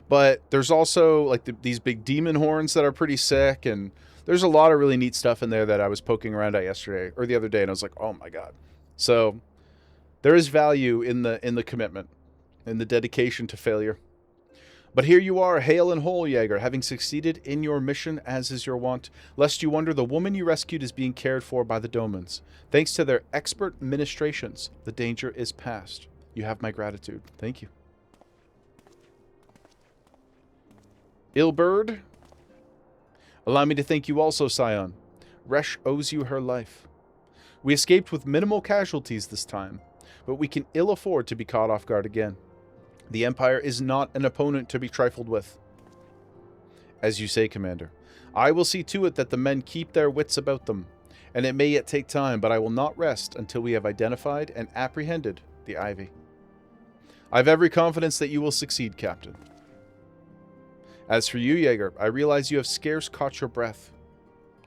but there's also, like, these big demon horns that are pretty sick, and there's a lot of really neat stuff in there that I was poking around at yesterday, or the other day, and I was like, oh my god. So, there is value in the commitment, in the dedication to failure. But here you are, hale and whole, Jaeger, having succeeded in your mission as is your wont. Lest you wonder, the woman you rescued is being cared for by the Domans. Thanks to their expert ministrations, the danger is past. You have my gratitude. Thank you. Ilbird, allow me to thank you also, Scion. Resh owes you her life. We escaped with minimal casualties this time, but we can ill afford to be caught off guard again. The Empire is not an opponent to be trifled with. As you say, Commander, I will see to it that the men keep their wits about them, and it may yet take time, but I will not rest until we have identified and apprehended the Ivy. I have every confidence that you will succeed, Captain. As for you, Jaeger, I realize you have scarce caught your breath.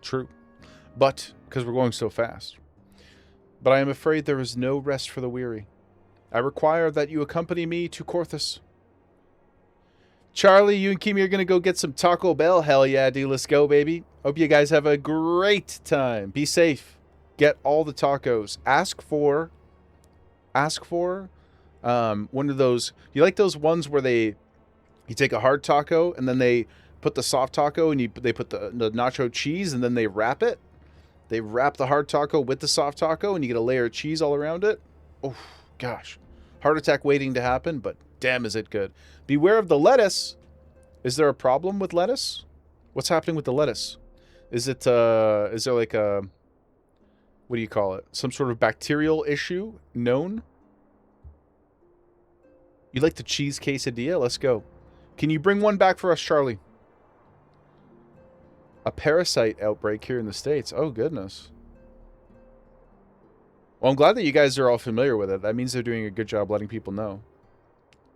True, but because we're going so fast. But I am afraid there is no rest for the weary. I require that you accompany me to Korthus. Charlie, you and Kimi are going to go get some Taco Bell. Hell yeah, dude. Let's go, baby. Hope you guys have a great time. Be safe. Get all the tacos. Ask for one of those. You like those ones where you take a hard taco and then they put the soft taco and they put the nacho cheese and then they wrap it? They wrap the hard taco with the soft taco and you get a layer of cheese all around it. Oh, gosh. Heart attack waiting to happen, but damn is it good. Beware of the lettuce. Is there a problem with lettuce? What's happening with the lettuce? Is there like a, what do you call it? Some sort of bacterial issue known? You like the cheese quesadilla? Let's go. Can you bring one back for us, Charlie? A parasite outbreak here in the States. Oh, goodness. Well, I'm glad that you guys are all familiar with it. That means they're doing a good job letting people know.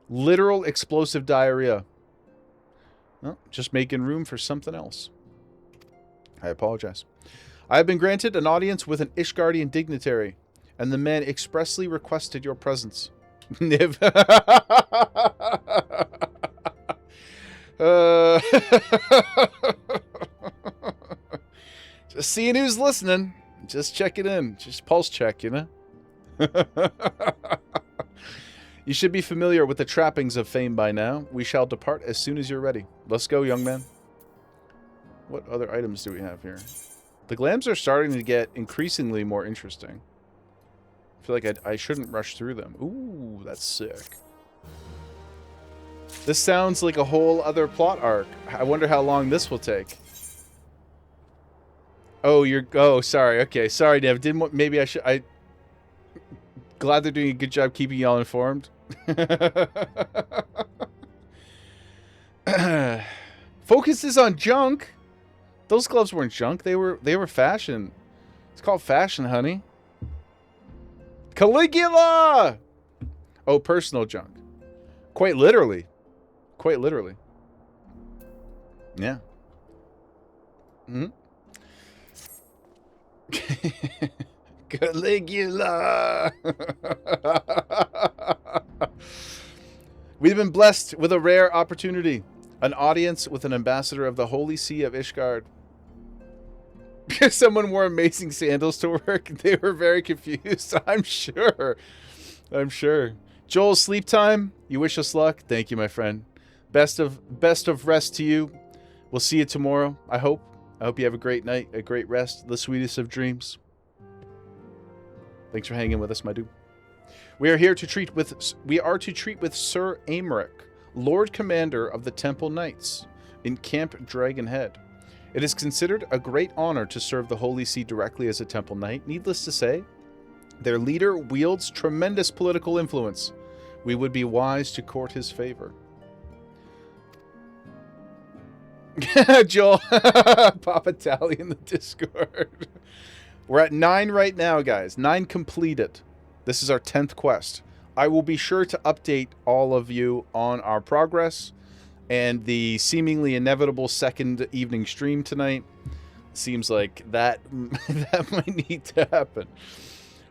Literal explosive diarrhea. Well, just making room for something else. I apologize. I have been granted an audience with an Ishgardian dignitary, and the man expressly requested your presence. Niv. Just seeing who's listening. Just check it in. Just pulse check, you know? You should be familiar with the trappings of fame by now. We shall depart as soon as you're ready. Let's go, young man. What other items do we have here? The glams are starting to get increasingly more interesting. I feel like I shouldn't rush through them. Ooh, that's sick. This sounds like a whole other plot arc. I wonder how long this will take. Oh, you're... Oh, sorry. Okay, sorry, Nev. Maybe I should... Glad they're doing a good job keeping y'all informed. Focus is on junk. Those gloves weren't junk. They were fashion. It's called fashion, honey. Caligula! Oh, personal junk. Quite literally. Quite literally. Yeah. Hmm? Caligula! We've been blessed with a rare opportunity. An audience with an ambassador of the Holy See of Ishgard. Someone wore amazing sandals to work. They were very confused. I'm sure. I'm sure. Joel, sleep time. You wish us luck. Thank you, my friend. Best of rest to you. We'll see you tomorrow, I hope. I hope you have a great night, a great rest, the sweetest of dreams. Thanks for hanging with us, my dude. We are to treat with Sir Aymeric, Lord Commander of the Temple Knights, in Camp Dragonhead. It is considered a great honor to serve the Holy See directly as a Temple Knight. Needless to say, their leader wields tremendous political influence. We would be wise to court his favor. Joel, Papa Tally in the Discord. We're at 9 right now, guys. 9 completed. This is our 10th quest. I will be sure to update all of you on our progress and the seemingly inevitable second evening stream tonight. Seems like that might need to happen.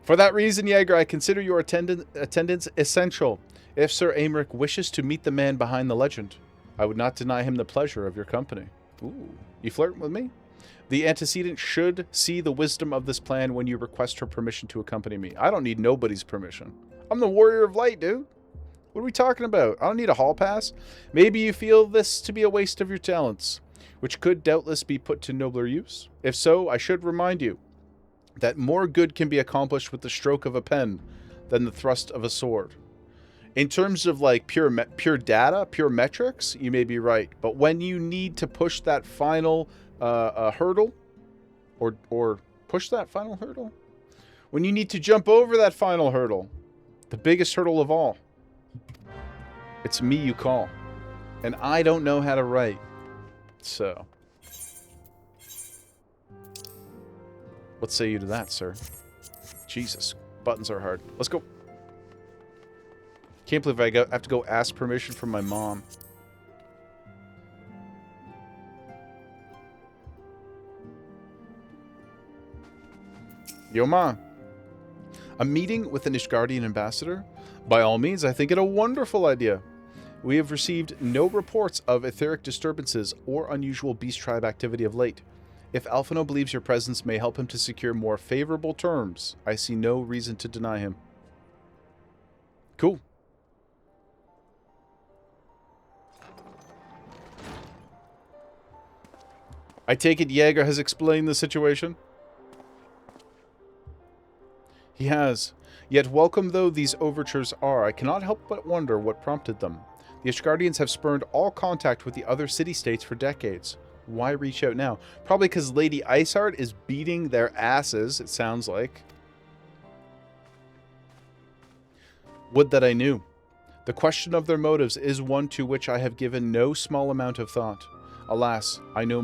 For that reason, Jaeger, I consider your attendance essential. If Sir Aymeric wishes to meet the man behind the legend, I would not deny him the pleasure of your company. Ooh, you flirting with me? The antecedent should see the wisdom of this plan when you request her permission to accompany me. I don't need nobody's permission. I'm the Warrior of Light, dude. What are we talking about? I don't need a hall pass. Maybe you feel this to be a waste of your talents, which could doubtless be put to nobler use. If so, I should remind you that more good can be accomplished with the stroke of a pen than the thrust of a sword. In terms of like pure data, pure metrics, you may be right. But when you need to push that final hurdle, or push that final hurdle, when you need to jump over that final hurdle, the biggest hurdle of all, it's me you call, and I don't know how to write. So, what say you to that, sir? Jesus, buttons are hard. Let's go. Can't believe I have to go ask permission from my mom. Yo, Ma. A meeting with an Ishgardian ambassador? By all means, I think it a wonderful idea. We have received no reports of etheric disturbances or unusual beast tribe activity of late. If Alphino believes your presence may help him to secure more favorable terms, I see no reason to deny him. Cool. I take it Jaeger has explained the situation? He has. Yet welcome though these overtures are, I cannot help but wonder what prompted them. The Ishgardians have spurned all contact with the other city-states for decades. Why reach out now? Probably because Lady Iceheart is beating their asses, it sounds like. Would that I knew. The question of their motives is one to which I have given no small amount of thought. Alas, I know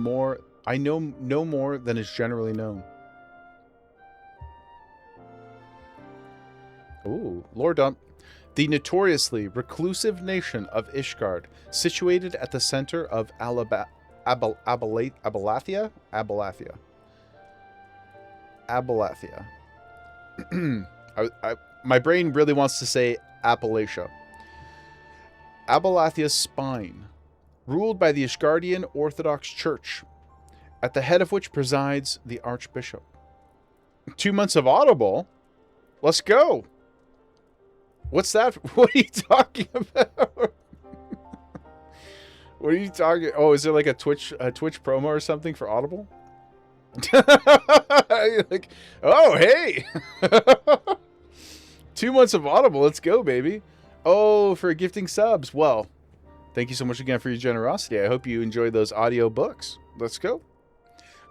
no more than is generally known. Ooh, Lord Dump. The notoriously reclusive nation of Ishgard, situated at the center of Abalathia? My brain really wants to say Appalachia. Abalathia's spine, ruled by the Ishgardian Orthodox Church, at the head of which presides the Archbishop. 2 months of Audible? Let's go! What's that? What are you talking about? What are you talking? Oh, is there like a Twitch promo or something for Audible? Like, oh, hey. 2 months of Audible. Let's go, baby. Oh, for gifting subs. Well, thank you so much again for your generosity. I hope you enjoyed those audio books. Let's go.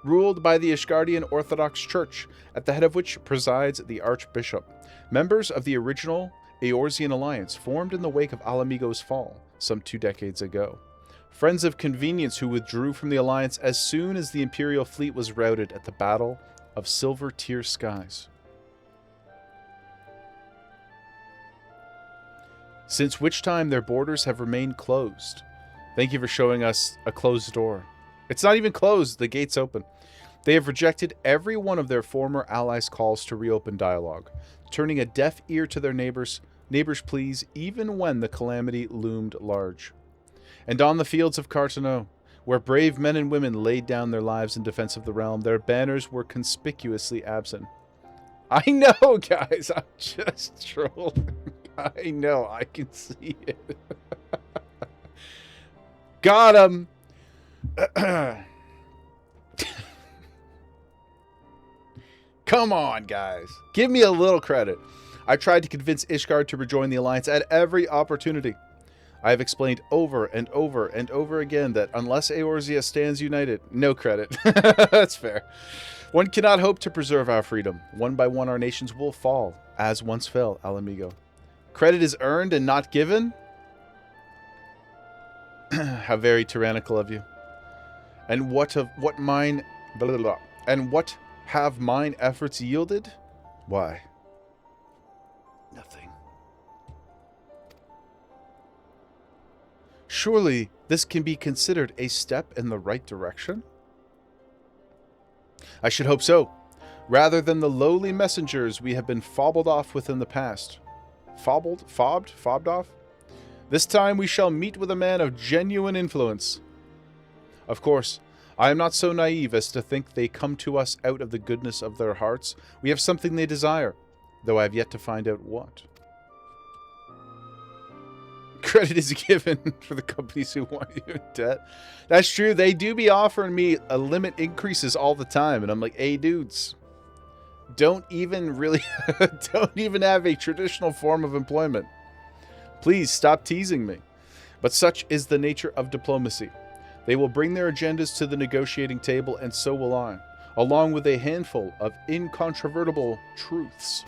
ruled by the Ishgardian Orthodox Church, at the head of which presides the Archbishop. Members of the original Eorzean alliance formed in the wake of Alamigo's fall, some 2 decades ago. Friends of convenience who withdrew from the alliance as soon as the Imperial fleet was routed at the Battle of Silver Tear Skies. Since which time their borders have remained closed. Thank you for showing us a closed door. It's not even closed, the gate's open. They have rejected every one of their former allies' calls to reopen dialogue, turning a deaf ear to their neighbors' pleas even when the calamity loomed large. And on the fields of Carteneau, where brave men and women laid down their lives in defense of the realm, their banners were conspicuously absent. I know, guys, I'm just trolling. I know, I can see it. Got him! Come on, guys. Give me a little credit. I tried to convince Ishgard to rejoin the Alliance at every opportunity. I have explained over and over and over again that unless Eorzea stands united, no credit. That's fair. One cannot hope to preserve our freedom. One by one our nations will fall, as once fell Alamigo. Credit is earned and not given? How very tyrannical of you. And what have mine efforts yielded? Why? Nothing. Surely this can be considered a step in the right direction? I should hope so. Rather than the lowly messengers we have been fobbed off with in the past. Fobbed off? This time we shall meet with a man of genuine influence. Of course, I am not so naive as to think they come to us out of the goodness of their hearts. We have something they desire, though I have yet to find out what. Credit is given for the companies who want you in debt. That's true. They do be offering me a limit increases all the time. And I'm like, hey, dudes, don't even have a traditional form of employment. Please stop teasing me. But such is the nature of diplomacy. They will bring their agendas to the negotiating table, and so will I, along with a handful of incontrovertible truths.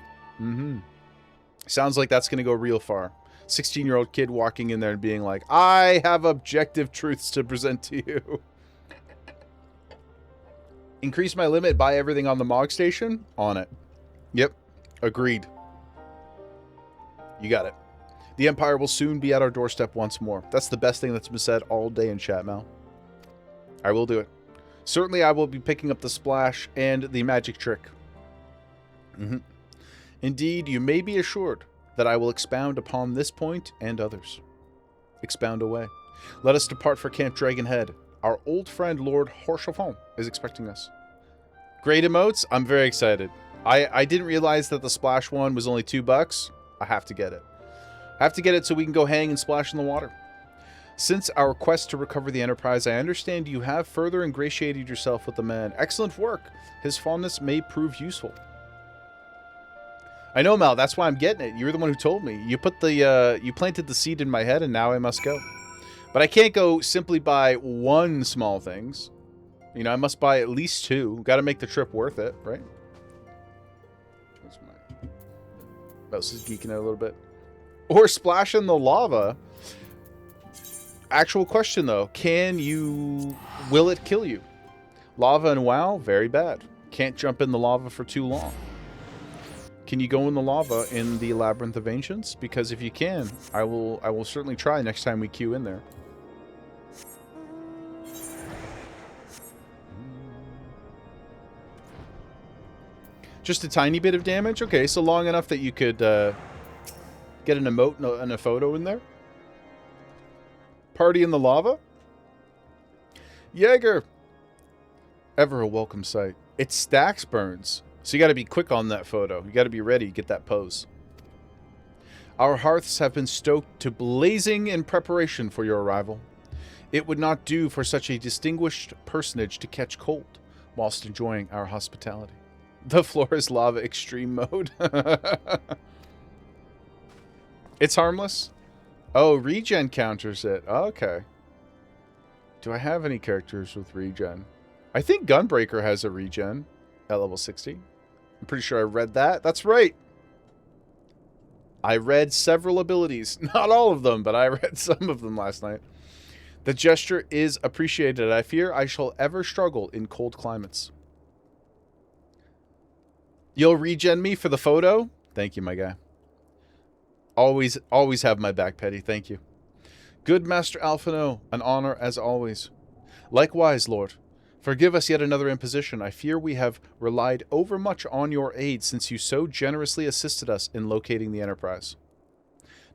Sounds like that's going to go real far. 16-year-old kid walking in there and being like, I have objective truths to present to you. Increase my limit, buy everything on the Mog Station? On it. Yep. Agreed. You got it. The Empire will soon be at our doorstep once more. That's the best thing that's been said all day in chat, Mal. I will do it. Certainly I will be picking up the splash and the magic trick. Indeed, you may be assured that I will expound upon this point and others. Expound away. Let us depart for Camp Dragonhead. Our old friend Lord Horchefon is expecting us. Great emotes. I'm very excited. I didn't realize that the splash one was only $2. I have to get it. I have to get it so we can go hang and splash in the water. Since our quest to recover the Enterprise, I understand you have further ingratiated yourself with the man. Excellent work. His fondness may prove useful. I know, Mal. That's why I'm getting it. You're the one who told me. You planted the seed in my head, and now I must go. But I can't go simply buy one small things. You know, I must buy at least 2. Got to make the trip worth it, right? My mouse is geeking out a little bit. Or splash in the lava. Actual question, though. Will it kill you? Lava and WoW, very bad. Can't jump in the lava for too long. Can you go in the lava in the Labyrinth of Ancients? Because if you can, I will certainly try next time we queue in there. Just a tiny bit of damage? Okay, so long enough that you could get an emote and a photo in there. Party in the lava? Jaeger! Ever a welcome sight. It stacks burns. So you got to be quick on that photo. You got to be ready to get that pose. Our hearths have been stoked to blazing in preparation for your arrival. It would not do for such a distinguished personage to catch cold whilst enjoying our hospitality. The floor is lava extreme mode. It's harmless? Oh, regen counters it. Okay. Do I have any characters with regen? I think Gunbreaker has a regen at level 60. I'm pretty sure I read that. That's right. I read several abilities. Not all of them, but I read some of them last night. The gesture is appreciated. I fear I shall ever struggle in cold climates. You'll regen me for the photo? Thank you, my guy. Always have my back, Petty. Thank you. Good Master Alphino, an honor as always. Likewise, Lord. Forgive us yet another imposition. I fear we have relied overmuch on your aid since you so generously assisted us in locating the Enterprise.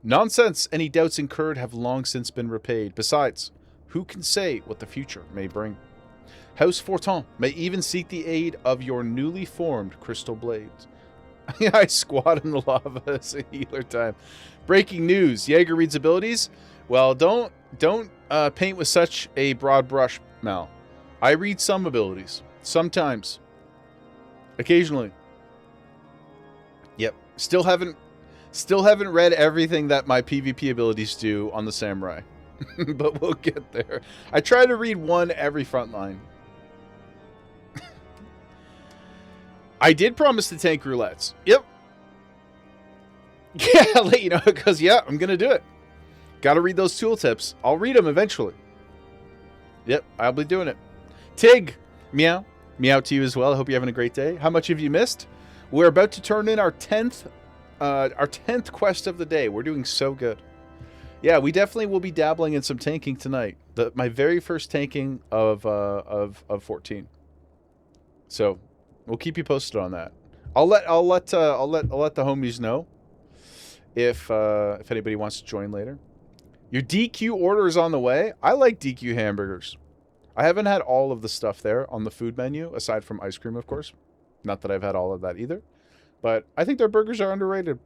Nonsense! Any doubts incurred have long since been repaid. Besides, who can say what the future may bring? House Fortin may even seek the aid of your newly formed crystal blades. I squat in the lava as a healer time. Breaking news. Jaeger reads abilities. Well, don't paint with such a broad brush, Mal. I read some abilities. Sometimes. Occasionally. Yep. Still haven't read everything that my PvP abilities do on the Samurai. But we'll get there. I try to read one every frontline. I did promise to tank roulettes. Yep. Yeah, I'll let you know, because, yeah, I'm going to do it. Got to read those tooltips. I'll read them eventually. Yep, I'll be doing it. Tig, meow. Meow to you as well. I hope you're having a great day. How much have you missed? We're about to turn in our 10th quest of the day. We're doing so good. Yeah, we definitely will be dabbling in some tanking tonight. My very first tanking of 14. So we'll keep you posted on that. I'll let the homies know if anybody wants to join later. Your DQ order is on the way. I like DQ hamburgers. I haven't had all of the stuff there on the food menu, aside from ice cream, of course. Not that I've had all of that either. But I think their burgers are underrated.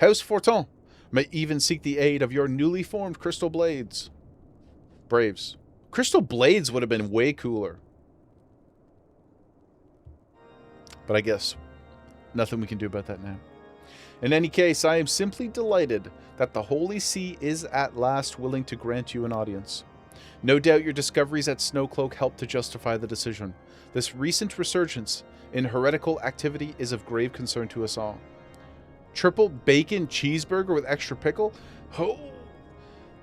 House Fortin may even seek the aid of your newly formed crystal blades. Braves. Crystal blades would have been way cooler. But I guess nothing we can do about that now. In any case, I am simply delighted that the Holy See is at last willing to grant you an audience. No doubt your discoveries at Snowcloak helped to justify the decision. This recent resurgence in heretical activity is of grave concern to us all. Triple bacon cheeseburger with extra pickle? Oh,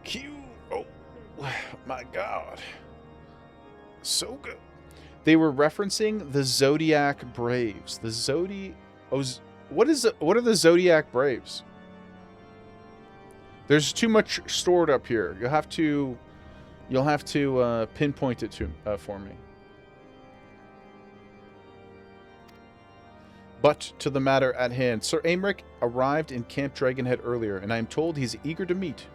cute. Oh, my God. So good. They were referencing the Zodiac Braves. What are the Zodiac Braves? There's too much stored up here. You'll have to pinpoint it for me. But to the matter at hand, Sir Aymeric arrived in Camp Dragonhead earlier, and I am told he's eager to meet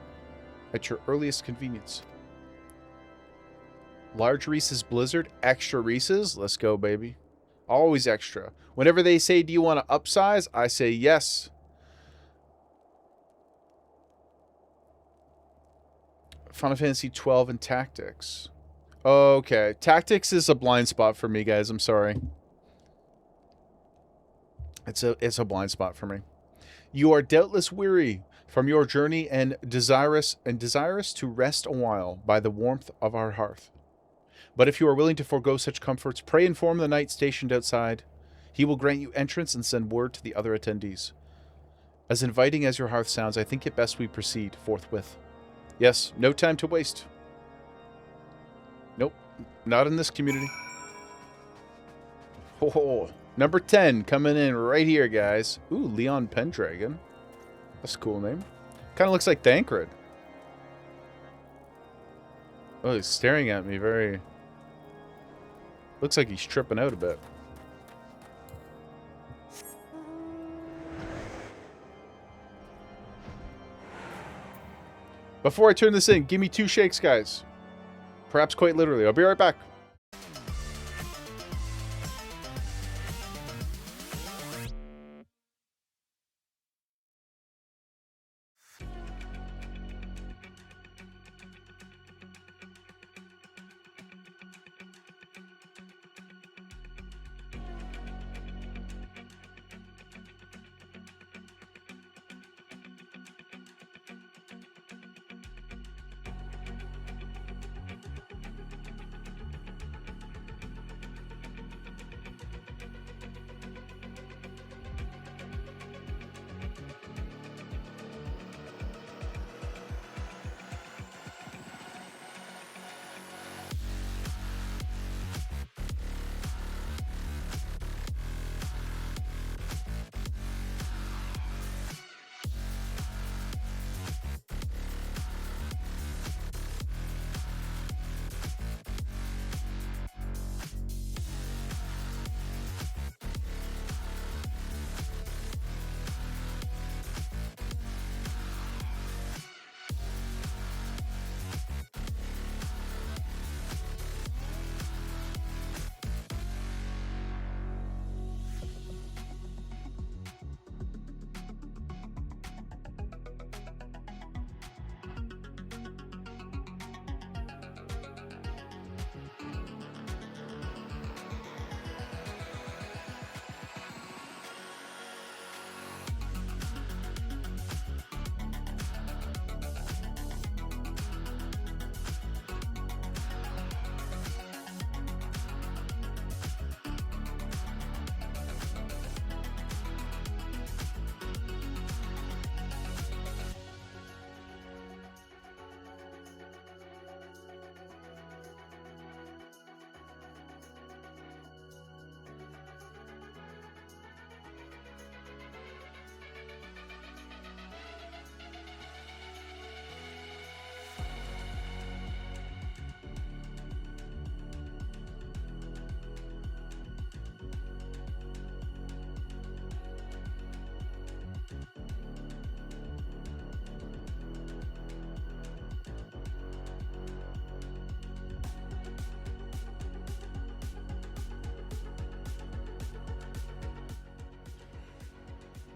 at your earliest convenience. Large Reese's Blizzard, extra Reese's. Let's go, baby. Always extra. Whenever they say, do you want to upsize? I say yes. Final Fantasy 12 and Tactics. Okay. Tactics is a blind spot for me, guys. I'm sorry. It's a blind spot for me. You are doubtless weary from your journey and desirous to rest a while by the warmth of our hearth. But if you are willing to forego such comforts, pray inform the knight stationed outside. He will grant you entrance and send word to the other attendees. As inviting as your hearth sounds, I think it best we proceed forthwith. Yes, no time to waste. Nope, not in this community. Oh, number 10 coming in right here, guys. Ooh, Leon Pendragon. That's a cool name. Kind of looks like Thancred. Oh, he's staring at me very... Looks like he's tripping out a bit. Before I turn this in, give me 2 shakes, guys. Perhaps quite literally. I'll be right back.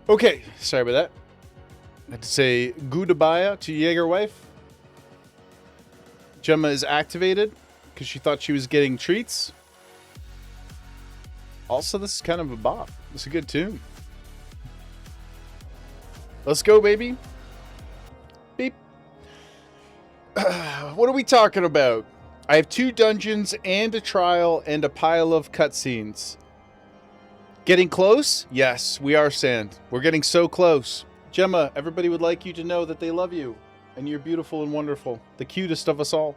Okay, sorry about that. I had to say goodbye to Jägerwife. Gemma is activated because she thought she was getting treats. Also, this is kind of a bop. It's a good tune. Let's go, baby. Beep. What are we talking about? I have 2 dungeons and a trial and a pile of cutscenes. Getting close? Yes, we are, Sand. We're getting so close. Gemma, everybody would like you to know that they love you. And you're beautiful and wonderful. The cutest of us all.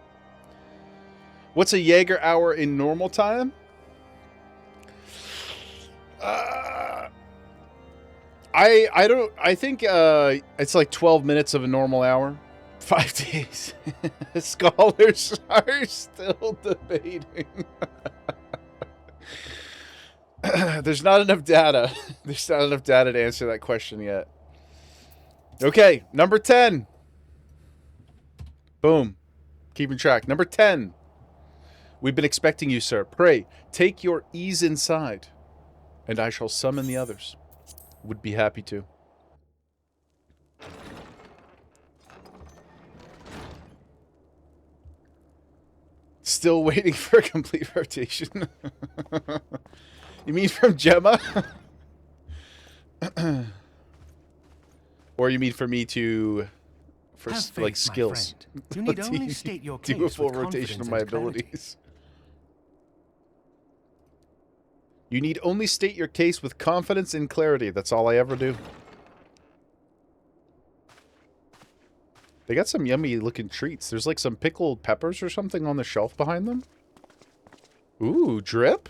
What's a Jaeger hour in normal time? I think it's like 12 minutes of a normal hour. 5 days. Scholars are still debating. There's not enough data. There's not enough data to answer that question yet. Okay, number 10. Boom. Keeping track. Number 10. We've been expecting you, sir. Pray, take your ease inside, and I shall summon the others. Would be happy to. Still waiting for a complete rotation. You mean from Gemma? Or you mean for me to... For like skills? You need only state your case do a full with rotation of my confidence and clarity. abilities. You need only state your case with confidence and clarity. That's all I ever do. They got some yummy looking treats. There's like some pickled peppers or something on the shelf behind them. Ooh, drip.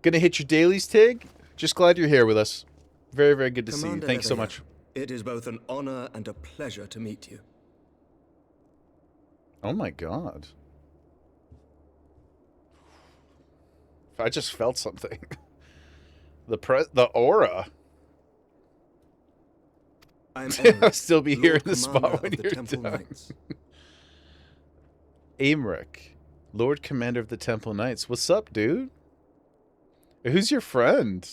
Gonna hit your dailies, Tig? Just glad you're here with us. Very, very good to see you. Thanks so much. It is both an honor and a pleasure to meet you. Oh my god. I just felt something. The aura. I'll still be here in the spot when you're done. Aymeric, Lord Commander of the Temple Knights. What's up, dude? Who's your friend?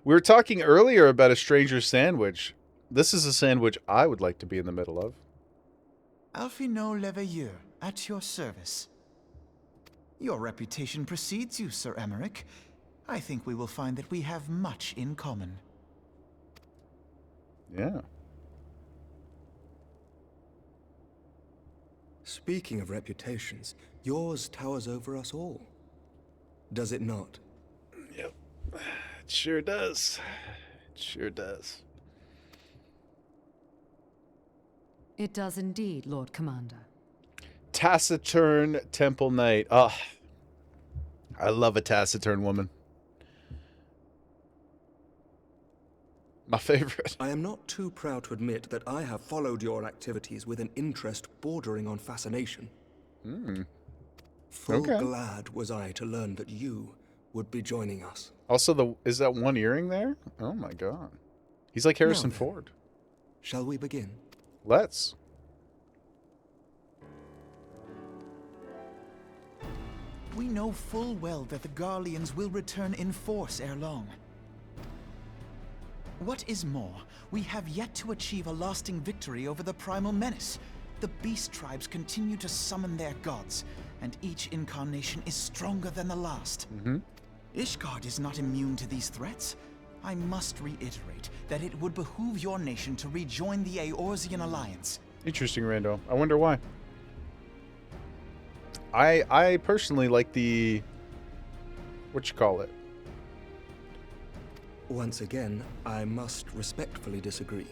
We were talking earlier about a stranger sandwich. This is a sandwich I would like to be in the middle of. Alphino Leveilleur, at your service. Your reputation precedes you, Sir Aymeric. I think we will find that we have much in common. Yeah. Speaking of reputations, yours towers over us all. Does it not? Yep. It sure does. It sure does. It does indeed, Lord Commander. Taciturn Temple Knight. Ah, I love a taciturn woman. My favorite. I am not too proud to admit that I have followed your activities with an interest bordering on fascination. Full glad was I to learn that you would be joining us. Also, is that one earring there? Oh my god. He's like Harrison Now then, Ford. Shall we begin? Let's. We know full well that the Garleans will return in force ere long. What is more, we have yet to achieve a lasting victory over the primal menace. The beast tribes continue to summon their gods, and each incarnation is stronger than the last. Ishgard is not immune to these threats. I must reiterate that it would behoove your nation to rejoin the Eorzean Alliance. Interesting, Rando. I wonder why. I personally like the... whatchamacallit? Once again, I must respectfully disagree.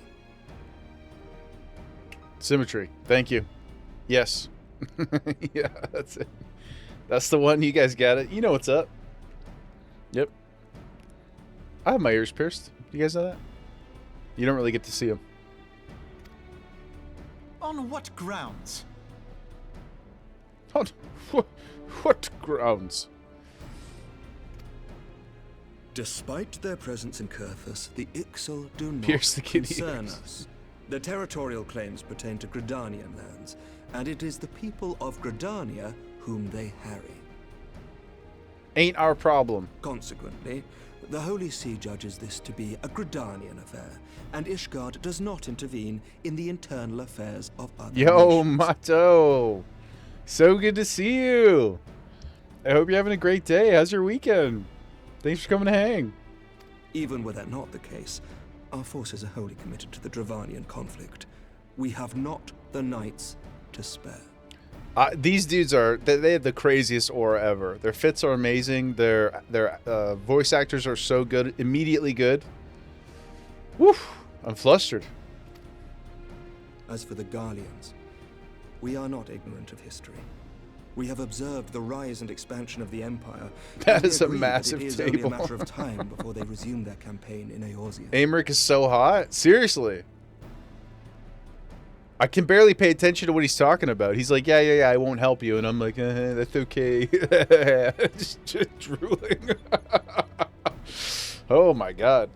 Symmetry. Thank you. Yes. Yeah, that's it. That's the one. You guys got it. You know what's up. Yep. I have my ears pierced. You guys know that? You don't really get to see them. On what grounds? On what grounds? Despite their presence in Kurthus, the Ixal do not Pierce the kitty concern ears. us. The territorial claims pertain to Gridanian lands, and it is the people of Gridania whom they harry. Ain't our problem. Consequently, The Holy See judges this to be a Gridanian affair, and Ishgard does not intervene in the internal affairs of other Yo, nations. Mato! So good to see you! I hope you're having a great day. How's your weekend? Thanks for coming to hang. Even were that not the case, our forces are wholly committed to the Dravanian conflict. We have not the knights to spare. These dudes they have the craziest aura ever. Their fits are amazing. Their voice actors are so good, immediately good. Woof! I'm flustered. As for the Garleans, we are not ignorant of history. We have observed the rise and expansion of the Empire. That is a massive it is table. only a matter of time before they resume their campaign in Eorzea. Aymeric is so hot. Seriously. I can barely pay attention to what he's talking about. He's like, yeah, I won't help you. And I'm like, that's okay. just drooling. Oh, my God.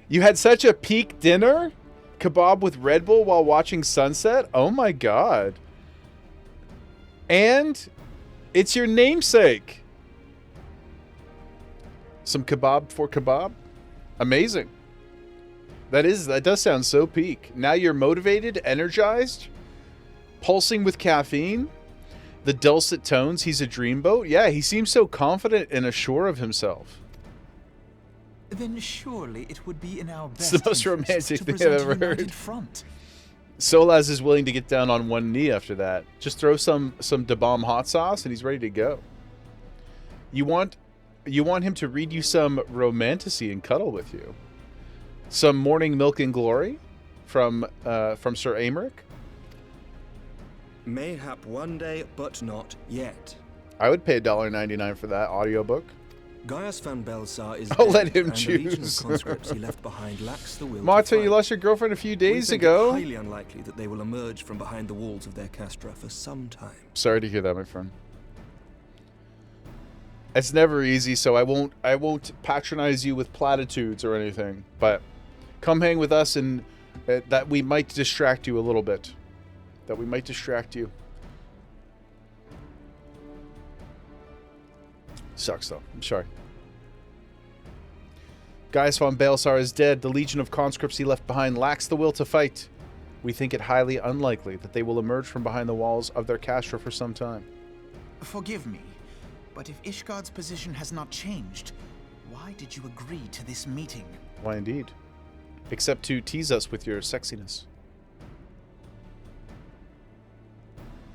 You had such a peak dinner? Kebab with Red Bull while watching sunset? Oh, my God. And it's your namesake. Some kebab for kebab? Amazing. That does sound so peak. Now you're motivated, energized, pulsing with caffeine. The dulcet tones, he's a dreamboat. Yeah, he seems so confident and assured of himself. Then surely it would be in our best It's the most interest romantic to thing I've present a ever united heard. front. Solaz is willing to get down on one knee after that. Just throw some Da Bomb hot sauce and he's ready to go. You want him to read you some romantasy and cuddle with you. Some morning milk and glory from Sir Aymeric. Mayhap one day, but not yet. I would pay $1.99 for that audiobook. Gaius van Belsar is I'll dead, let him and the legion choose. of conscripts he left behind lacks the will to Mato, you fight. lost your girlfriend a few days We think ago. it highly unlikely that they will emerge from behind the walls of their castra for some time. Sorry to hear that, my friend. It's never easy, so I won't patronize you with platitudes or anything. But come hang with us, and that we might distract you a little bit. That we might distract you. Sucks though. I'm sorry. Gaius von Belsar is dead. The legion of conscripts he left behind lacks the will to fight. We think it highly unlikely that they will emerge from behind the walls of their castra for some time. Forgive me, but if Ishgard's position has not changed, why did you agree to this meeting? Why indeed? Except to tease us with your sexiness.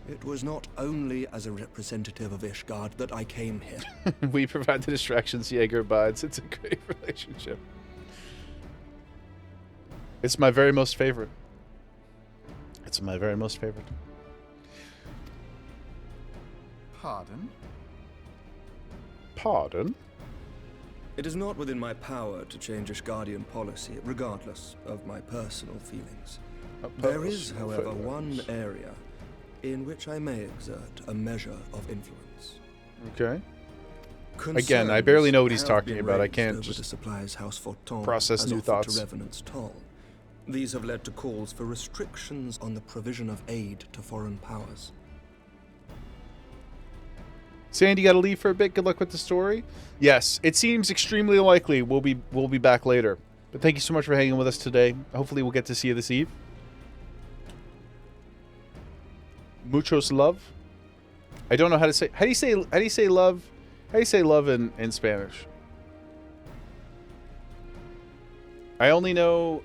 It was not only as a representative of Ishgard that I came here. We provide the distractions Jaeger bides. It's a great relationship. It's my very most favorite. It's my very most favorite. Pardon? Pardon? It is not within my power to change Ishgardian policy, regardless of my personal feelings. There is, however, one area in which I may exert a measure of influence. Okay. Again, I barely know what he's talking about. I can't just supplies House Forton process has new offered thoughts. To Revenant's toll. These have led to calls for restrictions on the provision of aid to foreign powers. Sandy, got to leave for a bit. Good luck with the story. Yes, it seems extremely likely we'll be back later. But thank you so much for hanging with us today. Hopefully, we'll get to see you this eve. Muchos love. I don't know how to say. How do you say love? How do you say love in Spanish? I only know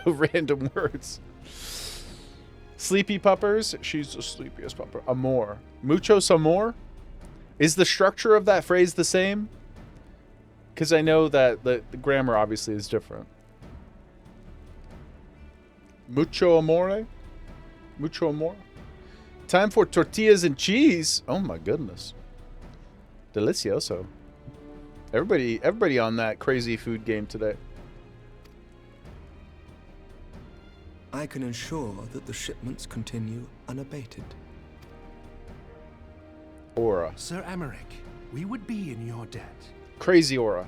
random words. Sleepy puppers. She's the sleepiest pupper. Amor. Muchos amor. Is the structure of that phrase the same? Because I know that the grammar obviously is different. Mucho amore. Mucho amor. Time for tortillas and cheese. Oh my goodness. Delicioso. Everybody on that crazy food game today. I can ensure that the shipments continue unabated. Aura. Sir Aymeric, we would be in your debt. Crazy aura.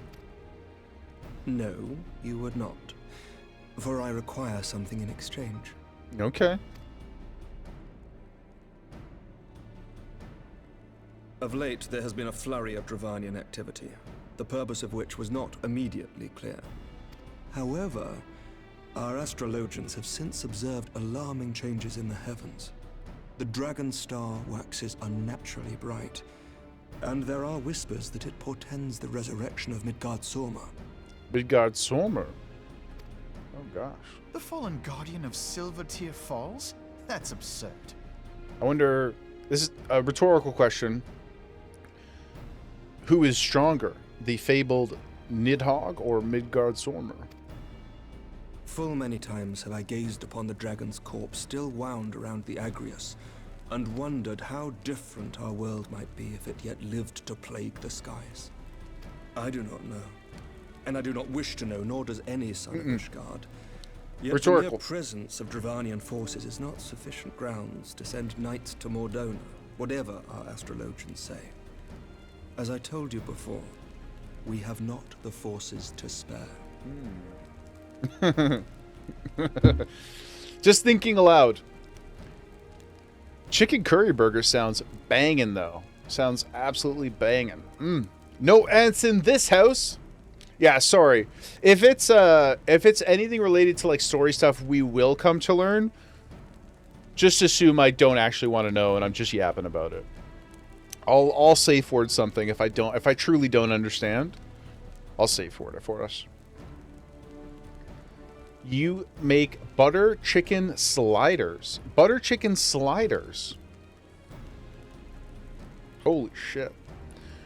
No, you would not. For I require something in exchange. Okay. Of late, there has been a flurry of Dravanian activity. the purpose of which was not immediately clear. However, our astrologians have since observed alarming changes in the heavens. The dragon star waxes unnaturally bright, and there are whispers that it portends the resurrection of Midgard-Sormr. Midgard-Sormr? Oh gosh. The fallen guardian of Silvertear Falls? That's absurd. I wonder, this is a rhetorical question. Who is stronger, the fabled Nidhogg or Midgard-Sormr? Full many times have I gazed upon the dragon's corpse still wound around the Agrius, and wondered how different our world might be if it yet lived to plague the skies. I do not know, and I do not wish to know, nor does any son of Ishgard. Yet Rhetorical. the mere presence of Dravanian forces is not sufficient grounds to send knights to Mordona, whatever our astrologians say. As I told you before, we have not the forces to spare. Just thinking aloud. Chicken curry burger sounds banging though. Sounds absolutely banging. No ants in this house. Yeah, sorry. If it's anything related to like story stuff we will come to learn, just assume I don't actually want to know and I'm just yapping about it. I'll safe word something if I truly don't understand. I'll safe word it for us. You make butter chicken sliders. Butter chicken sliders. Holy shit.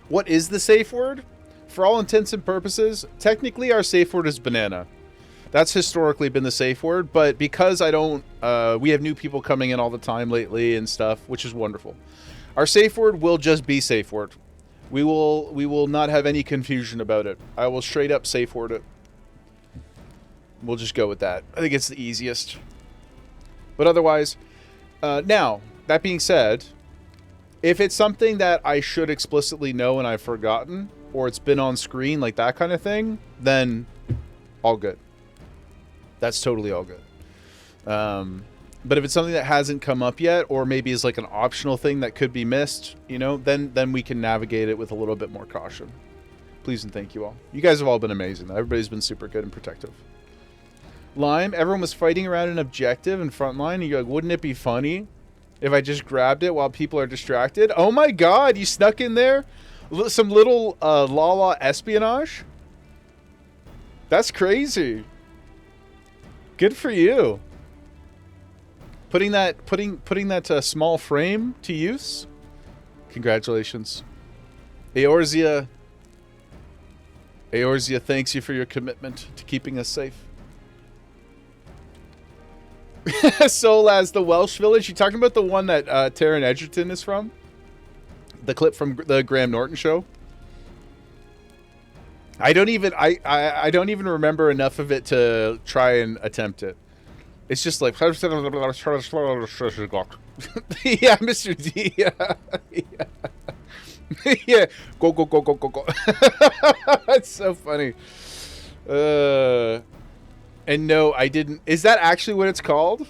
What is the safe word? For all intents and purposes, technically our safe word is banana. That's historically been the safe word, but because I don't, we have new people coming in all the time lately and stuff, which is wonderful. Our safe word will just be safe word. We will not have any confusion about it. I will straight up safe word it. We'll just go with that. I think it's the easiest. But otherwise, now, that being said, if it's something that I should explicitly know and I've forgotten, or it's been on screen, like that kind of thing, then all good. That's totally all good. But if it's something that hasn't come up yet, or maybe is like an optional thing that could be missed, you know, then we can navigate it with a little bit more caution. Please and thank you all. You guys have all been amazing. Everybody's been super good and protective. Lime, everyone was fighting around an objective in frontline, and you're like, wouldn't it be funny if I just grabbed it while people are distracted? Oh my god, you snuck in there? Some little la-la espionage? That's crazy. Good for you. Putting that small frame to use? Congratulations. Eorzea, thanks you for your commitment to keeping us safe. Solaz, the Welsh village. You talking about the one that Taron Egerton is from? The clip from the Graham Norton show? I don't even remember enough of it to try and attempt it. It's just like yeah, Mr. D. Yeah. Go. That's so funny. And no, I didn't. Is that actually what it's called?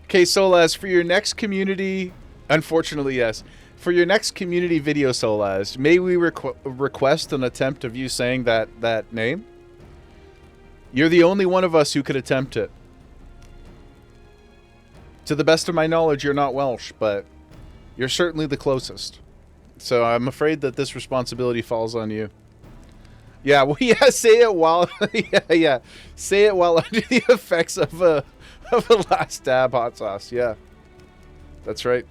Okay, Solaz, for your next community, unfortunately, yes. For your next community video, Solaz, may we request an attempt of you saying that name? You're the only one of us who could attempt it. To the best of my knowledge, you're not Welsh, but you're certainly the closest. So I'm afraid that this responsibility falls on you. Yeah, well, yeah, say it while yeah. Say it while under the effects of a last dab hot sauce. Yeah. That's right.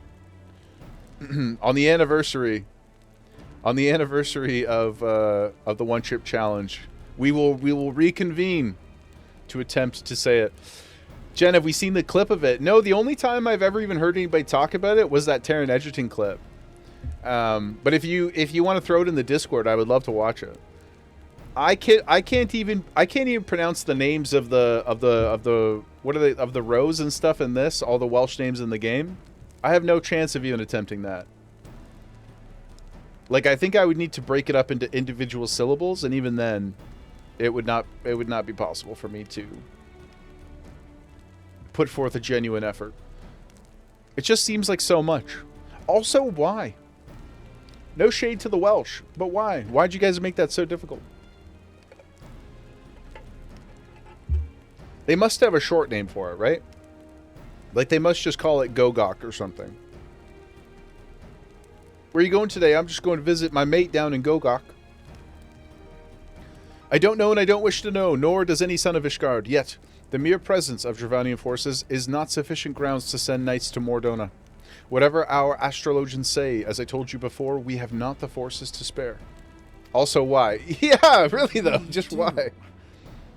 on the anniversary of the One Chip Challenge, we will reconvene to attempt to say it. Jen, have we seen the clip of it? No, the only time I've ever even heard anybody talk about it was that Taron Egerton clip. But if you want to throw it in the Discord, I would love to watch it. I can't even pronounce the names of the rows and stuff in this, all the Welsh names in the game. I have no chance of even attempting that. Like, I think I would need to break it up into individual syllables, and even then, it would not be possible for me to put forth a genuine effort. It just seems like so much. Also, why? No shade to the Welsh, but why? Why'd you guys make that so difficult? They must have a short name for it, right? Like, they must just call it Gogok or something. Where are you going today? I'm just going to visit my mate down in Gogok. I don't know and I don't wish to know, nor does any son of Ishgard. Yet, the mere presence of Dravanian forces is not sufficient grounds to send knights to Mordona. Whatever our astrologians say, as I told you before, we have not the forces to spare. Also, why? Yeah, really though, just why?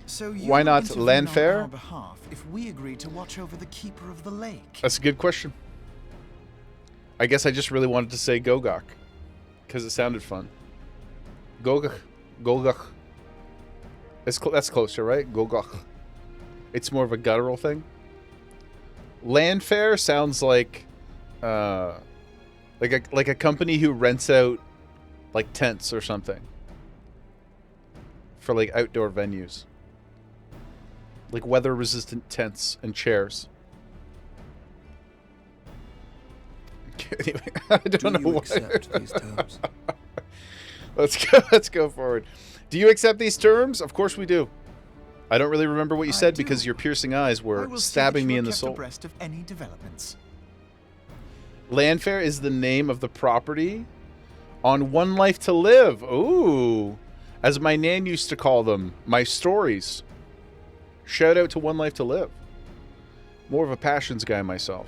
So you why not intervene Lanfair? on our behalf if we agree to watch over the Keeper of the Lake? That's a good question. I guess I just really wanted to say Gogok, because it sounded fun. Gogok. Gogok. That's closer, right? Gogok. It's more of a guttural thing. Landfair sounds like a company who rents out like tents or something for like outdoor venues, like weather resistant tents and chairs. Anyway, I don't know why. Accept these terms? Let's go forward. Do you accept these terms? Of course we do. I don't really remember what you said because your piercing eyes were stabbing me in the soul. Abreast of any developments. Landfair is the name of the property on One Life to Live. Ooh. As my nan used to call them, my stories. Shout out to One Life to Live. More of a passions guy myself.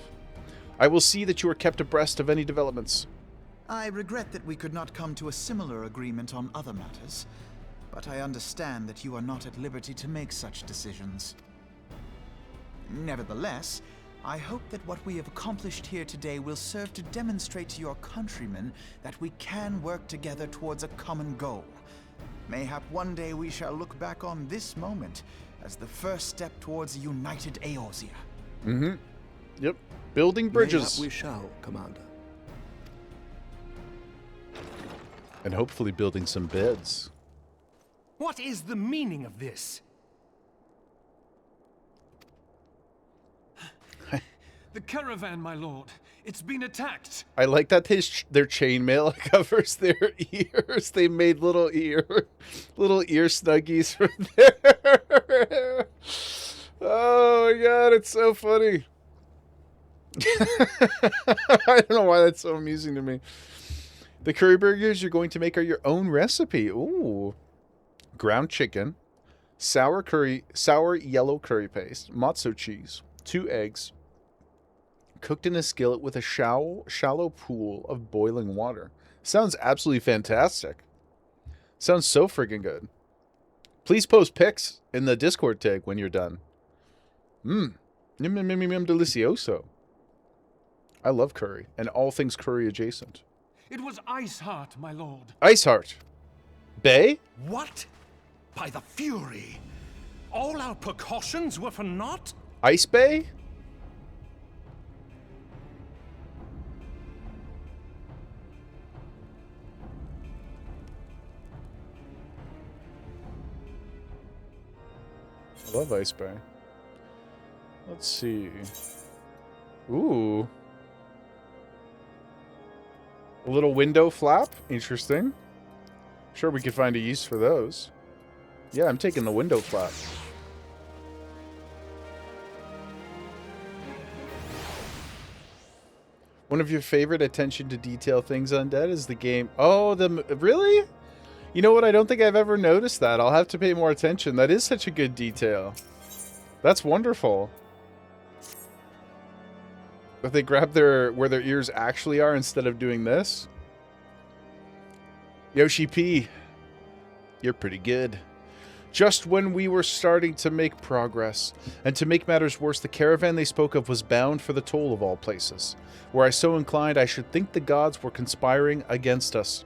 I will see that you are kept abreast of any developments. I regret that we could not come to a similar agreement on other matters, but I understand that you are not at liberty to make such decisions. Nevertheless, I hope that what we have accomplished here today will serve to demonstrate to your countrymen that we can work together towards a common goal. Mayhap one day we shall look back on this moment as the first step towards a united Eorzea. Mm-hmm. Yep. Building bridges. Mayhap we shall, Commander. And hopefully building some beds. What is the meaning of this? The caravan, my lord. It's been attacked. I like that their chainmail covers their ears. They made little ear snuggies from there. Oh my god, it's so funny. I don't know why that's so amusing to me. The curry burgers you're going to make are your own recipe. Ooh. Ground chicken, sour yellow curry paste, matzo cheese, 2 eggs, cooked in a skillet with a shallow pool of boiling water. Sounds absolutely fantastic. Sounds so freaking good. Please post pics in the Discord tag when you're done. Delicioso. I love curry and all things curry adjacent. It was Iceheart, my lord. Iceheart. Bay? What? By the Fury! All our precautions were for naught? Ice Bay? I love Ice Bay. Let's see. Ooh. A little window flap. Interesting. Sure we could find a use for those. Yeah, I'm taking the window flap. One of your favorite attention to detail things Undead is the game. Oh, really? You know what? I don't think I've ever noticed that. I'll have to pay more attention. That is such a good detail. That's wonderful. That they grab where their ears actually are instead of doing this. Yoshi P, you're pretty good. Just when we were starting to make progress, and to make matters worse, the caravan they spoke of was bound for the Toll of all places. Were I so inclined, I should think the gods were conspiring against us.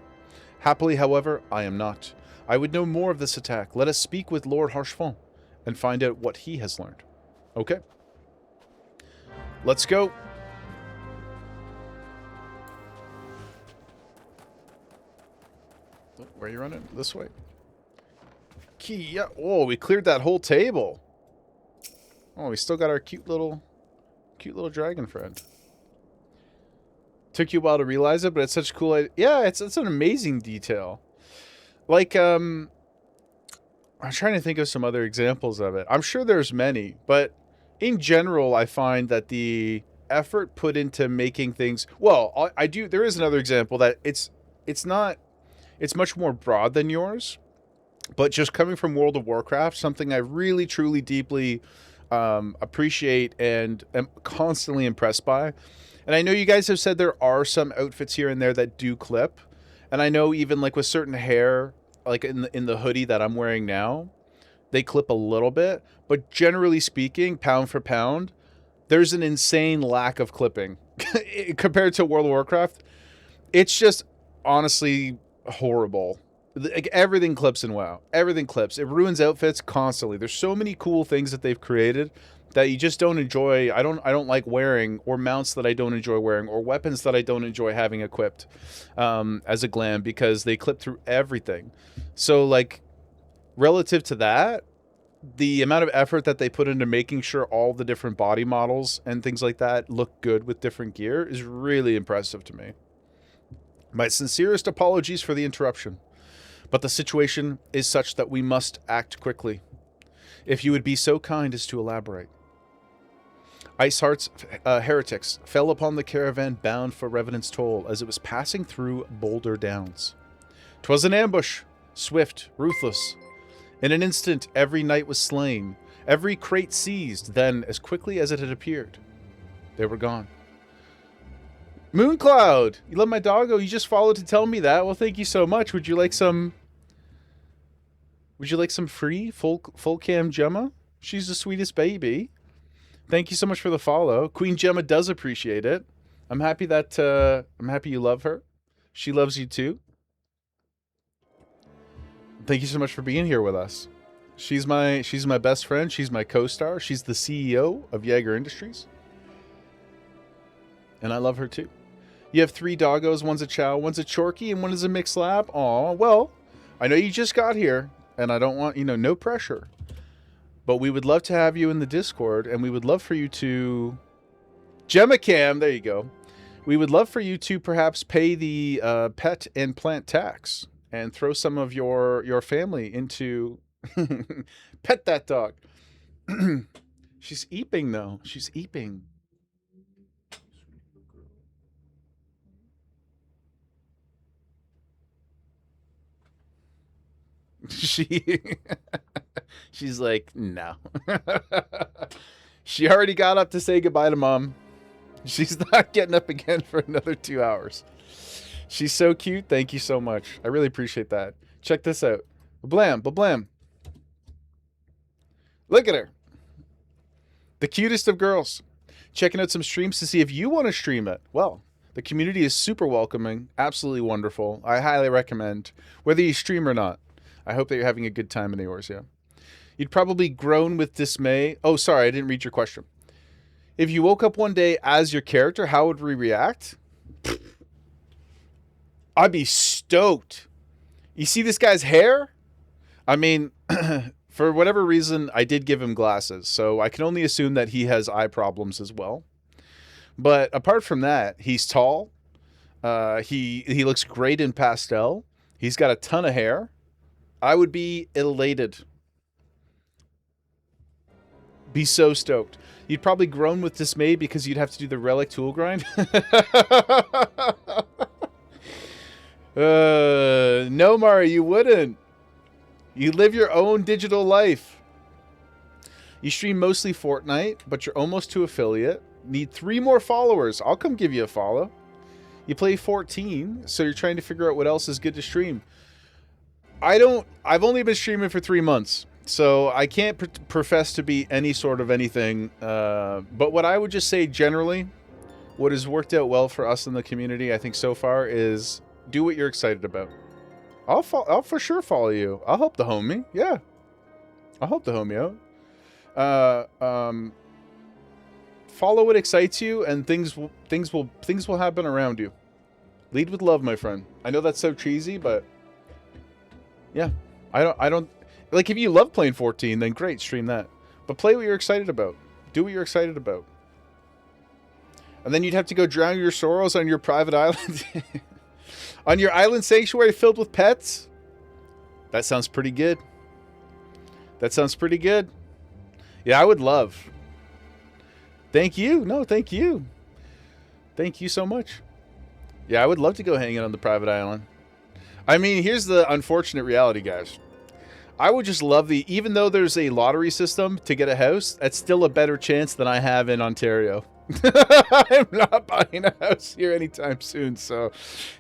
Happily, however, I am not. I would know more of this attack. Let us speak with Lord Harchefont and find out what he has learned. Okay. Let's go. Where are you running? This way. Key. Oh, we cleared that whole table. Oh, we still got our cute little dragon friend. Took you a while to realize it, but it's such a cool idea. Yeah, it's an amazing detail. Like, I'm trying to think of some other examples of it. I'm sure there's many, but in general, I find that the effort put into making things... Well, I do... There is another example that it's much more broad than yours, but just coming from World of Warcraft, something I really, truly, deeply appreciate and am constantly impressed by. And I know you guys have said there are some outfits here and there that do clip. And I know even like with certain hair, like in the hoodie that I'm wearing now, they clip a little bit. But generally speaking, pound for pound, there's an insane lack of clipping compared to World of Warcraft. It's just honestly horrible. Like, everything clips in WoW. Everything clips. It ruins outfits constantly. There's so many cool things that they've created that you just don't enjoy. I don't like wearing, or mounts that I don't enjoy wearing, or weapons that I don't enjoy having equipped as a glam, because they clip through everything. So like, relative to that, the amount of effort that they put into making sure all the different body models and things like that look good with different gear is really impressive to me. My sincerest apologies for the interruption, but the situation is such that we must act quickly. If you would be so kind as to elaborate. Iceheart's heretics fell upon the caravan bound for Revenant's Toll as it was passing through Boulder Downs. 'Twas an ambush, swift, ruthless. In an instant, every knight was slain, every crate seized, then, as quickly as it had appeared, they were gone. Mooncloud! You love my doggo? You just followed to tell me that? Well, thank you so much. Would you like some free full cam Gemma? She's the sweetest baby. Thank you so much for the follow. Queen Gemma does appreciate it. I'm happy you love her. She loves you too. Thank you so much for being here with us. She's my best friend. She's my co-star. She's the CEO of Jaeger Industries. And I love her too. You have 3 doggos. One's a chow, one's a chorky, and one is a mixed lab. Aw, well, I know you just got here, and I don't want, no pressure. But we would love to have you in the Discord, and we would love for you to... Gemma Cam, there you go. We would love for you to perhaps pay the pet and plant tax and throw some of your family into... Pet that dog. She's eeping, though. She's eeping. She's like, no. She already got up to say goodbye to Mom. She's not getting up again for another 2 hours. She's so cute. Thank you so much. I really appreciate that. Check this out. Blam, blam. Look at her. The cutest of girls. Checking out some streams to see if you want to stream it. Well, the community is super welcoming. Absolutely wonderful. I highly recommend, whether you stream or not. I hope that you're having a good time in the Oars, yeah. You'd probably groan with dismay. Oh, sorry, I didn't read your question. If you woke up one day as your character, how would we react? I'd be stoked. You see this guy's hair? I mean, for whatever reason, I did give him glasses, so I can only assume that he has eye problems as well. But apart from that, he's tall. He looks great in pastel. He's got a ton of hair. I would be elated. Be so stoked. You'd probably groan with dismay because you'd have to do the relic tool grind. No, Mari, you wouldn't. You live your own digital life. You stream mostly Fortnite, but you're almost to affiliate. Need 3 more followers. I'll come give you a follow. You play 14, so you're trying to figure out what else is good to stream. I've only been streaming for 3 months, so I can't profess to be any sort of anything. But what I would just say generally, what has worked out well for us in the community, I think so far, is do what you're excited about. I'll for sure follow you. I'll help the homie. Yeah. I'll help the homie out. Follow what excites you, and things will happen around you. Lead with love, my friend. I know that's so cheesy, but yeah, I don't like, if you love playing 14, then great, stream that. But play what you're excited about. Do what you're excited about. And then you'd have to go drown your sorrows on your private island. On your island sanctuary filled with pets? That sounds pretty good. That sounds pretty good. Yeah, I would love. Thank you. No, thank you. Thank you so much. Yeah, I would love to go hang out on the private island. I mean, here's the unfortunate reality, guys. I would just love the... Even though there's a lottery system to get a house, that's still a better chance than I have in Ontario. I'm not buying a house here anytime soon, so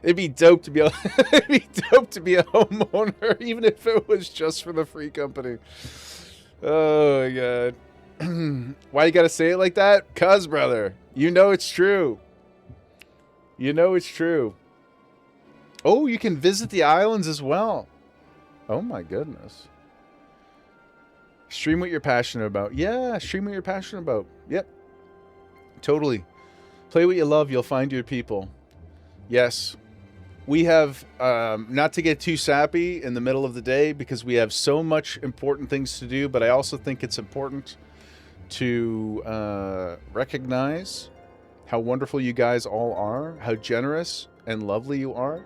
it'd be dope to be able, it'd be dope to be a homeowner, even if it was just for the free company. Oh my god. Why you gotta say it like that? 'Cause, brother, you know it's true. You know it's true. Oh, you can visit the islands as well. Oh my goodness. Stream what you're passionate about. Yeah, stream what you're passionate about. Yep. Totally. Play what you love, you'll find your people. Yes. We have, not to get too sappy in the middle of the day, because we have so much important things to do, but I also think it's important to recognize how wonderful you guys all are, how generous and lovely you are.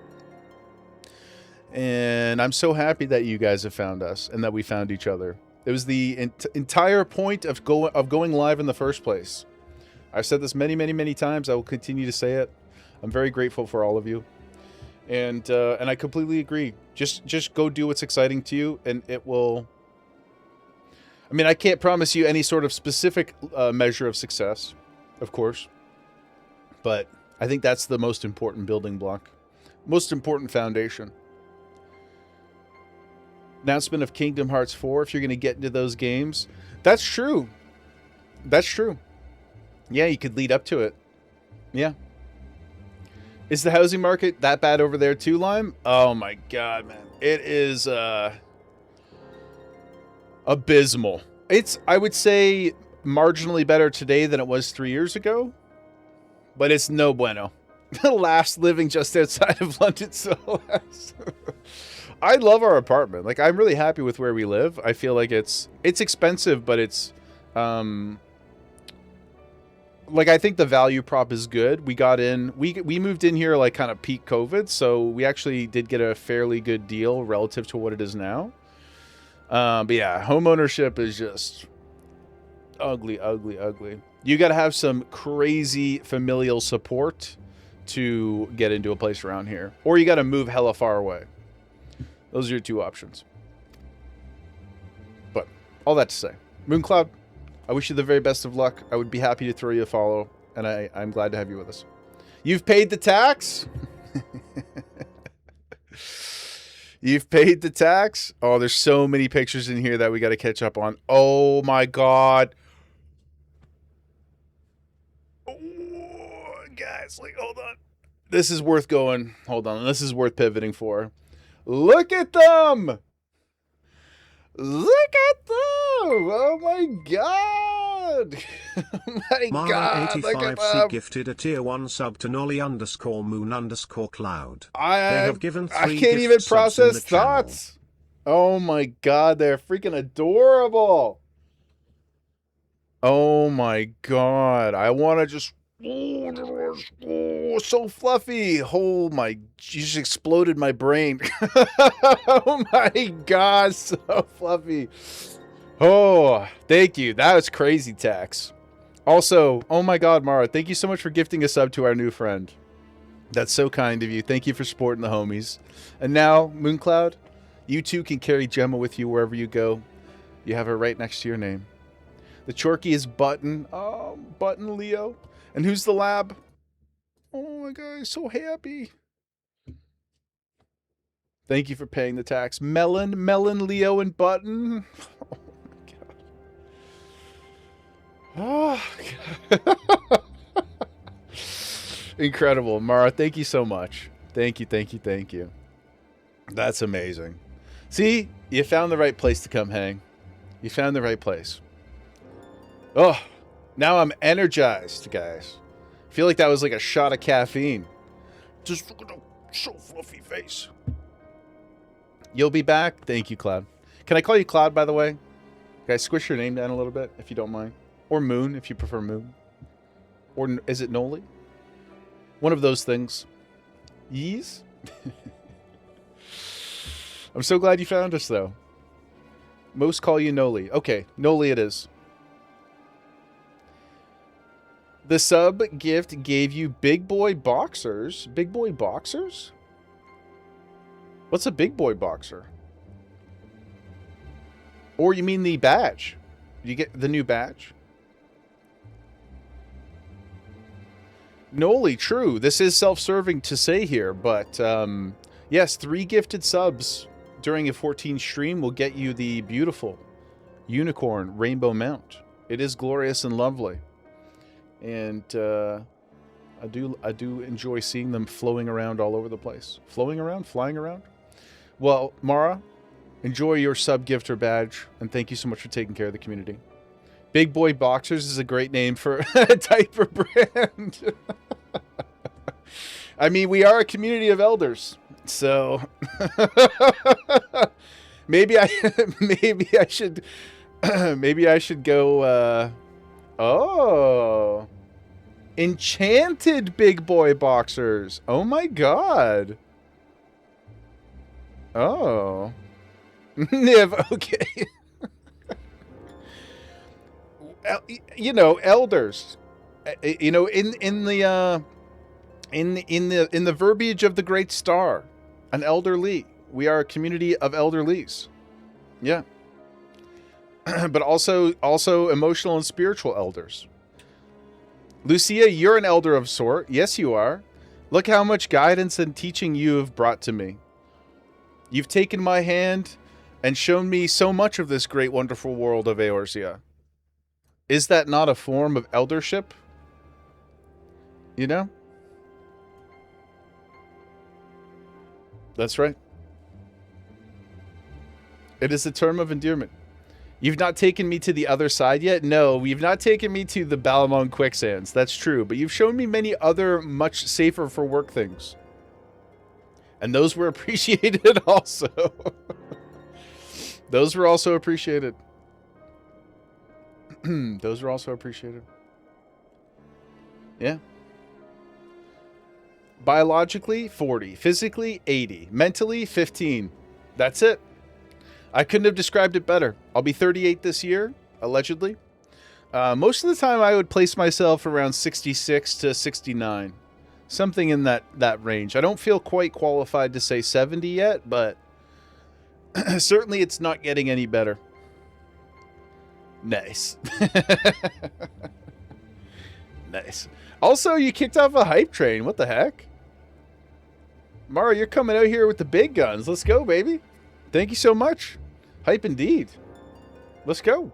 And I'm so happy that you guys have found us and that we found each other. It was the entire point of going live in the first place. I've said this many, many, many times. I will continue to say it. I'm very grateful for all of you. And I completely agree. Just go do what's exciting to you, and it will... I mean, I can't promise you any sort of specific measure of success, of course. But I think that's the most important building block. Most important foundation. Announcement of Kingdom Hearts 4, if you're going to get into those games. That's true. That's true. Yeah, you could lead up to it. Yeah. Is the housing market that bad over there too, Lime? Oh my god, man. It is abysmal. It's, I would say, marginally better today than it was 3 years ago. But it's no bueno. Last living just outside of London, so I love our apartment. Like, I'm really happy with where we live. I feel like it's expensive, but it's like, I think the value prop is good. We got in, we moved in here like kind of peak COVID, so we actually did get a fairly good deal relative to what it is now. But yeah, home ownership is just ugly, ugly, ugly. You got to have some crazy familial support to get into a place around here, or you got to move hella far away. Those are your two options. But all that to say, Mooncloud, I wish you the very best of luck. I would be happy to throw you a follow, and I'm glad to have you with us. You've paid the tax? You've paid the tax? Oh, there's so many pictures in here that we got to catch up on. Oh my god. Oh, guys, like, hold on. This is worth going. Hold on. This is worth pivoting for. Look at them! Look at them! Oh my god! Oh my god! Mara85C gifted a tier 1 sub to Nolly_moon_cloud. They have given 3 I can't even process thoughts. Oh my god, they're freaking adorable. Oh my god, I want to just... Oh, so fluffy. Oh my, you just exploded my brain. Oh my god, so fluffy. Oh, thank you. That was crazy, Tax. Also, oh my god, Mara, thank you so much for gifting a sub to our new friend. That's so kind of you. Thank you for supporting the homies. And now, Mooncloud, you too can carry Gemma with you wherever you go. You have her right next to your name. The Chorky is Button. Oh, Button Leo. And who's the lab? Oh my god, he's so happy. Thank you for paying the tax. Melon, Leo, and Button. Oh my god. Oh, god. Incredible. Mara, thank you so much. Thank you, thank you, thank you. That's amazing. See, you found the right place to come hang. You found the right place. Oh, now I'm energized, guys. I feel like that was like a shot of caffeine. Just look at the so fluffy face. You'll be back? Thank you, Cloud. Can I call you Cloud, by the way? Can I squish your name down a little bit, if you don't mind? Or Moon, if you prefer Moon. Or is it Noli? One of those things. Yees? I'm so glad you found us, though. Most call you Noli. Okay, Noli it is. The sub gift gave you big boy boxers. Big boy boxers? What's a big boy boxer? Or you mean the badge? You get the new badge? Noli, true. This is self-serving to say here, but yes, 3 gifted subs during a 14 stream will get you the beautiful unicorn rainbow mount. It is glorious and lovely. And I do enjoy seeing them flowing around all over the place. Flowing around? Flying around? Well, Mara, enjoy your sub-gifter badge, and thank you so much for taking care of the community. Big Boy Boxers is a great name for a diaper brand. I mean, we are a community of elders, so maybe I should go. Oh, enchanted Big Boy Boxers. Oh my God. Oh, Niv. Okay. You know, elders. You know, in the verbiage of the Great Star, an elderly. We are a community of elderlies. Yeah. But also emotional and spiritual elders. Lucia, you're an elder of sort. Yes, you are. Look how much guidance and teaching you have brought to me. You've taken my hand and shown me so much of this great, wonderful world of Eorzea. Is that not a form of eldership? You know? That's right. It is a term of endearment. You've not taken me to the other side yet? No, you've not taken me to the Balamon quicksands. That's true. But you've shown me many other much safer for work things. And those were appreciated also. Those were also appreciated. Those were also appreciated. Yeah. Biologically, 40. Physically, 80. Mentally, 15. That's it. I couldn't have described it better. I'll be 38 this year, allegedly. Most of the time, I would place myself around 66 to 69. Something in that range. I don't feel quite qualified to say 70 yet, but certainly it's not getting any better. Nice. Nice. Also, you kicked off a hype train. What the heck? Mara, you're coming out here with the big guns. Let's go, baby. Thank you so much. Hype indeed. Let's go.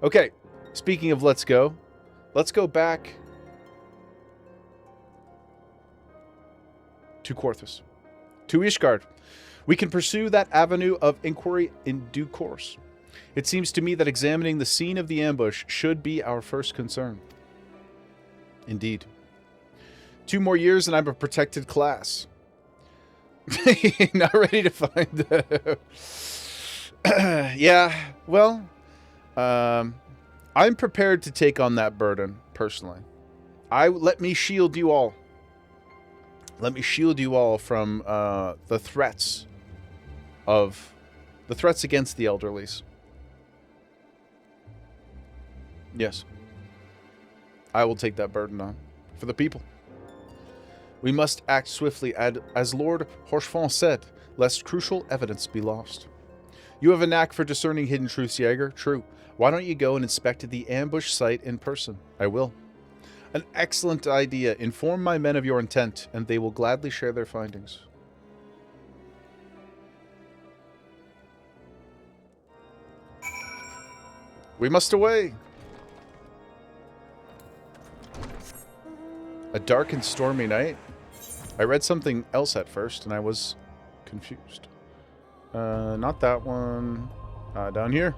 Okay. Speaking of let's go back to Korthus. To Ishgard. We can pursue that avenue of inquiry in due course. It seems to me that examining the scene of the ambush should be our first concern. Indeed. 2 more years and I'm a protected class. Not ready to find out. Yeah, well, I'm prepared to take on that burden, personally. Let me shield you all. Let me shield you all from the threats against the elderlies. Yes. I will take that burden on. For the people. We must act swiftly, as Lord Horchefont said, lest crucial evidence be lost. You have a knack for discerning hidden truths, Jaeger. True. Why don't you go and inspect the ambush site in person? I will. An excellent idea. Inform my men of your intent, and they will gladly share their findings. We must away. A dark and stormy night. I read something else at first, and I was confused. Not that one. Down here.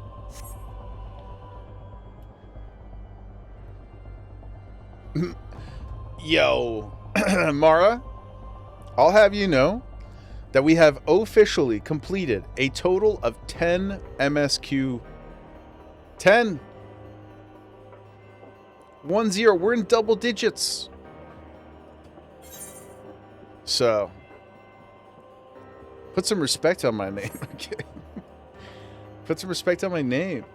Yo, Mara, I'll have you know that we have officially completed a total of 10 MSQ. 10! 1-0. We're in double digits. So, put some respect on my name. Okay. Put some respect on my name.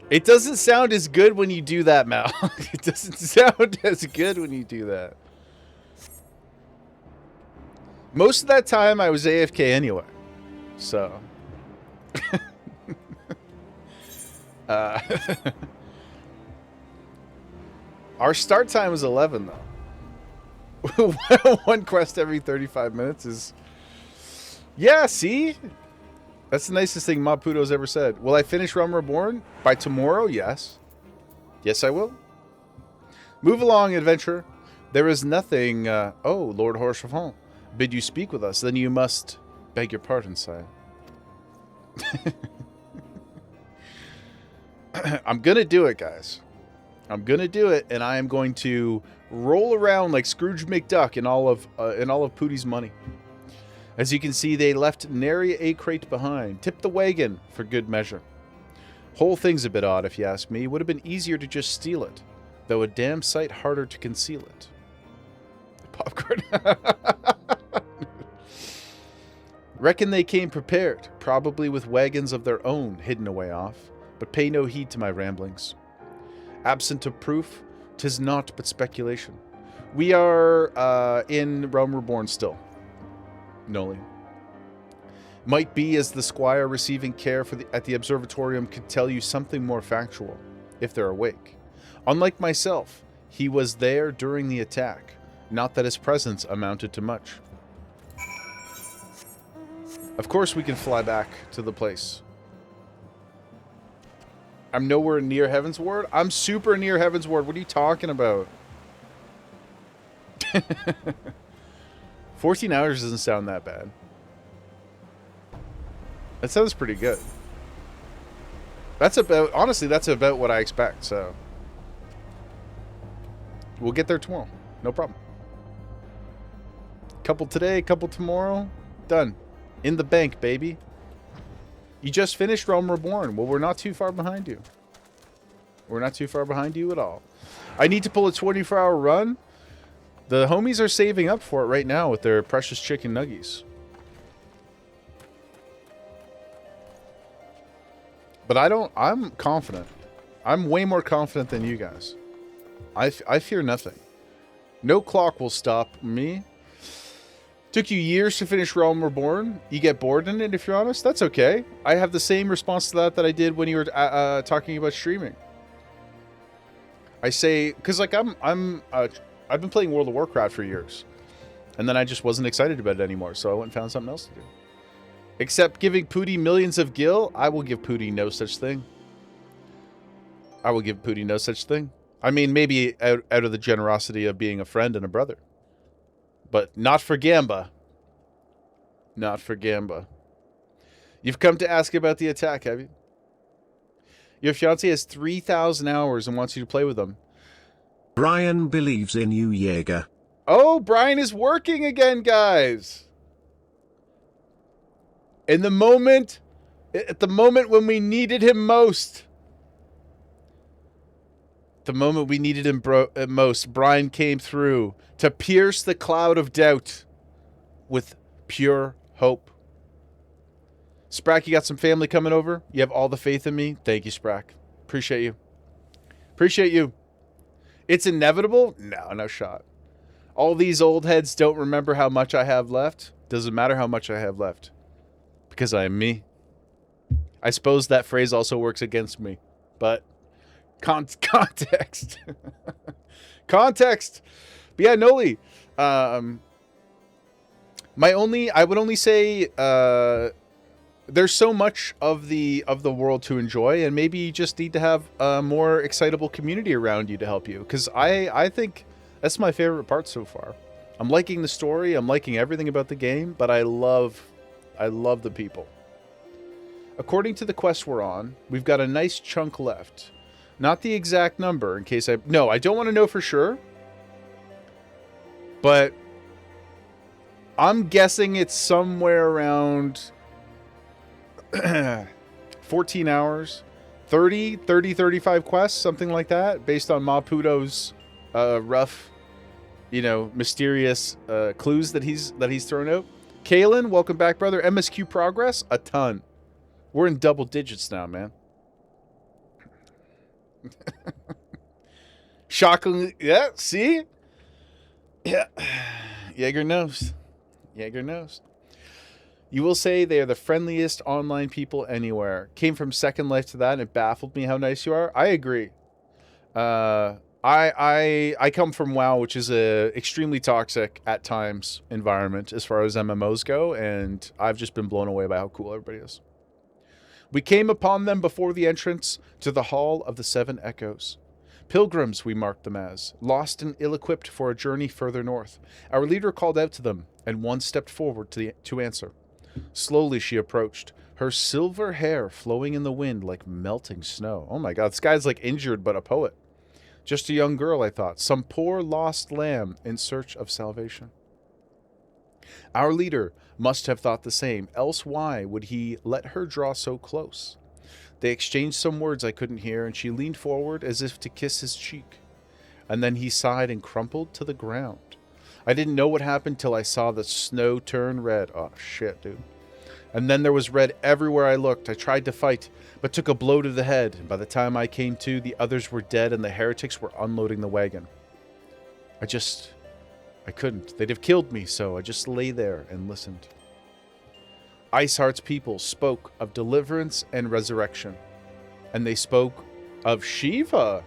It doesn't sound as good when you do that, Mal. It doesn't sound as good when you do that. Most of that time, I was AFK anyway. So. Our start time was 11, though. One quest every 35 minutes is... Yeah, see? That's the nicest thing Maputo's ever said. Will I finish Realm Reborn? By tomorrow? Yes. Yes, I will. Move along, adventurer. There is nothing... oh, Lord Horchefant. Bid you speak with us, then you must... Beg your pardon, sire. I'm gonna do it, guys. I'm gonna do it, and I am going to roll around like Scrooge McDuck in all of Pootie's money. As you can see, they left nary a crate behind. Tip the wagon for good measure. Whole thing's a bit odd, if you ask me. Would have been easier to just steal it, though a damn sight harder to conceal it. Popcorn. Reckon they came prepared, probably with wagons of their own hidden away off. But pay no heed to my ramblings. Absent of proof, 'tis naught but speculation. We are in Realm Reborn still. Noli. Might be as the squire receiving care at the observatorium could tell you something more factual, if they're awake. Unlike myself, he was there during the attack. Not that his presence amounted to much. Of course we can fly back to the place. I'm nowhere near Heaven's Ward. I'm super near Heaven's Ward. What are you talking about? 14 hours doesn't sound that bad. That sounds pretty good. That's about, honestly, that's about what I expect, so. We'll get there tomorrow. No problem. Couple today, couple tomorrow. Done. In the bank, baby. You just finished Realm Reborn. Well, we're not too far behind you. We're not too far behind you at all. I need to pull a 24-hour run. The homies are saving up for it right now with their precious chicken nuggies. But I'm confident. I'm way more confident than you guys. I fear nothing. No clock will stop me. Took you years to finish Realm Reborn. You get bored in it, if you're honest. That's okay. I have the same response to that I did when you were talking about streaming. I say, because like I've been playing World of Warcraft for years, and then I just wasn't excited about it anymore, so I went and found something else to do. Except giving Pootie millions of gil, I will give Pootie no such thing. I will give Pootie no such thing. I mean, maybe out of the generosity of being a friend and a brother. But not for Gamba. Not for Gamba. You've come to ask about the attack, have you? Your fiancé has 3,000 hours and wants you to play with them. Brian believes in you, Jaeger. Oh, Brian is working again, guys. At the moment when we needed him most. The moment we needed him most, Brian came through to pierce the cloud of doubt with pure hope. Sprack, you got some family coming over? You have all the faith in me? Thank you, Sprack. Appreciate you. Appreciate you. It's inevitable? No, no shot. All these old heads don't remember how much I have left. Doesn't matter how much I have left. Because I am me. I suppose that phrase also works against me. But context. Context. But yeah, Noli. I would only say there's so much of the world to enjoy, and maybe you just need to have a more excitable community around you to help you. Because I think that's my favorite part so far. I'm liking the story, I'm liking everything about the game, but I love the people. According to the quest we're on, we've got a nice chunk left. Not the exact number, in case I don't want to know for sure. But I'm guessing it's somewhere around 14 hours, 35 quests, something like that, based on Maputo's rough, mysterious clues that he's thrown out. Kalen, welcome back, brother. MSQ progress, a ton. We're in double digits now, man. Shockingly, yeah, see? Yeah. Jaeger knows. Jaeger knows. You will say they are the friendliest online people anywhere. Came from Second Life to that, and it baffled me how nice you are. I agree. I come from WoW, which is a extremely toxic at times environment as far as MMOs go, and I've just been blown away by how cool everybody is. We came upon them before the entrance to the Hall of the Seven Echoes. Pilgrims, we marked them as, lost and ill-equipped for a journey further north. Our leader called out to them, and one stepped forward to answer. Slowly she approached, her silver hair flowing in the wind like melting snow. Oh my god, this guy's like injured but a poet. Just a young girl, I thought, some poor lost lamb in search of salvation. Our leader must have thought the same, else why would he let her draw so close? They exchanged some words I couldn't hear, and she leaned forward as if to kiss his cheek. And then he sighed and crumpled to the ground. I didn't know what happened till I saw the snow turn red. Oh, shit, dude. And then there was red everywhere I looked. I tried to fight, but took a blow to the head. And by the time I came to, the others were dead and the heretics were unloading the wagon. I couldn't. They'd have killed me, so I just lay there and listened. Iceheart's people spoke of deliverance and resurrection. And they spoke of Shiva.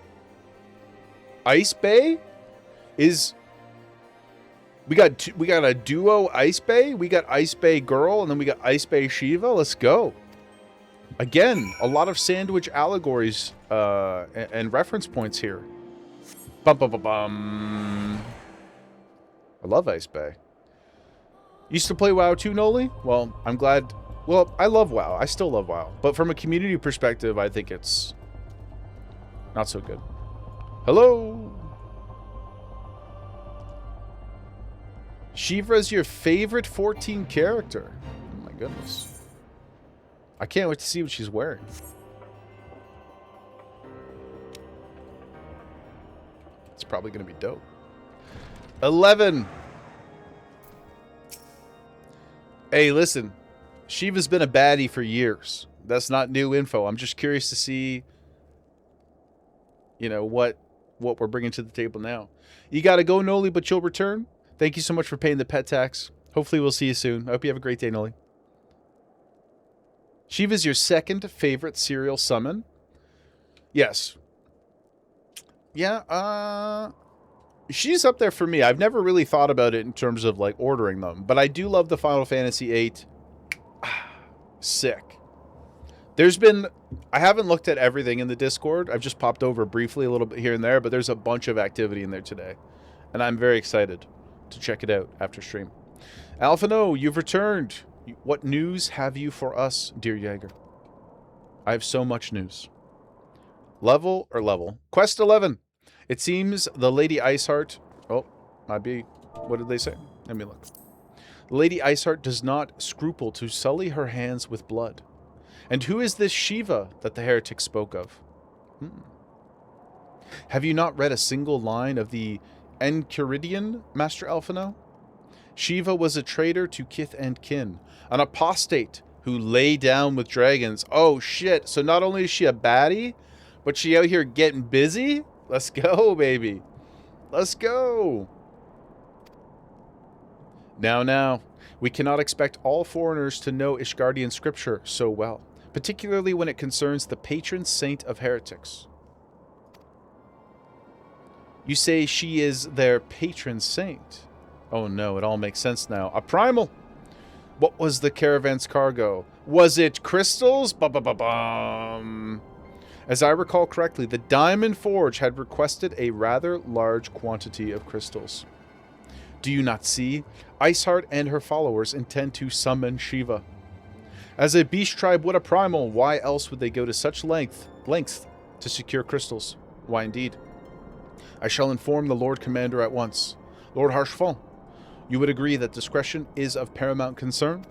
Ice Bay is... We got a duo Ice Bay. We got Ice Bay Girl, and then we got Ice Bay Shiva. Let's go. Again, a lot of sandwich allegories and reference points here. Bum bum bum bum. I love Ice Bay. Used to play WoW too, Noli? Well, I'm glad. Well, I love WoW. I still love WoW. But from a community perspective, I think it's not so good. Hello? Shiva is your favorite 14 character. Oh my goodness. I can't wait to see what she's wearing. It's probably going to be dope. 11. Hey, listen. Shiva's been a baddie for years. That's not new info. I'm just curious to see, what we're bringing to the table now. You got to go, Noli, but you'll return. Thank you so much for paying the pet tax. Hopefully we'll see you soon. I hope you have a great day, Noli. Shiva's your second favorite serial summon? Yes. Yeah, she's up there for me. I've never really thought about it in terms of, like, ordering them. But I do love the Final Fantasy VIII. Sick. I haven't looked at everything in the Discord. I've just popped over briefly a little bit here and there. But there's a bunch of activity in there today. And I'm very excited to check it out after stream. Alphano, you've returned. What news have you for us, dear Jaeger? I have so much news. Level. Quest 11. It seems the Lady Iceheart... Oh, might be... What did they say? Let me look. Lady Iceheart does not scruple to sully her hands with blood. And who is this Shiva that the heretic spoke of? Have you not read a single line of the Enchiridion, Master Alphino? Shiva was a traitor to kith and kin, an apostate who lay down with dragons. Oh shit, so not only is she a baddie, but she out here getting busy? Let's go, baby. Let's go. Now, we cannot expect all foreigners to know Ishgardian scripture so well, particularly when it concerns the patron saint of heretics. You say she is their patron saint. Oh no, it all makes sense now. A primal! What was the caravan's cargo? Was it crystals? Ba-ba-ba-bum. As I recall correctly, the Diamond Forge had requested a rather large quantity of crystals. Do you not see? Iceheart and her followers intend to summon Shiva. As a beast tribe, what a primal! Why else would they go to such lengths to secure crystals? Why indeed? I shall inform the Lord Commander at once. Lord Harshfall, you would agree that discretion is of paramount concern?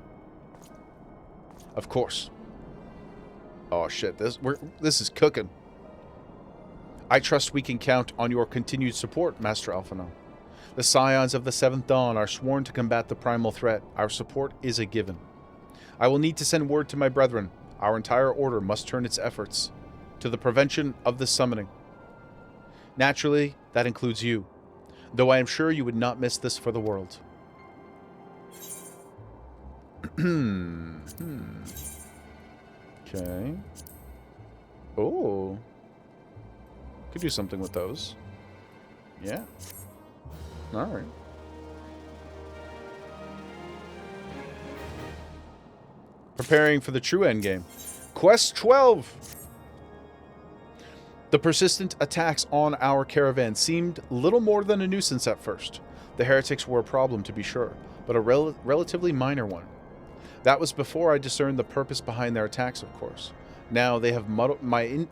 Of course. Oh shit, this is cooking. I trust we can count on your continued support, Master Alphinaud. The Scions of the Seventh Dawn are sworn to combat the primal threat. Our support is a given. I will need to send word to my brethren. Our entire order must turn its efforts to the prevention of the summoning. Naturally, that includes you, though I am sure you would not miss this for the world. Okay. Oh. Could do something with those. Yeah. Alright. Preparing for the true endgame. Quest 12! The persistent attacks on our caravan seemed little more than a nuisance at first. The heretics were a problem, to be sure, but a relatively minor one. That was before I discerned the purpose behind their attacks, of course. Now they have glitched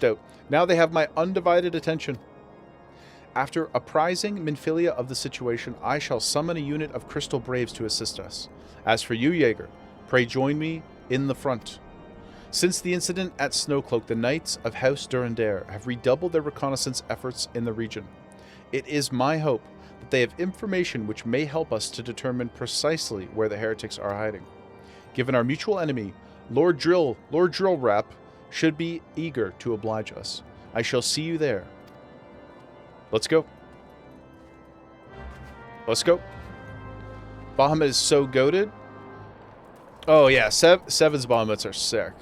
out. Now they have my undivided attention. After apprising Minfilia of the situation, I shall summon a unit of Crystal Braves to assist us. As for you, Jaeger, pray join me in the front. Since the incident at Snowcloak, the Knights of House Durandare have redoubled their reconnaissance efforts in the region. It is my hope that they have information which may help us to determine precisely where the heretics are hiding. Given our mutual enemy, Lord Drillrap should be eager to oblige us. I shall see you there. Let's go. Let's go. Bahamut is so goated. Oh yeah, Seven's Bahamuts are sick.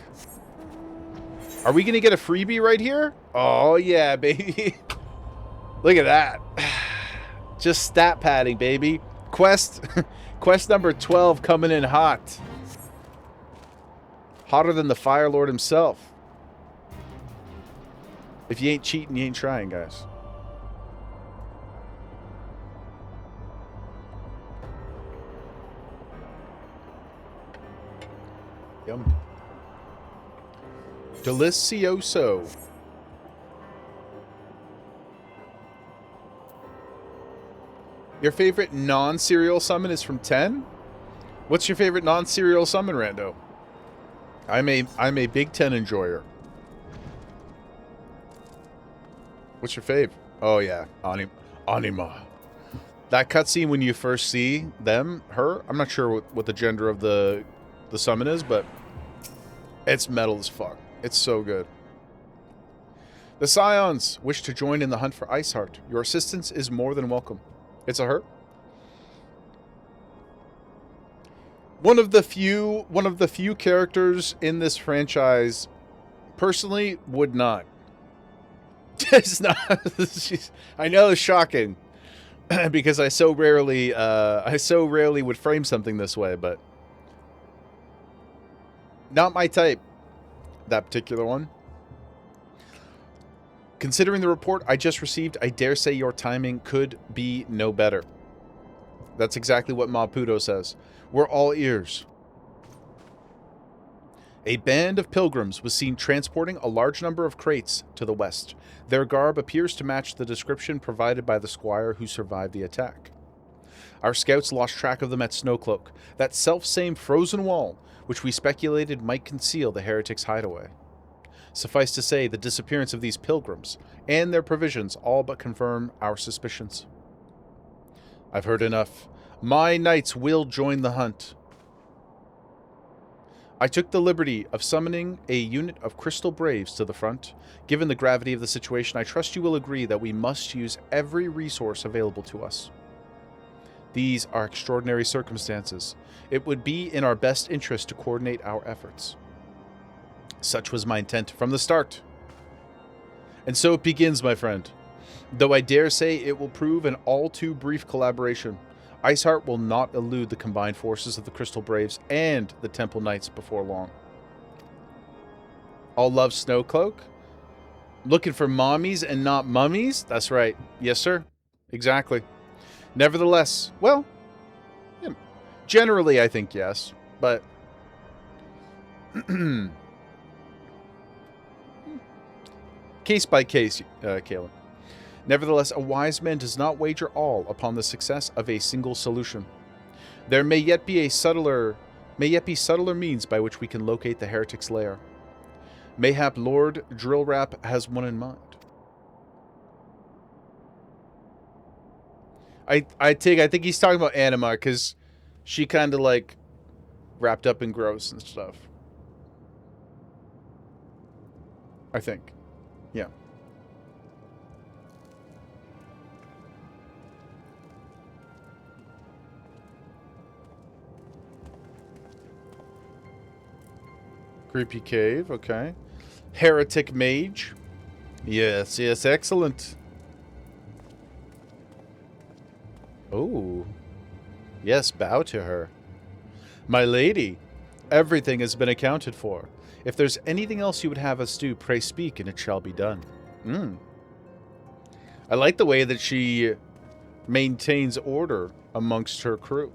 Are we gonna get a freebie right here? Oh yeah, baby. Look at that. Just stat padding, baby. Quest number 12 coming in hot. Hotter than the Fire Lord himself. If you ain't cheating, you ain't trying, guys. Yum. Delicioso. Your favorite non-serial summon is from 10? What's your favorite non-serial summon, Rando? I'm a Big 10 enjoyer. What's your fave? Oh yeah, Anima. That cutscene when you first see her. I'm not sure what the gender of the summon is, but it's metal as fuck. It's so good. The Scions wish to join in the hunt for Iceheart. Your assistance is more than welcome. It's a her. One of the few characters in this franchise, personally, would not. It's not. I know it's shocking because I so rarely would frame something this way, but not my type. That particular one. Considering the report I just received, I dare say your timing could be no better. That's exactly what Maputo says. We're all ears. A band of pilgrims was seen transporting a large number of crates to the west. Their garb appears to match the description provided by the squire who survived the attack. Our scouts lost track of them at Snowcloak, that self-same frozen wall which we speculated might conceal the heretics' hideaway. Suffice to say, the disappearance of these pilgrims and their provisions all but confirm our suspicions. I've heard enough. My knights will join the hunt. I took the liberty of summoning a unit of Crystal Braves to the front. Given the gravity of the situation, I trust you will agree that we must use every resource available to us. These are extraordinary circumstances. It would be in our best interest to coordinate our efforts. Such was my intent from the start. And so it begins, my friend. Though I dare say it will prove an all too brief collaboration. Iceheart will not elude the combined forces of the Crystal Braves and the Temple Knights before long. All love Snowcloak? Looking for mommies and not mummies? That's right. Yes, sir. Exactly. Nevertheless, well, yeah, generally I think yes, but case by case, Caleb. Nevertheless, a wise man does not wager all upon the success of a single solution. There may yet be a subtler may yet be subtler means by which we can locate the heretic's lair. Mayhap Lord Drillrap has one in mind. I think he's talking about Anima, because she kind of like wrapped up in gross and stuff. I think. Yeah. Creepy cave, okay. Heretic mage. Yes, yes, excellent. Oh. Yes, bow to her. My lady, everything has been accounted for. If there's anything else you would have us do, pray speak, and it shall be done. I like the way that she maintains order amongst her crew.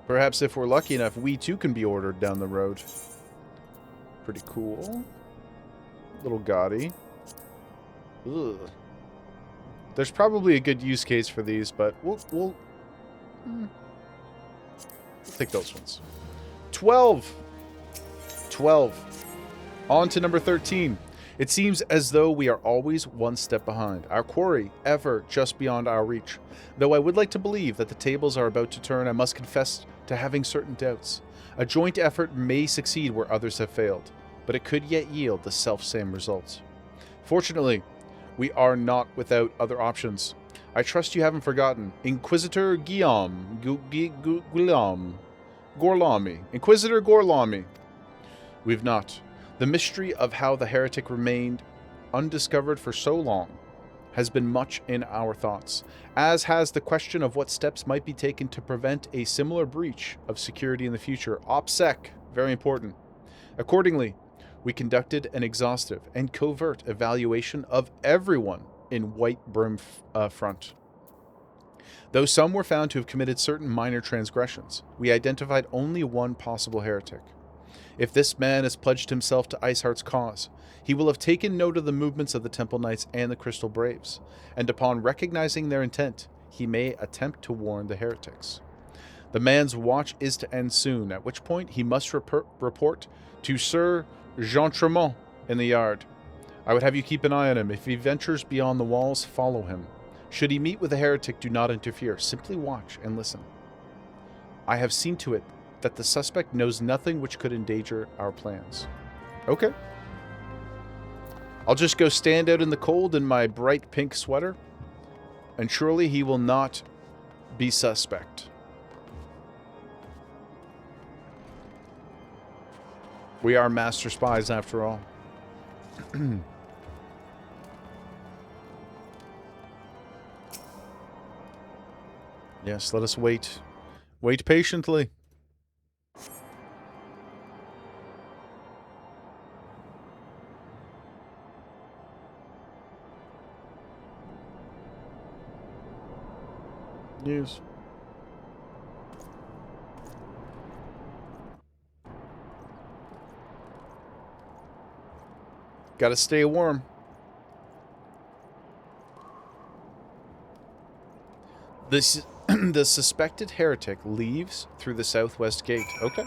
Perhaps if we're lucky enough, we too can be ordered down the road. Pretty cool. Little gaudy. Ugh. There's probably a good use case for these, but we'll take those ones. 12. 12. On to number 13. It seems as though we are always one step behind. Our quarry, ever just beyond our reach. Though I would like to believe that the tables are about to turn, I must confess to having certain doubts. A joint effort may succeed where others have failed, but it could yet yield the self-same results. Fortunately, we are not without other options. I trust you haven't forgotten. Inquisitor Guillaume. Gorlami. Inquisitor Gorlami. We've not. The mystery of how the heretic remained undiscovered for so long has been much in our thoughts, as has the question of what steps might be taken to prevent a similar breach of security in the future. OPSEC, very important. Accordingly, we conducted an exhaustive and covert evaluation of everyone in White Brim Front. Though some were found to have committed certain minor transgressions, we identified only one possible heretic. If this man has pledged himself to Iceheart's cause, he will have taken note of the movements of the Temple Knights and the Crystal Braves, and upon recognizing their intent, he may attempt to warn the heretics. The man's watch is to end soon, at which point he must report to Sir Jean Tremont in the yard. I would have you keep an eye on him. If he ventures beyond the walls, follow him. Should he meet with a heretic, do not interfere. Simply watch and listen. I have seen to it that the suspect knows nothing which could endanger our plans. Okay. I'll just go stand out in the cold in my bright pink sweater, and surely he will not be suspect. We are master spies after all. Yes, let us wait. Wait patiently. Yes. Gotta stay warm. The suspected heretic leaves through the southwest gate. Okay.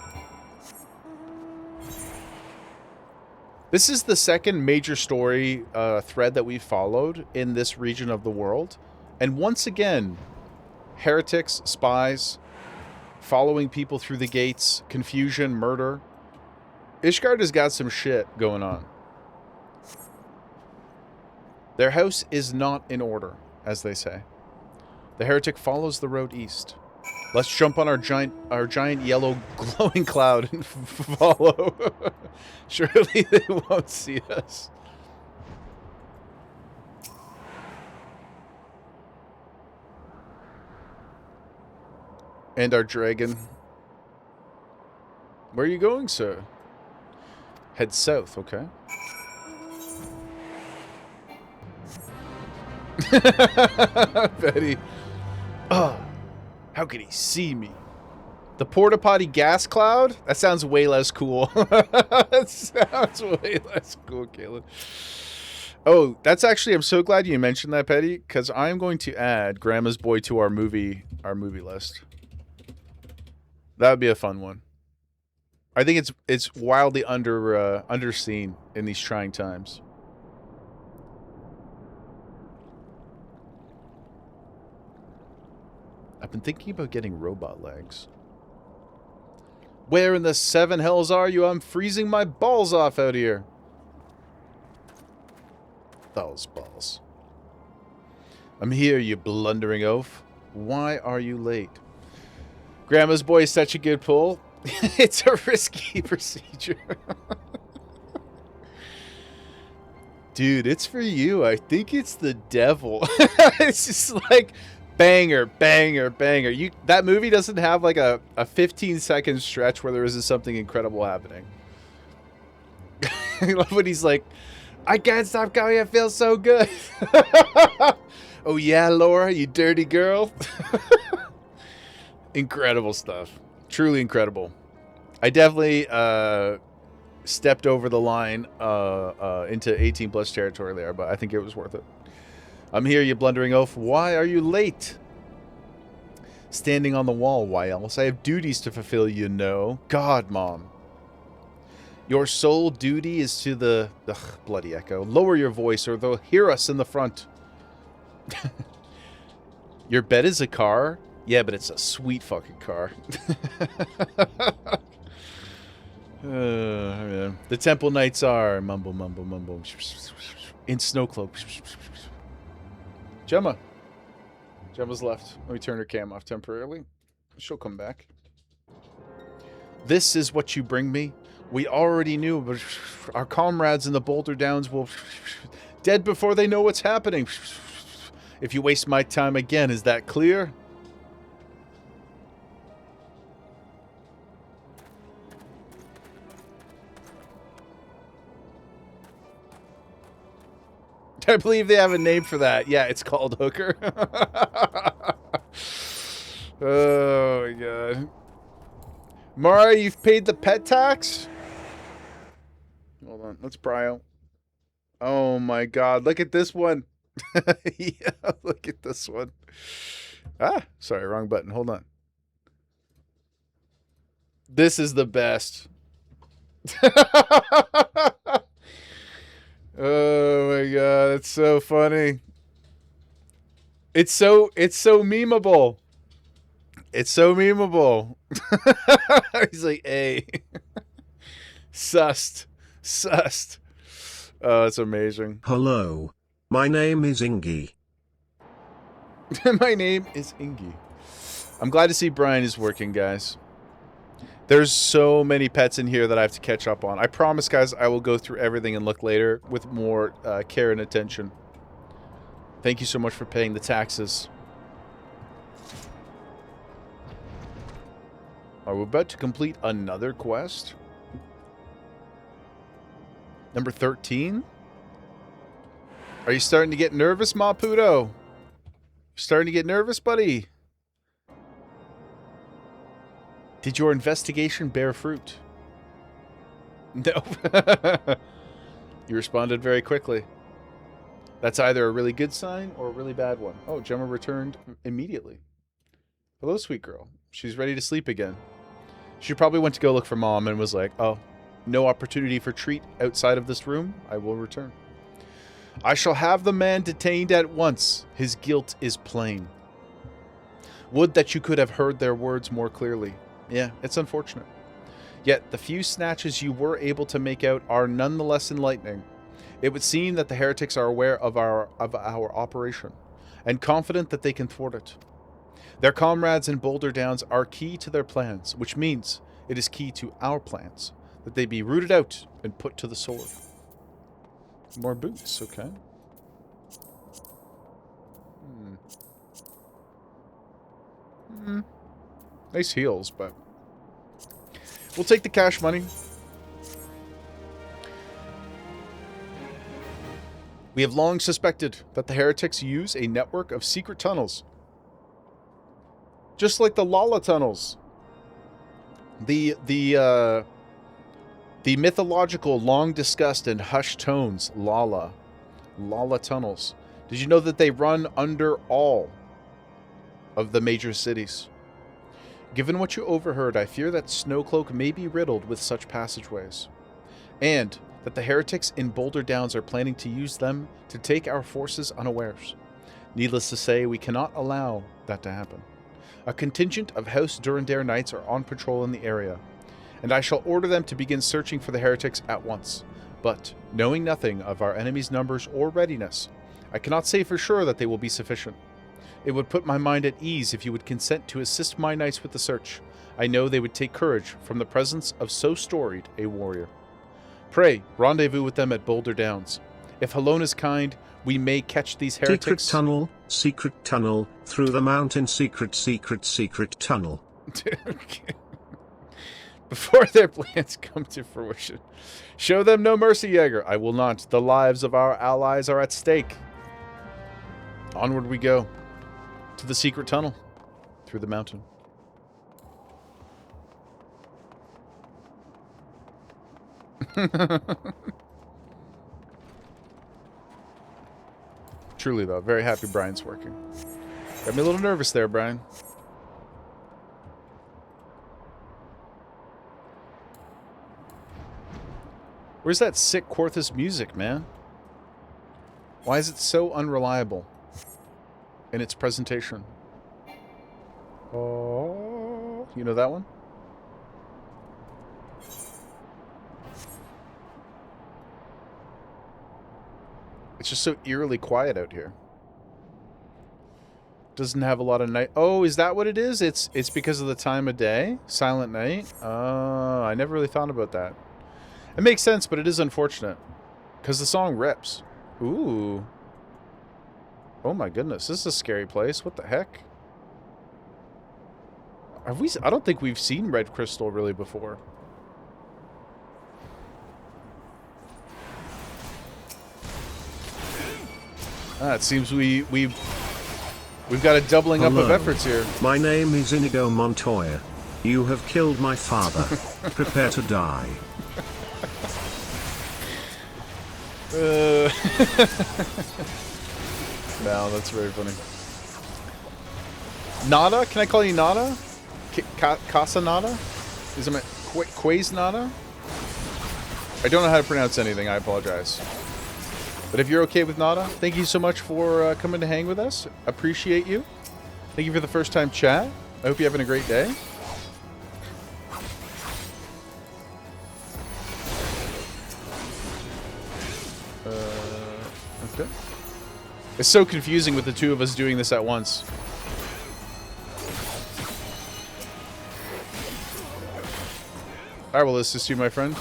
This is the second major story thread that we followed in this region of the world. And once again, heretics, spies, following people through the gates, confusion, murder. Ishgard has got some shit going on. Their house is not in order, as they say. The heretic follows the road east. Let's jump on our giant yellow glowing cloud and follow. Surely they won't see us. And our dragon. Where are you going, sir? Head south, okay. Betty. Oh, how could he see me? The porta potty gas cloud? That sounds way less cool. That sounds way less cool, Caleb. Oh, that's actually, I'm so glad you mentioned that, Petty, because I'm going to add Grandma's Boy to our movie list. That would be a fun one. I think it's wildly underseen in these trying times. I've been thinking about getting robot legs. Where in the seven hells are you? I'm freezing my balls off out here. Those balls. I'm here, you blundering oaf. Why are you late? Grandma's boy is such a good pull. It's a risky procedure. Dude, it's for you. I think it's the devil. It's just like banger, banger, banger. That movie doesn't have like a 15-second stretch where there isn't something incredible happening. I love when he's like, I can't stop going, it feels so good. Oh yeah, Laura, you dirty girl. Incredible stuff. Truly incredible. I definitely stepped over the line into 18+ territory there, but I think it was worth it. I'm here, you blundering oaf. Why are you late? Standing on the wall, why else? I have duties to fulfill, you know. God, Mom. Your sole duty is to the... Ugh, bloody echo. Lower your voice or they'll hear us in the front. Your bed is a car? Yeah, but it's a sweet fucking car. Man. The temple knights are... Mumble, mumble, mumble. In Snowcloak. Gemma. Gemma's left. Let me turn her cam off temporarily. She'll come back. This is what you bring me? We already knew, but our comrades in the Boulder Downs will... dead before they know what's happening. If you waste my time again, is that clear? I believe they have a name for that. Yeah, it's called Hooker. Oh, my God. Mara, you've paid the pet tax? Hold on. Let's pry out. Oh, my God. Look at this one. Yeah, look at this one. Ah, sorry, wrong button. Hold on. This is the best. Oh my God, it's so funny. It's so memeable. It's so memeable. He's like, hey. Sussed. Oh, it's amazing. Hello. My name is Ingy. My name is Ingy. I'm glad to see Brian is working, guys. There's so many pets in here that I have to catch up on. I promise, guys, I will go through everything and look later with more care and attention. Thank you so much for paying the taxes. Are we about to complete another quest? Number 13? Are you starting to get nervous, Maputo? You starting to get nervous, buddy? Did your investigation bear fruit? No. You responded very quickly. That's either a really good sign or a really bad one. Oh, Gemma returned immediately. Hello, sweet girl. She's ready to sleep again. She probably went to go look for Mom and was like, oh, no opportunity for treat outside of this room. I will return. I shall have the man detained at once. His guilt is plain. Would that you could have heard their words more clearly. Yeah, it's unfortunate. Yet, the few snatches you were able to make out are nonetheless enlightening. It would seem that the heretics are aware of our operation, and confident that they can thwart it. Their comrades in Boulder Downs are key to their plans, which means it is key to our plans, that they be rooted out and put to the sword. More boots, okay. Nice heels, but we'll take the cash money. We have long suspected that the heretics use a network of secret tunnels. Just like the Lala tunnels. The mythological, long-discussed and hushed tones, Lala tunnels. Did you know that they run under all of the major cities? Given what you overheard, I fear that Snowcloak may be riddled with such passageways, and that the heretics in Boulder Downs are planning to use them to take our forces unawares. Needless to say, we cannot allow that to happen. A contingent of House Durandare Knights are on patrol in the area, and I shall order them to begin searching for the heretics at once. But, knowing nothing of our enemy's numbers or readiness, I cannot say for sure that they will be sufficient. It would put my mind at ease if you would consent to assist my knights with the search. I know they would take courage from the presence of so storied a warrior. Pray, rendezvous with them at Boulder Downs. If Halone is kind, we may catch these heretics. Secret tunnel, through the mountain, secret tunnel. Before their plans come to fruition, show them no mercy, Jaeger. I will not. The lives of our allies are at stake. Onward we go. To the secret tunnel. Through the mountain. Truly, though, very happy Brian's working. Got me a little nervous there, Brian. Where's that sick Quarthus music, man? Why is it so unreliable in its presentation? Oh, you know that one? It's just so eerily quiet out here. Doesn't have a lot of night. Oh, is that what it is? It's because of the time of day? Silent night? I never really thought about that. It makes sense, but it is unfortunate. Because the song rips. Ooh. Oh my goodness, this is a scary place. What the heck? Have we? I don't think we've seen red crystal really before. It seems we've got a doubling up of efforts here. My name is Inigo Montoya. You have killed my father. Prepare to die. No, that's very funny. Nada? Can I call you Nada? Casa Nada? Is it my Quaze Nada? I don't know how to pronounce anything. I apologize. But if you're okay with Nada, thank you so much for coming to hang with us. Appreciate you. Thank you for the first time chat. I hope you're having a great day. Okay. It's so confusing with the two of us doing this at once. I will assist you, my friend.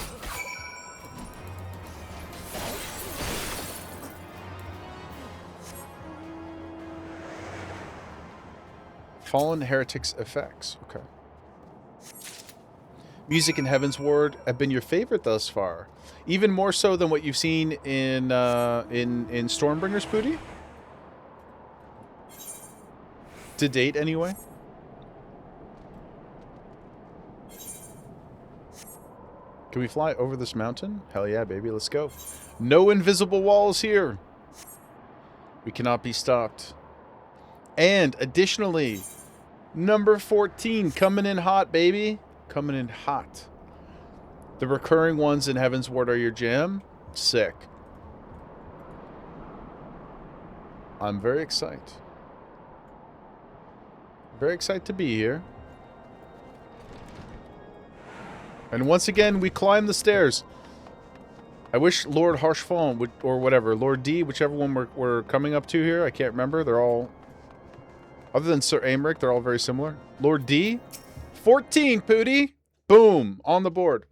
Fallen Heretics effects. Okay. Music in Heaven's Ward have been your favorite thus far, even more so than what you've seen in Stormbringer's Pooty? To date, anyway. Can we fly over this mountain? Hell yeah, baby, let's go. No invisible walls here. We cannot be stopped. And additionally, number 14 coming in hot, baby. Coming in hot. The recurring ones in Heaven's Ward are your jam. Sick. I'm very excited. Very excited to be here. And once again, we climb the stairs. I wish Lord Harshfallen would, or whatever, Lord D, whichever one we're coming up to here. I can't remember. They're all, other than Sir Aymeric, they're all very similar. Lord D, 14, Pooty. Boom, on the board.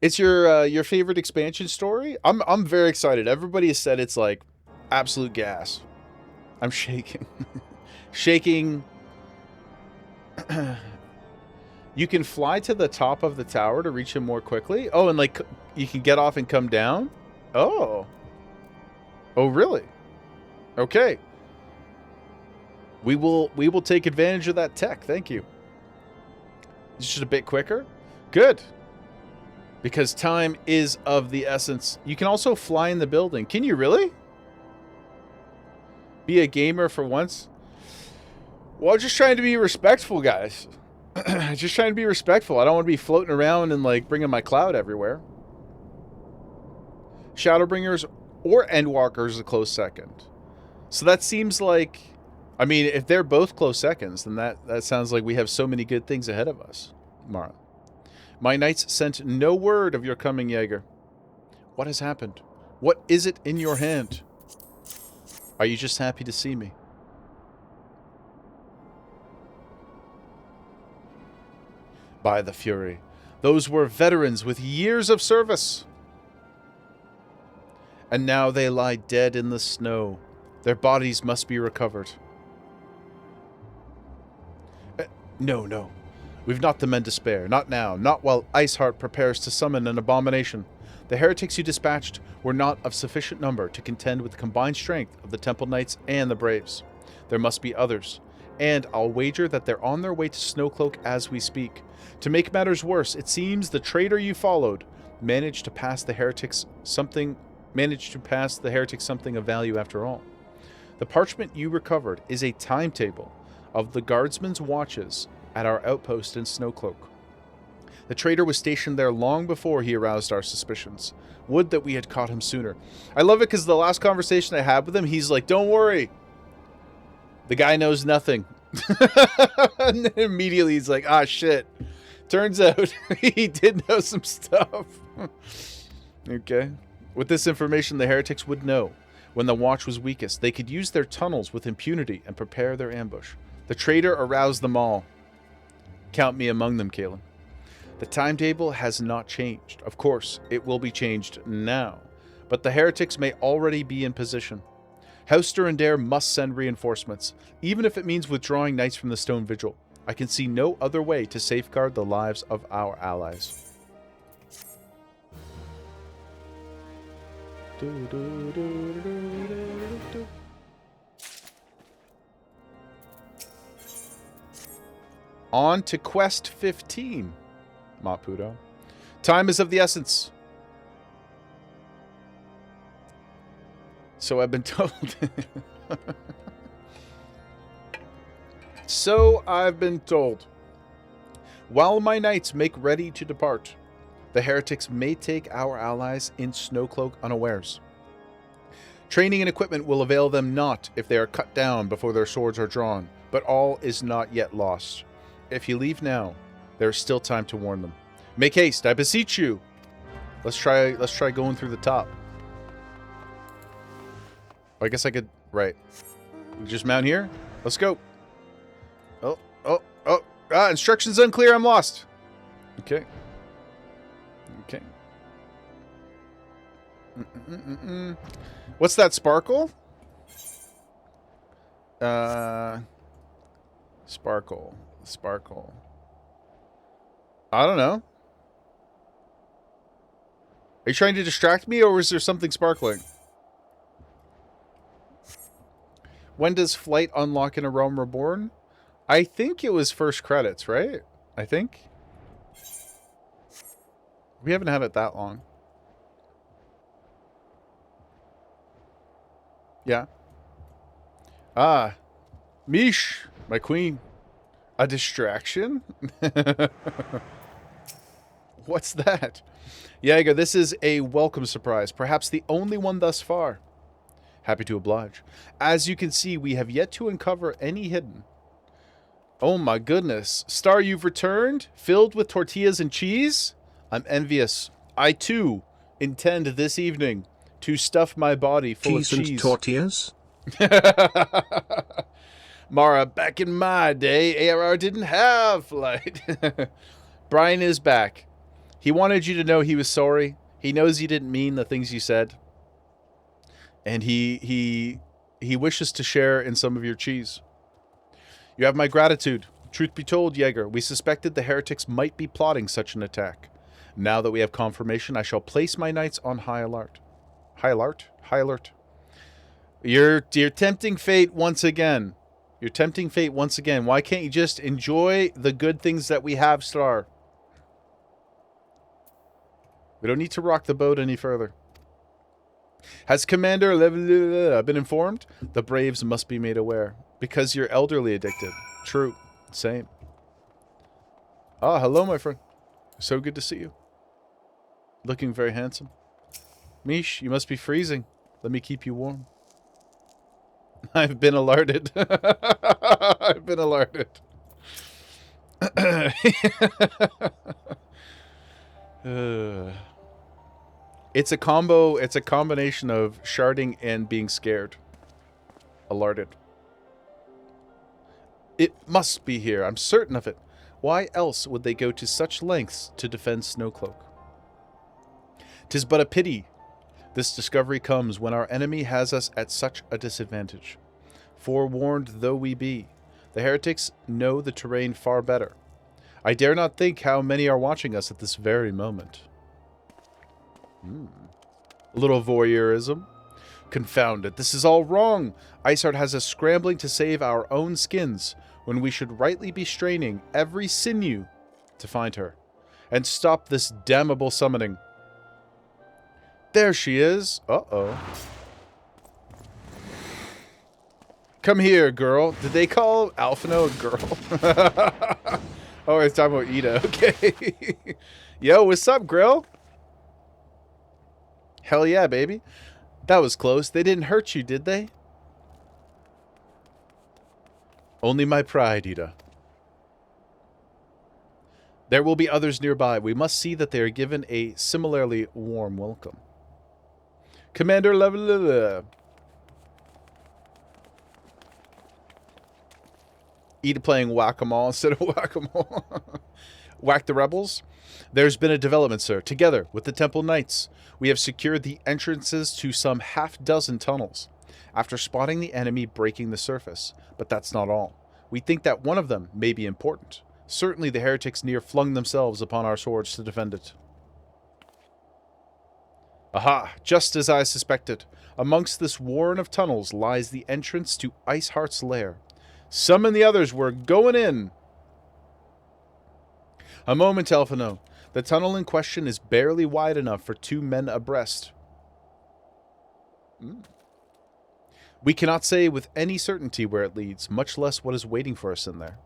It's your favorite expansion story? I'm very excited. Everybody has said it's like absolute gas. I'm shaking. Shaking. You can fly to the top of the tower to reach him more quickly. Oh, and like you can get off and come down. Oh. Oh, really? Okay. We will take advantage of that tech. Thank you. It's just a bit quicker. Good. Because time is of the essence. You can also fly in the building. Can you really? Be a gamer for once? Well, just trying to be respectful, guys. Just trying to be respectful. I don't want to be floating around and, like, bringing my cloud everywhere. Shadowbringers or Endwalkers a close second. So that seems like... I mean, if they're both close seconds, then that sounds like we have so many good things ahead of us, Mara. My knights sent no word of your coming, Jaeger. What has happened? What is it in your hand? Are you just happy to see me? By the Fury, those were veterans with years of service. And now they lie dead in the snow. Their bodies must be recovered. No. We've not the men to spare. Not now. Not while Iceheart prepares to summon an abomination. The heretics you dispatched were not of sufficient number to contend with the combined strength of the Temple Knights and the Braves. There must be others. And I'll wager that they're on their way to Snowcloak as we speak. To make matters worse, it seems the traitor you followed managed to pass the heretics something of value after all. The parchment you recovered is a timetable of the guardsmen's watches at our outpost in Snowcloak. The traitor was stationed there long before he aroused our suspicions. Would that we had caught him sooner. I love it because the last conversation I had with him, he's like, don't worry. The guy knows nothing. And then immediately he's like, ah, shit. Turns out he did know some stuff. Okay. With this information, the heretics would know. When the watch was weakest, they could use their tunnels with impunity and prepare their ambush. The traitor aroused them all. Count me among them, Kalen. The timetable has not changed. Of course, it will be changed now. But the heretics may already be in position. House Durandare must send reinforcements, even if it means withdrawing knights from the Stone Vigil. I can see no other way to safeguard the lives of our allies. On to Quest 15, Maputo. Time is of the essence. So I've been told. So I've been told. While my knights make ready to depart, the heretics may take our allies in Snowcloak unawares. Training and equipment will avail them not if they are cut down before their swords are drawn, but all is not yet lost. If you leave now, there is still time to warn them. Make haste, I beseech you. Let's try going through the top. Oh, I guess I could, right. Just mount here. Let's go. Oh. Instructions unclear, I'm lost. Okay. What's that sparkle? Sparkle. I don't know. Are you trying to distract me, or is there something sparkling? When does flight unlock in a realm reborn? I think it was first credits, right? I think. We haven't had it that long. Yeah. Ah. Mish, my queen. A distraction? What's that? Jaeger, this is a welcome surprise. Perhaps the only one thus far. Happy to oblige. As you can see, we have yet to uncover any hidden. Oh my goodness. Star, you've returned? Filled with tortillas and cheese? I'm envious. I, too, intend this evening to stuff my body full of cheese. Cheese and tortillas? Mara, back in my day, ARR didn't have flight. Brian is back. He wanted you to know he was sorry. He knows you didn't mean the things you said. And he wishes to share in some of your cheese. You have my gratitude. Truth be told, Jaeger, we suspected the heretics might be plotting such an attack. Now that we have confirmation, I shall place my knights on high alert. High alert? High alert. You're tempting fate once again. You're tempting fate once again. Why can't you just enjoy the good things that we have, Star? We don't need to rock the boat any further. Has Commander been informed? The Braves must be made aware. Because you're elderly addicted. True. Same. Ah, hello, my friend. So good to see you. Looking very handsome. Mish, you must be freezing. Let me keep you warm. I've been alerted. I've been alerted. It's a combo. It's a combination of sharding and being scared. Alerted. It must be here. I'm certain of it. Why else would they go to such lengths to defend Snowcloak? 'Tis but a pity this discovery comes when our enemy has us at such a disadvantage. Forewarned though we be, the heretics know the terrain far better. I dare not think how many are watching us at this very moment. A little voyeurism. Confound it, this is all wrong. Iceheart has us scrambling to save our own skins, when we should rightly be straining every sinew to find her, and stop this damnable summoning. There she is. Uh-oh. Come here, girl. Did they call Alphino a girl? Oh, it's talking about Ida. Okay. Yo, what's up, girl? Hell yeah, baby. That was close. They didn't hurt you, did they? Only my pride, Ida. There will be others nearby. We must see that they are given a similarly warm welcome. Commander Level. Ida playing whack-a-mole instead of whack-a-mole. Whack the rebels. There's been a development, sir. Together with the Temple Knights, we have secured the entrances to some half-dozen tunnels, after spotting the enemy breaking the surface. But that's not all. We think that one of them may be important. Certainly the heretics near flung themselves upon our swords to defend it. Aha! Just as I suspected. Amongst this warren of tunnels lies the entrance to Iceheart's lair. Summon the others, we're going in! A moment, Alphino. The tunnel in question is barely wide enough for 2 men abreast. We cannot say with any certainty where it leads, much less what is waiting for us in there.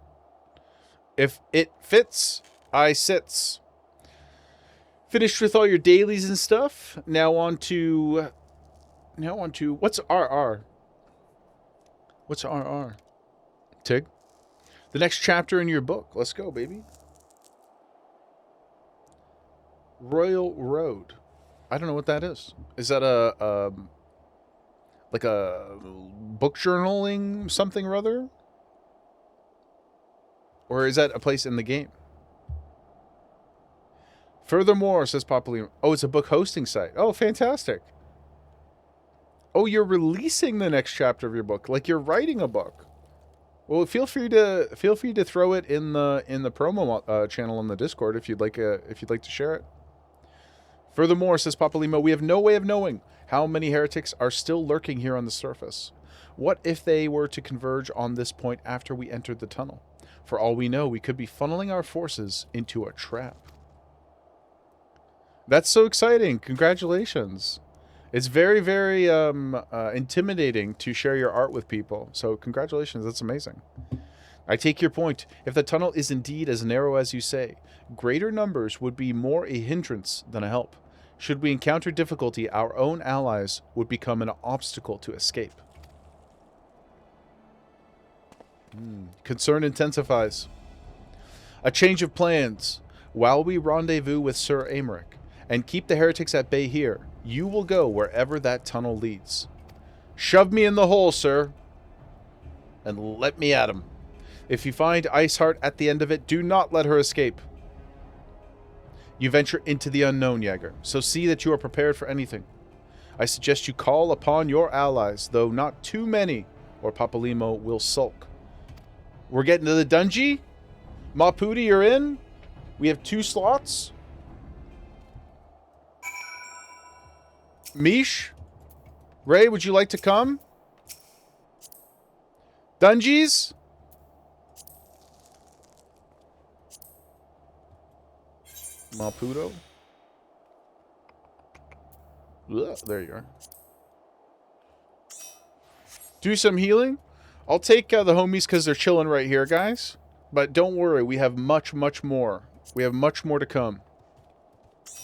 If it fits, I sits. Finished with all your dailies and stuff. Now on to what's RR? What's RR? Tig? The next chapter in your book. Let's go, baby. Royal Road. I don't know what that is. Is that like a book journaling something or other? Or is that a place in the game? Furthermore, says Papolino. Oh, it's a book hosting site. Oh, fantastic. Oh, you're releasing the next chapter of your book, like you're writing a book. Well, feel free to throw it in the promo channel on the Discord if you'd like to share it. Furthermore, says Papolimo, we have no way of knowing how many heretics are still lurking here on the surface. What if they were to converge on this point after we entered the tunnel? For all we know, we could be funneling our forces into a trap. That's so exciting. Congratulations. It's very, very intimidating to share your art with people. So congratulations. That's amazing. I take your point. If the tunnel is indeed as narrow as you say, greater numbers would be more a hindrance than a help. Should we encounter difficulty, our own allies would become an obstacle to escape. Concern intensifies. A change of plans. While we rendezvous with Sir Aymeric and keep the heretics at bay here, you will go wherever that tunnel leads. Shove me in the hole, sir, and let me at him. If you find Iceheart at the end of it, do not let her escape. You venture into the unknown, Jäger, so see that you are prepared for anything. I suggest you call upon your allies, though not too many, or Papolimo will sulk. We're getting to the dungeon? Mapudi, you're in? We have 2 slots? Mish? Ray, would you like to come? Dungies? Maputo? Ugh, there you are. Do some healing? I'll take the homies because they're chilling right here, guys. But don't worry, we have much, much more. We have much more to come.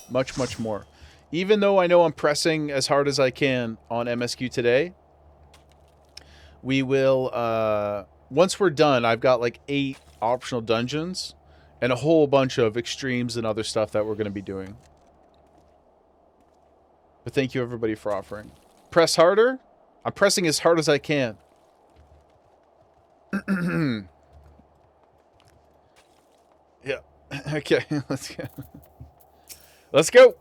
Much, much more. Even though I know I'm pressing as hard as I can on MSQ today, we will, once we're done, I've got like 8 optional dungeons and a whole bunch of extremes and other stuff that we're going to be doing. But thank you, everybody, for offering. Press harder? I'm pressing as hard as I can. Yeah. Okay, let's go. Let's go.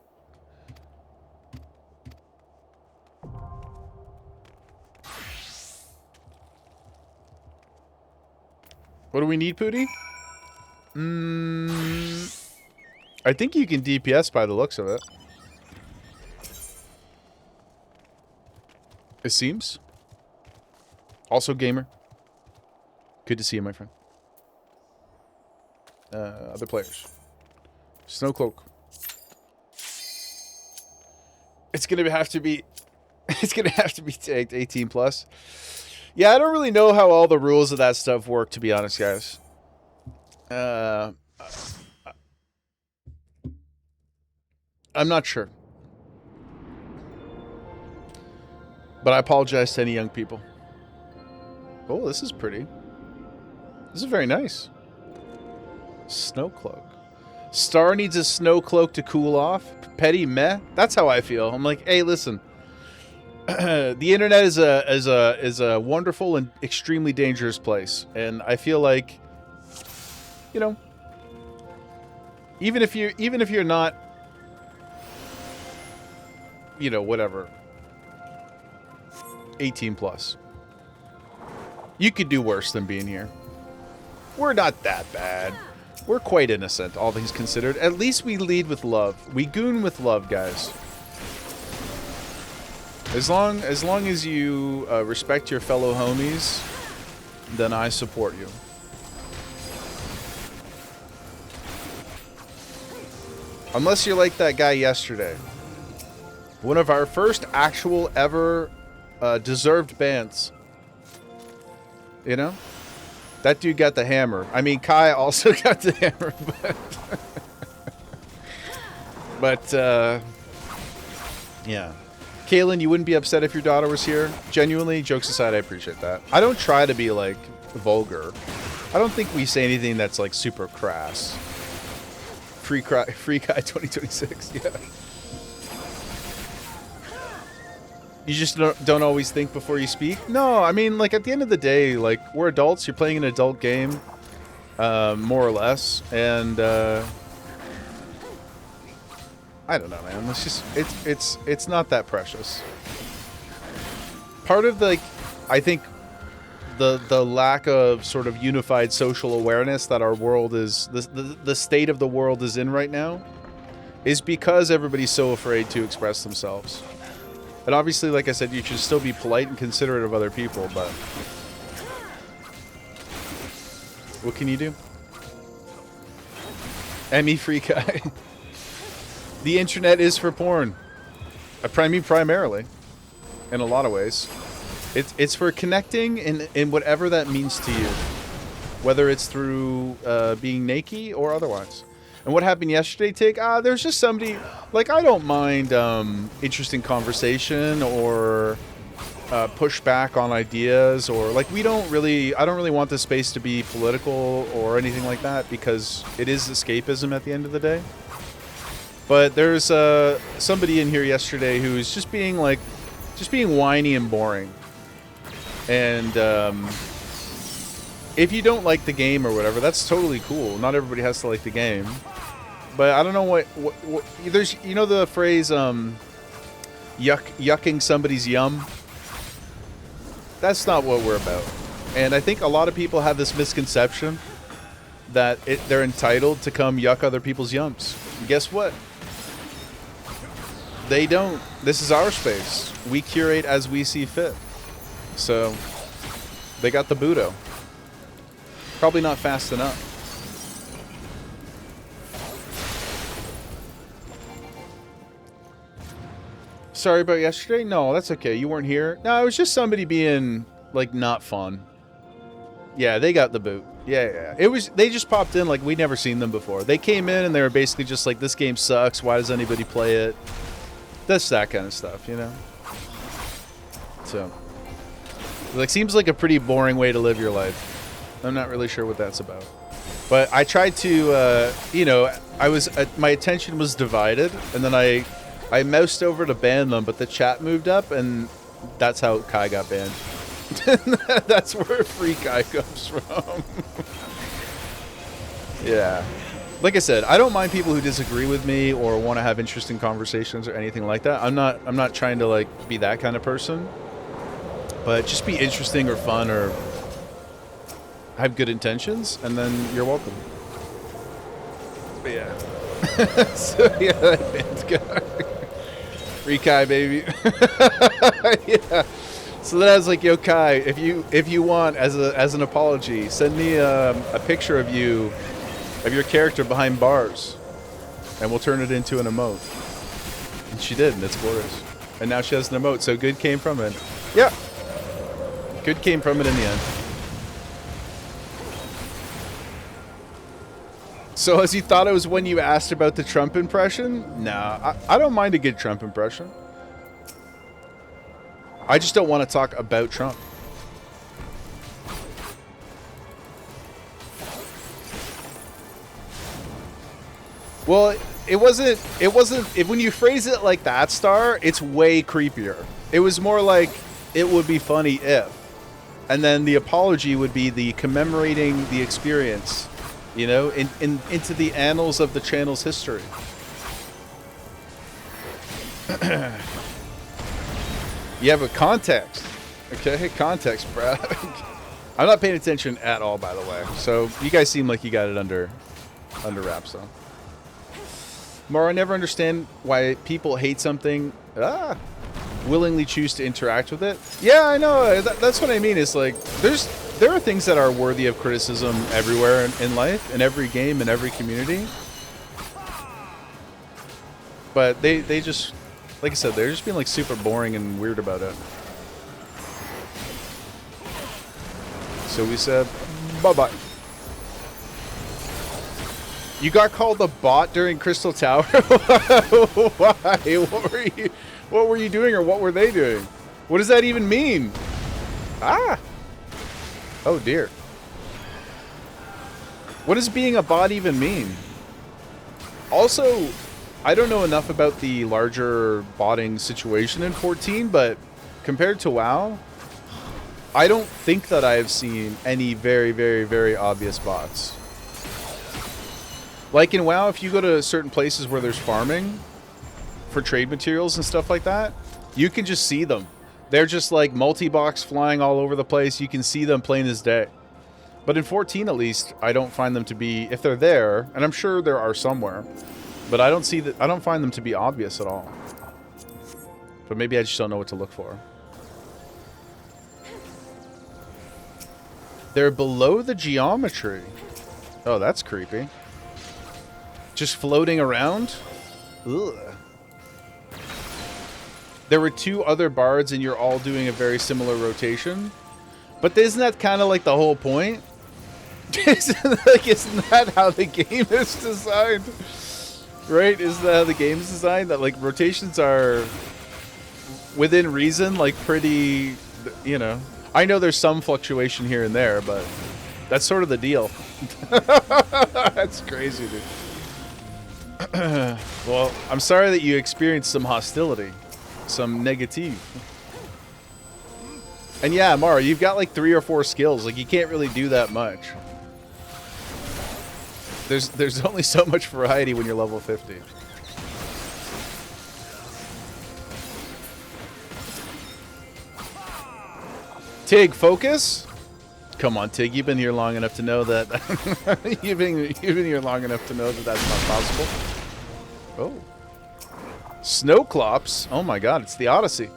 What do we need, Pooty? I think you can DPS by the looks of it. It seems. Also gamer. Good to see you, my friend. Other players. Snowcloak. It's gonna have to be. It's gonna have to be tagged 18 plus. Yeah, I don't really know how all the rules of that stuff work, to be honest, guys. I'm not sure. But I apologize to any young people. Oh, this is pretty. This is very nice. Snow cloak. Star needs a snow cloak to cool off. Petty meh. That's how I feel. I'm like, hey, listen. The internet is a wonderful and extremely dangerous place, and I feel like, you know, even if you're not, you know, whatever, 18 plus, you could do worse than being here. We're not that bad. We're quite innocent, all things considered. At least we lead with love. We goon with love, guys. As long as you respect your fellow homies, then I support you. Unless you're like that guy yesterday. One of our first actual ever deserved bans. You know? That dude got the hammer. I mean, Kai also got the hammer, but yeah. Kaylin, you wouldn't be upset if your daughter was here? Genuinely, jokes aside, I appreciate that. I don't try to be, like, vulgar. I don't think we say anything that's, like, super crass. Free Kai 2026, yeah. You just don't always think before you speak? No, I mean, like, at the end of the day, like, we're adults. You're playing an adult game, more or less. And, I don't know, man. It's just, it's not that precious. Part of, like, I think the lack of sort of unified social awareness that our world is, the state of the world is in right now, is because everybody's so afraid to express themselves. And obviously, like I said, you should still be polite and considerate of other people, but what can you do? Emmy Free Guy. The internet is for porn. I mean, primarily. In a lot of ways. It's for connecting in whatever that means to you. Whether it's through being naked or otherwise. And what happened yesterday, Tig? There's just somebody... Like, I don't mind interesting conversation or pushback on ideas. Or, like, I don't really want the space to be political or anything like that. Because it is escapism at the end of the day. But there's somebody in here yesterday who's just being whiny and boring. And if you don't like the game or whatever, that's totally cool. Not everybody has to like the game. But I don't know what there's, you know the phrase yucking somebody's yum? That's not what we're about. And I think a lot of people have this misconception that they're entitled to come yuck other people's yums. And guess what? They don't. This is our space. We curate as we see fit. So, they got the Budo. Probably not fast enough. Sorry about yesterday? No, that's okay. You weren't here. No, it was just somebody being, like, not fun. Yeah, they got the boot. Yeah. It was, they just popped in like we'd never seen them before. They came in and they were basically just like, this game sucks. Why does anybody play it? That's that kind of stuff, you know? So, like, seems like a pretty boring way to live your life. I'm not really sure what that's about. But I tried to, you know, my attention was divided, and then I moused over to ban them, but the chat moved up, and that's how Kai got banned. That's where free Kai comes from. Yeah. Like I said, I don't mind people who disagree with me or want to have interesting conversations or anything like that. I'm not trying to like be that kind of person. But just be interesting or fun or have good intentions, and then you're welcome. But yeah. So yeah, that band's guy. Free Kai, baby. Yeah. So then I was like, yo, Kai, if you want, as an apology, send me a picture of your character behind bars, and we'll turn it into an emote. And she did, and it's glorious. And now she has an emote, so good came from it. Yeah. Good came from it in the end. So as you thought it was when you asked about the Trump impression? Nah, I don't mind a good Trump impression. I just don't want to talk about Trump. Well, it wasn't, when you phrase it like that, Star, it's way creepier. It was more like, it would be funny if. And then the apology would be the commemorating the experience, you know, into the annals of the channel's history. You have a context. Okay, context, Brad. I'm not paying attention at all, by the way. So you guys seem like you got it under wraps, though. Mara, I never understand why people hate something. Willingly choose to interact with it. Yeah, I know. That's what I mean. It's like there are things that are worthy of criticism everywhere in life, in every game, in every community. But they just, like I said, they're just being like super boring and weird about it. So we said bye-bye. You got called a bot during Crystal Tower? Why? What were you doing, or what were they doing? What does that even mean? Ah! Oh dear. What does being a bot even mean? Also, I don't know enough about the larger botting situation in 14, but compared to WoW, I don't think that I have seen any very, very, very obvious bots. Like in WoW, if you go to certain places where there's farming for trade materials and stuff like that, you can just see them. They're just like multi-box flying all over the place. You can see them plain as day. But in 14 at least, I don't find them to be, if they're there, and I'm sure there are somewhere, but I don't find them to be obvious at all. But maybe I just don't know what to look for. They're below the geometry. Oh, that's creepy. Just floating around? Ugh. There were 2 other bards and you're all doing a very similar rotation. But isn't that kind of like the whole point? Isn't that how the game is designed? Right? Isn't that how the game is designed? That like rotations are within reason, like pretty, you know. I know there's some fluctuation here and there, but that's sort of the deal. That's crazy, dude. Well, I'm sorry that you experienced some hostility. Some negative. And yeah, Mara, you've got like 3 or 4 skills. Like, you can't really do that much. There's only so much variety when you're level 50. Tig, focus? Come on, Tig, you've been here long enough to know that you've been here long enough to know that that's not possible. Oh. Snowclops? Oh my god, it's the Odyssey.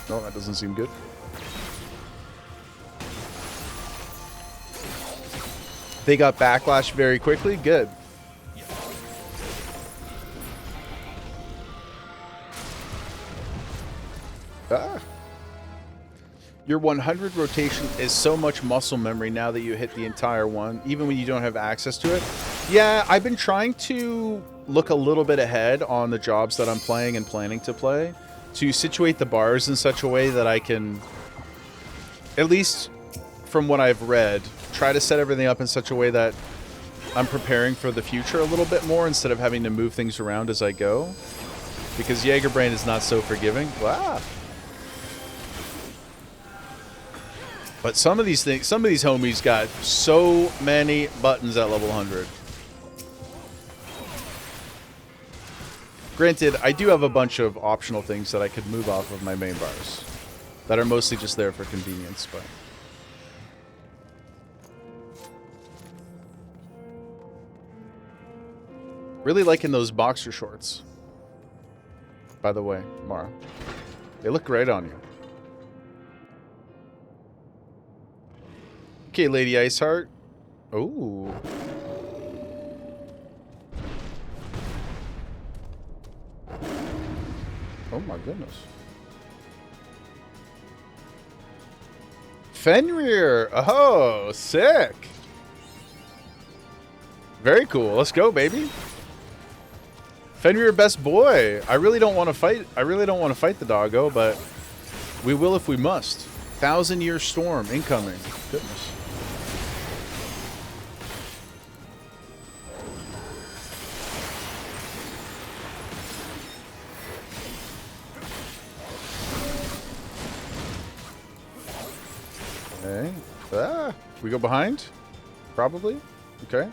No, that doesn't seem good. They got backlash very quickly. Good. Ah. Your 100 rotation is so much muscle memory now that you hit the entire one, even when you don't have access to it. Yeah, I've been trying to look a little bit ahead on the jobs that I'm playing and planning to play, to situate the bars in such a way that I can, at least from what I've read, try to set everything up in such a way that I'm preparing for the future a little bit more instead of having to move things around as I go. Because Jaegerbrain is not so forgiving. Wow. But some of these things, some of these homies got so many buttons at level 100. Granted, I do have a bunch of optional things that I could move off of my main bars that are mostly just there for convenience, but... Really liking those boxer shorts. By the way, Mara. They look great on you. Okay, Lady Iceheart. Ooh. Oh my goodness. Fenrir. Oh, sick. Very cool. Let's go, baby. Fenrir, best boy. I really don't want to fight. I really don't want to fight the doggo, but we will if we must. 1,000-year storm incoming. Goodness. Okay. Ah, we go behind? Probably. Okay.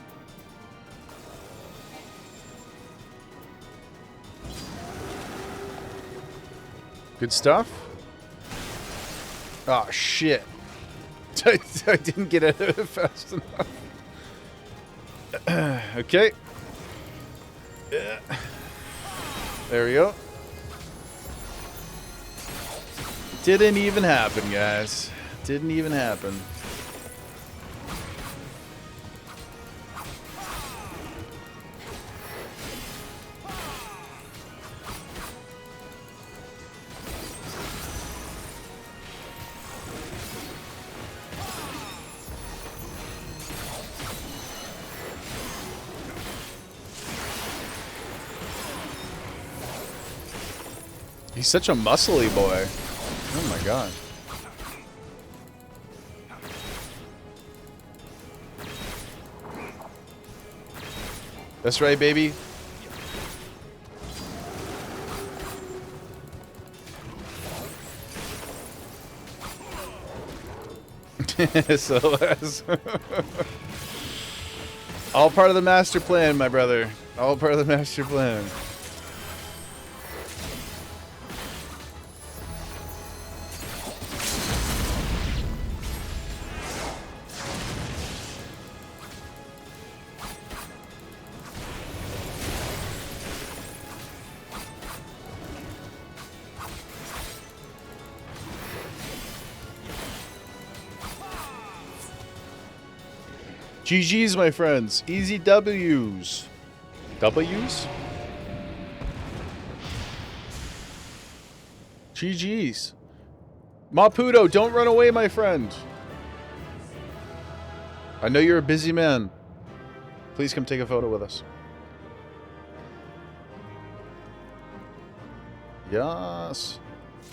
Good stuff. Oh, shit. I didn't get out of it fast enough. Okay. There we go. Didn't even happen, guys. Didn't even happen. He's such a muscly boy. Oh my god. That's right, baby. SOS. All part of the master plan, my brother. All part of the master plan. GG's, my friends. Easy W's. W's? GG's. Maputo, don't run away, my friend. I know you're a busy man. Please come take a photo with us. Yes.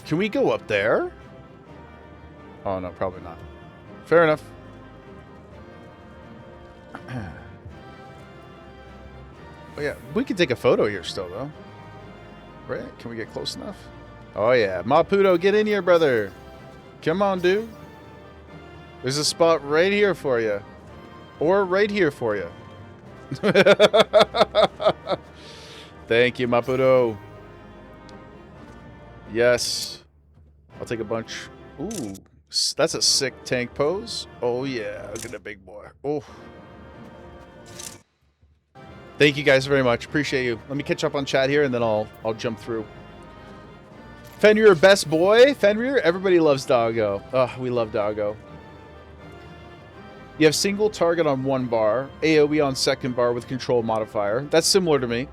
Can we go up there? Oh, no, probably not. Fair enough. Oh yeah, we can take a photo here still, though. Right? Can we get close enough? Oh yeah. Maputo, get in here, brother. Come on, dude. There's a spot right here for you. Or right here for you. Thank you, Maputo. Yes. I'll take a bunch. Ooh. That's a sick tank pose. Oh yeah. Look at that big boy. Oh. Thank you guys very much. Appreciate you. Let me catch up on chat here and then I'll jump through. Fenrir, best boy. Fenrir, everybody loves Doggo. We love Doggo. You have single target on one bar, AoE on second bar with control modifier. That's similar to me.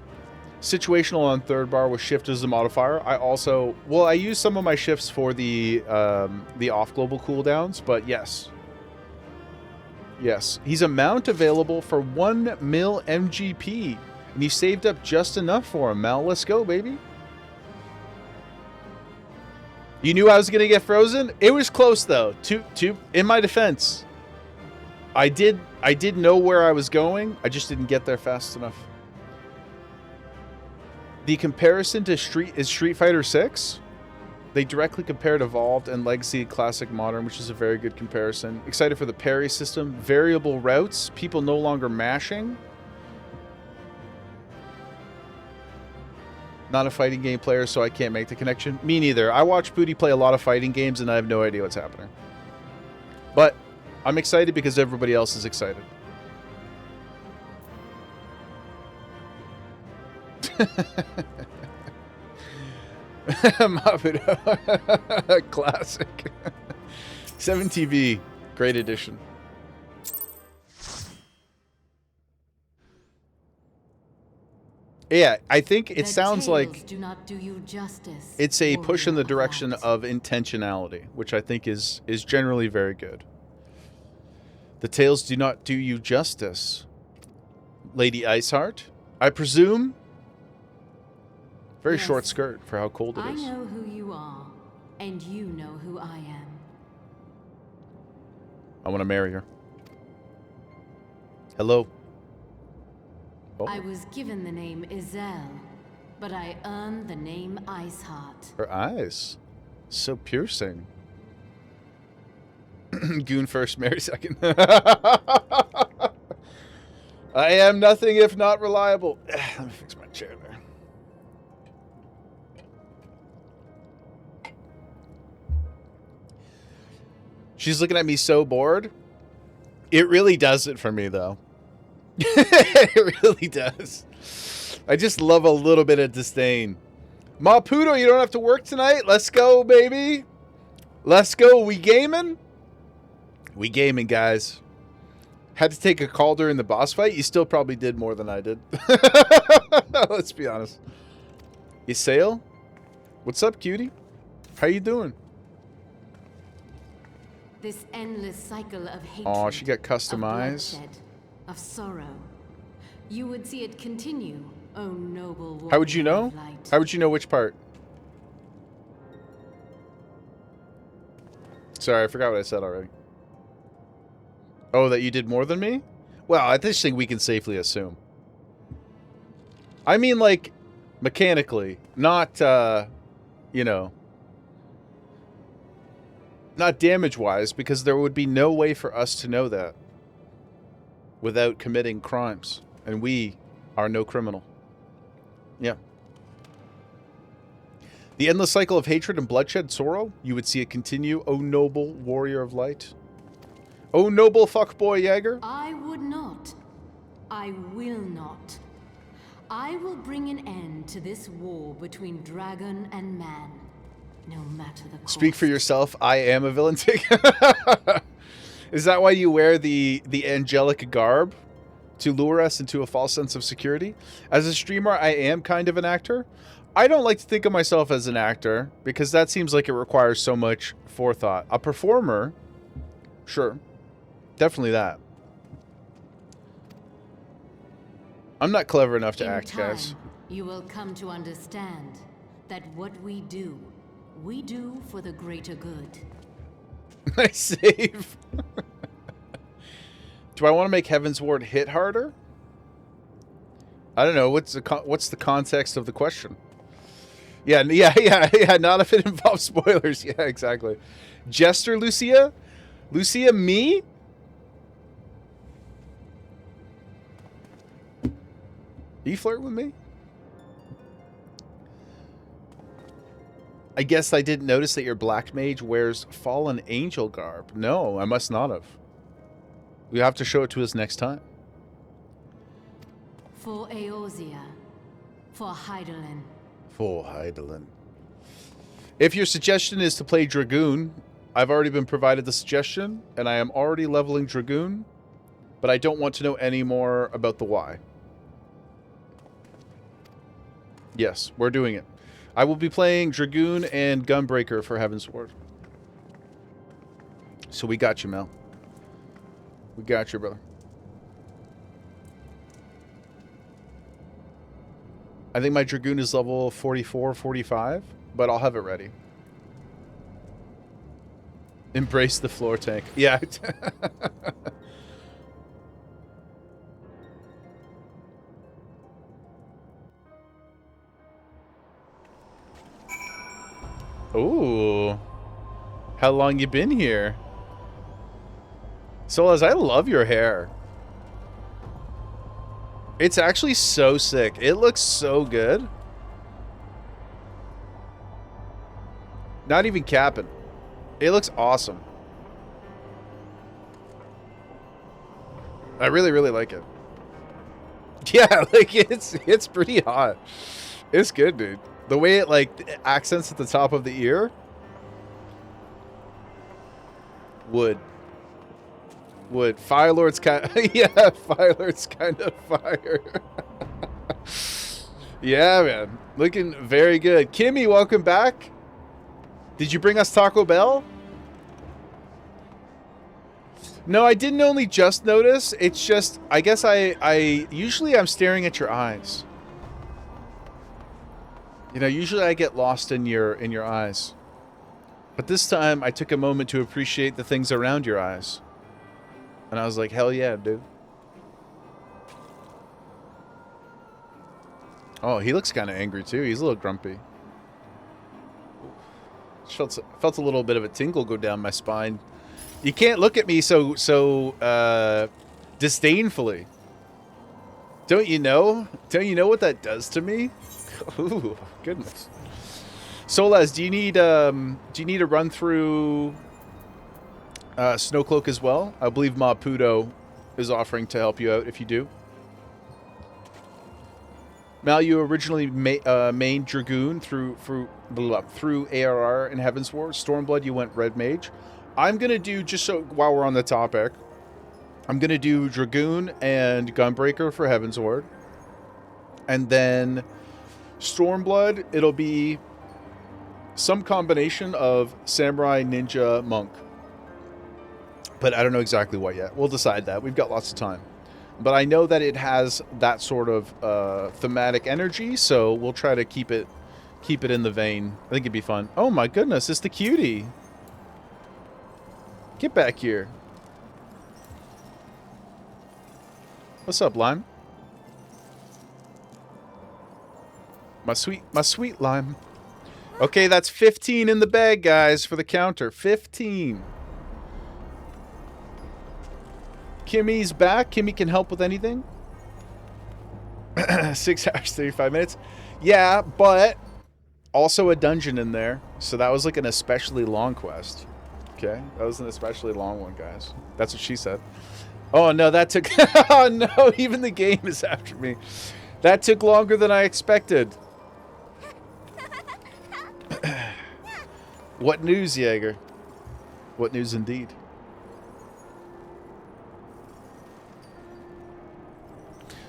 Situational on third bar with shift as a modifier. I also, well, I use some of my shifts for the off global cooldowns, but yes. Yes. He's a mount available for 1 mil MGP. And you saved up just enough for him, Mal. Let's go, baby. You knew I was going to get frozen? It was close, though. In my defense, I did know where I was going. I just didn't get there fast enough. The comparison to Street Fighter 6. They directly compared Evolved and Legacy Classic Modern, which is a very good comparison. Excited for the parry system. Variable routes. People no longer mashing. Not a fighting game player, so I can't make the connection. Me neither. I watch Booty play a lot of fighting games, and I have no idea what's happening. But I'm excited because everybody else is excited. Mabudo. Classic. 7TV. Great edition. Yeah, I think it sounds like do not do you justice, it's a push in the direction of intentionality, which I think is generally very good. The tales do not do you justice. Lady Iceheart, I presume. Very short skirt for how cold it is. I know who you are, and you know who I am. I want to marry her. Hello. Oh. I was given the name Izel, but I earned the name Iceheart. Her eyes. So piercing. Goon first, Mary second. I am nothing if not reliable. Let me fix my chair there. She's looking at me so bored. It really does it for me, though. It really does. I just love a little bit of disdain. Maputo, you don't have to work tonight? Let's go, baby. Let's go. We gaming? We gaming, guys. Had to take a call during the boss fight? You still probably did more than I did. Let's be honest. Ysail? What's up, cutie? How you doing? This endless cycle of hatred. Oh, she got customized. Of bloodshed, of sorrow. You would see it continue, oh noble warrior. How would you know? How would you know which part? Sorry, I forgot what I said already. Oh, that you did more than me? Well, at this thing we can safely assume. I mean, like, mechanically, not, you know, not damage-wise, because there would be no way for us to know that without committing crimes. And we are no criminal. Yeah. The endless cycle of hatred and bloodshed, sorrow, you would see it continue, O noble warrior of light. O noble fuckboy Jaeger. I would not. I will not. I will bring an end to this war between dragon and man, no matter the cost. Speak for yourself. I am a villain. Is that why you wear the angelic garb? To lure us into a false sense of security? As a streamer, I am kind of an actor. I don't like to think of myself as an actor, because that seems like it requires so much forethought. A performer, sure. Definitely that. I'm not clever enough to act, guys. You will come to understand that what we do for the greater good. Nice save. Do I want to make Heaven's Ward hit harder? I don't know. What's the context of the question? Yeah. Not if it involves spoilers. Yeah, exactly. Jester, Lucia? Lucia, me? You flirt with me? I guess I didn't notice that your black mage wears fallen angel garb. No, I must not have. We have to show it to us next time. For Eorzea. For Hydaelyn. For Hydaelyn. If your suggestion is to play Dragoon, I've already been provided the suggestion, and I am already leveling Dragoon, but I don't want to know any more about the why. Yes, we're doing it. I will be playing Dragoon and Gunbreaker for Heavensward. So we got you, Mel. We got you, brother. I think my Dragoon is level 44, 45, but I'll have it ready. Embrace the floor tank. Yeah. Ooh. How long you been here? Solas, I love your hair. It's actually so sick. It looks so good. Not even capping. It looks awesome. I really, really like it. Yeah, like it's pretty hot. It's good, dude. The way it like accents at the top of the ear. Wood. Firelord's kind of, yeah, Firelord's kind of fire. Yeah, man. Looking very good. Kimmy, welcome back. Did you bring us Taco Bell? No, I didn't only just notice. It's just, I guess I usually I'm staring at your eyes. You know, usually I get lost in your eyes. But this time I took a moment to appreciate the things around your eyes. And I was like, hell yeah, dude. Oh, he looks kind of angry too. He's a little grumpy. Felt a little bit of a tingle go down my spine. You can't look at me so disdainfully. Don't you know? Don't you know what that does to me? Ooh, goodness. Solas, do you need a run through Snowcloak as well? I believe Maputo is offering to help you out if you do. Mal, you originally mained Dragoon through ARR in Heavensward. Stormblood, you went Red Mage. I'm gonna do, just so while we're on the topic, I'm gonna do Dragoon and Gunbreaker for Heavensward, and then Stormblood. It'll be some combination of Samurai, Ninja, Monk. But I don't know exactly what yet. We'll decide that. We've got lots of time. But I know that it has that sort of thematic energy, so we'll try to keep it in the vein. I think it'd be fun. Oh my goodness, it's the cutie. Get back here. What's up, Lime? My sweet Lime. Okay, that's 15 in the bag, guys, for the counter. 15. Kimmy's back. Kimmy can help with anything. 6 hours, 35 minutes. Yeah, but also a dungeon in there. So that was like an especially long quest. Okay, that was an especially long one, guys. That's what she said. Oh, no, that took... Oh, no, even the game is after me. That took longer than I expected. What news, Jaeger? What news indeed?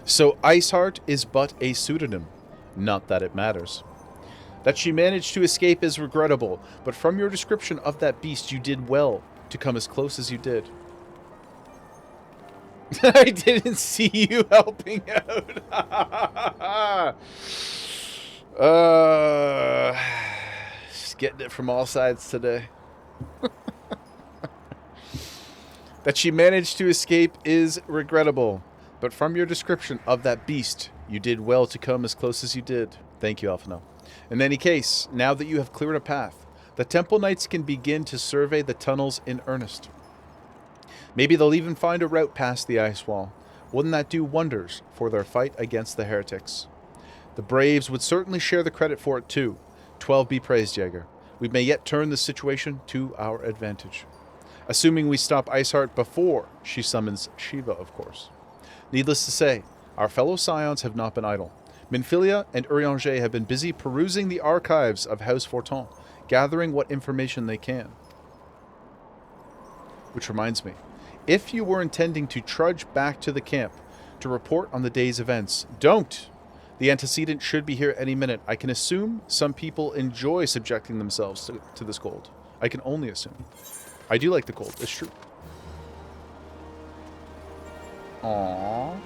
So Iceheart is but a pseudonym. Not that it matters. That she managed to escape is regrettable, but from your description of that beast, you did well to come as close as you did. I didn't see you helping out. Just getting it from all sides today. That she managed to escape is regrettable, but from your description of that beast, you did well to come as close as you did. Thank you, Alphino. In any case, now that you have cleared a path, the Temple Knights can begin to survey the tunnels in earnest. Maybe they'll even find a route past the ice wall. Wouldn't that do wonders for their fight against the heretics? The Braves would certainly share the credit for it too. 12 be praised, Jaeger. We may yet turn the situation to our advantage. Assuming we stop Iceheart before she summons Shiva, of course. Needless to say, our fellow Scions have not been idle. Minfilia and Urianger have been busy perusing the archives of House Forton, gathering what information they can. Which reminds me, if you were intending to trudge back to the camp to report on the day's events, don't! The antecedent should be here any minute. I can assume some people enjoy subjecting themselves to this cold. I can only assume. I do like the cold. It's true. Aww.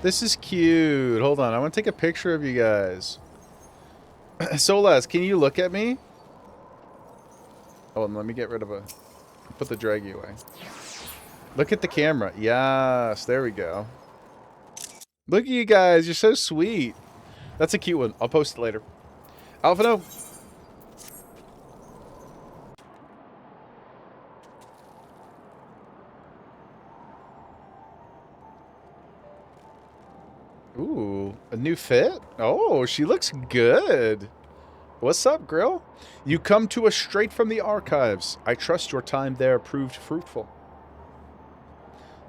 This is cute. Hold on. I want to take a picture of you guys. Solas, can you look at me? Oh, and let me get rid of a... Put the draggy away. Look at the camera. Yes, there we go. Look at you guys. You're so sweet. That's a cute one. I'll post it later. Alphino. Ooh, a new fit? Oh, she looks good. What's up, girl? You come to us straight from the archives. I trust your time there proved fruitful.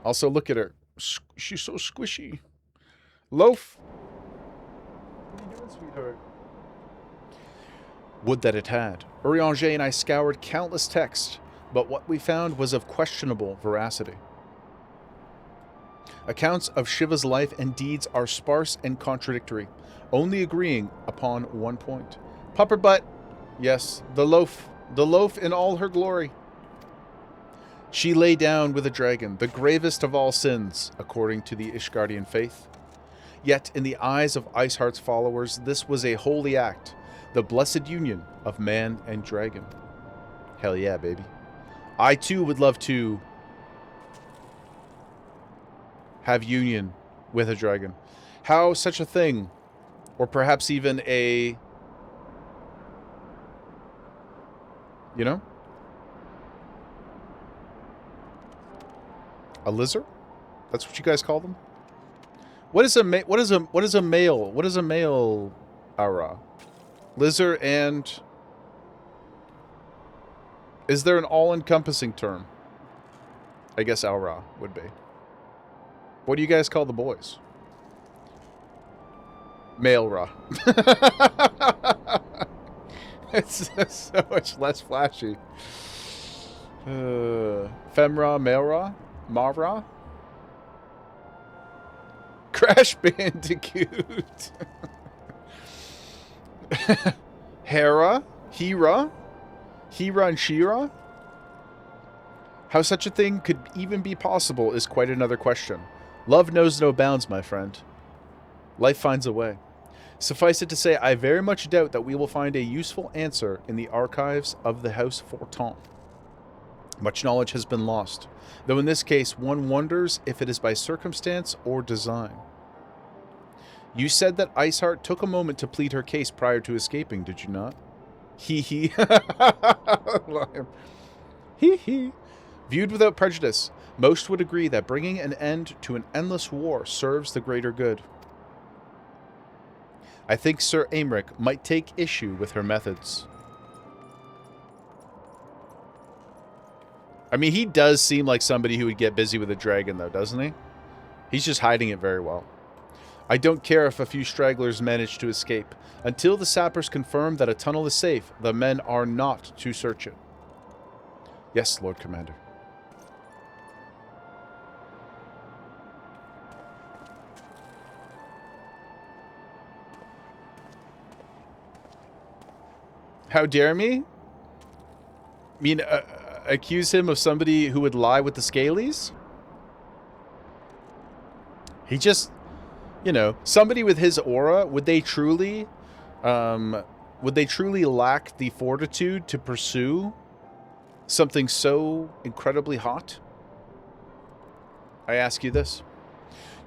Also, look at her. She's so squishy. Loaf. What are you doing, sweetheart? Would that it had. Urianger and I scoured countless texts, but what we found was of questionable veracity. Accounts of Shiva's life and deeds are sparse and contradictory, only agreeing upon one point. Pupper butt. Yes, the loaf in all her glory. She lay down with a dragon, the gravest of all sins, according to the Ishgardian faith. Yet, in the eyes of Iceheart's followers, this was a holy act, the blessed union of man and dragon. Hell yeah, baby. I, too, would love to have union with a dragon. How such a thing, or perhaps even a, you know, a lizard? That's what you guys call them? What is a male aura? Lizard and... Is there an all-encompassing term? I guess aura would be. What do you guys call the boys? Male ra. It's so much less flashy. Femra, male ra? Mavra? Crash Bandicoot. Hera? Hera and Shira? How such a thing could even be possible is quite another question. Love knows no bounds, my friend. Life finds a way. Suffice it to say, I very much doubt that we will find a useful answer in the archives of the House Fortin. Much knowledge has been lost, though in this case one wonders if it is by circumstance or design. You said that Iceheart took a moment to plead her case prior to escaping, did you not? Hee hee. Hee hee. Viewed without prejudice, most would agree that bringing an end to an endless war serves the greater good. I think Sir Aymeric might take issue with her methods. I mean, he does seem like somebody who would get busy with a dragon, though, doesn't he? He's just hiding it very well. I don't care if a few stragglers manage to escape. Until the sappers confirm that a tunnel is safe, the men are not to search it. Yes, Lord Commander. How dare me? I mean, accuse him of somebody who would lie with the Scalies? He just, you know, somebody with his aura, would they truly lack the fortitude to pursue something so incredibly hot? I ask you this.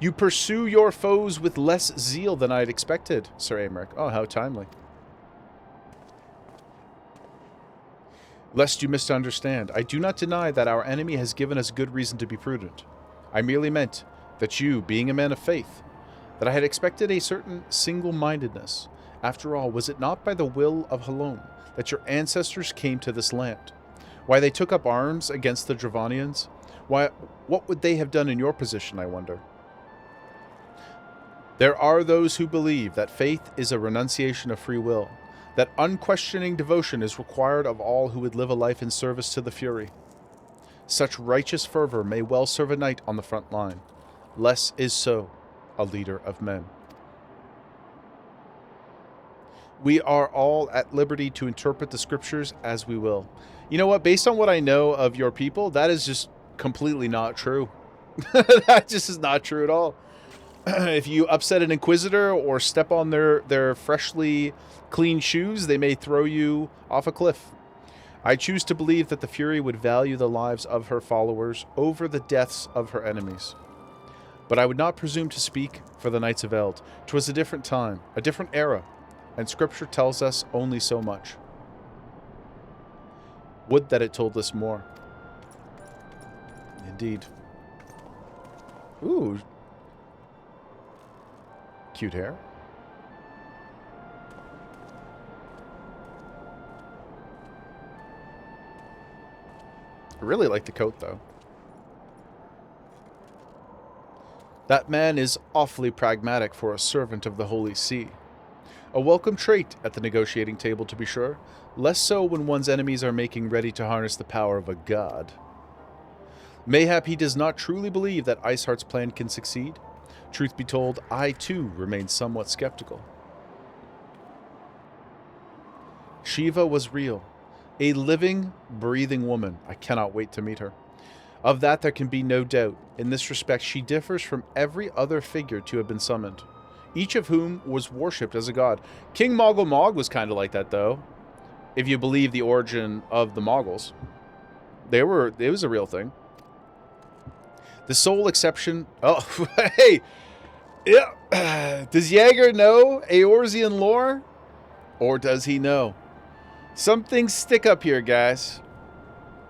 You pursue your foes with less zeal than I had expected, Sir Aymeric. Oh, how timely. Lest you misunderstand, I do not deny that our enemy has given us good reason to be prudent. I merely meant that you, being a man of faith, that I had expected a certain single-mindedness. After all, was it not by the will of Halone that your ancestors came to this land? Why they took up arms against the Dravanians? Why, what would they have done in your position, I wonder? There are those who believe that faith is a renunciation of free will, that unquestioning devotion is required of all who would live a life in service to the Fury. Such righteous fervor may well serve a knight on the front line. Less is so, a leader of men. We are all at liberty to interpret the scriptures as we will. You know what? Based on what I know of your people, that is just completely not true. That just is not true at all. If you upset an inquisitor or step on their freshly clean shoes, they may throw you off a cliff. I choose to believe that the Fury would value the lives of her followers over the deaths of her enemies. But I would not presume to speak for the Knights of Eld. 'Twas a different time, a different era, and Scripture tells us only so much. Would that it told us more. Indeed. Ooh. Cute hair. I really like the coat, though. That man is awfully pragmatic for a servant of the Holy See. A welcome trait at the negotiating table, to be sure. Less so when one's enemies are making ready to harness the power of a god. Mayhap he does not truly believe that Iceheart's plan can succeed. Truth be told, I too remain somewhat skeptical. Shiva was real. A living, breathing woman. I cannot wait to meet her. Of that there can be no doubt. In this respect, she differs from every other figure to have been summoned, each of whom was worshipped as a god. King Moggle Mog was kind of like that, though, if you believe the origin of the Moggles. It was a real thing. The sole exception... Oh, hey! Yeah. Does Jaeger know Eorzean lore? Or does he know? Some things stick up here, guys.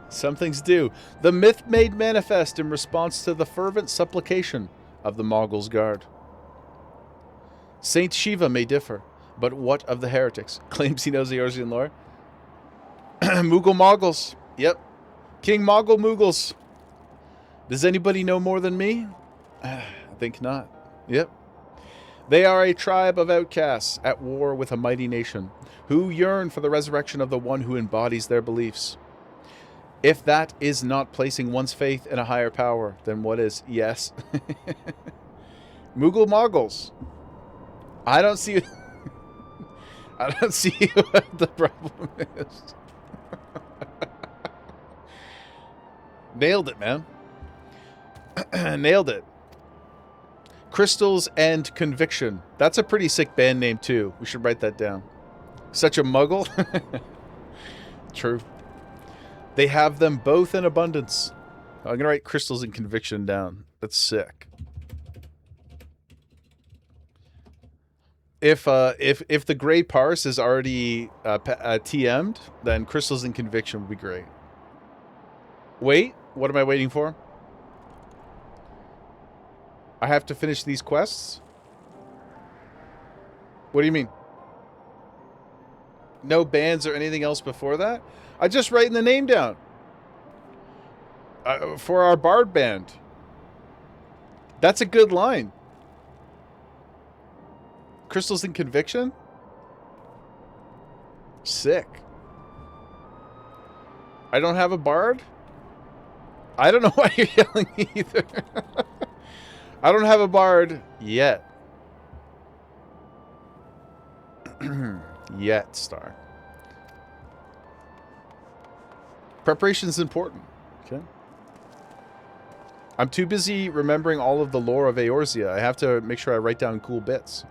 Some things do. The myth made manifest in response to the fervent supplication of the Moggles' guard. Saint Shiva may differ, but what of the heretics? Claims he knows Eorzean lore. Moogle Moggles. Yep. King Moggle Moogles. Does anybody know more than me? I think not. Yep. They are a tribe of outcasts at war with a mighty nation, who yearn for the resurrection of the one who embodies their beliefs. If that is not placing one's faith in a higher power, then what is? Yes. Moogle Moggles. I don't see... I don't see what the problem is. Nailed it, man. Nailed it. Crystals and Conviction. That's a pretty sick band name, too. We should write that down. Such a muggle? True. They have them both in abundance. I'm going to write Crystals and Conviction down. That's sick. If the Grey Parse is already TM'd, then Crystals and Conviction would be great. Wait, what am I waiting for? I have to finish these quests? What do you mean? No bands or anything else before that? I just writing the name down. For our Bard band. That's a good line. Crystals and Conviction? Sick. I don't have a Bard? I don't know why you're yelling either. I don't have a Bard yet. Yet, Star. Preparation is important. Okay. I'm too busy remembering all of the lore of Eorzea. I have to make sure I write down cool bits.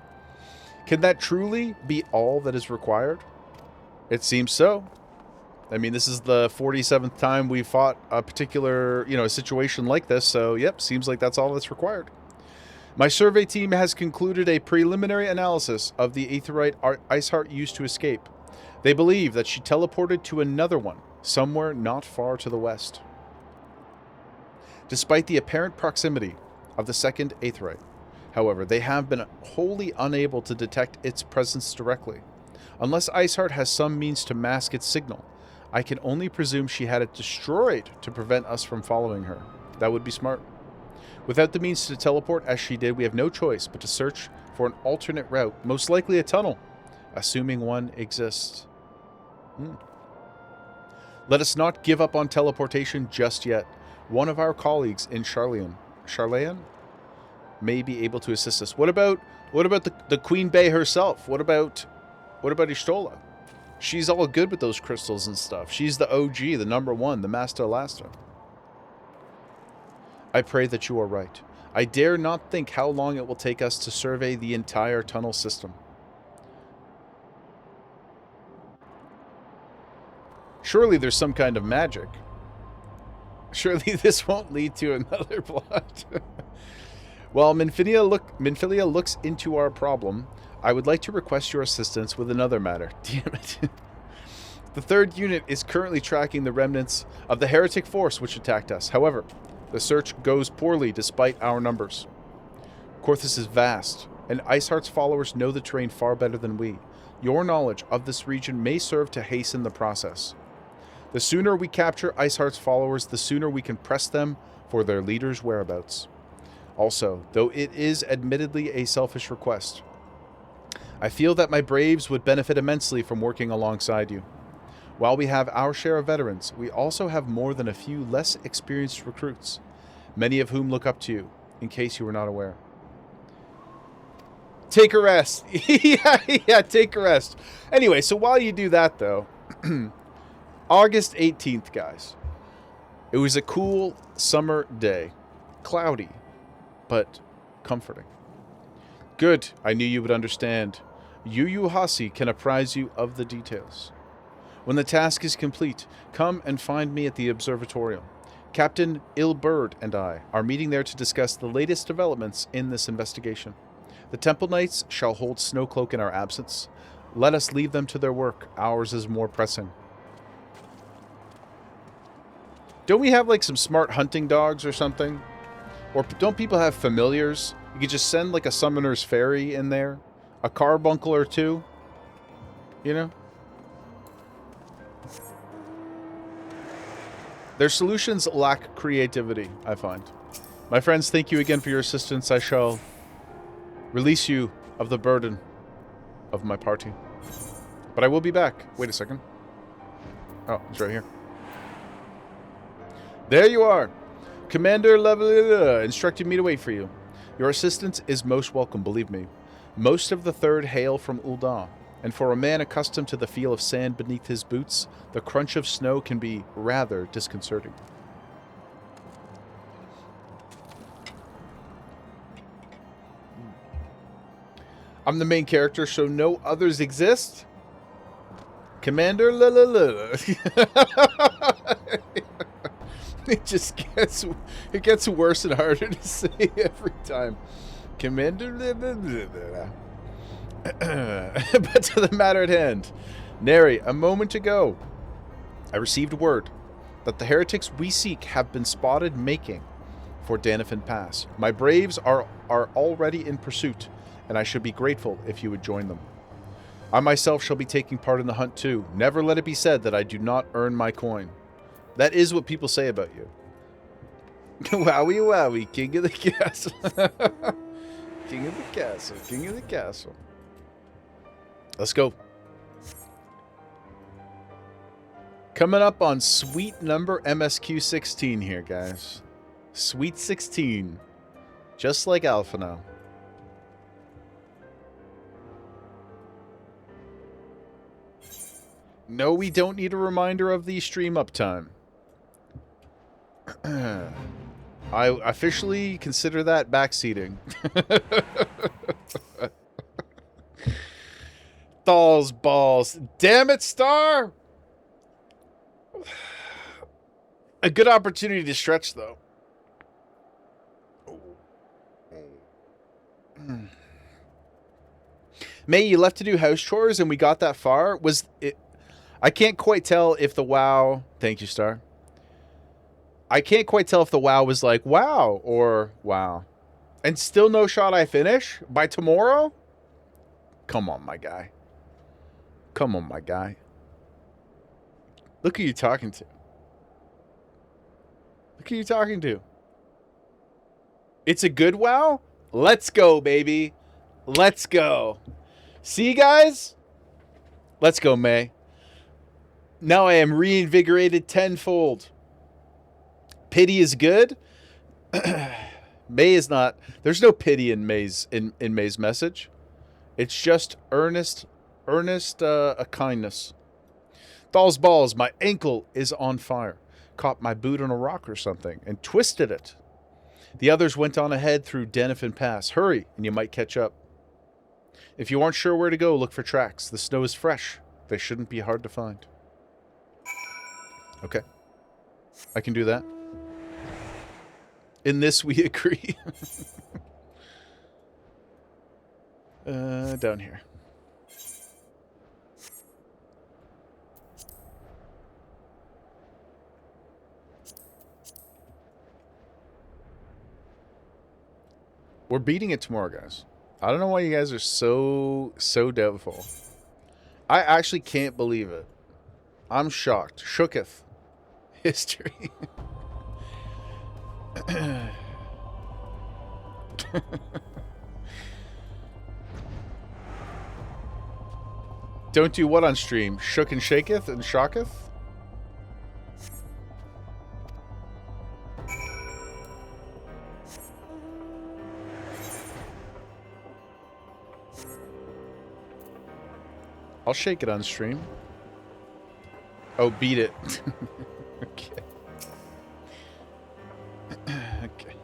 Can that truly be all that is required? It seems so. I mean, this is the 47th time we fought a particular, a situation like this, so yep, seems like that's all that's required. My survey team has concluded a preliminary analysis of the aetheryte Iceheart used to escape. They believe that she teleported to another one, somewhere not far to the west. Despite the apparent proximity of the second aetheryte, however, they have been wholly unable to detect its presence directly. Unless Iceheart has some means to mask its signal, I can only presume she had it destroyed to prevent us from following her. That would be smart. Without the means to teleport as she did, we have no choice but to search for an alternate route, most likely a tunnel, assuming one exists. Let us not give up on teleportation just yet. One of our colleagues in Charlayan may be able to assist us. What about the Queen Bey herself? What about What about Ishtola? She's all good with those crystals and stuff. She's the OG, the #1, the Master Elaster. I pray that you are right. I dare not think how long it will take us to survey the entire tunnel system. Surely there's some kind of magic. Surely this won't lead to another plot. While Minfilia looks into our problem, I would like to request your assistance with another matter. Damn it. The 3rd unit is currently tracking the remnants of the heretic force which attacked us. However, the search goes poorly despite our numbers. Korthus is vast, and Iceheart's followers know the terrain far better than we. Your knowledge of this region may serve to hasten the process. The sooner we capture Iceheart's followers, the sooner we can press them for their leader's whereabouts. Also, though it is admittedly a selfish request, I feel that my braves would benefit immensely from working alongside you. While we have our share of veterans, we also have more than a few less experienced recruits, many of whom look up to you, in case you were not aware. Take a rest. yeah, take a rest. Anyway, so while you do that, though, August 18th, guys. It was a cool summer day. Cloudy, but comforting. Good, I knew you would understand. Yu Hasi can apprise you of the details. When the task is complete, come and find me at the observatorium. Captain Ilbird and I are meeting there to discuss the latest developments in this investigation. The Temple Knights shall hold Snowcloak in our absence. Let us leave them to their work. Ours is more pressing. Don't we have, like, some smart hunting dogs or something? Or don't people have familiars? You could just send, like, a summoner's fairy in there. A carbuncle or two. You know? Their solutions lack creativity, I find. My friends, thank you again for your assistance. I shall release you of the burden of my party. But I will be back. Wait a second. Oh, it's right here. There you are. Commander Level instructed me to wait for you. Your assistance is most welcome, believe me. Most of the 3rd hail from Ul'dah, and for a man accustomed to the feel of sand beneath his boots, the crunch of snow can be rather disconcerting. I'm the main character, so no others exist? Commander It just gets worse and harder to say every time. Commander But to the matter at hand. Nary, a moment ago, I received word that the heretics we seek have been spotted making for Danifin Pass. My braves are already in pursuit, and I should be grateful if you would join them. I myself shall be taking part in the hunt too. Never let it be said that I do not earn my coin. That is what people say about you. Wowie wowie, king of the castle. King of the castle, king of the castle. Let's go. Coming up on sweet number MSQ 16 here, guys. Sweet 16. Just like Alpha now. No, we don't need a reminder of the stream uptime. I officially consider that backseating. Thal's balls. Damn it, Star! A good opportunity to stretch, though. May, you left to do house chores and we got that far? Was it... I can't quite tell if the WoW... Thank you, Star. I can't quite tell if the WoW was like, wow, or wow. And still no shot I finish? By tomorrow? Come on, my guy. Come on, my guy. Look who you're talking to. Look who you're talking to. It's a good WoW? Let's go, baby. Let's go. See, guys? Let's go, May. Now I am reinvigorated tenfold. Pity is good. May is not. There's no pity in May's May's message. It's just earnest earnest a kindness. Doll's balls, my ankle is on fire. Caught my boot on a rock or something and twisted it. The others went on ahead through Denifin Pass. Hurry, and you might catch up. If you aren't sure where to go, look for tracks. The snow is fresh. They shouldn't be hard to find. Okay. I can do that. In this, we agree. Down here. We're beating it tomorrow, guys. I don't know why you guys are so doubtful. I actually can't believe it. I'm shocked. Shooketh. History. Don't do what on stream? Shook and shaketh and shocketh? I'll shake it on stream. Oh, beat it. Okay. Okay.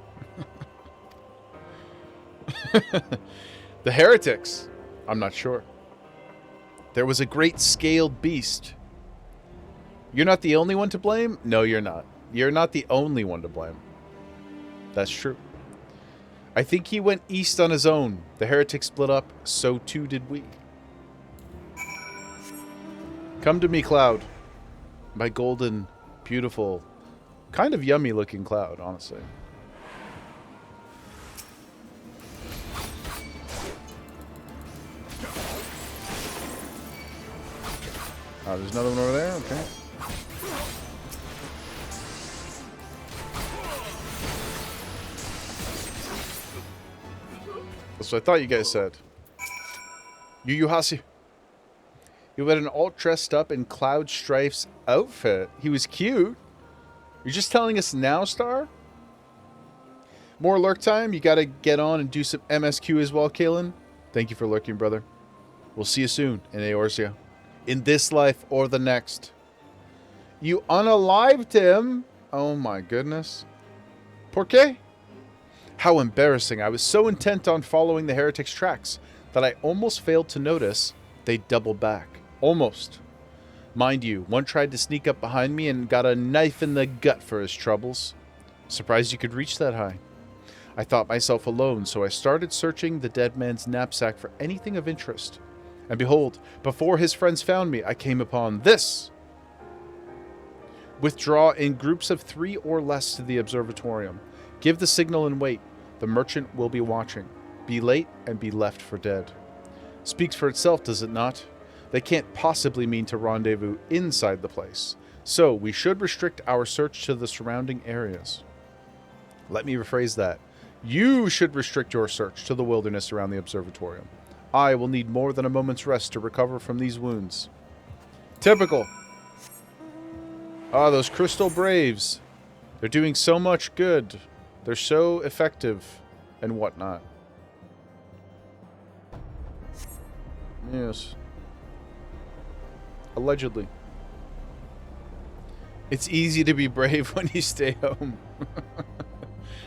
The heretics. I'm not sure. There was a great scaled beast. You're not the only one to blame? No, you're not. You're not the only one to blame. That's true. I think he went east on his own. The heretics split up, so too did we. Come to me, Cloud. My golden, beautiful, kind of yummy looking cloud, honestly. Oh, there's another one over there? Okay. That's what I thought you guys said. Yu Hasi. You had an alt dressed up in Cloud Strife's outfit. He was cute. You're just telling us now, Star? More lurk time? You gotta get on and do some MSQ as well, Kalen. Thank you for lurking, brother. We'll see you soon in Eorzea. In this life or the next. You unalived him? Oh my goodness. ¿Por qué? How embarrassing. I was so intent on following the heretics' tracks that I almost failed to notice they doubled back. Almost. Mind you, one tried to sneak up behind me and got a knife in the gut for his troubles. Surprised you could reach that high. I thought myself alone, so I started searching the dead man's knapsack for anything of interest. And behold, before his friends found me, I came upon this. Withdraw in groups of 3 or less to the observatorium. Give the signal and wait. The merchant will be watching. Be late and be left for dead. Speaks for itself, does it not? They can't possibly mean to rendezvous inside the place. So we should restrict our search to the surrounding areas. Let me rephrase that. You should restrict your search to the wilderness around the observatorium. I will need more than a moment's rest to recover from these wounds. Typical. Ah, those Crystal Braves. They're doing so much good. They're so effective and whatnot. Yes. Allegedly. It's easy to be brave when you stay home.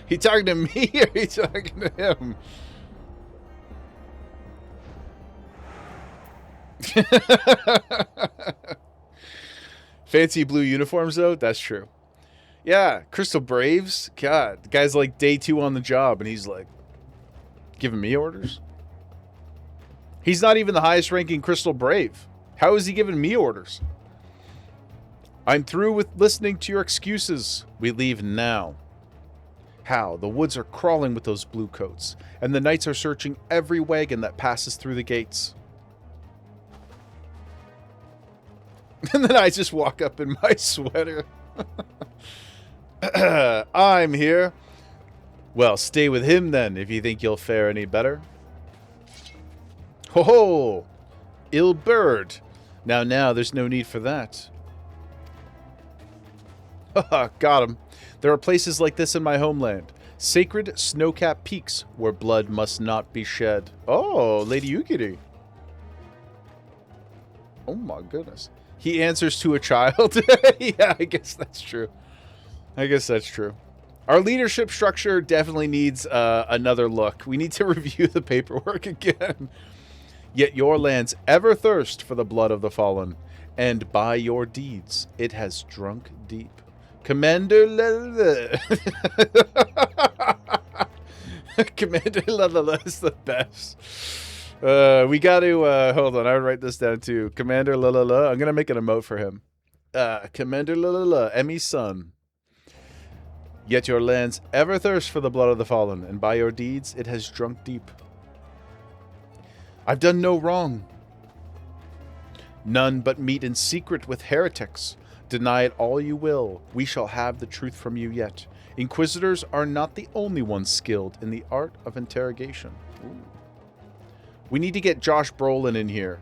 He talking to me or he talking to him? Fancy blue uniforms though? That's true. Yeah, Crystal Braves. God, the guy's like day 2 on the job and he's like giving me orders. He's not even the highest ranking Crystal Brave. How is he giving me orders? I'm through with listening to your excuses. We leave now. How? The woods are crawling with those blue coats, and the knights are searching every wagon that passes through the gates. And then I just walk up in my sweater. I'm here. Well, stay with him then, if you think you'll fare any better. Ho ho! Ill bird. Now, there's no need for that. Haha, got him. There are places like this in my homeland. Sacred snow-capped peaks where blood must not be shed. Oh, Lady Yukiri. Oh my goodness. He answers to a child. Yeah, I guess that's true. Our leadership structure definitely needs another look. We need to review the paperwork again. Yet your lands ever thirst for the blood of the fallen, and by your deeds it has drunk deep. Commander Commander is the best. We got to, hold on, I would write this down too. Commander I'm going to make an emote for him. Commander Emmy's son. Yet your lands ever thirst for the blood of the fallen, and by your deeds it has drunk deep. I've done no wrong. None but meet in secret with heretics. Deny it all you will. We shall have the truth from you yet. Inquisitors are not the only ones skilled in the art of interrogation. Ooh. We need to get Josh Brolin in here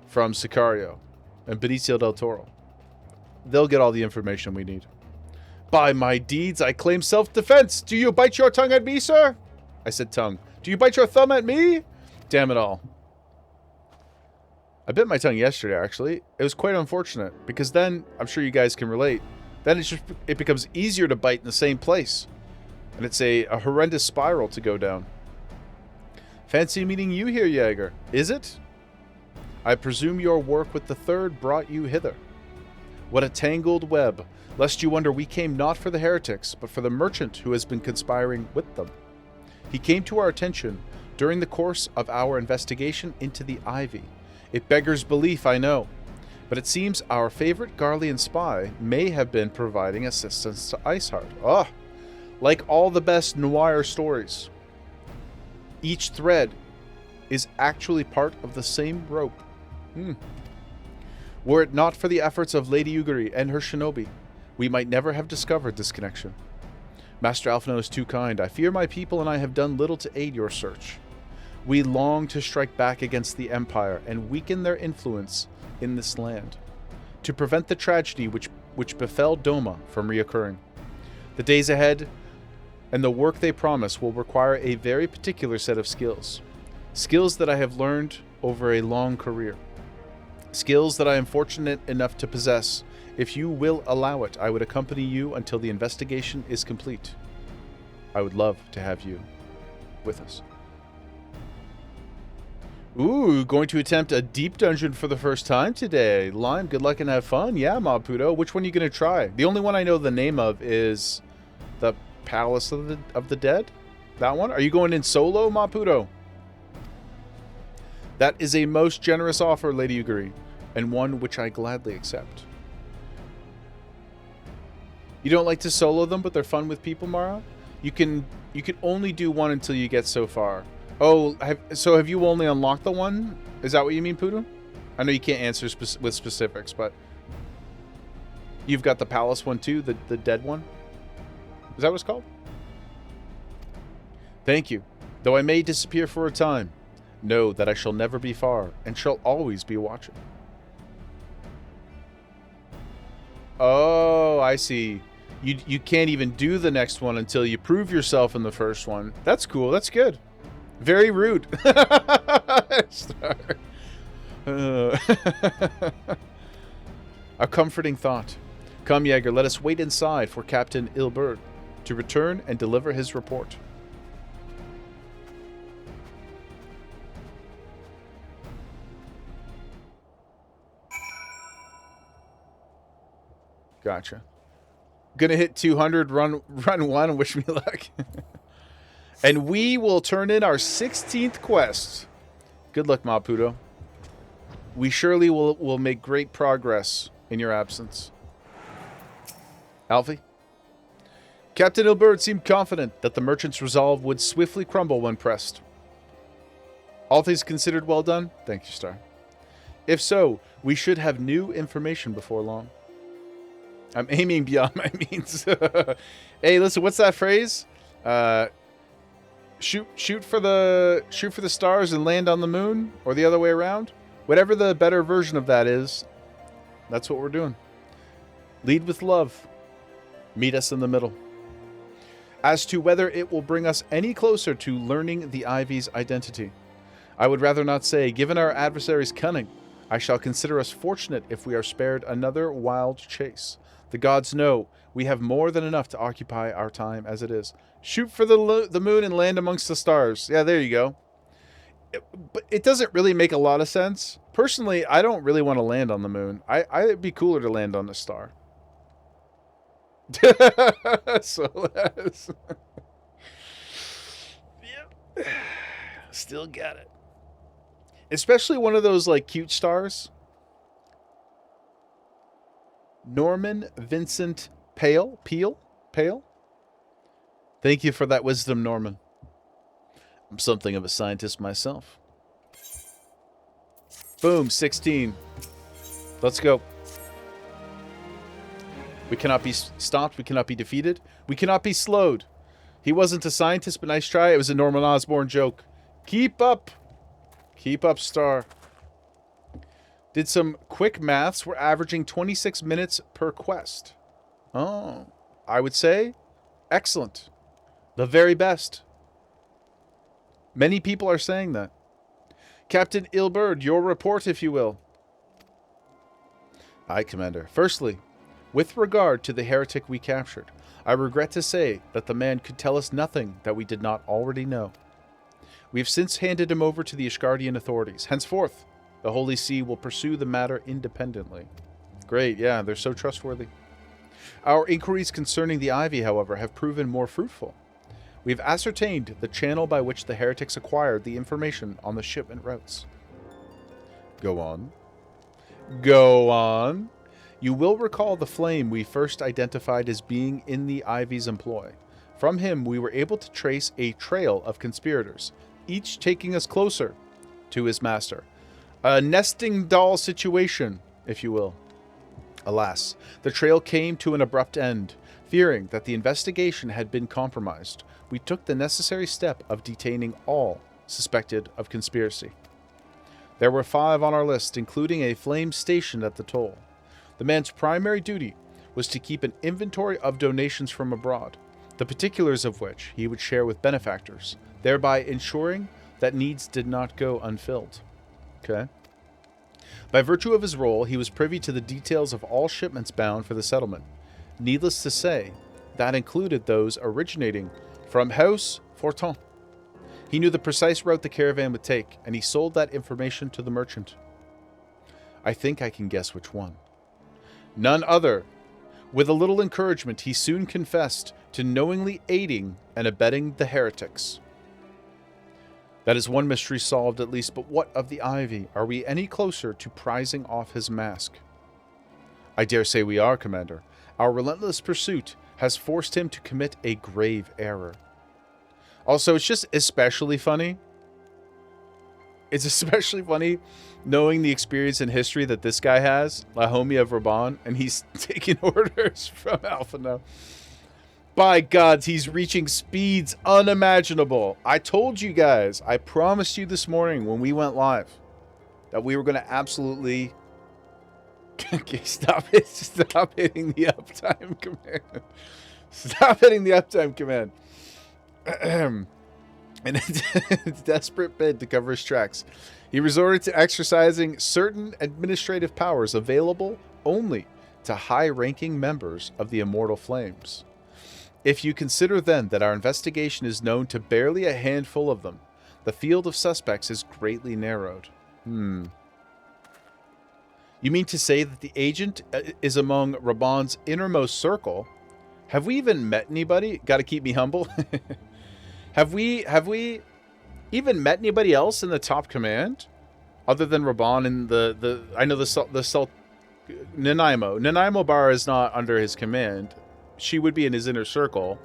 from Sicario and Benicio del Toro. They'll get all the information we need. By my deeds, I claim self-defense. Do you bite your tongue at me, sir? I said tongue. Do you bite your thumb at me? Damn it all. I bit my tongue yesterday, actually. It was quite unfortunate, because then, I'm sure you guys can relate, then it becomes easier to bite in the same place. And it's a horrendous spiral to go down. Fancy meeting you here, Jaeger. Is it? I presume your work with the Third brought you hither. What a tangled web, lest you wonder we came not for the heretics, but for the merchant who has been conspiring with them. He came to our attention during the course of our investigation into the Ivy. It beggars belief, I know, but it seems our favorite Garlean spy may have been providing assistance to Iceheart. Oh, like all the best noir stories, each thread is actually part of the same rope. Were it not for the efforts of Lady Ugari and her shinobi, we might never have discovered this connection. Master Alphino is too kind. I fear my people and I have done little to aid your search. We long to strike back against the Empire and weaken their influence in this land, to prevent the tragedy which befell Doma from reoccurring. The days ahead and the work they promise will require a very particular set of skills. Skills that I have learned over a long career. Skills that I am fortunate enough to possess. If you will allow it, I would accompany you until the investigation is complete. I would love to have you with us. Ooh, going to attempt a deep dungeon for the first time today. Lime, good luck and have fun. Yeah, Maputo. Which one are you going to try? The only one I know the name of is the Palace of the Dead. That one? Are you going in solo, Maputo? That is a most generous offer, Lady Ugari, and one which I gladly accept. You don't like to solo them, but they're fun with people, Mara? You can only do one until you get so far. Oh, so have you only unlocked the one? Is that what you mean, Poodoo? I know you can't answer with specifics, but you've got the Palace one too, the dead one? Is that what it's called? Thank you. Though I may disappear for a time, know that I shall never be far and shall always be watching. Oh, I see. You can't even do the next one until you prove yourself in the first one. That's cool. That's good. Very rude. A comforting thought. Come, Jaeger, let us wait inside for Captain Ilbert to return and deliver his report. Gotcha. Gonna hit 200, run one, and wish me luck. And we will turn in our 16th quest. Good luck, Maputo. We surely will make great progress in your absence. Alfie? Captain Ilbert seemed confident that the merchant's resolve would swiftly crumble when pressed. All things considered well done? Thank you, Star. If so, we should have new information before long. I'm aiming beyond my means. Hey, listen, what's that phrase? Shoot for the stars and land on the moon, or the other way around. Whatever the better version of that is, that's what we're doing. Lead with love. Meet us in the middle. As to whether it will bring us any closer to learning the Ivy's identity, I would rather not say, given our adversary's cunning. I shall consider us fortunate if we are spared another wild chase. The gods know we have more than enough to occupy our time as it is. Shoot for the moon and land amongst the stars. Yeah, there you go. But it doesn't really make a lot of sense. Personally, I don't really want to land on the moon. It'd be cooler to land on a star. So that's... Yep. Still got it. Especially one of those, like, cute stars. Norman Vincent Pale? Thank you for that wisdom, Norman. I'm something of a scientist myself. Boom, 16. Let's go. We cannot be stopped. We cannot be defeated. We cannot be slowed. He wasn't a scientist, but nice try. It was a Norman Osborn joke. Keep up. Keep up, star. Did some quick maths. We're averaging 26 minutes per quest. Oh, I would say excellent. The very best. Many people are saying that. Captain Ilberd, your report, if you will. Aye, Commander. Firstly, with regard to the heretic we captured, I regret to say that the man could tell us nothing that we did not already know. We have since handed him over to the Ishgardian authorities. Henceforth, the Holy See will pursue the matter independently. Great, yeah, they're so trustworthy. Our inquiries concerning the Ivy, however, have proven more fruitful. We have ascertained the channel by which the heretics acquired the information on the shipment routes. Go on. Go on. You will recall the flame we first identified as being in the Ivy's employ. From him, we were able to trace a trail of conspirators, each taking us closer to his master. A nesting doll situation, if you will. Alas, the trail came to an abrupt end. Fearing that the investigation had been compromised, we took the necessary step of detaining all suspected of conspiracy. There were 5 on our list, including a flame stationed at the toll. The man's primary duty was to keep an inventory of donations from abroad, the particulars of which he would share with benefactors, thereby ensuring that needs did not go unfilled. Okay. By virtue of his role, he was privy to the details of all shipments bound for the settlement. Needless to say, that included those originating from House Fortin. He knew the precise route the caravan would take, and he sold that information to the merchant. I think I can guess which one. None other. With a little encouragement, he soon confessed to knowingly aiding and abetting the heretics. That is one mystery solved at least, but what of the Ivy? Are we any closer to prizing off his mask? I dare say we are, Commander. Our relentless pursuit has forced him to commit a grave error. Also, it's just especially funny. It's especially funny knowing the experience and history that this guy has, La Homie of Reborn, and he's taking orders from Alpha now. By gods, he's reaching speeds unimaginable. I told you guys, I promised you this morning when we went live, that we were going to absolutely... Okay, stop it. Stop hitting the uptime command. Stop hitting the uptime command. In a desperate bid to cover his tracks, he resorted to exercising certain administrative powers available only to high-ranking members of the Immortal Flames. If you consider then that our investigation is known to barely a handful of them, the field of suspects is greatly narrowed. You mean to say that the agent is among Raban's innermost circle? Have we even met anybody? Gotta keep me humble. Have we even met anybody else in the top command? Other than Reborn and I know the Nanaimo. Nanaimo Bar is not under his command. She would be in his inner circle.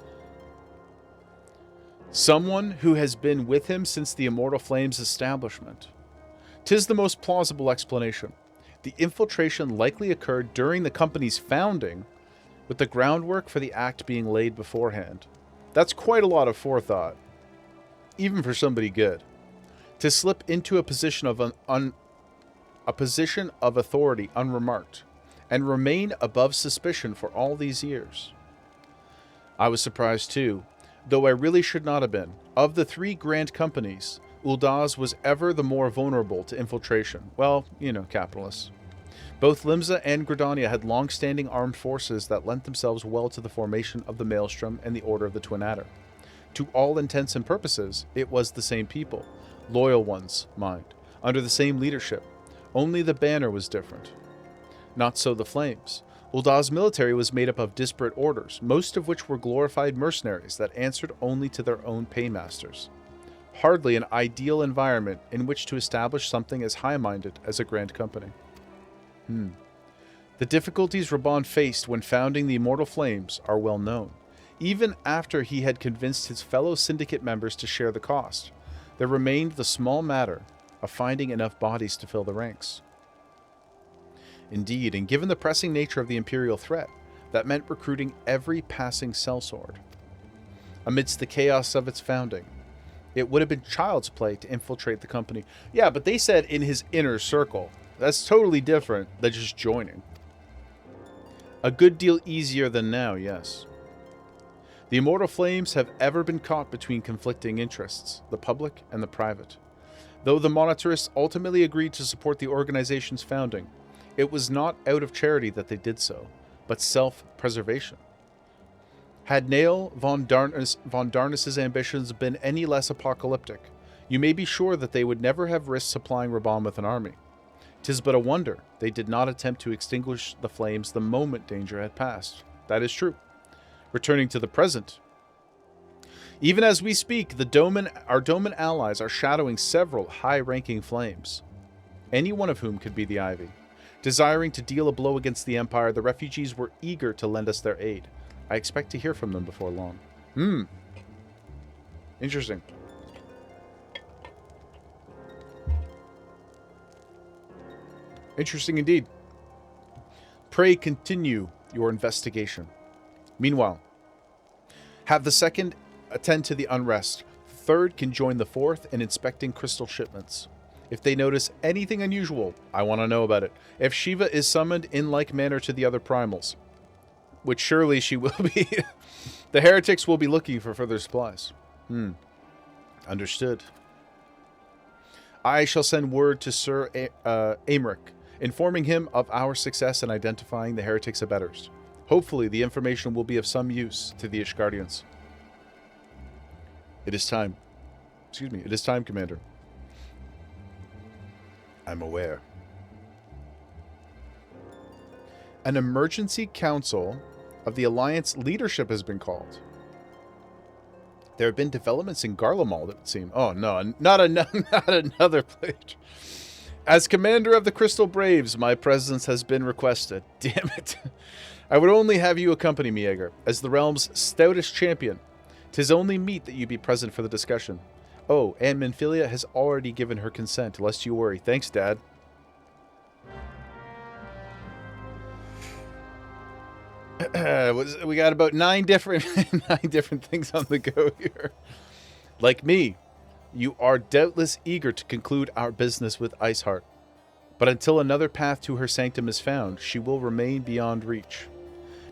Someone who has been with him since the Immortal Flames establishment. 'Tis the most plausible explanation. The infiltration likely occurred during the company's founding, with the groundwork for the act being laid beforehand. That's quite a lot of forethought, even for somebody good. To slip into a position of a position of authority unremarked, and remain above suspicion for all these years. I was surprised too, though I really should not have been. Of the 3 grand companies, Uldaz was ever the more vulnerable to infiltration. Well, you know, capitalists. Both Limsa and Gridania had long-standing armed forces that lent themselves well to the formation of the Maelstrom and the Order of the Twin Adder. To all intents and purposes, it was the same people. Loyal ones, mind. Under the same leadership. Only the banner was different. Not so the Flames. Uldaz's military was made up of disparate orders, most of which were glorified mercenaries that answered only to their own paymasters. Hardly an ideal environment in which to establish something as high-minded as a grand company. The difficulties Reborn faced when founding the Immortal Flames are well known, even after he had convinced his fellow syndicate members to share the cost. There remained the small matter of finding enough bodies to fill the ranks. Indeed, and given the pressing nature of the Imperial threat, that meant recruiting every passing sellsword. Amidst the chaos of its founding, it would have been child's play to infiltrate the company. Yeah, but they said in his inner circle. That's totally different than just joining. A good deal easier than now, yes. The Immortal Flames have ever been caught between conflicting interests, the public and the private. Though the Monetarists ultimately agreed to support the organization's founding, it was not out of charity that they did so, but self-preservation. Had Nael von Darnus's ambitions been any less apocalyptic, you may be sure that they would never have risked supplying Reborn with an army. 'Tis but a wonder they did not attempt to extinguish the flames the moment danger had passed. That is true. Returning to the present. Even as we speak, our Doman allies are shadowing several high-ranking flames, any one of whom could be the Ivy. Desiring to deal a blow against the Empire, the refugees were eager to lend us their aid. I expect to hear from them before long. Interesting. Interesting indeed. Pray continue your investigation. Meanwhile, have the second attend to the unrest. Third can join the fourth in inspecting crystal shipments. If they notice anything unusual, I want to know about it. If Shiva is summoned in like manner to the other primals, which surely she will be, the heretics will be looking for further supplies. Understood. I shall send word to Sir Aymeric, informing him of our success in identifying the heretics' abettors. Hopefully the information will be of some use to the Ishgardians. It is time. Excuse me. It is time, Commander. I'm aware. An emergency council of the Alliance leadership has been called. There have been developments in Garlemald, it would seem. Oh, no. Not another place. As commander of the Crystal Braves, my presence has been requested. Damn it. I would only have you accompany me, Aegir, as the realm's stoutest champion. 'Tis only meet that you be present for the discussion. Oh, and Minfilia has already given her consent, lest you worry. Thanks, Dad. We got about 9 different things on the go here. Like me, you are doubtless eager to conclude our business with Iceheart. But until another path to her sanctum is found, she will remain beyond reach.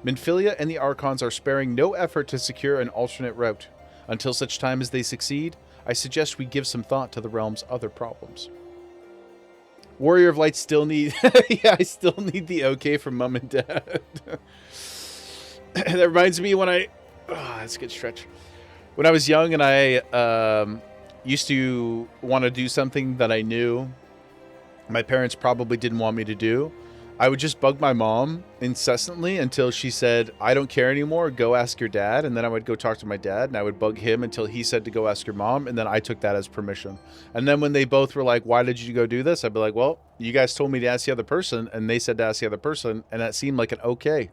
Minfilia and the Archons are sparing no effort to secure an alternate route. Until such time as they succeed, I suggest we give some thought to the realm's other problems. Warrior of Light still need... yeah, I still need the okay from Mum and Dad. That reminds me when I... Oh, that's a good stretch. When I was young and I used to want to do something that I knew my parents probably didn't want me to do, I would just bug my mom incessantly until she said, I don't care anymore, go ask your dad. And then I would go talk to my dad and I would bug him until he said to go ask your mom. And then I took that as permission. And then when they both were like, why did you go do this? I'd be like, well, you guys told me to ask the other person and they said to ask the other person. And that seemed like an okay.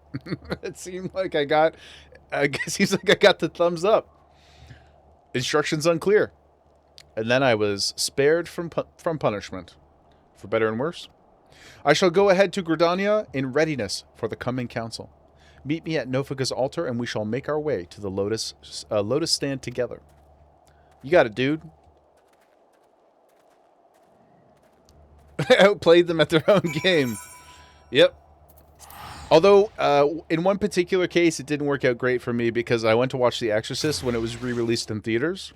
It seemed like I got the thumbs up. Instructions unclear. And then I was spared from punishment. For better and worse. I shall go ahead to Gridania in readiness for the coming council. Meet me at Nofaga's altar, and we shall make our way to the Lotus stand together. You got it, dude. I outplayed them at their own game. Yep. Although, in one particular case, it didn't work out great for me because I went to watch The Exorcist when it was re-released in theaters.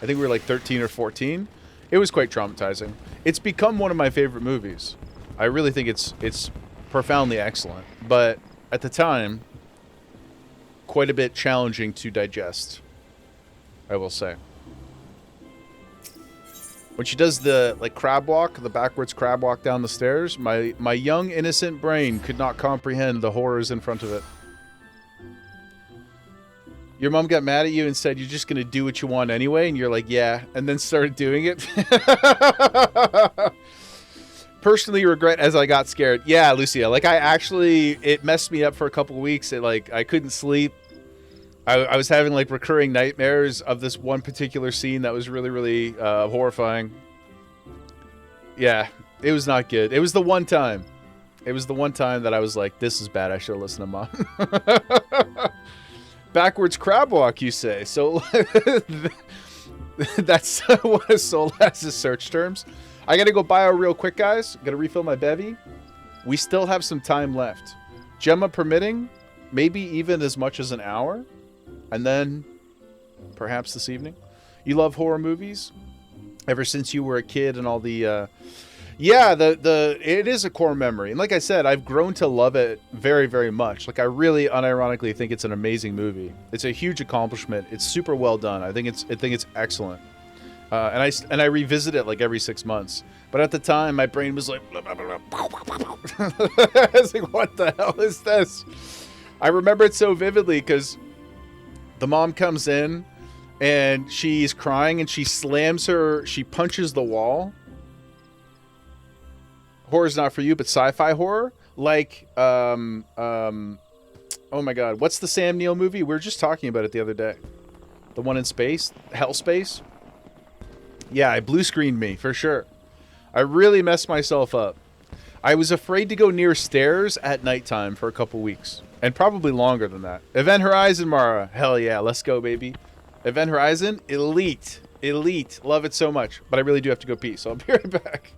I think we were like 13 or 14. It was quite traumatizing. It's become one of my favorite movies. I really think it's profoundly excellent, but at the time, quite a bit challenging to digest, I will say. When she does the crab walk, the backwards crab walk down the stairs, my young innocent brain could not comprehend the horrors in front of it. Your mom got mad at you and said you're just going to do what you want anyway, and you're like, yeah, and then started doing it. Personally regret as I got scared. Yeah, Lucia, it messed me up for a couple weeks. I couldn't sleep. I was having recurring nightmares of this one particular scene that was really, really horrifying. Yeah, it was not good. It was the one time. It was the one time that I was like, this is bad. I should have listened to Mom. Backwards crab walk, you say. So that's one of Solas's search terms. I got to go bio real quick, guys. Got to refill my bevy. We still have some time left. Gemma permitting, maybe even as much as an hour. And then, perhaps this evening. You love horror movies? Ever since you were a kid and all the... it is a core memory. And like I said, I've grown to love it very, very much. I really unironically think it's an amazing movie. It's a huge accomplishment. It's super well done. I think it's excellent. And I revisit it every 6 months. But at the time, my brain was like... I was like, what the hell is this? I remember it so vividly because the mom comes in and she's crying and she punches the wall. Horror's not for you, but sci-fi horror? Oh my god, what's the Sam Neill movie? We were just talking about it the other day. The one in space? Hell Space? Yeah, it blue screened me, for sure. I really messed myself up. I was afraid to go near stairs at nighttime for a couple weeks. And probably longer than that. Event Horizon, Mara. Hell yeah, let's go, baby. Event Horizon, elite. Elite. Love it so much. But I really do have to go pee, so I'll be right back.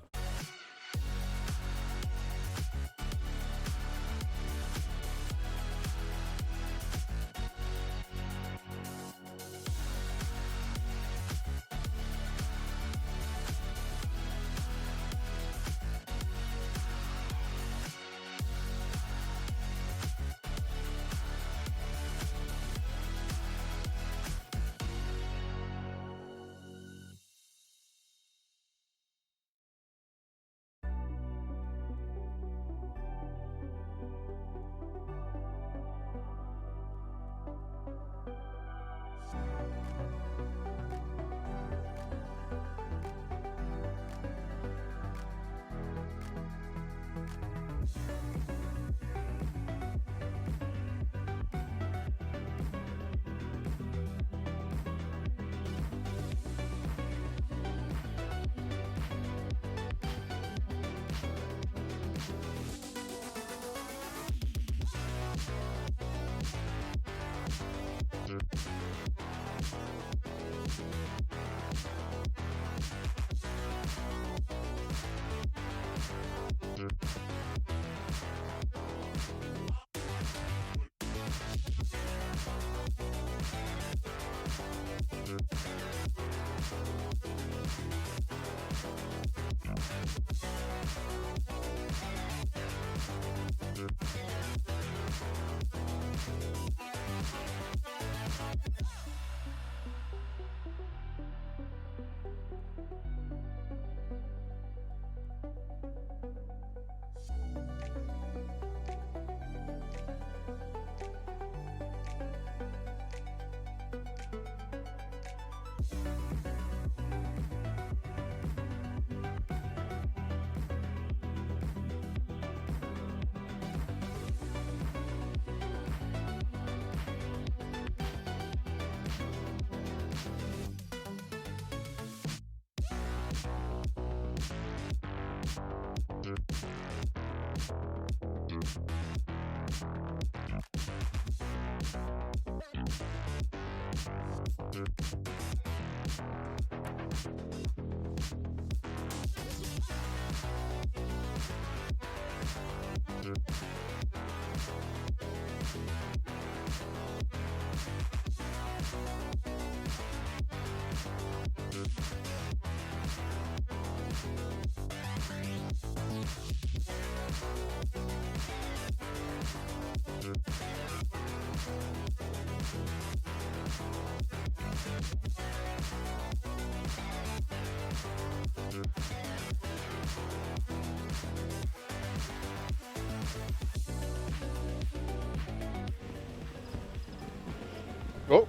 Oh,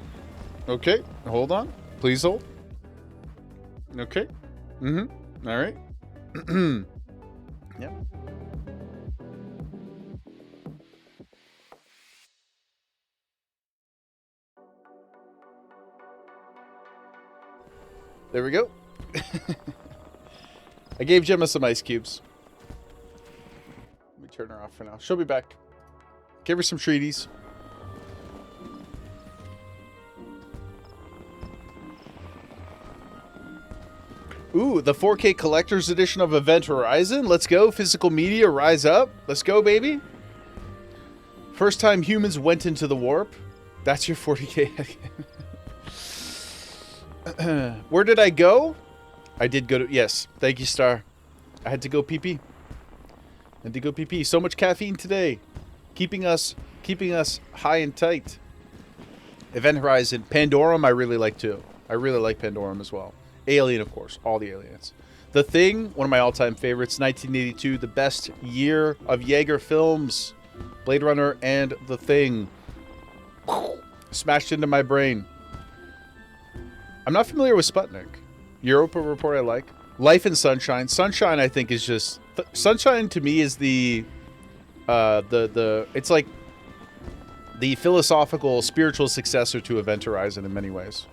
okay. Hold on. Please hold. Okay. Mm-hmm. All right. Yep. There we go. I gave Gemma some ice cubes. Let me turn her off for now. She'll be back. Give her some treaties. Ooh, the 4K Collector's Edition of Event Horizon. Let's go. Physical media, rise up. Let's go, baby. First time humans went into the warp. That's your 40K. Where did I go? I did go to... Yes. Thank you, Star. I had to go pee-pee. Had to go pee-pee. So much caffeine today. Keeping us high and tight. Event Horizon. Pandorum I really like too. I really like Pandorum as well. Alien, of course. All the aliens. The Thing, one of my all-time favorites. 1982, the best year of Jaeger films. Blade Runner and The Thing. Smashed into my brain. I'm not familiar with Sputnik. Europa Report I like. Life in Sunshine. Sunshine I think is just... Sunshine to me is the it's like the philosophical, spiritual successor to Event Horizon in many ways.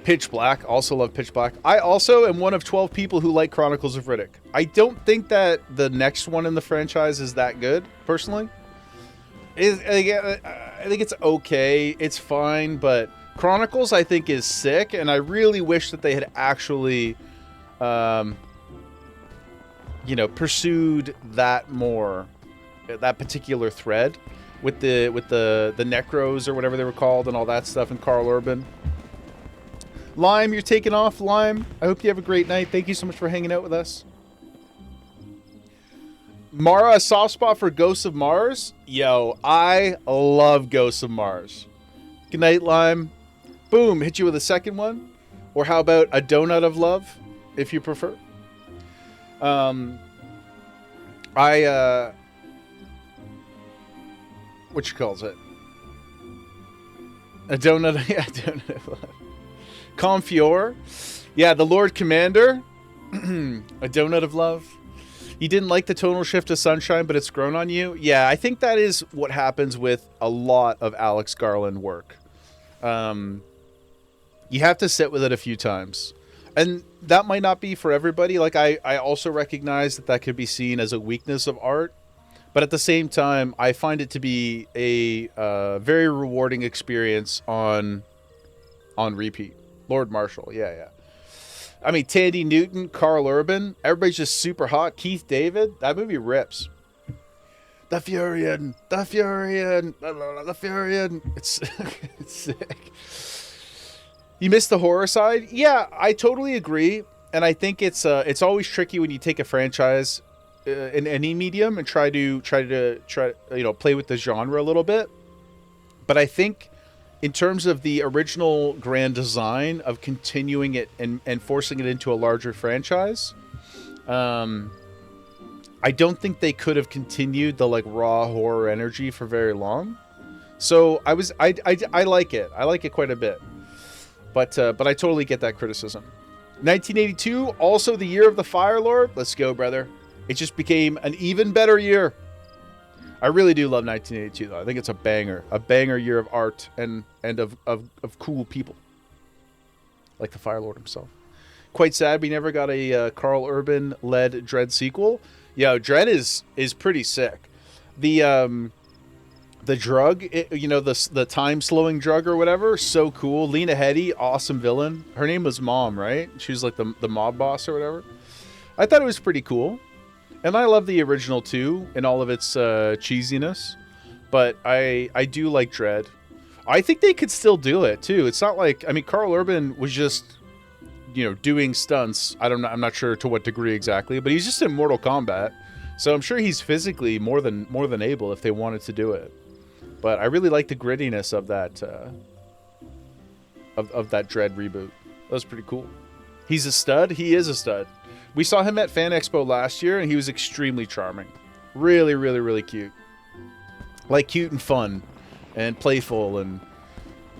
Pitch Black. Also love Pitch Black. I also am one of 12 people who like Chronicles of Riddick. I don't think that the next one in the franchise is that good, personally. I think it's okay. It's fine, but Chronicles I think is sick, and I really wish that they had actually, pursued that more, that particular thread with the Necros or whatever they were called and all that stuff, and Carl Urban. Lime, you're taking off, Lime. I hope you have a great night. Thank you so much for hanging out with us. Mara, a soft spot for Ghosts of Mars? Yo, I love Ghosts of Mars. Good night, Lime. Boom, hit you with a second one. Or how about a Donut of Love, if you prefer. What you calls it? A donut, yeah, a donut of love. Confior. Yeah, the Lord Commander. A donut of love. You didn't like the tonal shift of Sunshine, but it's grown on you. Yeah, I think that is what happens with a lot of Alex Garland work. You have to sit with it a few times. And that might not be for everybody. Like, I also recognize that could be seen as a weakness of art. But at the same time, I find it to be a very rewarding experience on repeat. Lord Marshall, yeah. I mean, Tandy Newton, Carl Urban, everybody's just super hot. Keith David, that movie rips. The Furion. It's it's sick. You missed the horror side? Yeah, I totally agree. And I think it's always tricky when you take a franchise in any medium and try to play with the genre a little bit. But I think in terms of the original grand design of continuing it and forcing it into a larger franchise, I don't think they could have continued the like raw horror energy for very long. So I like it. I like it quite a bit. But I totally get that criticism. 1982, also the year of the Fire Lord. Let's go, brother. It just became an even better year. I really do love 1982, though. I think it's a banger year of art and of cool people, like the Fire Lord himself. Quite sad we never got a Carl Urban led Dredd sequel. Yo, Dredd is pretty sick. The drug, the time slowing drug or whatever, so cool. Lena Headey, awesome villain. Her name was Mom, right? She was like the mob boss or whatever. I thought it was pretty cool. And I love the original too, and all of its cheesiness. But I do like Dredd. I think they could still do it too. It's not like, I mean, Carl Urban was just, doing stunts. I'm not sure to what degree exactly, but he's just in Mortal Kombat. So I'm sure he's physically more than able if they wanted to do it. But I really like the grittiness of that of that Dredd reboot. That was pretty cool. He's a stud. He is a stud. We saw him at Fan Expo last year, and he was extremely charming. Really, really, really cute. Like, cute and fun and playful and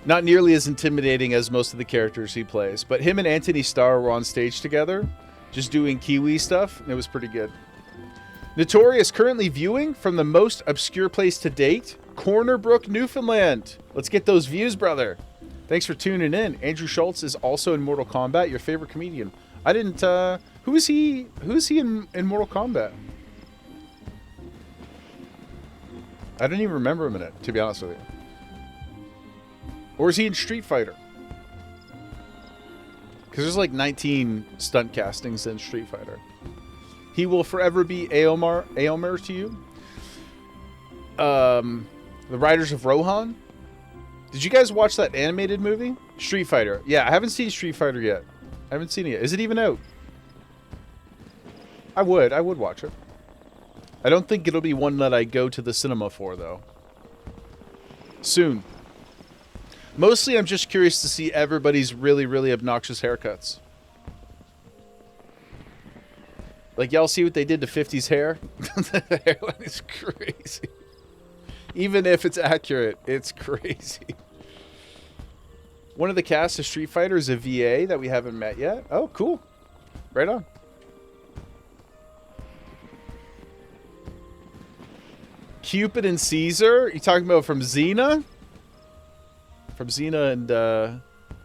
Not nearly as intimidating as most of the characters he plays, but him and Anthony Starr were on stage together, just doing Kiwi stuff, and it was pretty good. Notorious currently viewing from the most obscure place to date, Corner Brook, Newfoundland. Let's get those views, brother. Thanks for tuning in. Andrew Schultz is also in Mortal Kombat, your favorite comedian. I didn't, who is he in Mortal Kombat? I don't even remember him in it, to be honest with you. Or is he in Street Fighter? Because there's like 19 stunt castings in Street Fighter. He will forever be Aomar to you. The Riders of Rohan. Did you guys watch that animated movie? Street Fighter. Yeah, I haven't seen Street Fighter yet. I haven't seen it yet. Is it even out? I would watch it. I don't think it'll be one that I go to the cinema for, though. Soon. Mostly, I'm just curious to see everybody's really, really obnoxious haircuts. Like, y'all see what they did to 50's hair? The hairline is crazy. Even if it's accurate, it's crazy. One of the cast of Street Fighter is a VA that we haven't met yet. Oh, cool. Right on. Cupid and Caesar? You talking about from Xena? From Xena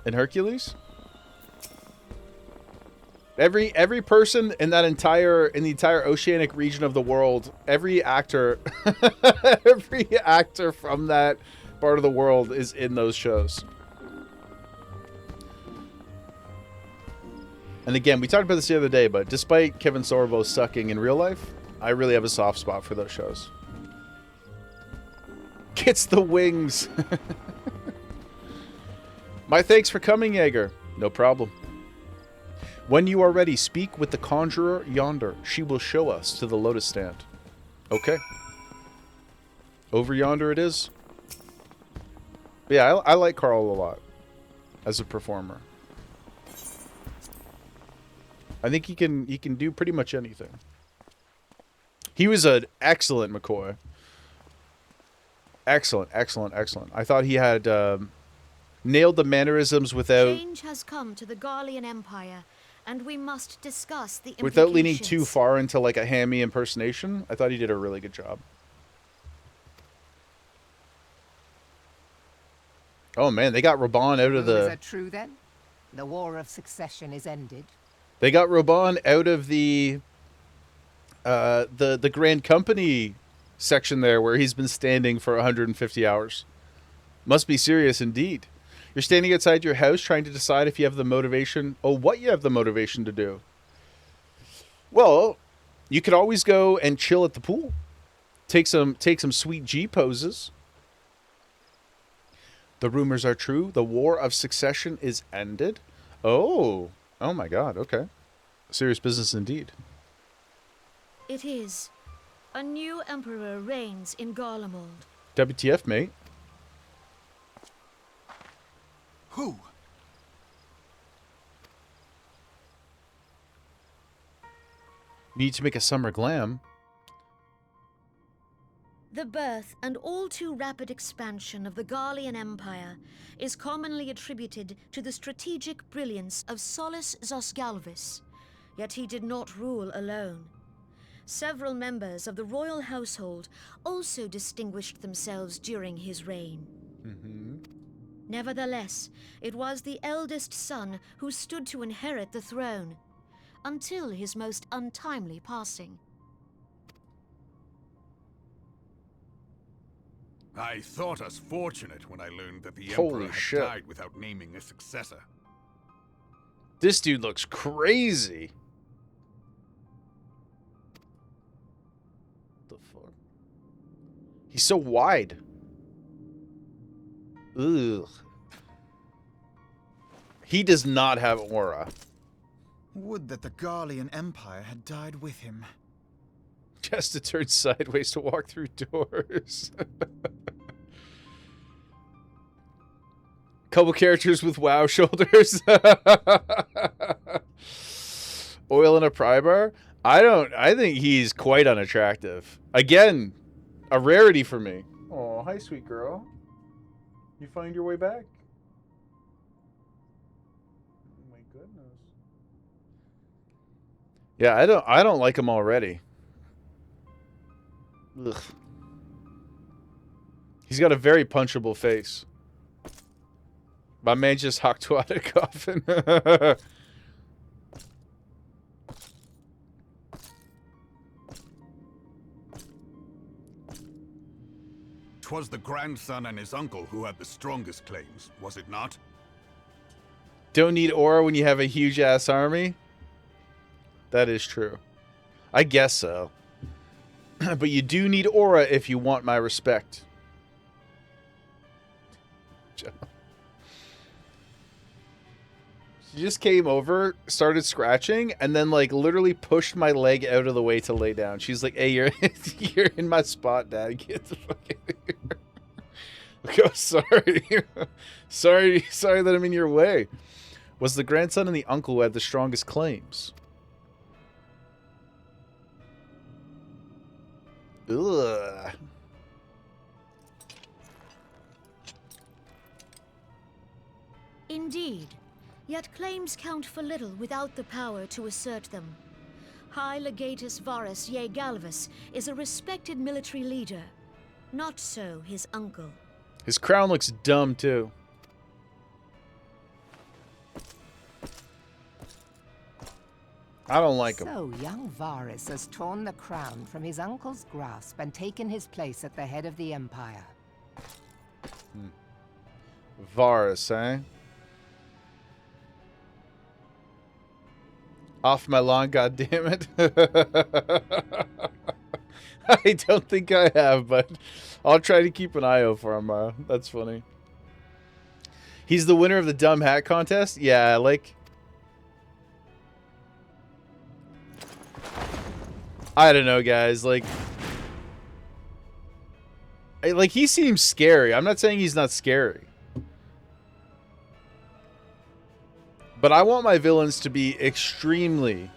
and Hercules? Every person in that entire oceanic region of the world, every actor from that part of the world is in those shows. And again, we talked about this the other day, but despite Kevin Sorbo sucking in real life, I really have a soft spot for those shows. Gets the wings. My thanks for coming, Jaeger. No problem. When you are ready, speak with the conjurer yonder. She will show us to the lotus stand. Okay. Over yonder it is. But yeah, I like Carl a lot as a performer. I think he can do pretty much anything. He was an excellent McCoy. Excellent. I thought he had nailed the mannerisms without... Change has come to the Garlean Empire, and we must discuss the implications. Without leaning too far into like a hammy impersonation. I thought he did a really good job. Oh man, they got Reborn out of the... Is that true then? The War of Succession is ended? They got Reborn out of the Grand Company section there where he's been standing for 150 hours. Must be serious indeed. You're standing outside your house trying to decide if you have the motivation, what you have the motivation to do. Well, you could always go and chill at the pool. Take some sweet G poses. The rumors are true. The War of Succession is ended. Oh my god, okay. Serious business indeed. It is. A new emperor reigns in Garlemald. WTF, mate. Who? Need to make a summer glam. The birth and all too rapid expansion of the Garlean Empire is commonly attributed to the strategic brilliance of Solus Zosgalvis, yet he did not rule alone. Several members of the royal household also distinguished themselves during his reign. Nevertheless, it was the eldest son who stood to inherit the throne, until his most untimely passing. I thought us fortunate when I learned that the Holy Emperor shit. had died without naming a successor. This dude looks crazy. What the fuck? He's so wide. Ugh. He does not have aura. Would that the Garlean Empire had died with him. Just to turn sideways to walk through doors. Couple characters with WoW shoulders. Oil in a pry bar. I think he's quite unattractive. Again, a rarity for me. Oh, hi, sweet girl. You find your way back? Yeah, I don't like him already. Ugh. He's got a very punchable face. My man just hocked out a coffin. 'Twas the grandson and his uncle who had the strongest claims, was it not? Don't need aura when you have a huge-ass army? That is true. I guess so. But you do need aura if you want my respect. She just came over, started scratching, and then, like, literally pushed my leg out of the way to lay down. She's like, hey, you're in my spot, Dad. Get the fuck out of here. Like, oh, sorry. sorry that I'm in your way. Was the grandson and the uncle who had the strongest claims? Ugh. Indeed. Yet claims count for little without the power to assert them. High Legatus Varus Ye Galvus is a respected military leader. Not so his uncle. His crown looks dumb, too. I don't like him. So young Varus has torn the crown from his uncle's grasp and taken his place at the head of the Empire. Varus, eh? Off my lawn, goddammit. I don't think I have, but I'll try to keep an eye out for him. That's funny. He's the winner of the dumb hat contest? Yeah, like... I don't know, guys. Like, he seems scary. I'm not saying he's not scary. But I want my villains to be extremely,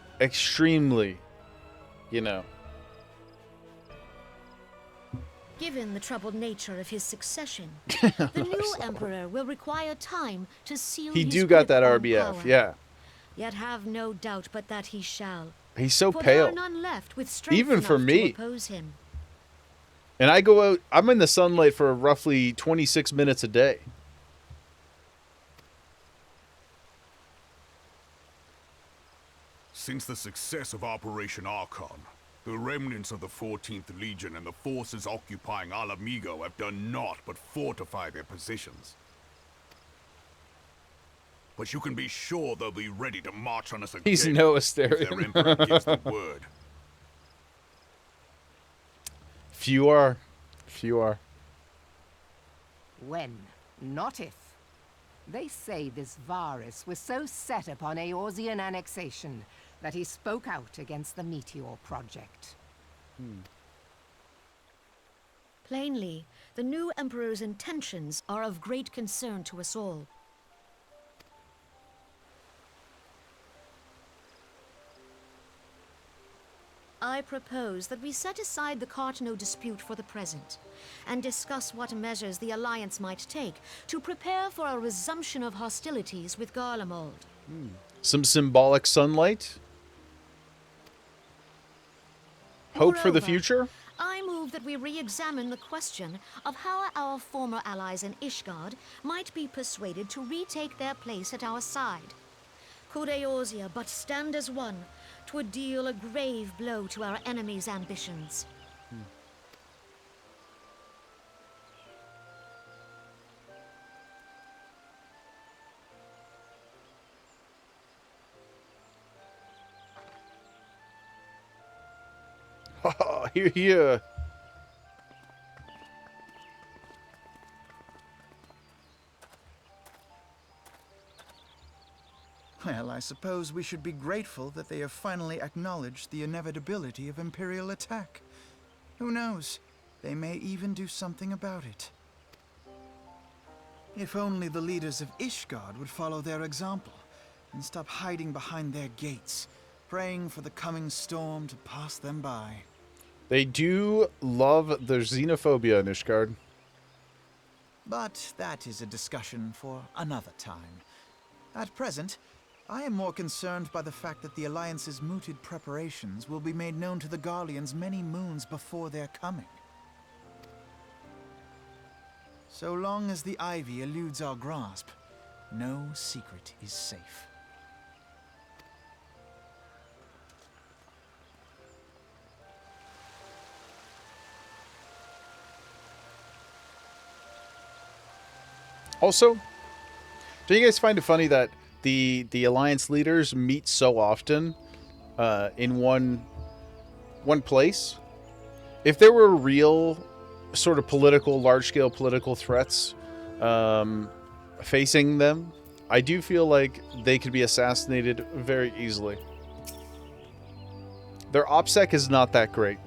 you know. Given the troubled nature of his succession, the new emperor will require time to seal He his do got grip that on RBF, power. yeah. Yet have no doubt but that he shall. He's so For there pale. are none left with strength Even enough for me. to oppose him. And I go out, I'm in the sunlight for roughly 26 minutes a day. Since the success of Operation Archon, the remnants of the 14th Legion and the forces occupying Alamigo have done naught but fortify their positions. But you can be sure they'll be ready to march on us again. He's no if their emperor gives the word. Few are. When, not if. They say this Varus was so set upon Eorzean annexation that he spoke out against the Meteor Project. Plainly, the new emperor's intentions are of great concern to us all. I propose that we set aside the Cartno dispute for the present, and discuss what measures the Alliance might take to prepare for a resumption of hostilities with Garlemald. Some symbolic sunlight? Hope for the Moreover, future? I move that we re-examine the question of how our former allies in Ishgard might be persuaded to retake their place at our side. Could Eorzea but stand as one, 'twould deal a grave blow to our enemies' ambitions. Here. Well, I suppose we should be grateful that they have finally acknowledged the inevitability of Imperial attack. Who knows? They may even do something about it. If only the leaders of Ishgard would follow their example and stop hiding behind their gates, praying for the coming storm to pass them by. They do love their xenophobia in Ishgard. But that is a discussion for another time. At present, I am more concerned by the fact that the Alliance's mooted preparations will be made known to the Garleans many moons before their coming. So long as the Ivy eludes our grasp, no secret is safe. Also, do you guys find it funny that the Alliance leaders meet so often in one place? If there were real sort of large-scale political threats facing them, I do feel like they could be assassinated very easily. Their OPSEC is not that great.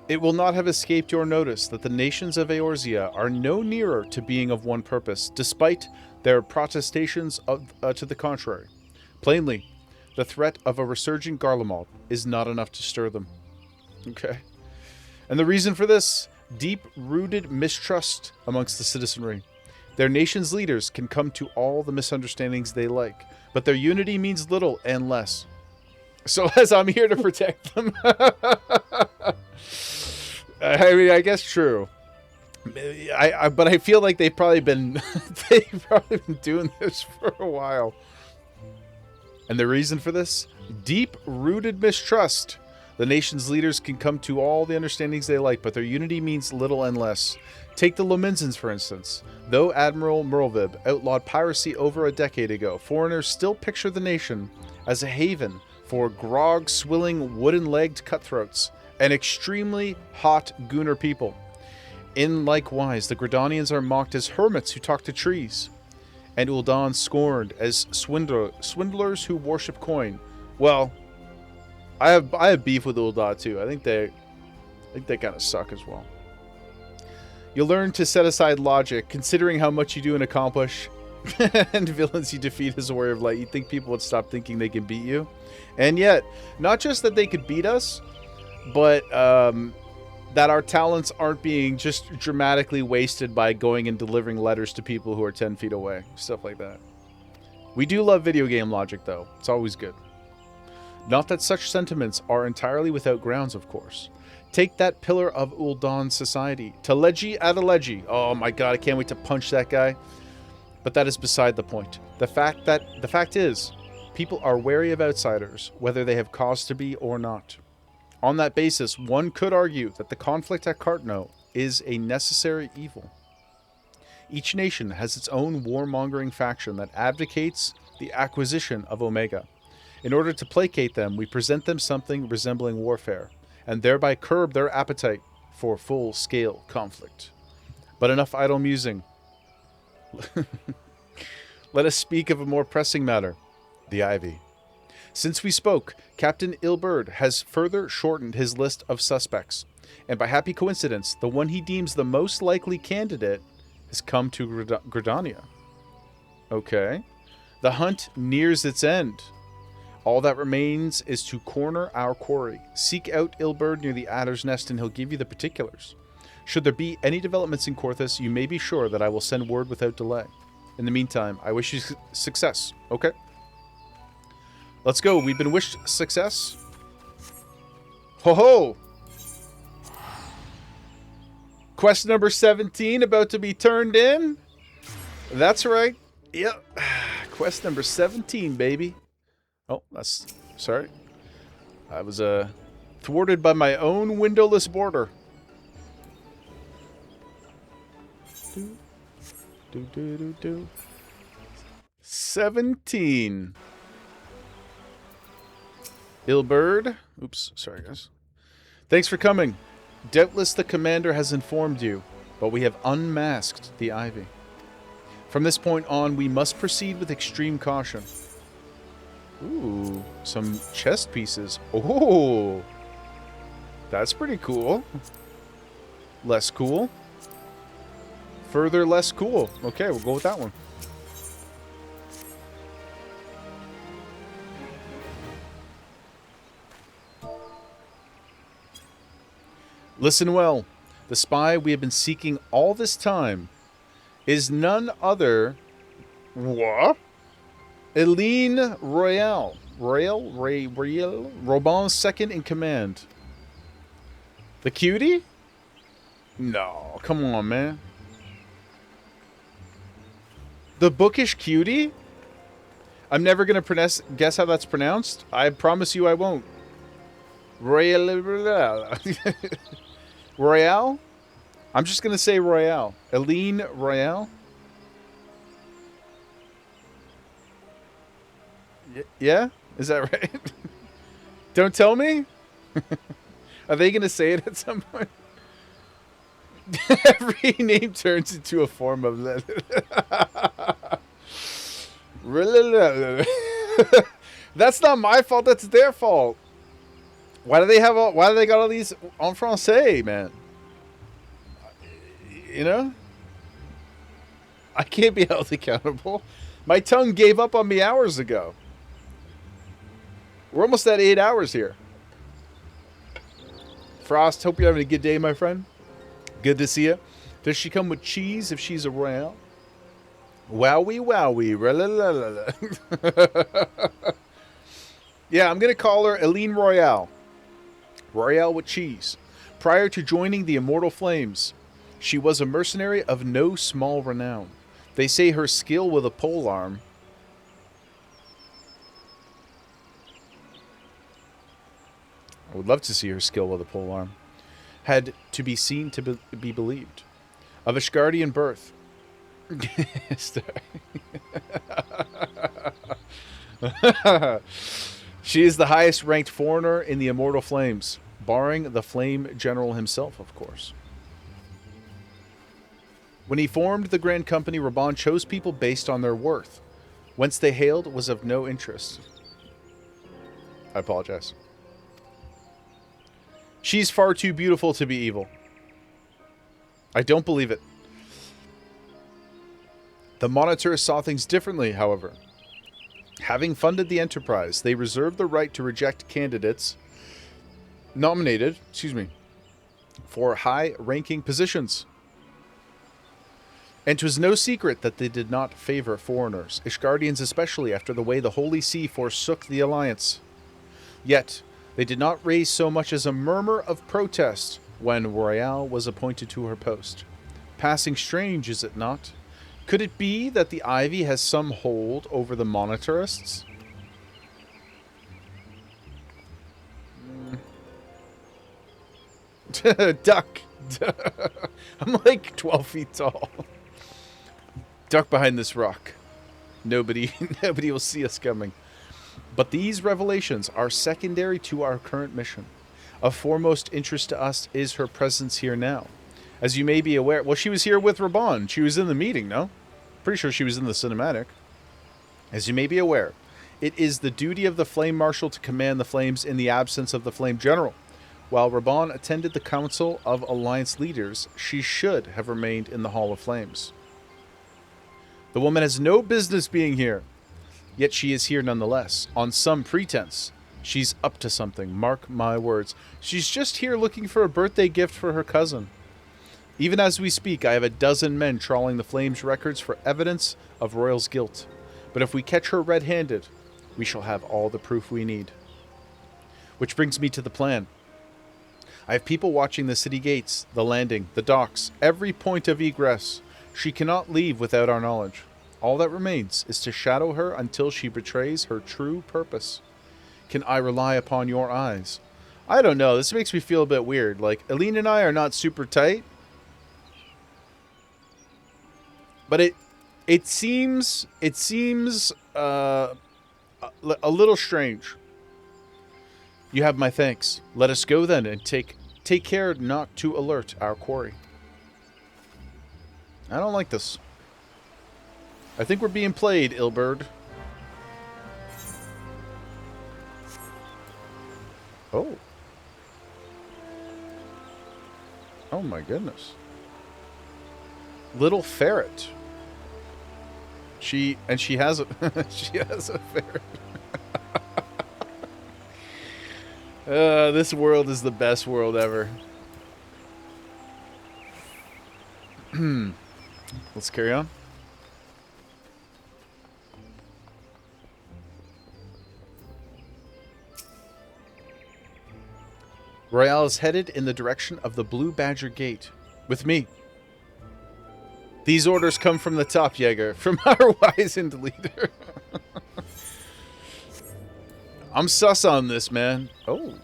It will not have escaped your notice that the nations of Eorzea are no nearer to being of one purpose, despite their protestations to the contrary. Plainly, the threat of a resurgent Garlemald is not enough to stir them. Okay. And the reason for this? Deep-rooted mistrust amongst the citizenry. Their nation's leaders can come to all the misunderstandings they like, but their unity means little and less. So as I'm here to protect them... I mean, I guess true. But I feel like they've probably been doing this for a while. And the reason for this? Deep-rooted mistrust. The nation's leaders can come to all the understandings they like, but their unity means little and less. Take the Lominzans, for instance. Though Admiral Merlvib outlawed piracy over a decade ago, foreigners still picture the nation as a haven for grog-swilling, wooden-legged cutthroats and extremely hot Gunnar people. In likewise, the Gridanians are mocked as hermits who talk to trees, and Ul'dan scorned as swindlers who worship coin. Well, I have beef with Ul'dan too. I think they kind of suck as well. You'll learn to set aside logic, considering how much you do and accomplish, and villains you defeat as a warrior of light. You'd think people would stop thinking they can beat you, and yet, not just that they could beat us, but that our talents aren't being just dramatically wasted by going and delivering letters to people who are 10 feet away. Stuff like that. We do love video game logic, though. It's always good. Not that such sentiments are entirely without grounds, of course. Take that pillar of Ul'dan society. Teleji Adeleji. Oh my god, I can't wait to punch that guy. But that is beside the point. The fact is, people are wary of outsiders, whether they have cause to be or not. On that basis, one could argue that the conflict at Cartno is a necessary evil. Each nation has its own warmongering faction that advocates the acquisition of Omega. In order to placate them, we present them something resembling warfare, and thereby curb their appetite for full-scale conflict. But enough idle musing. Let us speak of a more pressing matter, the Ivy. Since we spoke, Captain Ilberd has further shortened his list of suspects, and by happy coincidence, the one he deems the most likely candidate has come to Gridania. Okay. The hunt nears its end. All that remains is to corner our quarry. Seek out Ilberd near the Adder's Nest and he'll give you the particulars. Should there be any developments in Korthus, you may be sure that I will send word without delay. In the meantime, I wish you success. Okay? Let's go. We've been wished success. Ho-ho! Quest number 17 about to be turned in. That's right. Yep. Quest number 17, baby. Oh, that's... Sorry. I was, thwarted by my own windowless border. 17. Ilberd. Oops, sorry guys. Thanks for coming. Doubtless the commander has informed you, but we have unmasked the Ivy. From this point on, we must proceed with extreme caution. Ooh, some chest pieces. Oh, that's pretty cool. Less cool. Further less cool. Okay, we'll go with that one. Listen well. The spy we have been seeking all this time is none other... What? Eileen Royale. Royale? Robon's second in command. The cutie? No, come on, man. The bookish cutie? I'm never going to guess how that's pronounced. I promise you I won't. Royale? Royale? I'm just going to say Royale. Eileen Royale? Yeah? Is that right? Don't tell me? Are they going to say it at some point? Every name turns into a form of... That's not my fault. That's their fault. Why do they got all these en français, man? You know? I can't be held accountable. My tongue gave up on me hours ago. We're almost at 8 hours here. Frost, hope you're having a good day, my friend. Good to see you. Does she come with cheese if she's a royale? Wowie, wowie. Yeah, I'm going to call her Eileen Royale. Royale with cheese. Prior to joining the Immortal Flames, she was a mercenary of no small renown. They say her skill with a polearm... I would love to see her skill with a polearm. Had to be seen to be believed. Of Ishgardian birth. She is the highest ranked foreigner in the Immortal Flames, barring the Flame General himself, of course. When he formed the Grand Company, Reborn chose people based on their worth. Whence they hailed was of no interest. I apologize. She's far too beautiful to be evil. I don't believe it. The Monitors saw things differently, however. Having funded the Enterprise, they reserved the right to reject candidates nominated, for high-ranking positions. And 'twas no secret that they did not favor foreigners, Ishgardians especially, after the way the Holy See forsook the Alliance. Yet, they did not raise so much as a murmur of protest when Royale was appointed to her post. Passing strange, is it not? Could it be that the Ivy has some hold over the Monitarists? Duck! I'm like 12 feet tall. Duck behind this rock. Nobody will see us coming. But these revelations are secondary to our current mission. Of foremost interest to us is her presence here now. As you may be aware... Well, she was here with Reborn. She was in the meeting, no? Pretty sure she was in the cinematic. As you may be aware, it is the duty of the Flame Marshal to command the Flames in the absence of the Flame General. While Reborn attended the Council of Alliance Leaders, she should have remained in the Hall of Flames. The woman has no business being here. Yet she is here nonetheless, on some pretense. She's up to something, mark my words. She's just here looking for a birthday gift for her cousin. Even as we speak, I have a dozen men trawling the Flames records for evidence of Royal's guilt. But if we catch her red-handed, we shall have all the proof we need. Which brings me to the plan. I have people watching the city gates, the landing, the docks, every point of egress. She cannot leave without our knowledge. All that remains is to shadow her until she betrays her true purpose. Can I rely upon your eyes? I don't know. This makes me feel a bit weird. Like, Eileen and I are not super tight. But it seems a little strange. You have my thanks. Let us go then and take care not to alert our quarry. I don't like this. I think we're being played, Ilberd. Oh. Oh my goodness. Little ferret. She has a she has a ferret. This world is the best world ever. Let's carry on. Royale is headed in the direction of the Blue Badger Gate. With me. These orders come from the top, Jaeger. From our wizened leader. I'm sus on this, man. Oh.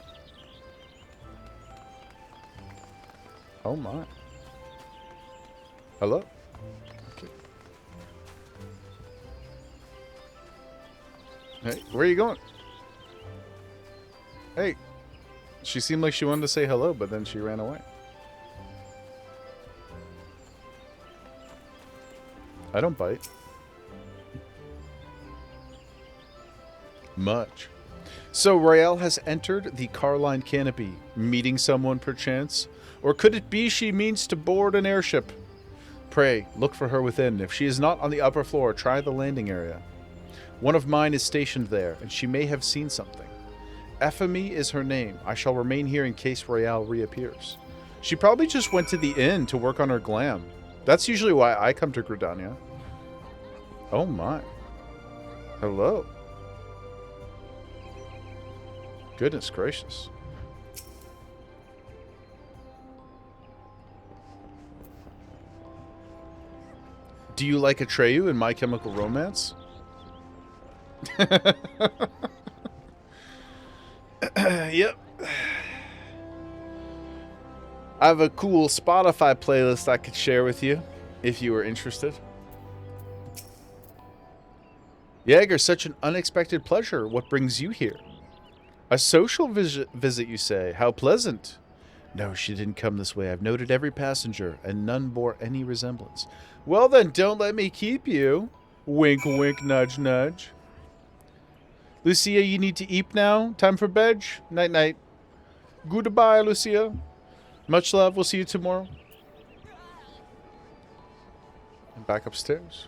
Oh, my. Hello? Okay. Hey, where are you going? Hey. She seemed like she wanted to say hello, but then she ran away. I don't bite. Much. So Royale has entered the car-lined canopy, meeting someone perchance? Or could it be she means to board an airship? Pray, look for her within. If she is not on the upper floor, try the landing area. One of mine is stationed there, and she may have seen something. Ephemy is her name. I shall remain here in case Royale reappears. She probably just went to the inn to work on her glam. That's usually why I come to Gridania. Oh my. Hello. Goodness gracious. Do you like Atreyu in My Chemical Romance? Yep. I have a cool Spotify playlist I could share with you if you were interested. Jaeger, such an unexpected pleasure. What brings you here? A social visit, you say? How pleasant. No, she didn't come this way. I've noted every passenger, and none bore any resemblance. Well then, don't let me keep you. Wink, wink, nudge, nudge. Lucia, you need to eat now. Time for bed. Night, night. Goodbye, Lucia. Much love. We'll see you tomorrow. And back upstairs.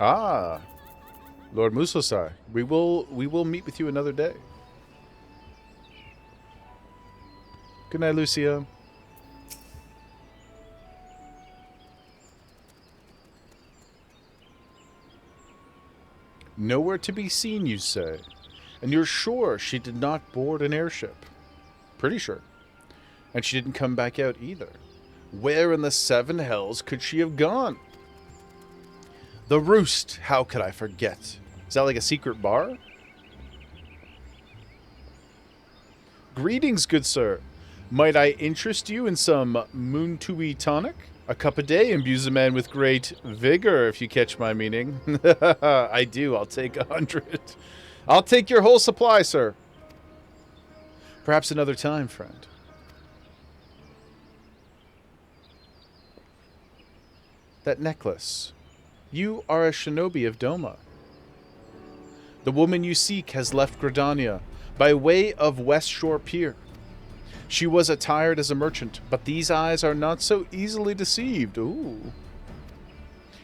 Ah, Lord Musosai, we will meet with you another day. Good night, Lucia. Nowhere to be seen, you say, and you're sure she did not board an airship? Pretty sure. And she didn't come back out either. Where in the seven hells could she have gone? The Roost, how could I forget? Is that like a secret bar? Greetings, good sir. Might I interest you in some Moontui tonic? A cup a day imbues a man with great vigor, if you catch my meaning. I do, I'll take 100. I'll take your whole supply, sir. Perhaps another time, friend. That necklace. You are a shinobi of Doma. The woman you seek has left Gridania by way of West Shore Pier. She was attired as a merchant, but these eyes are not so easily deceived. Ooh.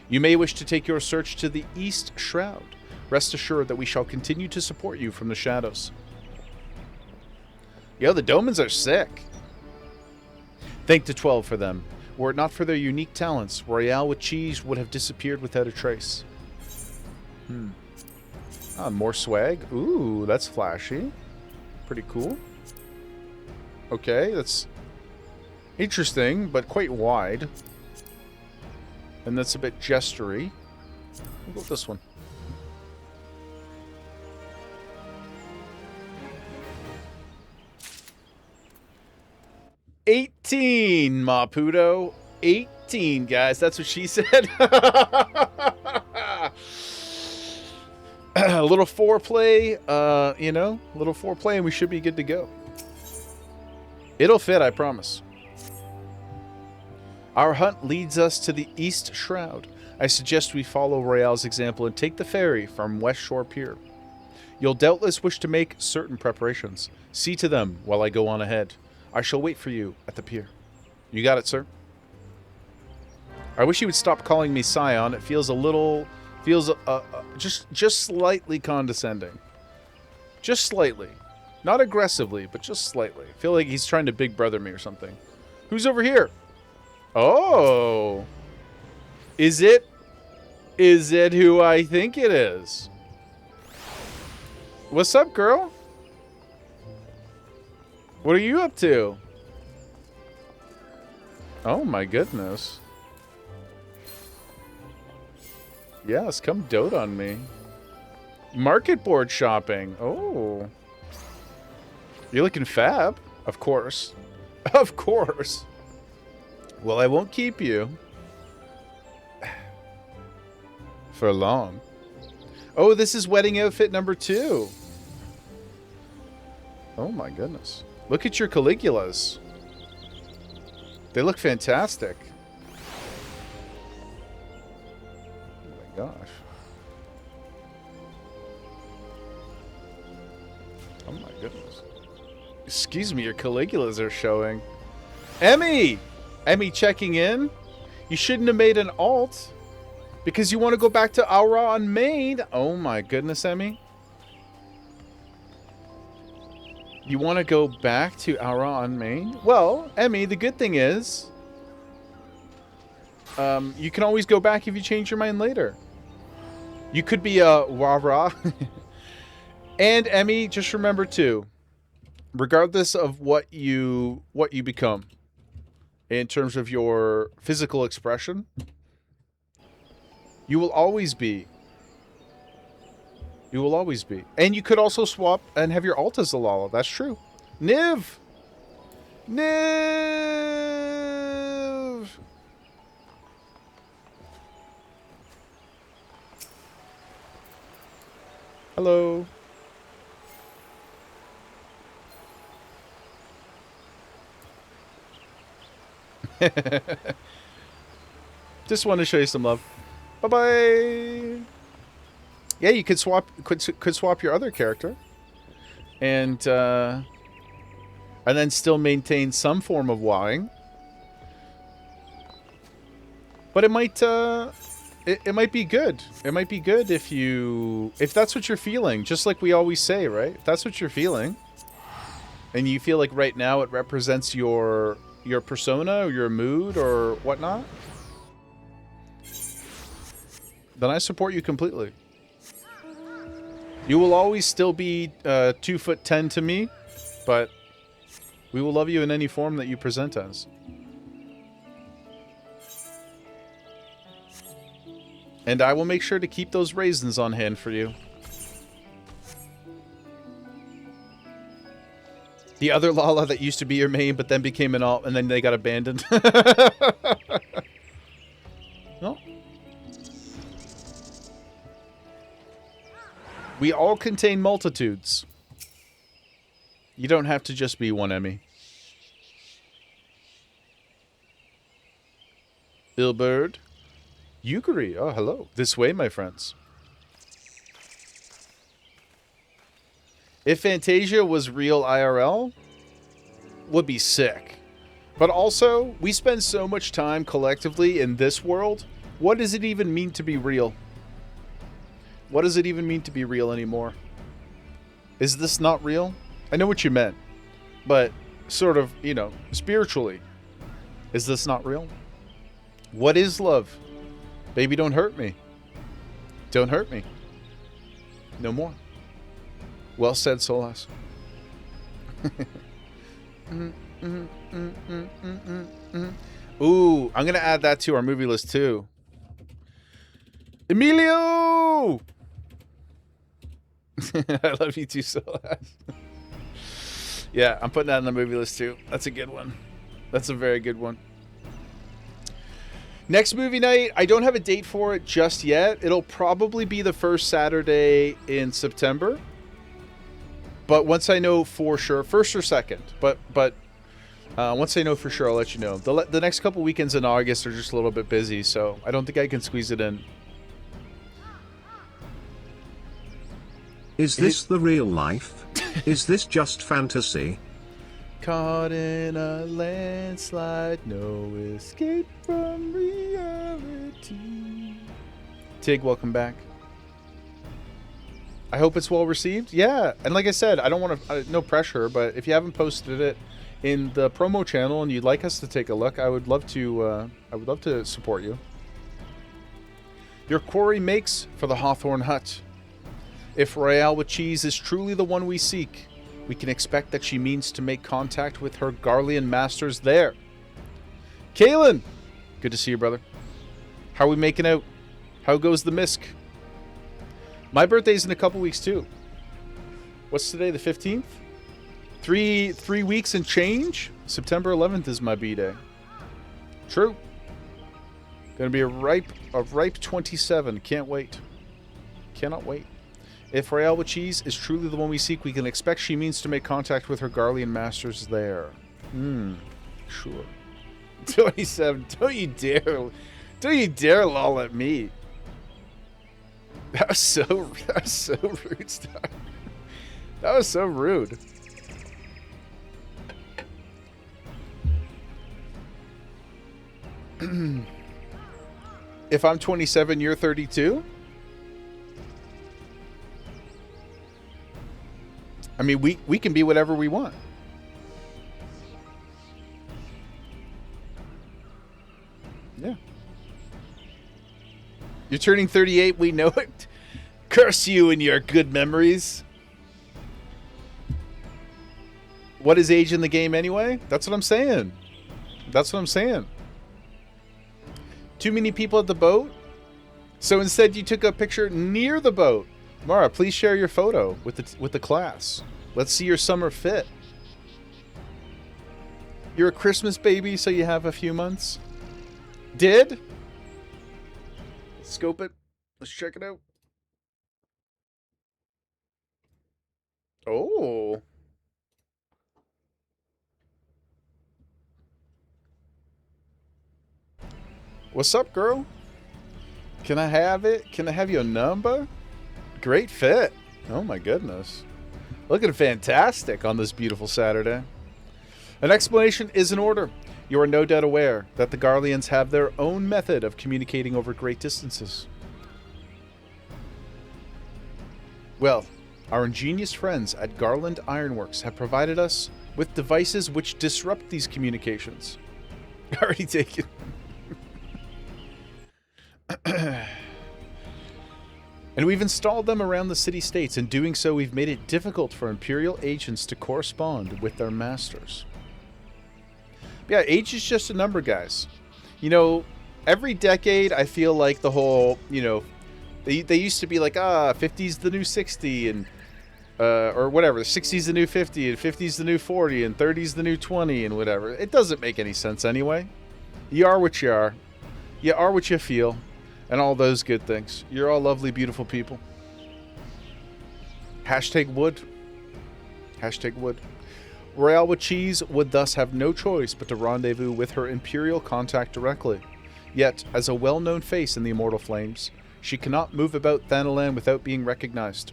You may wish to take your search to the East Shroud. Rest assured that we shall continue to support you from the shadows. Yo, the Domans are sick. Thank to 12 for them. Were it not for their unique talents, Royale with cheese would have disappeared without a trace. Ah, more swag. Ooh, that's flashy. Pretty cool. Okay, that's interesting, but quite wide. And that's a bit gestury. We'll go with this one. $18, Maputo. 18, guys. That's what she said. A little foreplay, you know, a little foreplay and we should be good to go. It'll fit, I promise. Our hunt leads us to the East Shroud. I suggest we follow Royale's example and take the ferry from West Shore Pier. You'll doubtless wish to make certain preparations. See to them while I go on ahead. I shall wait for you at the pier. You got it, sir? I wish you would stop calling me Scion. It feels a little... just slightly condescending. Just slightly. Not aggressively, but just slightly. I feel like he's trying to big brother me or something. Who's over here? Oh. Is it who I think it is? What's up, girl? What are you up to? Oh my goodness. Yes, come dote on me. Market board shopping. Oh. You're looking fab. Of course. Of course. Well, I won't keep you for long. Oh, this is wedding outfit number 2. Oh my goodness. Look at your Caligulas. They look fantastic. Oh my gosh. Oh my goodness. Excuse me, your Caligulas are showing. Emmy! Emmy checking in? You shouldn't have made an alt because you want to go back to Aura on main. Oh my goodness, Emmy. You want to go back to Aura on main? Well, Emmy, the good thing is you can always go back if you change your mind later. You could be a Wara. And Emmy, just remember too, regardless of what you become in terms of your physical expression, you will always be. You will always be. And you could also swap and have your alt as a Lala. That's true. Niv! Niv! Hello. Just want to show you some love. Bye-bye! Yeah, you could swap your other character, and then still maintain some form of wowing. But it might it might be good. It might be good if that's what you're feeling. Just like we always say, right? If that's what you're feeling, and you feel like right now it represents your persona or your mood or whatnot, then I support you completely. You will always still be 2'10" to me, but we will love you in any form that you present as. And I will make sure to keep those raisins on hand for you. The other Lala that used to be your main, but then became an alt, and then they got abandoned. No. We all contain multitudes. You don't have to just be one, Emmy. Billbird. Yukari. Oh, hello. This way, my friends. If Fantasia was real IRL, would be sick. But also, we spend so much time collectively in this world. What does it even mean to be real? What does it even mean to be real anymore? Is this not real? I know what you meant, but sort of, you know, spiritually, is this not real? What is love? Baby, don't hurt me. Don't hurt me. No more. Well said, Solas. Ooh, I'm going to add that to our movie list too. Emilio! I love you too, Solas. Yeah, I'm putting that on the movie list too. That's a good one. That's a very good one. Next movie night, I don't have a date for it just yet. It'll probably be the first Saturday in September. But once I know for sure, first or second, but once I know for sure, I'll let you know. The next couple weekends in August are just a little bit busy, so I don't think I can squeeze it in. Is this the real life? Is this just fantasy? Caught in a landslide, no escape from reality. Tig, welcome back. I hope it's well received. Yeah, and like I said, I don't want to, no pressure, but if you haven't posted it in the promo channel and you'd like us to take a look, I would love to support you. Your quarry makes for the Hawthorne Hut. If Royale with Cheese is truly the one we seek, we can expect that she means to make contact with her Garlean masters there. Kalen! Good to see you, brother. How are we making out? How goes the misc? My birthday's in a couple weeks, too. What's today, the 15th? Three weeks and change? September 11th is my B-day. True. Gonna be a ripe 27. Can't wait. Cannot wait. If Royale with Cheese is truly the one we seek, we can expect she means to make contact with her Garlean masters there. Sure. 27. Don't you dare lol at me. That was so rude, Star. That was so rude. If I'm 27, you're 32? I mean, we can be whatever we want. Yeah. You're turning 38, we know it. Curse you and your good memories. What is age in the game anyway? That's what I'm saying. That's what I'm saying. Too many people at the boat? So instead you took a picture near the boat. Mara, please share your photo with the class. Let's see your summer fit. You're a Christmas baby, so you have a few months. Did? Let's scope it. Let's check it out. Oh. What's up, girl? Can I have it? Can I have your number? Great fit. Oh my goodness. Looking fantastic on this beautiful Saturday. An explanation is in order. You are no doubt aware that the Garleans have their own method of communicating over great distances. Well, our ingenious friends at Garland Ironworks have provided us with devices which disrupt these communications. Already taken. And we've installed them around the city-states. In doing so, we've made it difficult for Imperial agents to correspond with their masters. Yeah, age is just a number, guys. You know, every decade, I feel like the whole, you know, they used to be like, 50's the new 60, and, or whatever, 60's the new 50, and 50's the new 40, and 30's the new 20, and whatever. It doesn't make any sense anyway. You are what you are. You are what you feel. And all those good things. You're all lovely, beautiful people. Hashtag wood. Hashtag wood. Royale with Cheese would thus have no choice but to rendezvous with her Imperial contact directly. Yet, as a well-known face in the Immortal Flames, she cannot move about Thanalan without being recognized.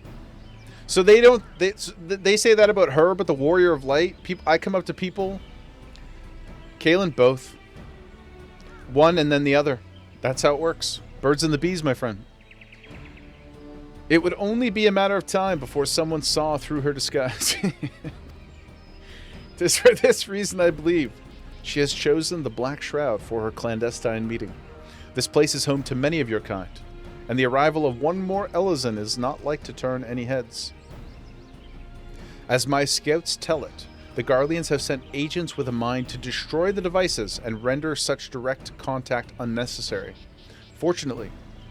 So they don't... They say that about her, but the Warrior of Light... I come up to people... Kaelin, both. One and then the other. That's how it works. Birds and the bees, my friend. It would only be a matter of time before someone saw through her disguise. For this reason, I believe, she has chosen the Black Shroud for her clandestine meeting. This place is home to many of your kind, and the arrival of one more Elizan is not like to turn any heads. As my scouts tell it, the Garleans have sent agents with a mind to destroy the devices and render such direct contact unnecessary. Fortunately,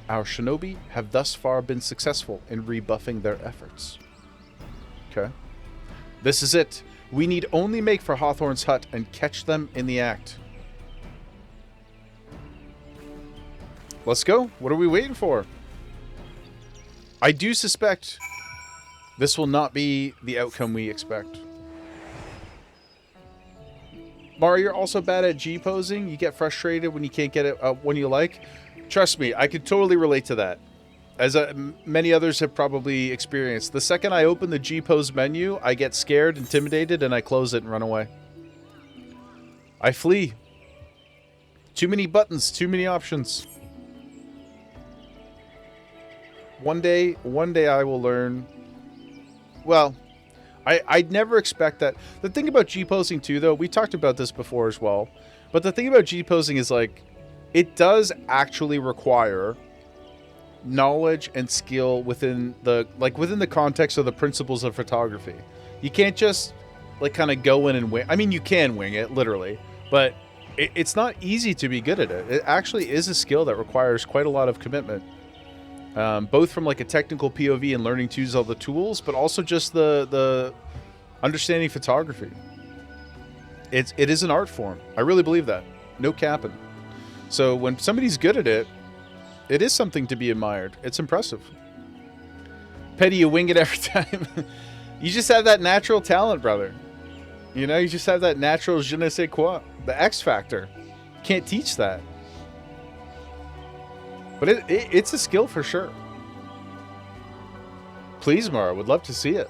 our shinobi have thus far been successful in rebuffing their efforts. Okay. This is it. We need only make for Hawthorne's hut and catch them in the act. Let's go. What are we waiting for? I do suspect this will not be the outcome we expect. Mara, you're also bad at G-posing. You get frustrated when you can't get it when you like. Trust me, I could totally relate to that. As many others have probably experienced. The second I open the G-pose menu, I get scared, intimidated, and I close it and run away. I flee. Too many buttons, too many options. One day I will learn. Well, I'd never expect that. The thing about G-posing too, though, we talked about this before as well, but the thing about G-posing is, like, it does actually require knowledge and skill within the context of the principles of photography. You can't just like kind of go in and wing. I mean, you can wing it literally, but it's not easy to be good at it. It actually is a skill that requires quite a lot of commitment, both from like a technical POV and learning to use all the tools, but also just the understanding photography. It is an art form. I really believe that. No capping. So when somebody's good at it, it is something to be admired. It's impressive. Petty, you wing it every time. You just have that natural talent, brother. You know, you just have that natural je ne sais quoi. The X factor. Can't teach that. But it's a skill for sure. Please, Mara, would love to see it.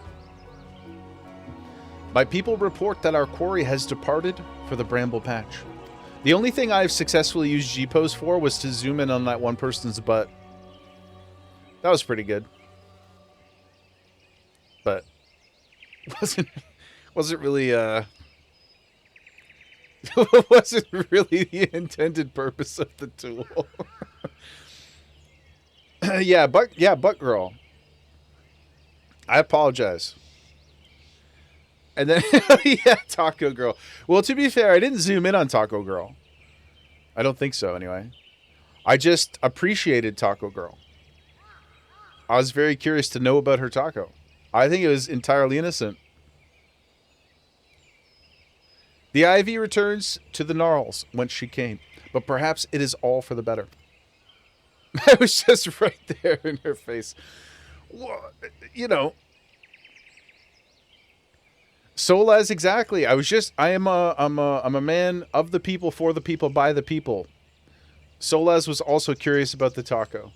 My people report that our quarry has departed for the Bramble Patch. The only thing I've successfully used G-Pose for was to zoom in on that one person's butt. That was pretty good. But wasn't really wasn't really the intended purpose of the tool. Butt girl. I apologize. And then, yeah, Taco Girl. Well, to be fair, I didn't zoom in on Taco Girl. I don't think so, anyway. I just appreciated Taco Girl. I was very curious to know about her taco. I think it was entirely innocent. The Ivy returns to the gnarls whence she came, but perhaps it is all for the better. I was just right there in her face. Well, you know... Solaz, exactly. I'm a man of the people, for the people, by the people. Solaz was also curious about the taco.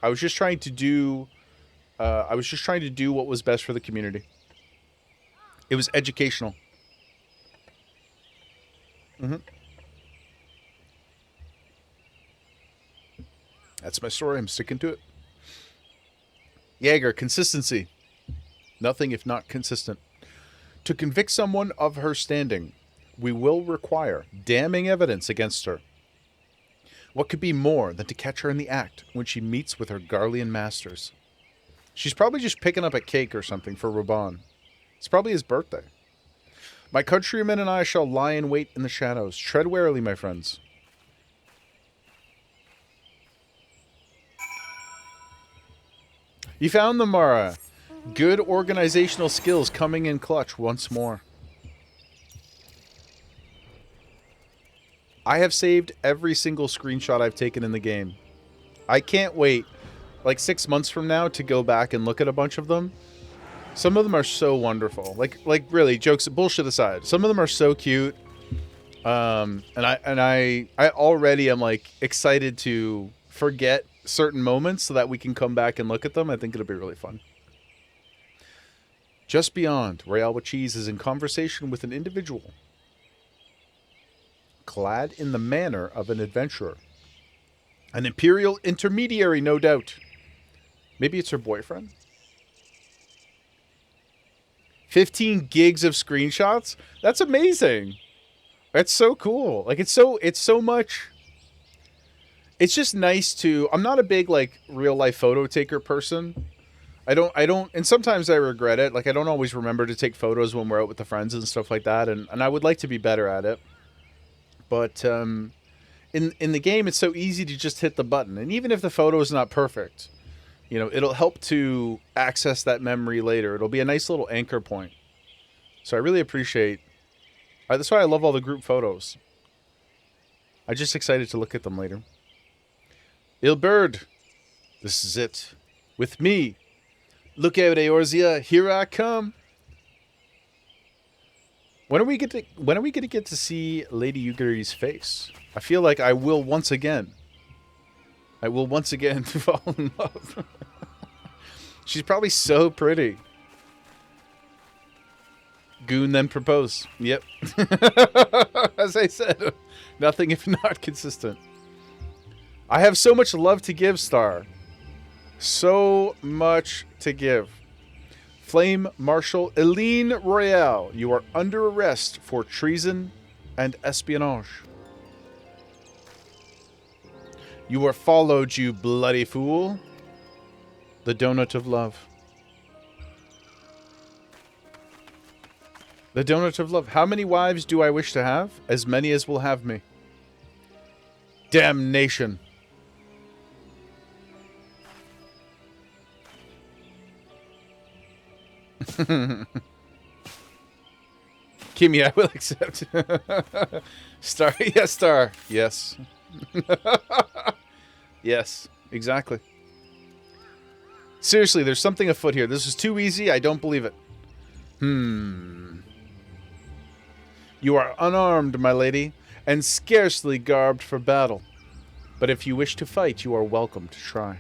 I was just trying to do what was best for the community. It was educational. That's my story. I'm sticking to it. Jaeger, consistency. Nothing if not consistent. To convict someone of her standing, we will require damning evidence against her. What could be more than to catch her in the act when she meets with her Garlean masters? She's probably just picking up a cake or something for Reborn. It's probably his birthday. My countrymen and I shall lie in wait in the shadows. Tread warily, my friends. You found them, Mara. Good organizational skills coming in clutch once more. I have saved every single screenshot I've taken in the game. I can't wait, like 6 months from now, to go back and look at a bunch of them. Some of them are so wonderful. Like really, jokes, bullshit aside. Some of them are so cute. And I already am like excited to forget certain moments so that we can come back and look at them. I think it'll be really fun. Just beyond, Royale with Cheese is in conversation with an individual clad in the manner of an adventurer. An Imperial intermediary, no doubt. Maybe it's her boyfriend? 15 gigs of screenshots? That's amazing. That's so cool. Like, it's so much. It's just nice to... I'm not a big, like, real-life photo taker person. I don't, and sometimes I regret it. Like, I don't always remember to take photos when we're out with the friends and stuff like that, and I would like to be better at it. But in the game, it's so easy to just hit the button, and even if the photo is not perfect, you know, it'll help to access that memory later. It'll be a nice little anchor point. So I really appreciate. That's why I love all the group photos. I'm just excited to look at them later. Ilbird, this is it. With me. Look out, Eorzea, here I come. When are we gonna get to see Lady Yuguri's face? I feel like I will once again fall in love. She's probably so pretty. Goon then propose. Yep. As I said, nothing if not consistent. I have so much love to give, Star. So much to give. Flame Marshal Eileen Royale, you are under arrest for treason and espionage. You are followed, you bloody fool. The donut of love. The donut of love. How many wives do I wish to have? As many as will have me. Damnation. Kimmy, I will accept. Star. Yes, Star. Yes. Yes, exactly. Seriously, there's something afoot here. This is too easy. I don't believe it. You are unarmed, my lady, and scarcely garbed for battle. But if you wish to fight, you are welcome to try.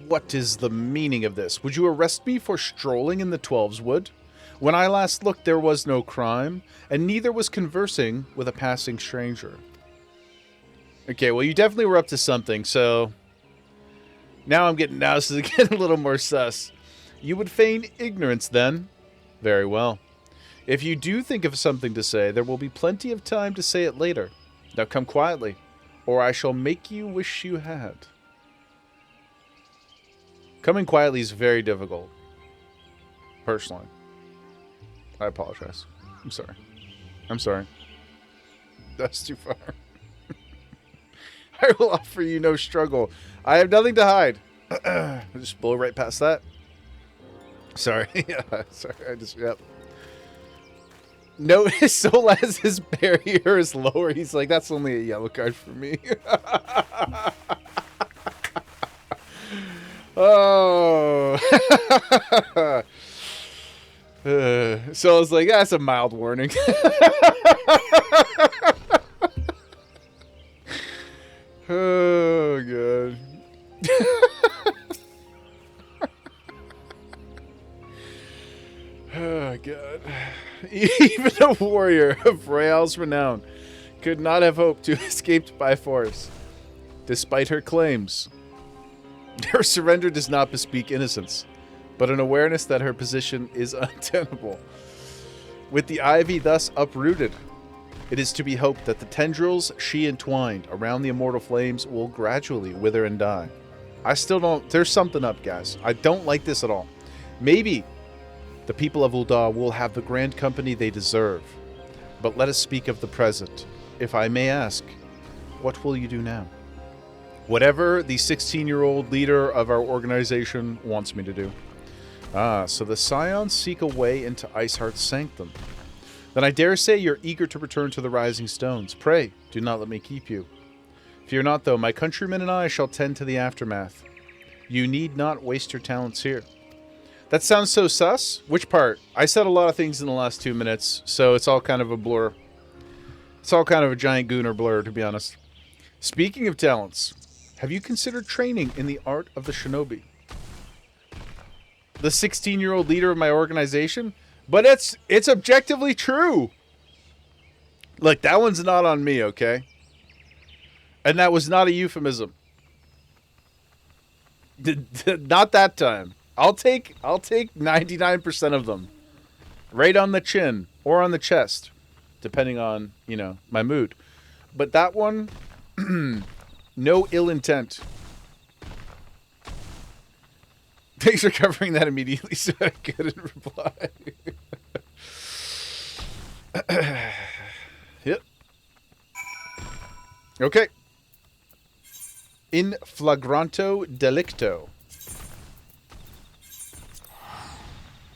What is the meaning of this? Would you arrest me for strolling in the 12's wood? When I last looked, there was no crime, and neither was conversing with a passing stranger. Okay, well, you definitely were up to something, so... Now this is getting a little more sus. You would feign ignorance, then? Very well. If you do think of something to say, there will be plenty of time to say it later. Now come quietly, or I shall make you wish you had. Coming quietly is very difficult. Personally. I apologize. I'm sorry. I'm sorry. That's too far. I will offer you no struggle. I have nothing to hide. I'll just blow right past that. Sorry. Yeah, sorry. Yep. Notice Solaz's his barrier is lower. He's like, that's only a yellow card for me. Oh. So I was like, that's a mild warning. Oh, God. Oh, God. Even a warrior of Royale's renown could not have hoped to escape by force. Despite her claims, her surrender does not bespeak innocence, but an awareness that her position is untenable. With the ivy thus uprooted, it is to be hoped that the tendrils she entwined around the immortal flames will gradually wither and die. I still don't... There's something up, guys. I don't like this at all. Maybe the people of Ul'dah will have the grand company they deserve. But let us speak of the present. If I may ask, what will you do now? Whatever the 16-year-old leader of our organization wants me to do. Ah, so the Scions seek a way into Iceheart's sanctum. Then I dare say you're eager to return to the Rising Stones. Pray, do not let me keep you. Fear not, though. My countrymen and I shall tend to the aftermath. You need not waste your talents here. That sounds so sus. Which part? I said a lot of things in the last 2 minutes, so it's all kind of a blur. It's all kind of a giant gooner blur, to be honest. Speaking of talents, have you considered training in the art of the shinobi? The 16-year-old leader of my organization? But it's objectively true. Look, that one's not on me, okay? And that was not a euphemism. Not that time. I'll take 99% of them. Right on the chin or on the chest, depending on, you know, my mood. But that one, no ill intent. Thanks for covering that immediately so I couldn't reply. Yep. Okay. In flagranto delicto.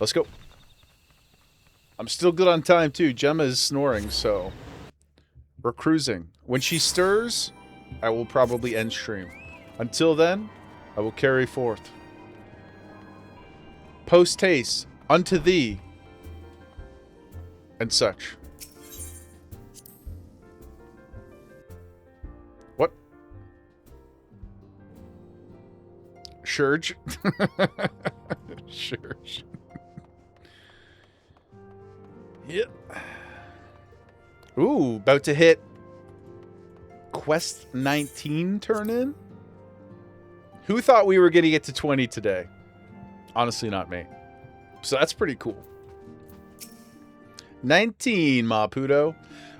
Let's go. I'm still good on time, too. Gemma is snoring, so... We're cruising. When she stirs, I will probably end stream. Until then, I will carry forth. Post haste unto thee, and such. What? Shurge? Shurge. Yep. Ooh, about to hit Quest 19 turn in? Who thought we were going to get to 20 today? Honestly, not me. So that's pretty cool. 19, Maputo.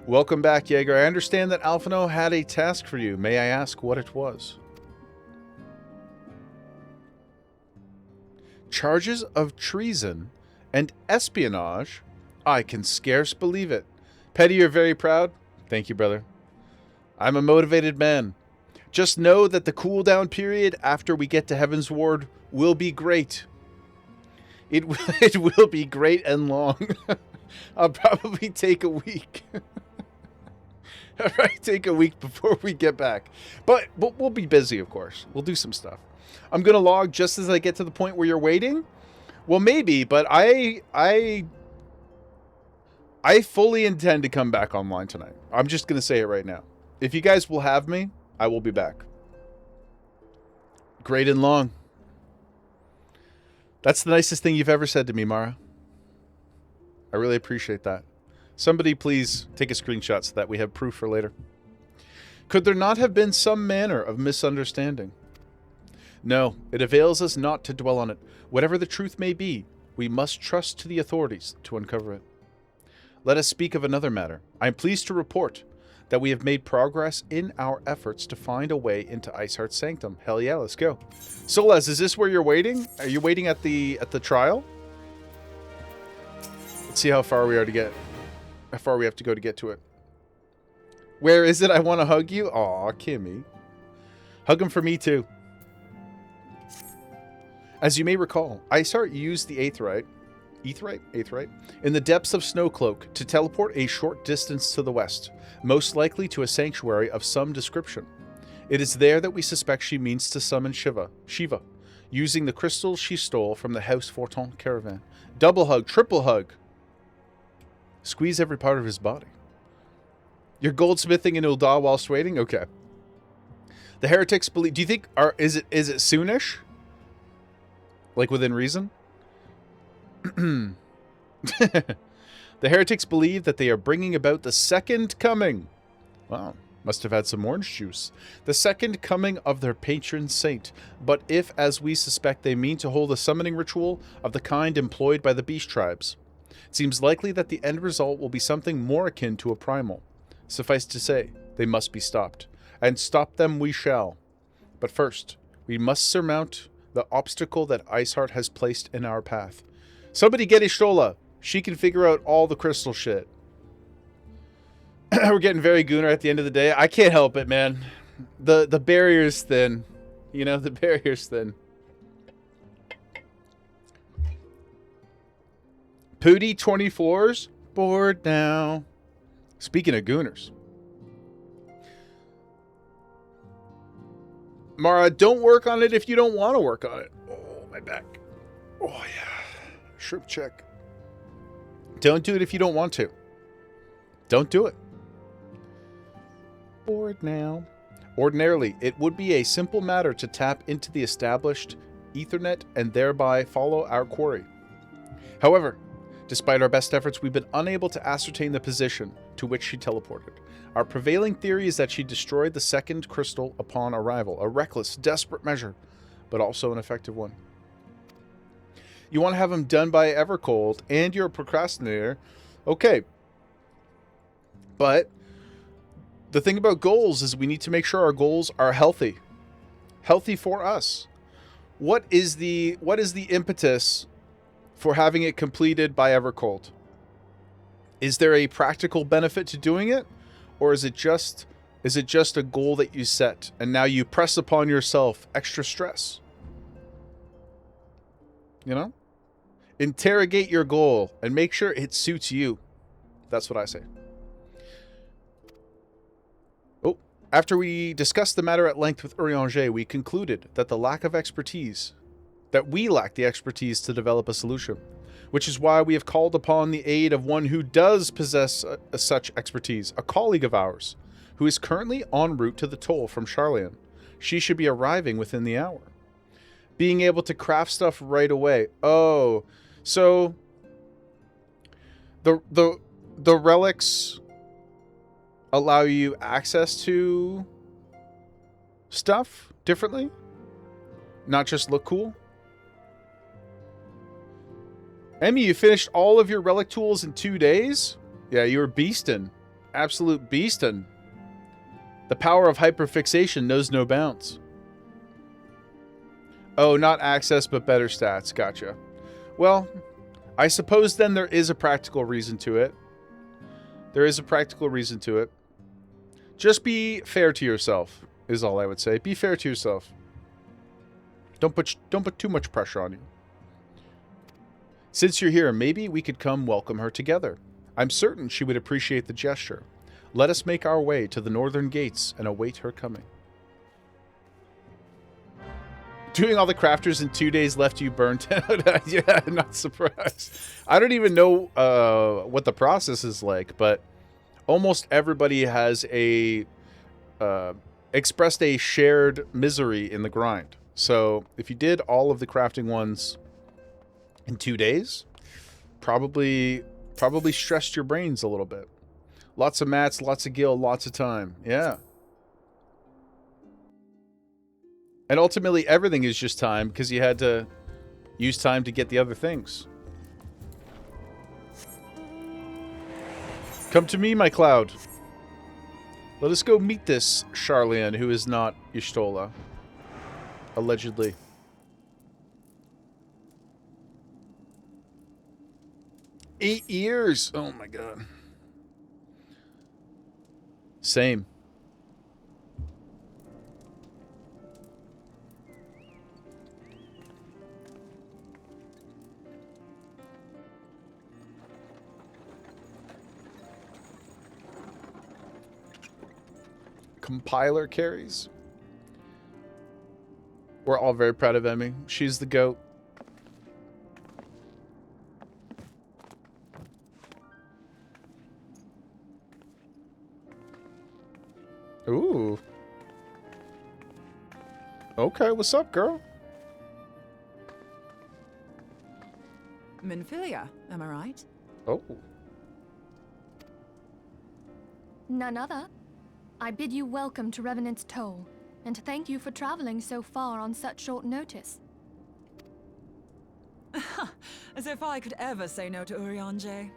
Welcome back, Jaeger. I understand that Alphino had a task for you. May I ask what it was? Charges of treason and espionage? I can scarce believe it. Petty, you're very proud? Thank you, brother. I'm a motivated man. Just know that the cooldown period after we get to Heaven's Ward will be great. It will be great and long. I'll probably take a week. I'll probably take a week before we get back. But we'll be busy, of course. We'll do some stuff. I'm going to log just as I get to the point where you're waiting. Well, maybe, but I fully intend to come back online tonight. I'm just going to say it right now. If you guys will have me, I will be back. Great and long. That's the nicest thing you've ever said to me, Mara. I really appreciate that. Somebody please take a screenshot so that we have proof for later. Could there not have been some manner of misunderstanding? No, it avails us not to dwell on it. Whatever the truth may be, we must trust to the authorities to uncover it. Let us speak of another matter. I am pleased to report that we have made progress in our efforts to find a way into Iceheart's sanctum. Hell yeah, let's go. Solaz, is this where you're waiting? Are you waiting at the trial? Let's see how far we are to get. How far we have to go to get to it. Where is it? I want to hug you. Aw, Kimmy. Hug him for me too. As you may recall, Iceheart used the Aetheryte in the depths of Snowcloak to teleport a short distance to the west, most likely to a sanctuary of some description. It is there that we suspect she means to summon Shiva, using the crystals she stole from the House Forton caravan. Double hug, triple hug. Squeeze every part of his body. You're goldsmithing in Ul'dah whilst waiting? Okay. The heretics believe... Do you think... Is it soonish? Like within reason? The heretics believe that they are bringing about the second coming. Wow, must have had some orange juice. The second coming of their patron saint. But if, as we suspect, they mean to hold a summoning ritual of the kind employed by the beast tribes, it seems likely that the end result will be something more akin to a primal. Suffice to say, they must be stopped. And stop them we shall. But first, we must surmount the obstacle that Iceheart has placed in our path. Somebody get Ishtola. She can figure out all the crystal shit. We're getting very Gooner at the end of the day. I can't help it, man. The barrier's thin. You know, the barrier's thin. Pooty 24s. Bored now. Speaking of Gooners. Mara, don't work on it if you don't want to work on it. Oh, my back. Oh, yeah. Shrimp check. Don't do it if you don't want to. Don't do it. Bored now. Ordinarily, it would be a simple matter to tap into the established Ethernet and thereby follow our quarry. However, despite our best efforts, we've been unable to ascertain the position to which she teleported. Our prevailing theory is that she destroyed the second crystal upon arrival. A reckless, desperate measure, but also an effective one. You want to have them done by Evercold, and you're a procrastinator. Okay. But the thing about goals is we need to make sure our goals are healthy. Healthy for us. What is the impetus for having it completed by Evercold? Is there a practical benefit to doing it? Or is it just a goal that you set and now you press upon yourself extra stress? You know? Interrogate your goal and make sure it suits you. That's what I say. Oh, after we discussed the matter at length with Urianger, we concluded that we lack the expertise to develop a solution, which is why we have called upon the aid of one who does possess such expertise, a colleague of ours, who is currently en route to the toll from Charlian. She should be arriving within the hour. Being able to craft stuff right away. Oh, so the relics allow you access to stuff differently? Not just look cool? Emmy, you finished all of your relic tools in 2 days? Yeah, you were beastin'. Absolute beastin'. The power of hyperfixation knows no bounds. Oh, not access, but better stats. Gotcha. Well, I suppose then there is a practical reason to it. There is a practical reason to it. Just be fair to yourself, is all I would say. Be fair to yourself. Don't put too much pressure on you. Since you're here, maybe we could come welcome her together. I'm certain she would appreciate the gesture. Let us make our way to the northern gates and await her coming. Doing all the crafters in 2 days left you burnt out. Yeah, I'm not surprised. I don't even know what the process is like, but almost everybody has expressed a shared misery in the grind. So if you did all of the crafting ones in 2 days, probably stressed your brains a little bit. Lots of mats, lots of gil, lots of time. Yeah. And ultimately, everything is just time, because you had to use time to get the other things. Come to me, my cloud. Let us go meet this Charlian, who is not Y'shtola. Allegedly. Eight years! Oh my god. Same. Compiler carries. We're all very proud of Emmy. She's the GOAT. Ooh. Okay, what's up, girl? Minfilia, am I right? Oh. None other. I bid you welcome to Revenant's Toll, and thank you for traveling so far on such short notice. As if I could ever say no to Urianger.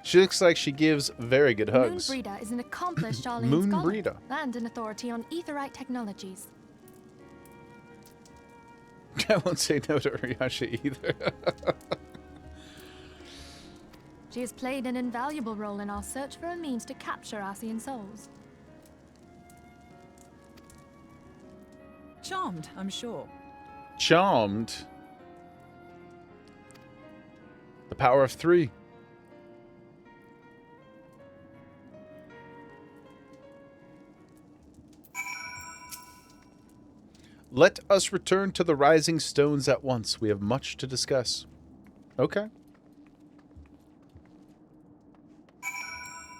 She looks like she gives very good hugs. Moonbreeder is an accomplished Charlian Moonbreeder. scholar and an authority on aetherite technologies. I won't say no to Urianger either. She has played an invaluable role in our search for a means to capture Ascian souls. Charmed, I'm sure. Charmed. The power of 3. Let us return to the Rising Stones at once. We have much to discuss. Okay.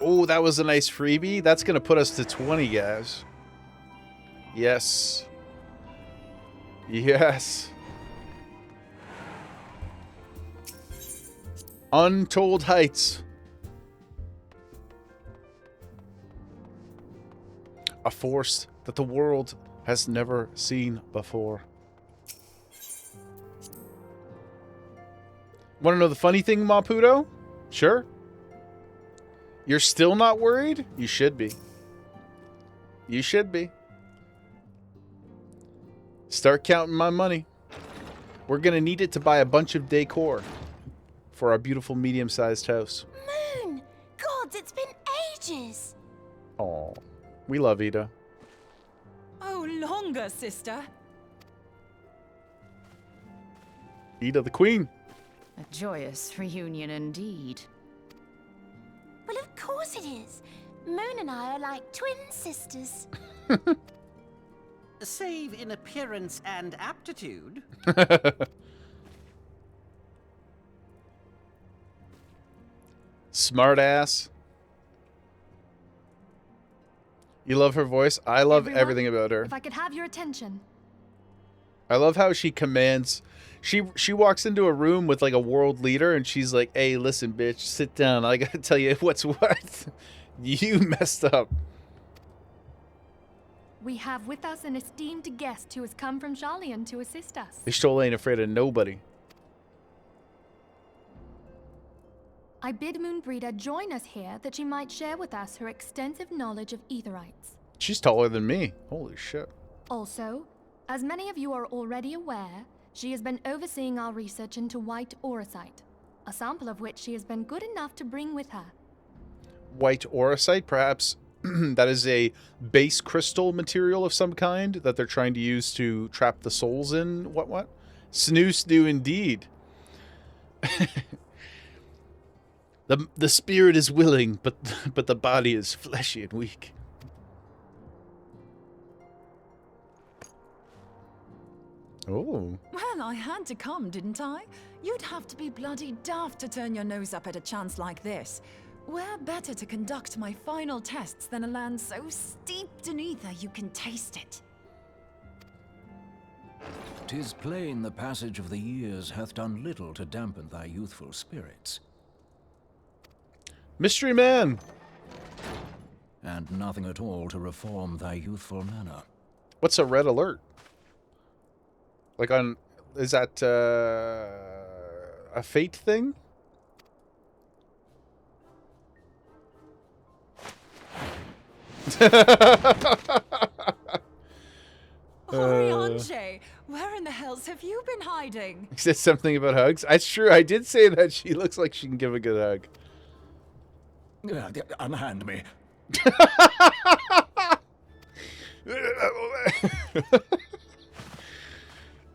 Oh, that was a nice freebie. That's going to put us to 20, guys. Yes. Yes. Untold Heights. A force that the world has never seen before. Want to know the funny thing, Maputo? Sure. You're still not worried? You should be. You should be. Start counting my money. We're going to need it to buy a bunch of decor for our beautiful medium-sized house. Moon! Gods, it's been ages! Aw. We love Ida. Oh, longer, sister. Ida the Queen. A joyous reunion indeed. Well, of course it is. Moon and I are like twin sisters. Save in appearance and aptitude. Smart ass. You love her voice? I love everything about her. If I could have your attention. I love how she commands. She walks into a room with like a world leader and she's like, "Hey, listen, bitch, sit down. I gotta tell you what's what. You messed up." We have with us an esteemed guest who has come from Charlian to assist us. Y'shtola ain't afraid of nobody. I bid Moonbreeder join us here that she might share with us her extensive knowledge of aetherites. She's taller than me. Holy shit. Also, as many of you are already aware, she has been overseeing our research into white auracite, a sample of which she has been good enough to bring with her. White auracite, perhaps that is a base crystal material of some kind that they're trying to use to trap the souls in. What? Snooze do indeed. The spirit is willing, but the body is fleshy and weak. Oh. Well, I had to come, didn't I? You'd have to be bloody daft to turn your nose up at a chance like this. Where better to conduct my final tests than a land so steeped in ether you can taste it? 'Tis plain the passage of the years hath done little to dampen thy youthful spirits. Mystery man! And nothing at all to reform thy youthful manner. What's a red alert? Like on... Is that, a fate thing? Oriange, where in the hells have you been hiding? He said something about hugs. That's true. I did say that she looks like she can give a good hug. Unhand me.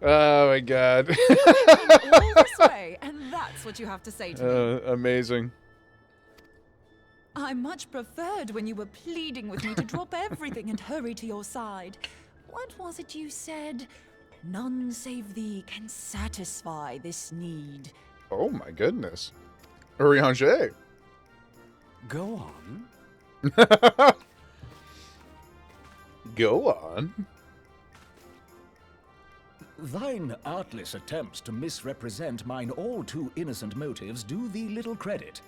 Oh my god. All this way, and that's what you have to say to me. Amazing. I much preferred when you were pleading with me to drop everything and hurry to your side. What was it you said? None save thee can satisfy this need. Oh my goodness. Oriange. Go on. Go on. Thine artless attempts to misrepresent mine all too innocent motives do thee little credit.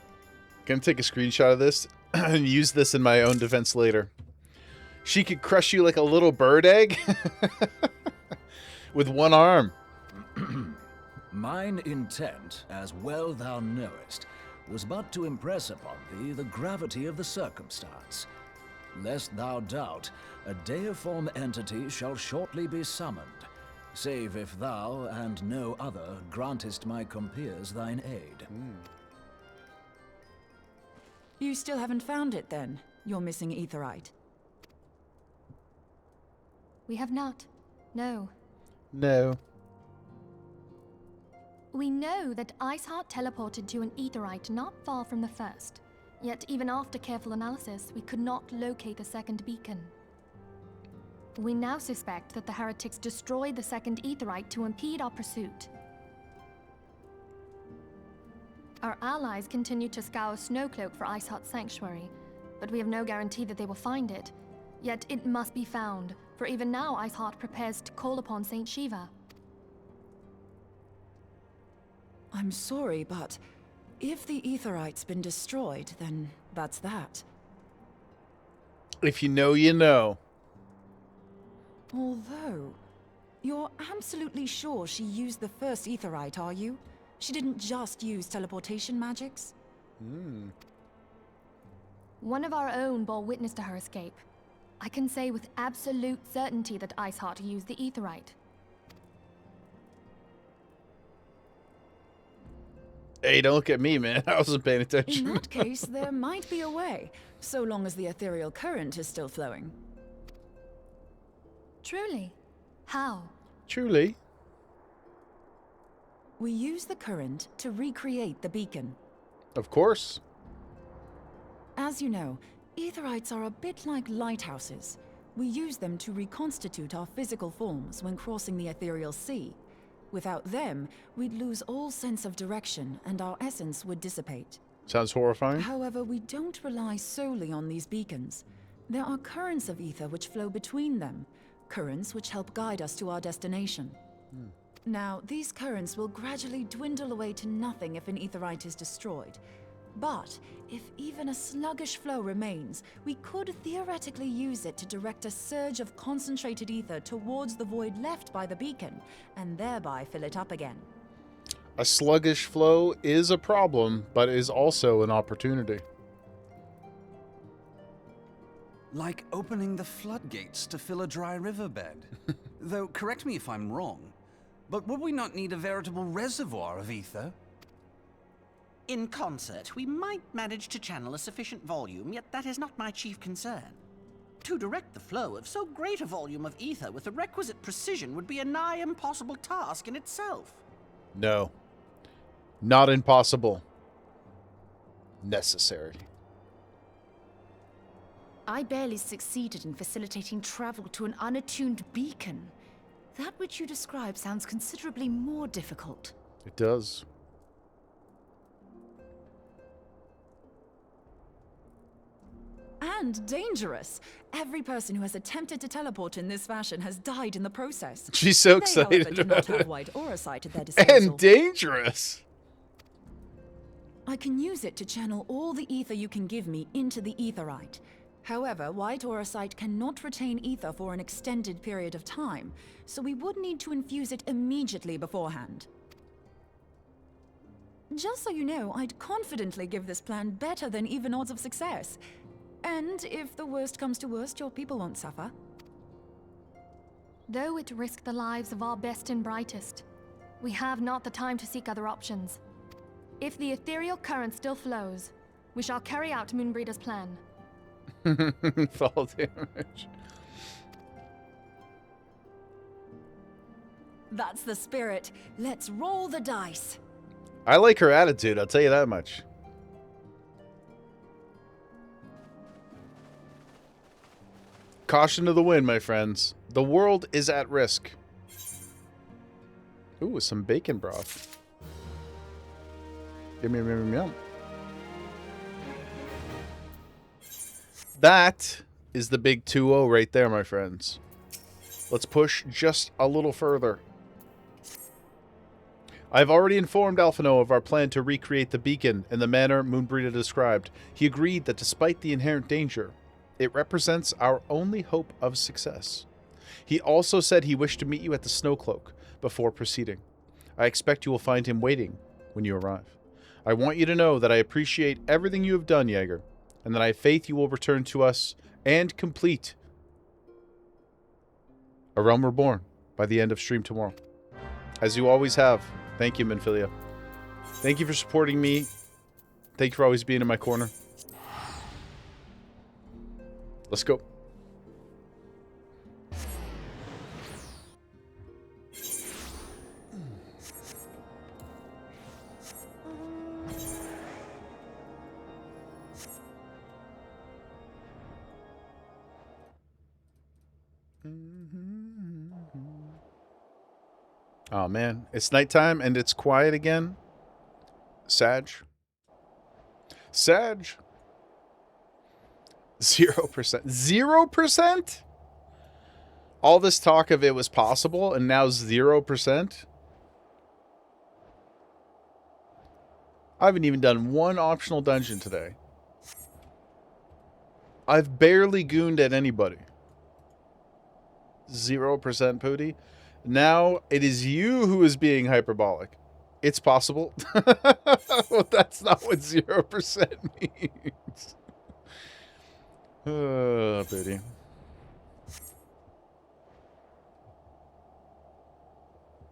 Gonna take a screenshot of this and use this in my own defense later. She could crush you like a little bird egg with one arm. Mine intent, as well thou knowest, was but to impress upon thee the gravity of the circumstance. Lest thou doubt, a deiform entity shall shortly be summoned, save if thou and no other grantest my compeers thine aid. You still haven't found it, then? Your missing aetherite? We have not. No. No. We know that Iceheart teleported to an aetherite not far from the first. Yet even after careful analysis, we could not locate the second beacon. We now suspect that the heretics destroyed the second aetherite to impede our pursuit. Our allies continue to scour Snowcloak for Iceheart's sanctuary, but we have no guarantee that they will find it. Yet it must be found, for even now Iceheart prepares to call upon Saint Shiva. I'm sorry, but if the aetherite's been destroyed, then that's that. If you know, you know. Although, you're absolutely sure she used the first aetherite, are you? She didn't just use teleportation magics? One of our own bore witness to her escape. I can say with absolute certainty that Iceheart used the aetherite. Hey, don't look at me, man. I wasn't paying attention. In that case, there might be a way, so long as the ethereal current is still flowing. Truly? How? Truly? We use the current to recreate the beacon. Of course. As you know, aetherites are a bit like lighthouses. We use them to reconstitute our physical forms when crossing the ethereal sea. Without them, we'd lose all sense of direction and our essence would dissipate. Sounds horrifying. However, we don't rely solely on these beacons. There are currents of ether which flow between them, currents which help guide us to our destination. Now, these currents will gradually dwindle away to nothing if an aetherite is destroyed. But if even a sluggish flow remains, we could theoretically use it to direct a surge of concentrated ether towards the void left by the beacon, and thereby fill it up again. A sluggish flow is a problem, but is also an opportunity. Like opening the floodgates to fill a dry riverbed. Though, correct me if I'm wrong, but would we not need a veritable reservoir of ether? In concert, we might manage to channel a sufficient volume, yet that is not my chief concern. To direct the flow of so great a volume of ether with the requisite precision would be a nigh impossible task in itself. No. Not impossible. Necessary. I barely succeeded in facilitating travel to an unattuned beacon. That which you describe sounds considerably more difficult. It does. And dangerous. Every person who has attempted to teleport in this fashion has died in the process. She's so They, excited however, do not about have it. wide aura sight at their disposal. And dangerous. I can use it to channel all the ether you can give me into the aetherite. However, white aura sight cannot retain ether for an extended period of time, so we would need to infuse it immediately beforehand. Just so you know, I'd confidently give this plan better than even odds of success. And if the worst comes to worst, your people won't suffer. Though it risk the lives of our best and brightest, we have not the time to seek other options. If the ethereal current still flows, we shall carry out Moonbreeder's plan. Fall damage. That's the spirit. Let's roll the dice. I like her attitude, I'll tell you that much. Caution to the wind, my friends. The world is at risk. Ooh, some bacon broth. Yum, yum, yum, yum. That is the big 2-0 right there, my friends. Let's push just a little further. I've already informed Alphino of our plan to recreate the beacon in the manner Moonbreeder described. He agreed that despite the inherent danger, it represents our only hope of success. He also said he wished to meet you at the Snowcloak before proceeding. I expect you will find him waiting when you arrive. I want you to know that I appreciate everything you have done, Jaeger, and that I have faith you will return to us and complete A Realm Reborn by the end of stream tomorrow. As you always have. Thank you, Minfilia. Thank you for supporting me. Thank you for always being in my corner. Let's go. Oh man, it's nighttime and it's quiet again. Sag. 0%. 0%? All this talk of it was possible and now 0%? I haven't even done one optional dungeon today. I've barely gooned at anybody. 0% Pooty. Now it is you who is being hyperbolic. It's possible. Well, that's not what 0% means. Oh, Pooty.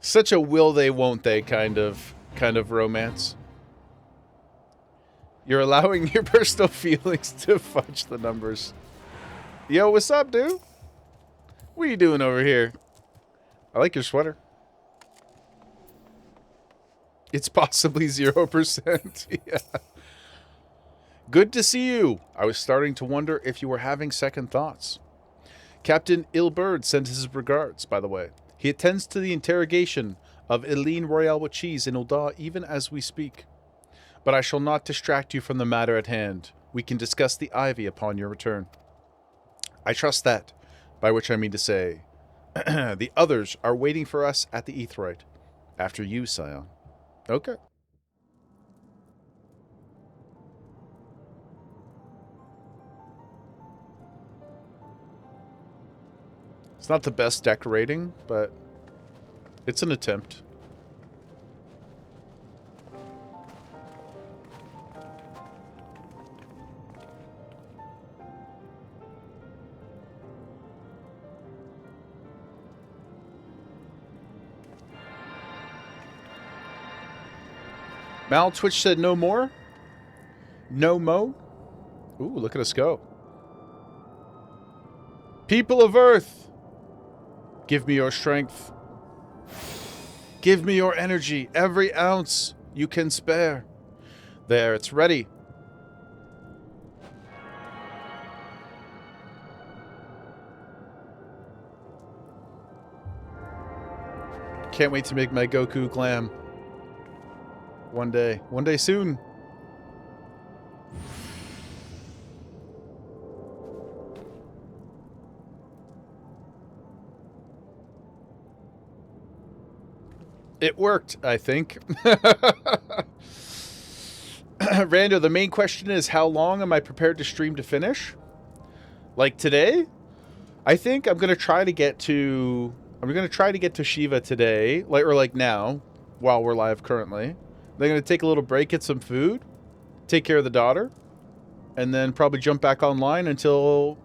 Such a will they, won't they kind of romance. You're allowing your personal feelings to fudge the numbers. Yo, what's up, dude? What are you doing over here? I like your sweater. It's possibly 0%. Yeah. Good to see you. I was starting to wonder if you were having second thoughts. Captain Ilbird sent his regards, by the way. He attends to the interrogation of Eileen Royale with cheese in Ul'dah even as we speak. But I shall not distract you from the matter at hand. We can discuss the Ivy upon your return. I trust that, by which I mean to say, the others are waiting for us at the Aetherite. After you, Scion. Okay. It's not the best decorating, but it's an attempt. Mal Twitch said no more. No mo. Ooh, look at us go. People of Earth, give me your strength. Give me your energy, every ounce you can spare. There, it's ready. Can't wait to make my Goku glam. One day soon. It worked, I think. Rando, the main question is, how long am I prepared to stream to finish? Like today? I think I'm gonna try to get to Shiva today, like now, while we're live currently. Then I'm gonna take a little break, get some food, take care of the daughter, and then probably jump back online until,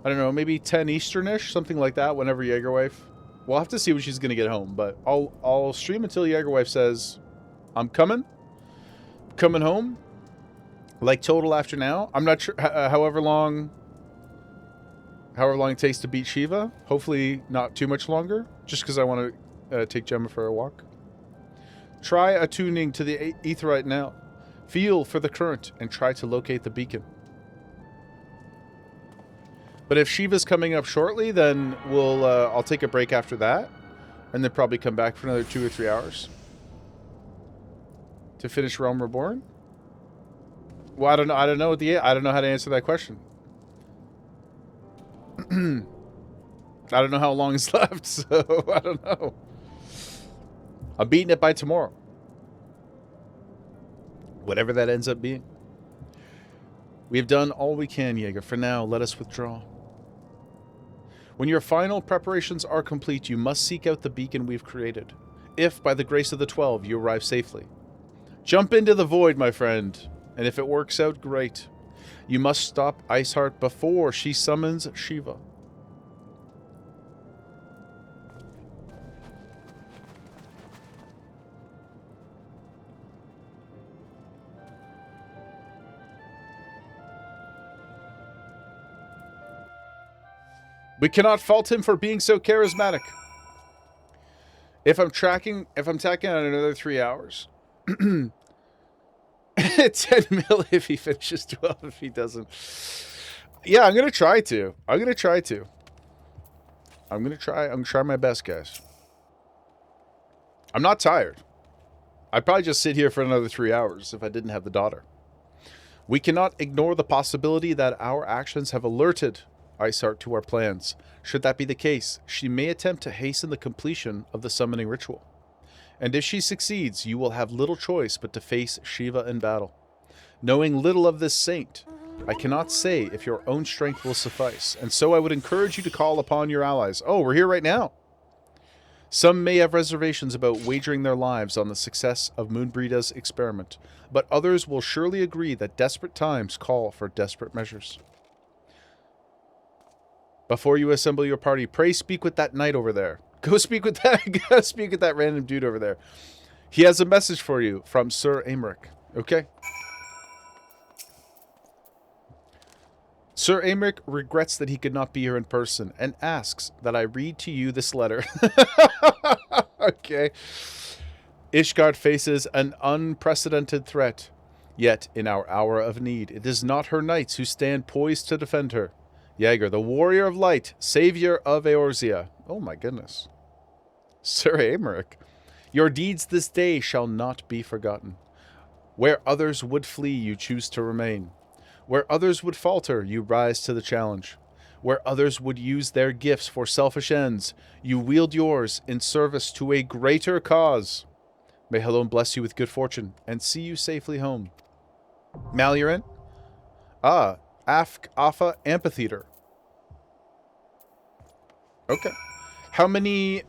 I don't know, maybe 10 Easternish, something like that, whenever Jaegerwife. We'll have to see when she's gonna get home, but I'll stream until Jaegerwife says I'm coming home. Like total after now. I'm not sure. However long it takes to beat Shiva. Hopefully not too much longer. Just because I want to take Gemma for a walk. Try attuning to the aetheryte now. Feel for the current and try to locate the beacon. But if Shiva's coming up shortly, then I'll take a break after that, and then probably come back for another 2 or 3 hours to finish Realm Reborn. Well, I don't know how to answer that question. I don't know how long is left, so I don't know. I'm beating it by tomorrow. Whatever that ends up being. We have done all we can, Jaeger. For now, let us withdraw. When your final preparations are complete, you must seek out the beacon we've created. If, by the grace of the 12, you arrive safely. Jump into the void, my friend. And if it works out, great. You must stop Iceheart before she summons Shiva. We cannot fault him for being so charismatic. If I'm tacking on another 3 hours. 10 mil if he finishes 12, if he doesn't. Yeah, I'm gonna try to. I'm gonna try my best, guys. I'm not tired. I'd probably just sit here for another 3 hours if I didn't have the daughter. We cannot ignore the possibility that our actions have alerted Iceheart to our plans. Should that be the case, she may attempt to hasten the completion of the summoning ritual. And if she succeeds, you will have little choice but to face Shiva in battle. Knowing little of this saint, I cannot say if your own strength will suffice, and so I would encourage you to call upon your allies. Oh, we're here right now. Some may have reservations about wagering their lives on the success of Moonbreeda's experiment, but others will surely agree that desperate times call for desperate measures. Before you assemble your party, pray speak with that knight over there. Go speak with that random dude over there. He has a message for you from Sir Aymeric. Okay? Sir Aymeric regrets that he could not be here in person and asks that I read to you this letter. Okay. Ishgard faces an unprecedented threat. Yet, in our hour of need, it is not her knights who stand poised to defend her. Jaeger, the warrior of light, savior of Eorzea. Oh my goodness. Sir Aymeric, your deeds this day shall not be forgotten. Where others would flee, you choose to remain. Where others would falter, you rise to the challenge. Where others would use their gifts for selfish ends, you wield yours in service to a greater cause. May Helon bless you with good fortune and see you safely home. Malurin? Ah, Alpha Amphitheater. Okay. How many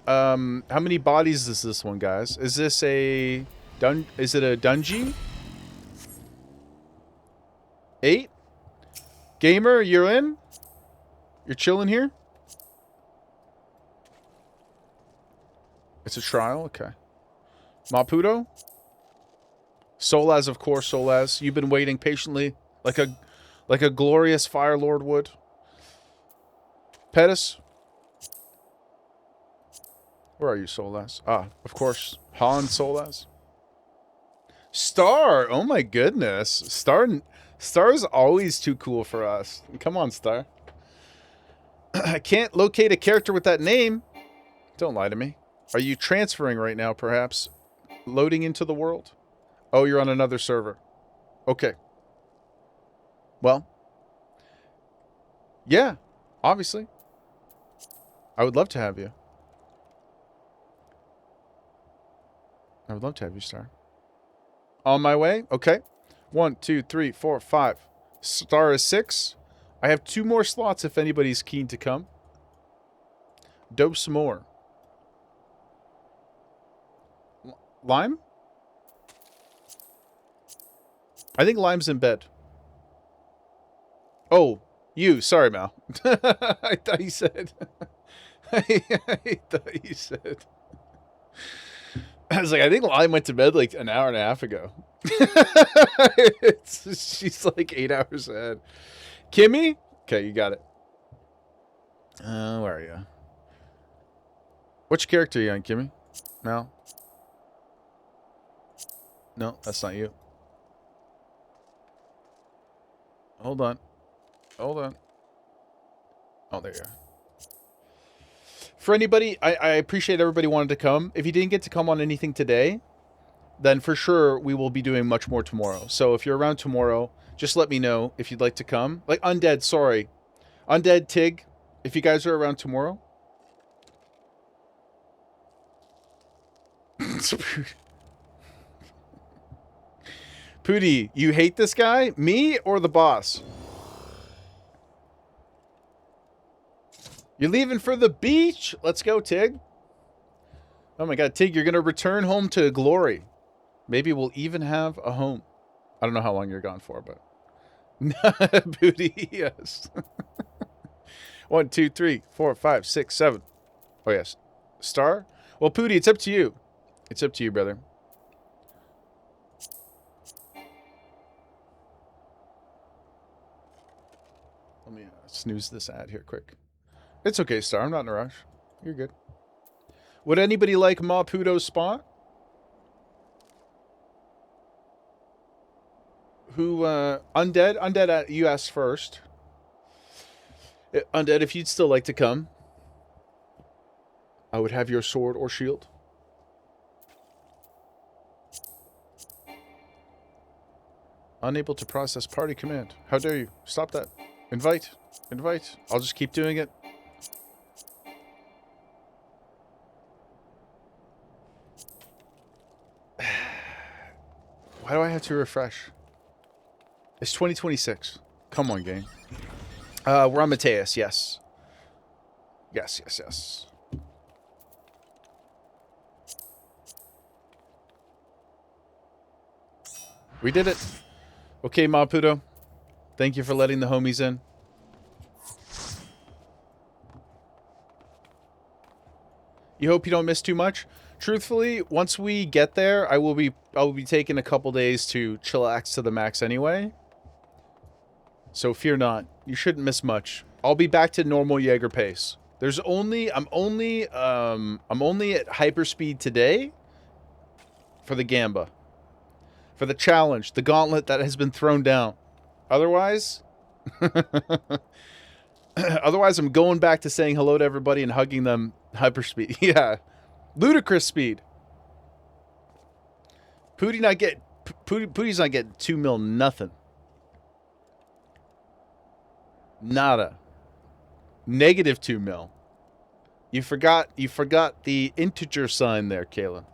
bodies is this one, guys? Is this a is it a dungeon? 8? Gamer, you're in? You're chilling here? It's a trial? Okay. Maputo? Solaz, of course, Solaz. You've been waiting patiently like a glorious Fire Lord would. Pettis. Where are you, Solaz? Ah, of course. Han Solaz. Star! Oh my goodness. Star's always too cool for us. Come on, Star. I can't locate a character with that name. Don't lie to me. Are you transferring right now, perhaps? Loading into the world? Oh, you're on another server. Okay. Well. Yeah, obviously. I would love to have you. I would love to have you, Star. On my way? Okay. 1, 2, 3, 4, 5. Star is 6. I have 2 more slots if anybody's keen to come. Dope some more. Lime? I think Lime's in bed. Oh, you. Sorry, Mal. I thought you said... I thought you said... I was like, I think Lime went to bed like an hour and a half ago. She's like 8 hours ahead. Kimmy? Okay, you got it. Where are you? Which character are you on, Kimmy? Mal? No, that's not you. Hold on. Hold on. Oh, there you are. For anybody, I appreciate everybody wanted to come. If you didn't get to come on anything today, then for sure we will be doing much more tomorrow. So if you're around tomorrow, just let me know if you'd like to come. Like Undead, sorry. Undead, Tig, if you guys are around tomorrow. Pooty, you hate this guy? Me or the boss? You're leaving for the beach? Let's go, Tig. Oh my god, Tig, you're going to return home to glory. Maybe we'll even have a home. I don't know how long you're gone for, but... Booty, yes. 1, 2, 3, 4, 5, 6, 7. Oh, yes. Star? Well, Pooty, it's up to you. It's up to you, brother. Let me snooze this ad here quick. It's okay, Star. I'm not in a rush. You're good. Would anybody like Maputo's spot? Who, Undead? Undead, you asked first. Undead, if you'd still like to come, I would have your sword or shield. Unable to process party command. How dare you? Stop that. Invite. Invite. I'll just keep doing it. Why do I have to refresh? It's 2026. Come on, game. We're on Mateus, yes. Yes, yes, yes. We did it. Okay, Maputo. Thank you for letting the homies in. You hope you don't miss too much? Truthfully, once we get there, I will be taking a couple days to chillax to the max anyway. So fear not. You shouldn't miss much. I'll be back to normal Jaeger pace. I'm only at hyperspeed today for the Gamba. For the challenge, the gauntlet that has been thrown down. Otherwise, otherwise I'm going back to saying hello to everybody and hugging them hyperspeed. Yeah. Ludicrous speed. Pooty's not getting 2 mil nothing. Nada. Negative 2 mil. You forgot the integer sign there, Kayla.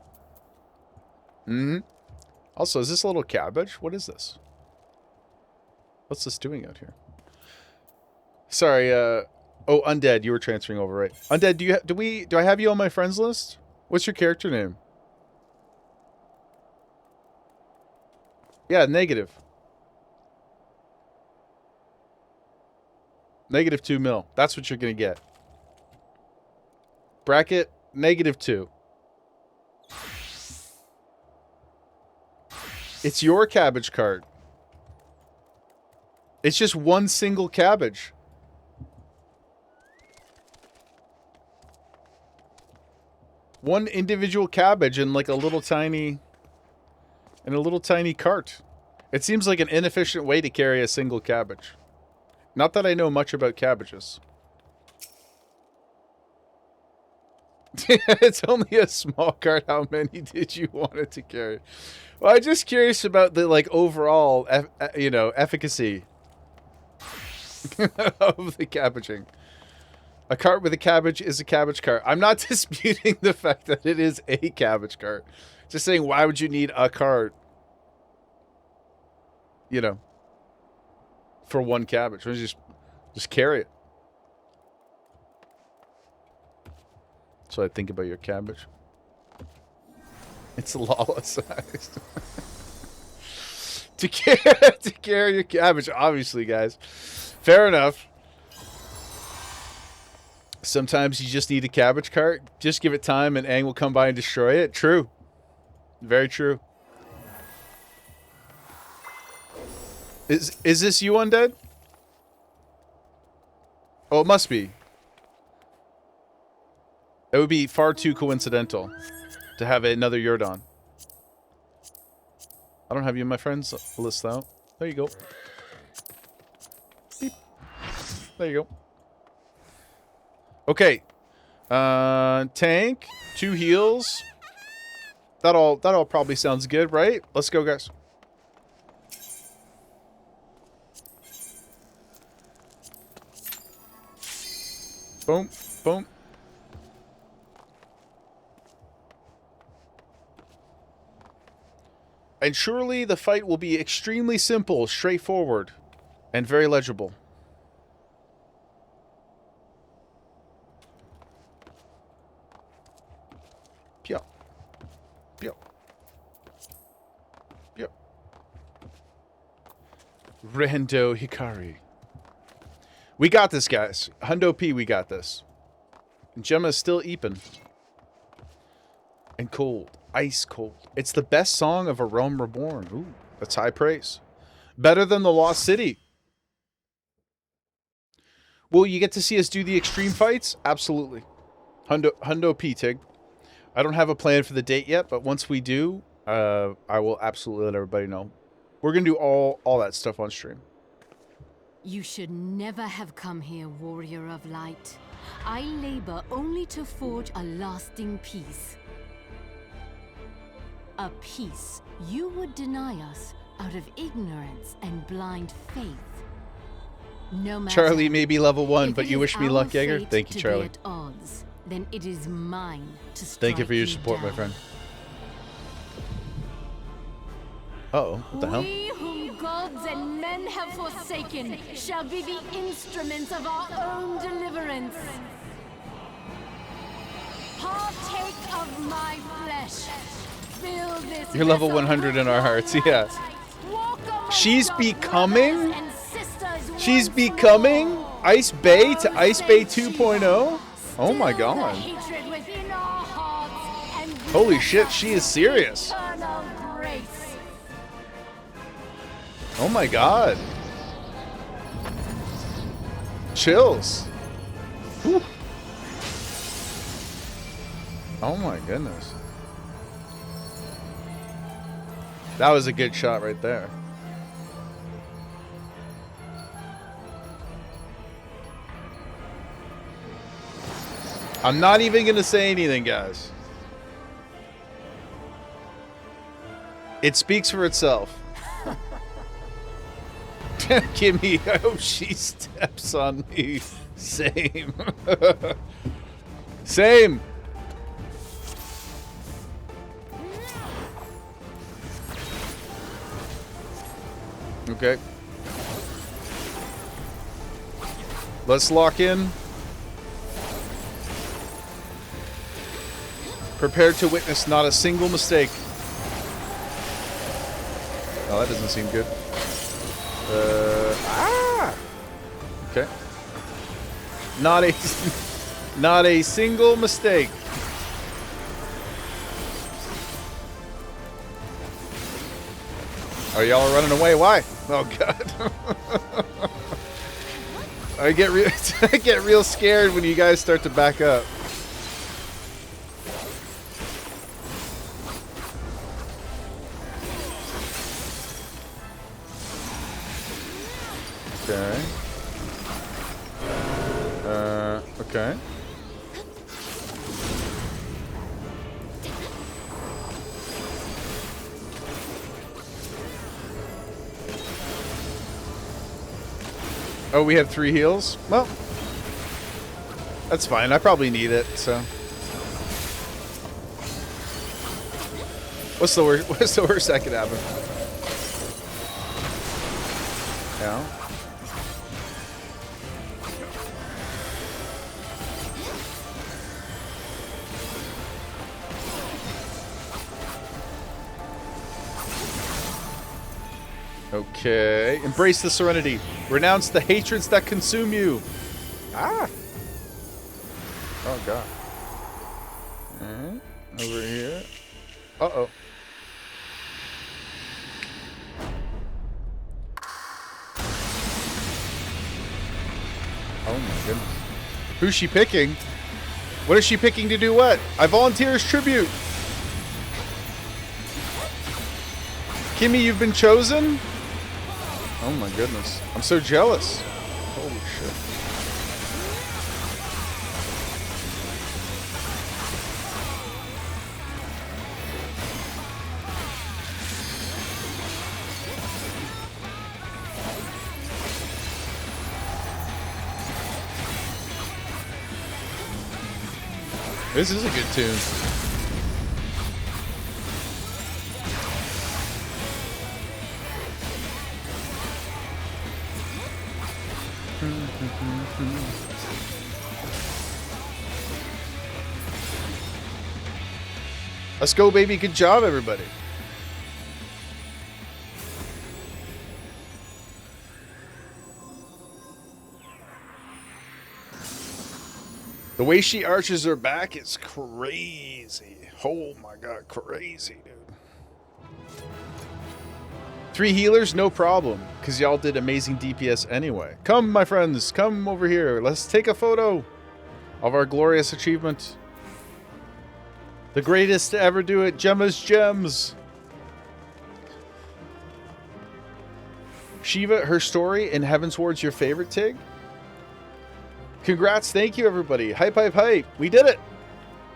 Mm-hmm. Also, is this a little cabbage? What is this? What's this doing out here? Sorry, oh, Undead, you were transferring over, right? Undead, do I have you on my friends list? What's your character name? Yeah, negative. Negative 2 mil. That's what you're gonna get. Bracket, negative 2. It's your cabbage cart. It's just one single cabbage. One individual cabbage in like a little tiny cart. It seems like an inefficient way to carry a single cabbage. Not that I know much about cabbages. It's only a small cart. How many did you want it to carry? Well, I'm just curious about the like overall, efficacy of the cabbaging. A cart with a cabbage is a cabbage cart. I'm not disputing the fact that it is a cabbage cart. Just saying, why would you need a cart? You know, for one cabbage. Just carry it. So I think about your cabbage. It's Lala sized. to carry your cabbage, obviously, guys. Fair enough. Sometimes you just need a cabbage cart. Just give it time and Aang will come by and destroy it. True. Very true. Is this you, Undead? Oh, it must be. It would be far too coincidental to have another Yordon. I don't have you in my friends list, though. There you go. Beep. There you go. Okay. Tank. 2 heals. That all probably sounds good, right? Let's go, guys. Boom. Boom. And surely the fight will be extremely simple, straightforward, and very legible. Pyo. Pyo. Pyo. Rando Hikari. We got this, guys. Hundo P, we got this. And Gemma's still eeping. And cold. Ice cold. It's the best song of A Realm Reborn. Ooh, that's high praise. Better than The Lost City. Will you get to see us do the extreme fights? Absolutely. Hundo P, Tig. I don't have a plan for the date yet, but once we do, I will absolutely let everybody know. We're going to do all that stuff on stream. You should never have come here, warrior of light. I labor only to forge a lasting peace. A peace you would deny us out of ignorance and blind faith. No matter Charlie may be level 1, but you wish me luck, Jaeger? Thank you, Charlie. At odds, then it is mine to Thank you for your support, down. my friend. Uh-oh, what the hell? We whom gods and men have forsaken shall be the instruments of our own deliverance. Partake of my flesh. Fill this You're level 100 in our hearts, yeah. She's becoming? She's becoming Ice Bay to Ice Bay 2.0? Oh my god. Holy shit, she is serious. Oh my god. Chills. Whew. Oh my goodness. That was a good shot right there. I'm not even going to say anything, guys. It speaks for itself. Kimmy, I hope she steps on me. Same. Same. Okay. Let's lock in. Prepared to witness not a single mistake. Oh, that doesn't seem good. Okay. Not a single mistake. Are y'all running away? Why? Oh god. I get I get real scared when you guys start to back up. Okay. Okay. Oh, we have 3 heals? Well, that's fine. I probably need it, so. What's the worst that could happen? Yeah. Okay. Embrace the serenity. Renounce the hatreds that consume you. Ah. Oh, God. Alright. Over here. Uh-oh. Oh, my goodness. Who's she picking? What is she picking to do what? I volunteer as tribute. Kimmy, you've been chosen? Oh my goodness. I'm so jealous. Holy shit. This is a good tune. Let's go, baby. Good job, everybody. The way she arches her back is crazy. Oh my god, crazy, dude. 3 healers, no problem, because y'all did amazing DPS anyway. Come, my friends, come over here. Let's take a photo of our glorious achievement. The greatest to ever do it, Gemma's Gems. Shiva, her story in Heavensward's your favorite, Tig? Congrats, thank you, everybody. Hype, hype, hype. We did it.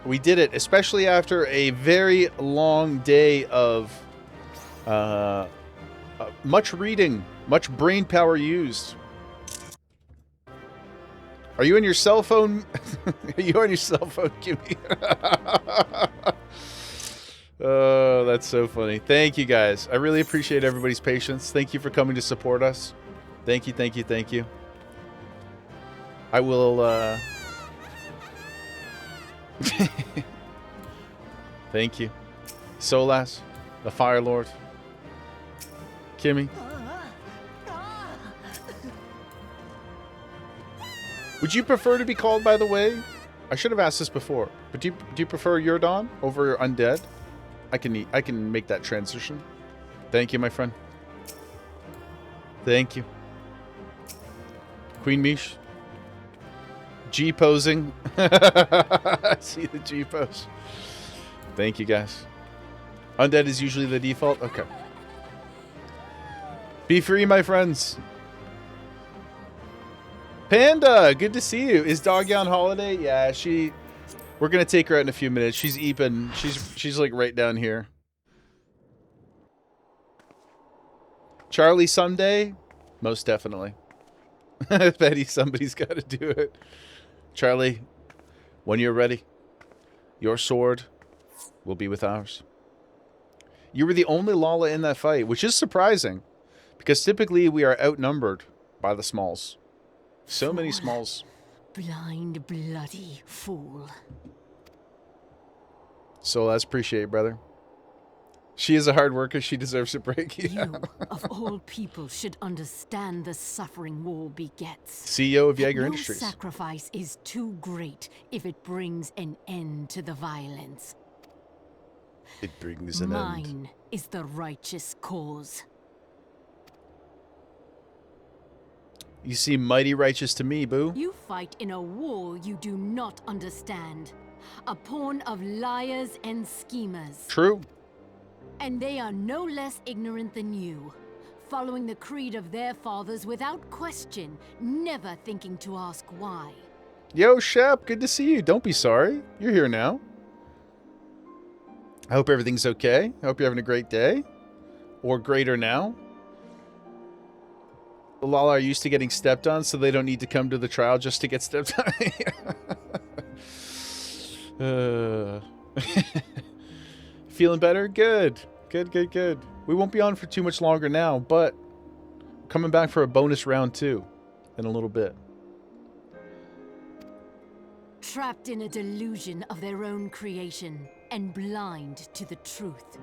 We did it, especially after a very long day of much reading, much brain power used. Are you on your cell phone? Are you on your cell phone, Kimmy? Oh, that's so funny. Thank you, guys. I really appreciate everybody's patience. Thank you for coming to support us. Thank you, thank you, thank you. I will, Thank you. Solas, the Fire Lord. Kimmy. Would you prefer to be called by the way? I should have asked this before, but do you prefer Yordon over Undead? I can make that transition. Thank you, my friend. Thank you. Queen Mish. G posing. I see the G pose. Thank you, guys. Undead is usually the default? Okay. Be free, my friends. Panda, good to see you. Is Doggy on holiday? Yeah, we're gonna take her out in a few minutes. She's eeping. She's like right down here. Charlie someday? Most definitely. Betty, somebody's gotta do it. Charlie, when you're ready, your sword will be with ours. You were the only Lala in that fight, which is surprising, because typically we are outnumbered by the smalls. So many smalls. Blind, bloody fool. So let's appreciate it, brother. She is a hard worker. She deserves a break. Yeah. You, of all people, should understand the suffering war begets. CEO of Jaeger No Industries. sacrifice is too great if it brings an end to the violence. It brings an end. Mine is the righteous cause. You seem mighty righteous to me, boo. You fight in a war you do not understand. A pawn of liars and schemers. True. And they are no less ignorant than you, following the creed of their fathers without question, never thinking to ask why. Yo, Shep, good to see you. Don't be sorry. You're here now. I hope everything's okay. I hope you're having a great day. Or greater now. The Lala are used to getting stepped on, so they don't need to come to the trial just to get stepped on. Feeling better? Good. Good. We won't be on for too much longer now, but coming back for a bonus round 2 in a little bit. Trapped in a delusion of their own creation and blind to the truth.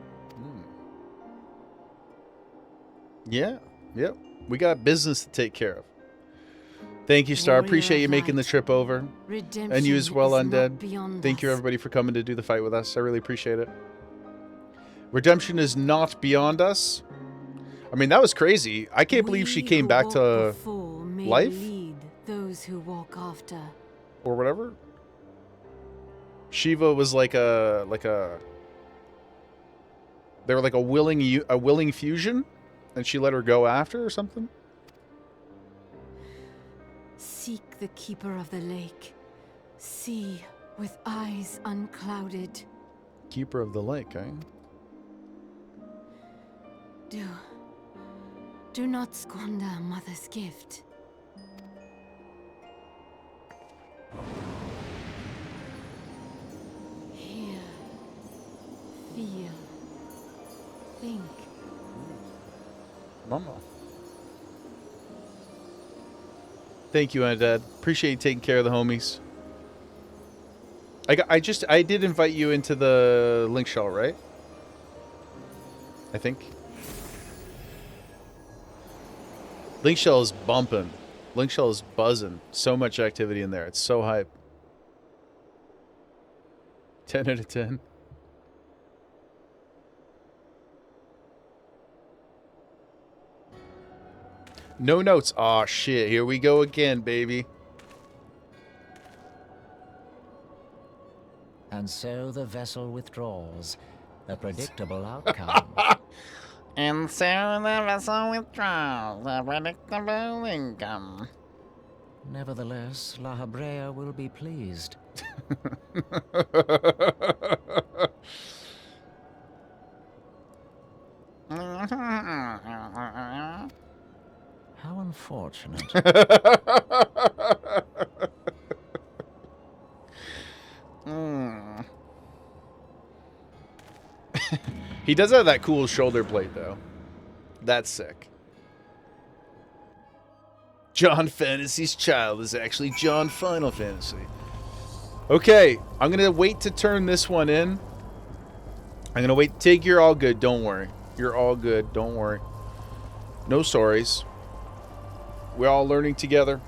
Yeah. Yep. We got business to take care of. Thank you, Star. Appreciate you making the trip over. Redemption and you as well, is not Undead. beyond Thank you, us. everybody, for coming to do the fight with us. I really appreciate it. Redemption is not beyond us. I mean, that was crazy. I can't believe she came back to life? Lead those who walk after. Or whatever. Shiva was like a they were like a willing fusion, and she let her go after or something. Seek the keeper of the lake. See with eyes unclouded. Keeper of the lake, eh? Do not squander mother's gift. Hear, feel, think. Mama. Thank you, Undead. Appreciate you taking care of the homies. I did invite you into the link shell, right? I think. Link shell is bumping. Link shell is buzzing. So much activity in there. It's so hype. 10 out of 10. No notes. Aw, shit. Here we go again, baby. And so the vessel withdraws. A predictable outcome. And so the vessel withdraws, a predictable income. Nevertheless, La Habrea will be pleased. How unfortunate. He does have that cool shoulder blade, though. That's sick. John Fantasy's child is actually John Final Fantasy. Okay, I'm going to wait to turn this one in. I'm going to wait. Tig, you're all good. Don't worry. You're all good. Don't worry. No sorries. We're all learning together.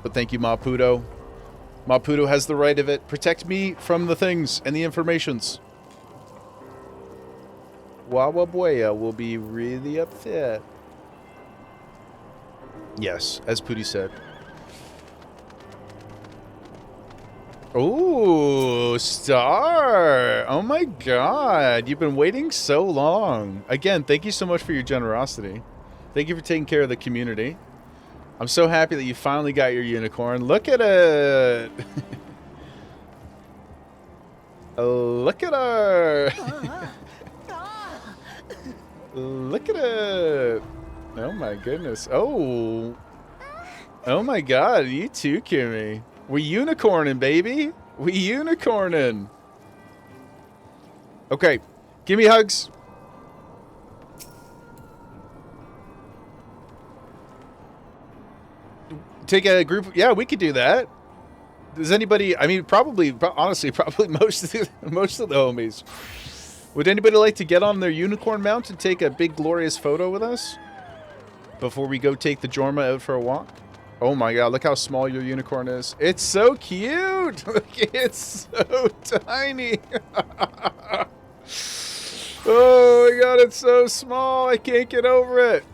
But thank you, Maputo. Maputo has the right of it. Protect me from the things and the informations. Wawabuea will be really upset. Yes, as Pooty said. Ooh, Star! Oh my god, you've been waiting so long. Again, thank you so much for your generosity. Thank you for taking care of the community. I'm so happy that you finally got your unicorn. Look at it! Look at her! Look at it! Oh my goodness. Oh! Oh my god, you too, Kimmy. We unicorning, baby! We unicorning! Okay, give me hugs. Take a group. Yeah, we could do that. Does anybody? I mean, probably. Honestly, probably most of the homies. Would anybody like to get on their unicorn mount and take a big glorious photo with us before we go take the Jorma out for a walk? Oh my god! Look how small your unicorn is. It's so cute. Look, it's so tiny. Oh my god! It's so small. I can't get over it.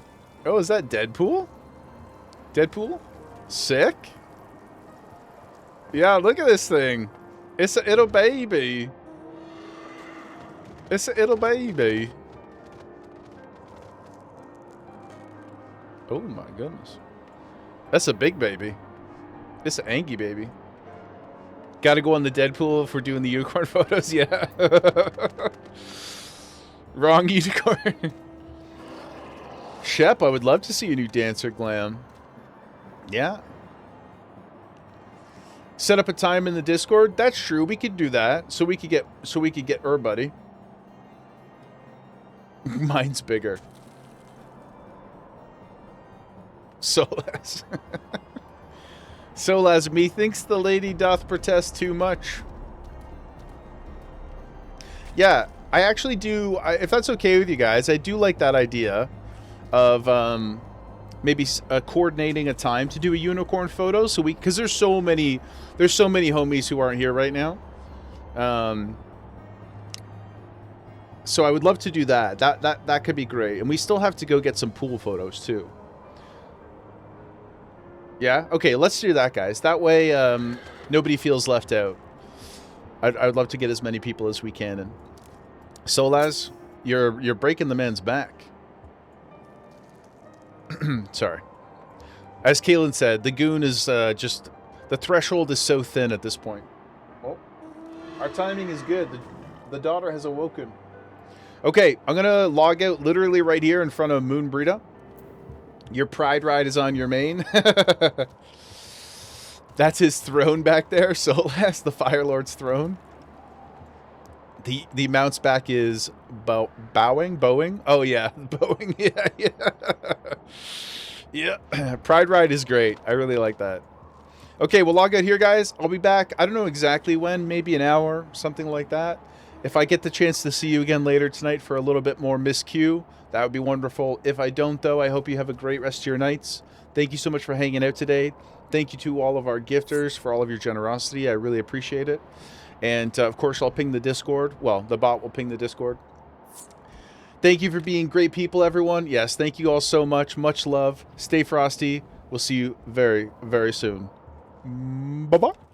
Oh, is that Deadpool? Deadpool? Sick. Yeah, look at this thing. It's a little baby. It's a little baby. Oh my goodness. That's a big baby. It's an Angie baby. Gotta go on the Deadpool if we're doing the unicorn photos, yeah. Wrong unicorn. Shep, I would love to see a new dancer glam. Yeah. Set up a time in the Discord. That's true. We could do that. So we could get her buddy. Mine's bigger. Solaz. Solaz, methinks the lady doth protest too much. Yeah, I actually do. If that's okay with you guys, I do like that idea of maybe coordinating a time to do a unicorn photo. So because there's so many homies who aren't here right now. So I would love to do that. That could be great. And we still have to go get some pool photos too. Yeah? Okay, let's do that, guys. That way, nobody feels left out. I would love to get as many people as we can. And Solaz, you're breaking the man's back. Sorry. As Kaylin said, the goon is just... The threshold is so thin at this point. Oh, our timing is good. The daughter has awoken. Okay, I'm going to log out literally right here in front of Moon Brita. Your pride ride is on your main. That's his throne back there. Solaz, the Fire Lord's throne. The mounts back is bowing. Oh yeah, bowing. Yeah. Pride ride is great. I really like that. Okay, we'll log out here, guys. I'll be back. I don't know exactly when. Maybe an hour, something like that. If I get the chance to see you again later tonight for a little bit more Miss Q, that would be wonderful. If I don't, though, I hope you have a great rest of your nights. Thank you so much for hanging out today. Thank you to all of our gifters for all of your generosity. I really appreciate it. And, of course, I'll ping the Discord. Well, the bot will ping the Discord. Thank you for being great people, everyone. Yes, thank you all so much. Much love. Stay frosty. We'll see you very, very soon. Bye-bye.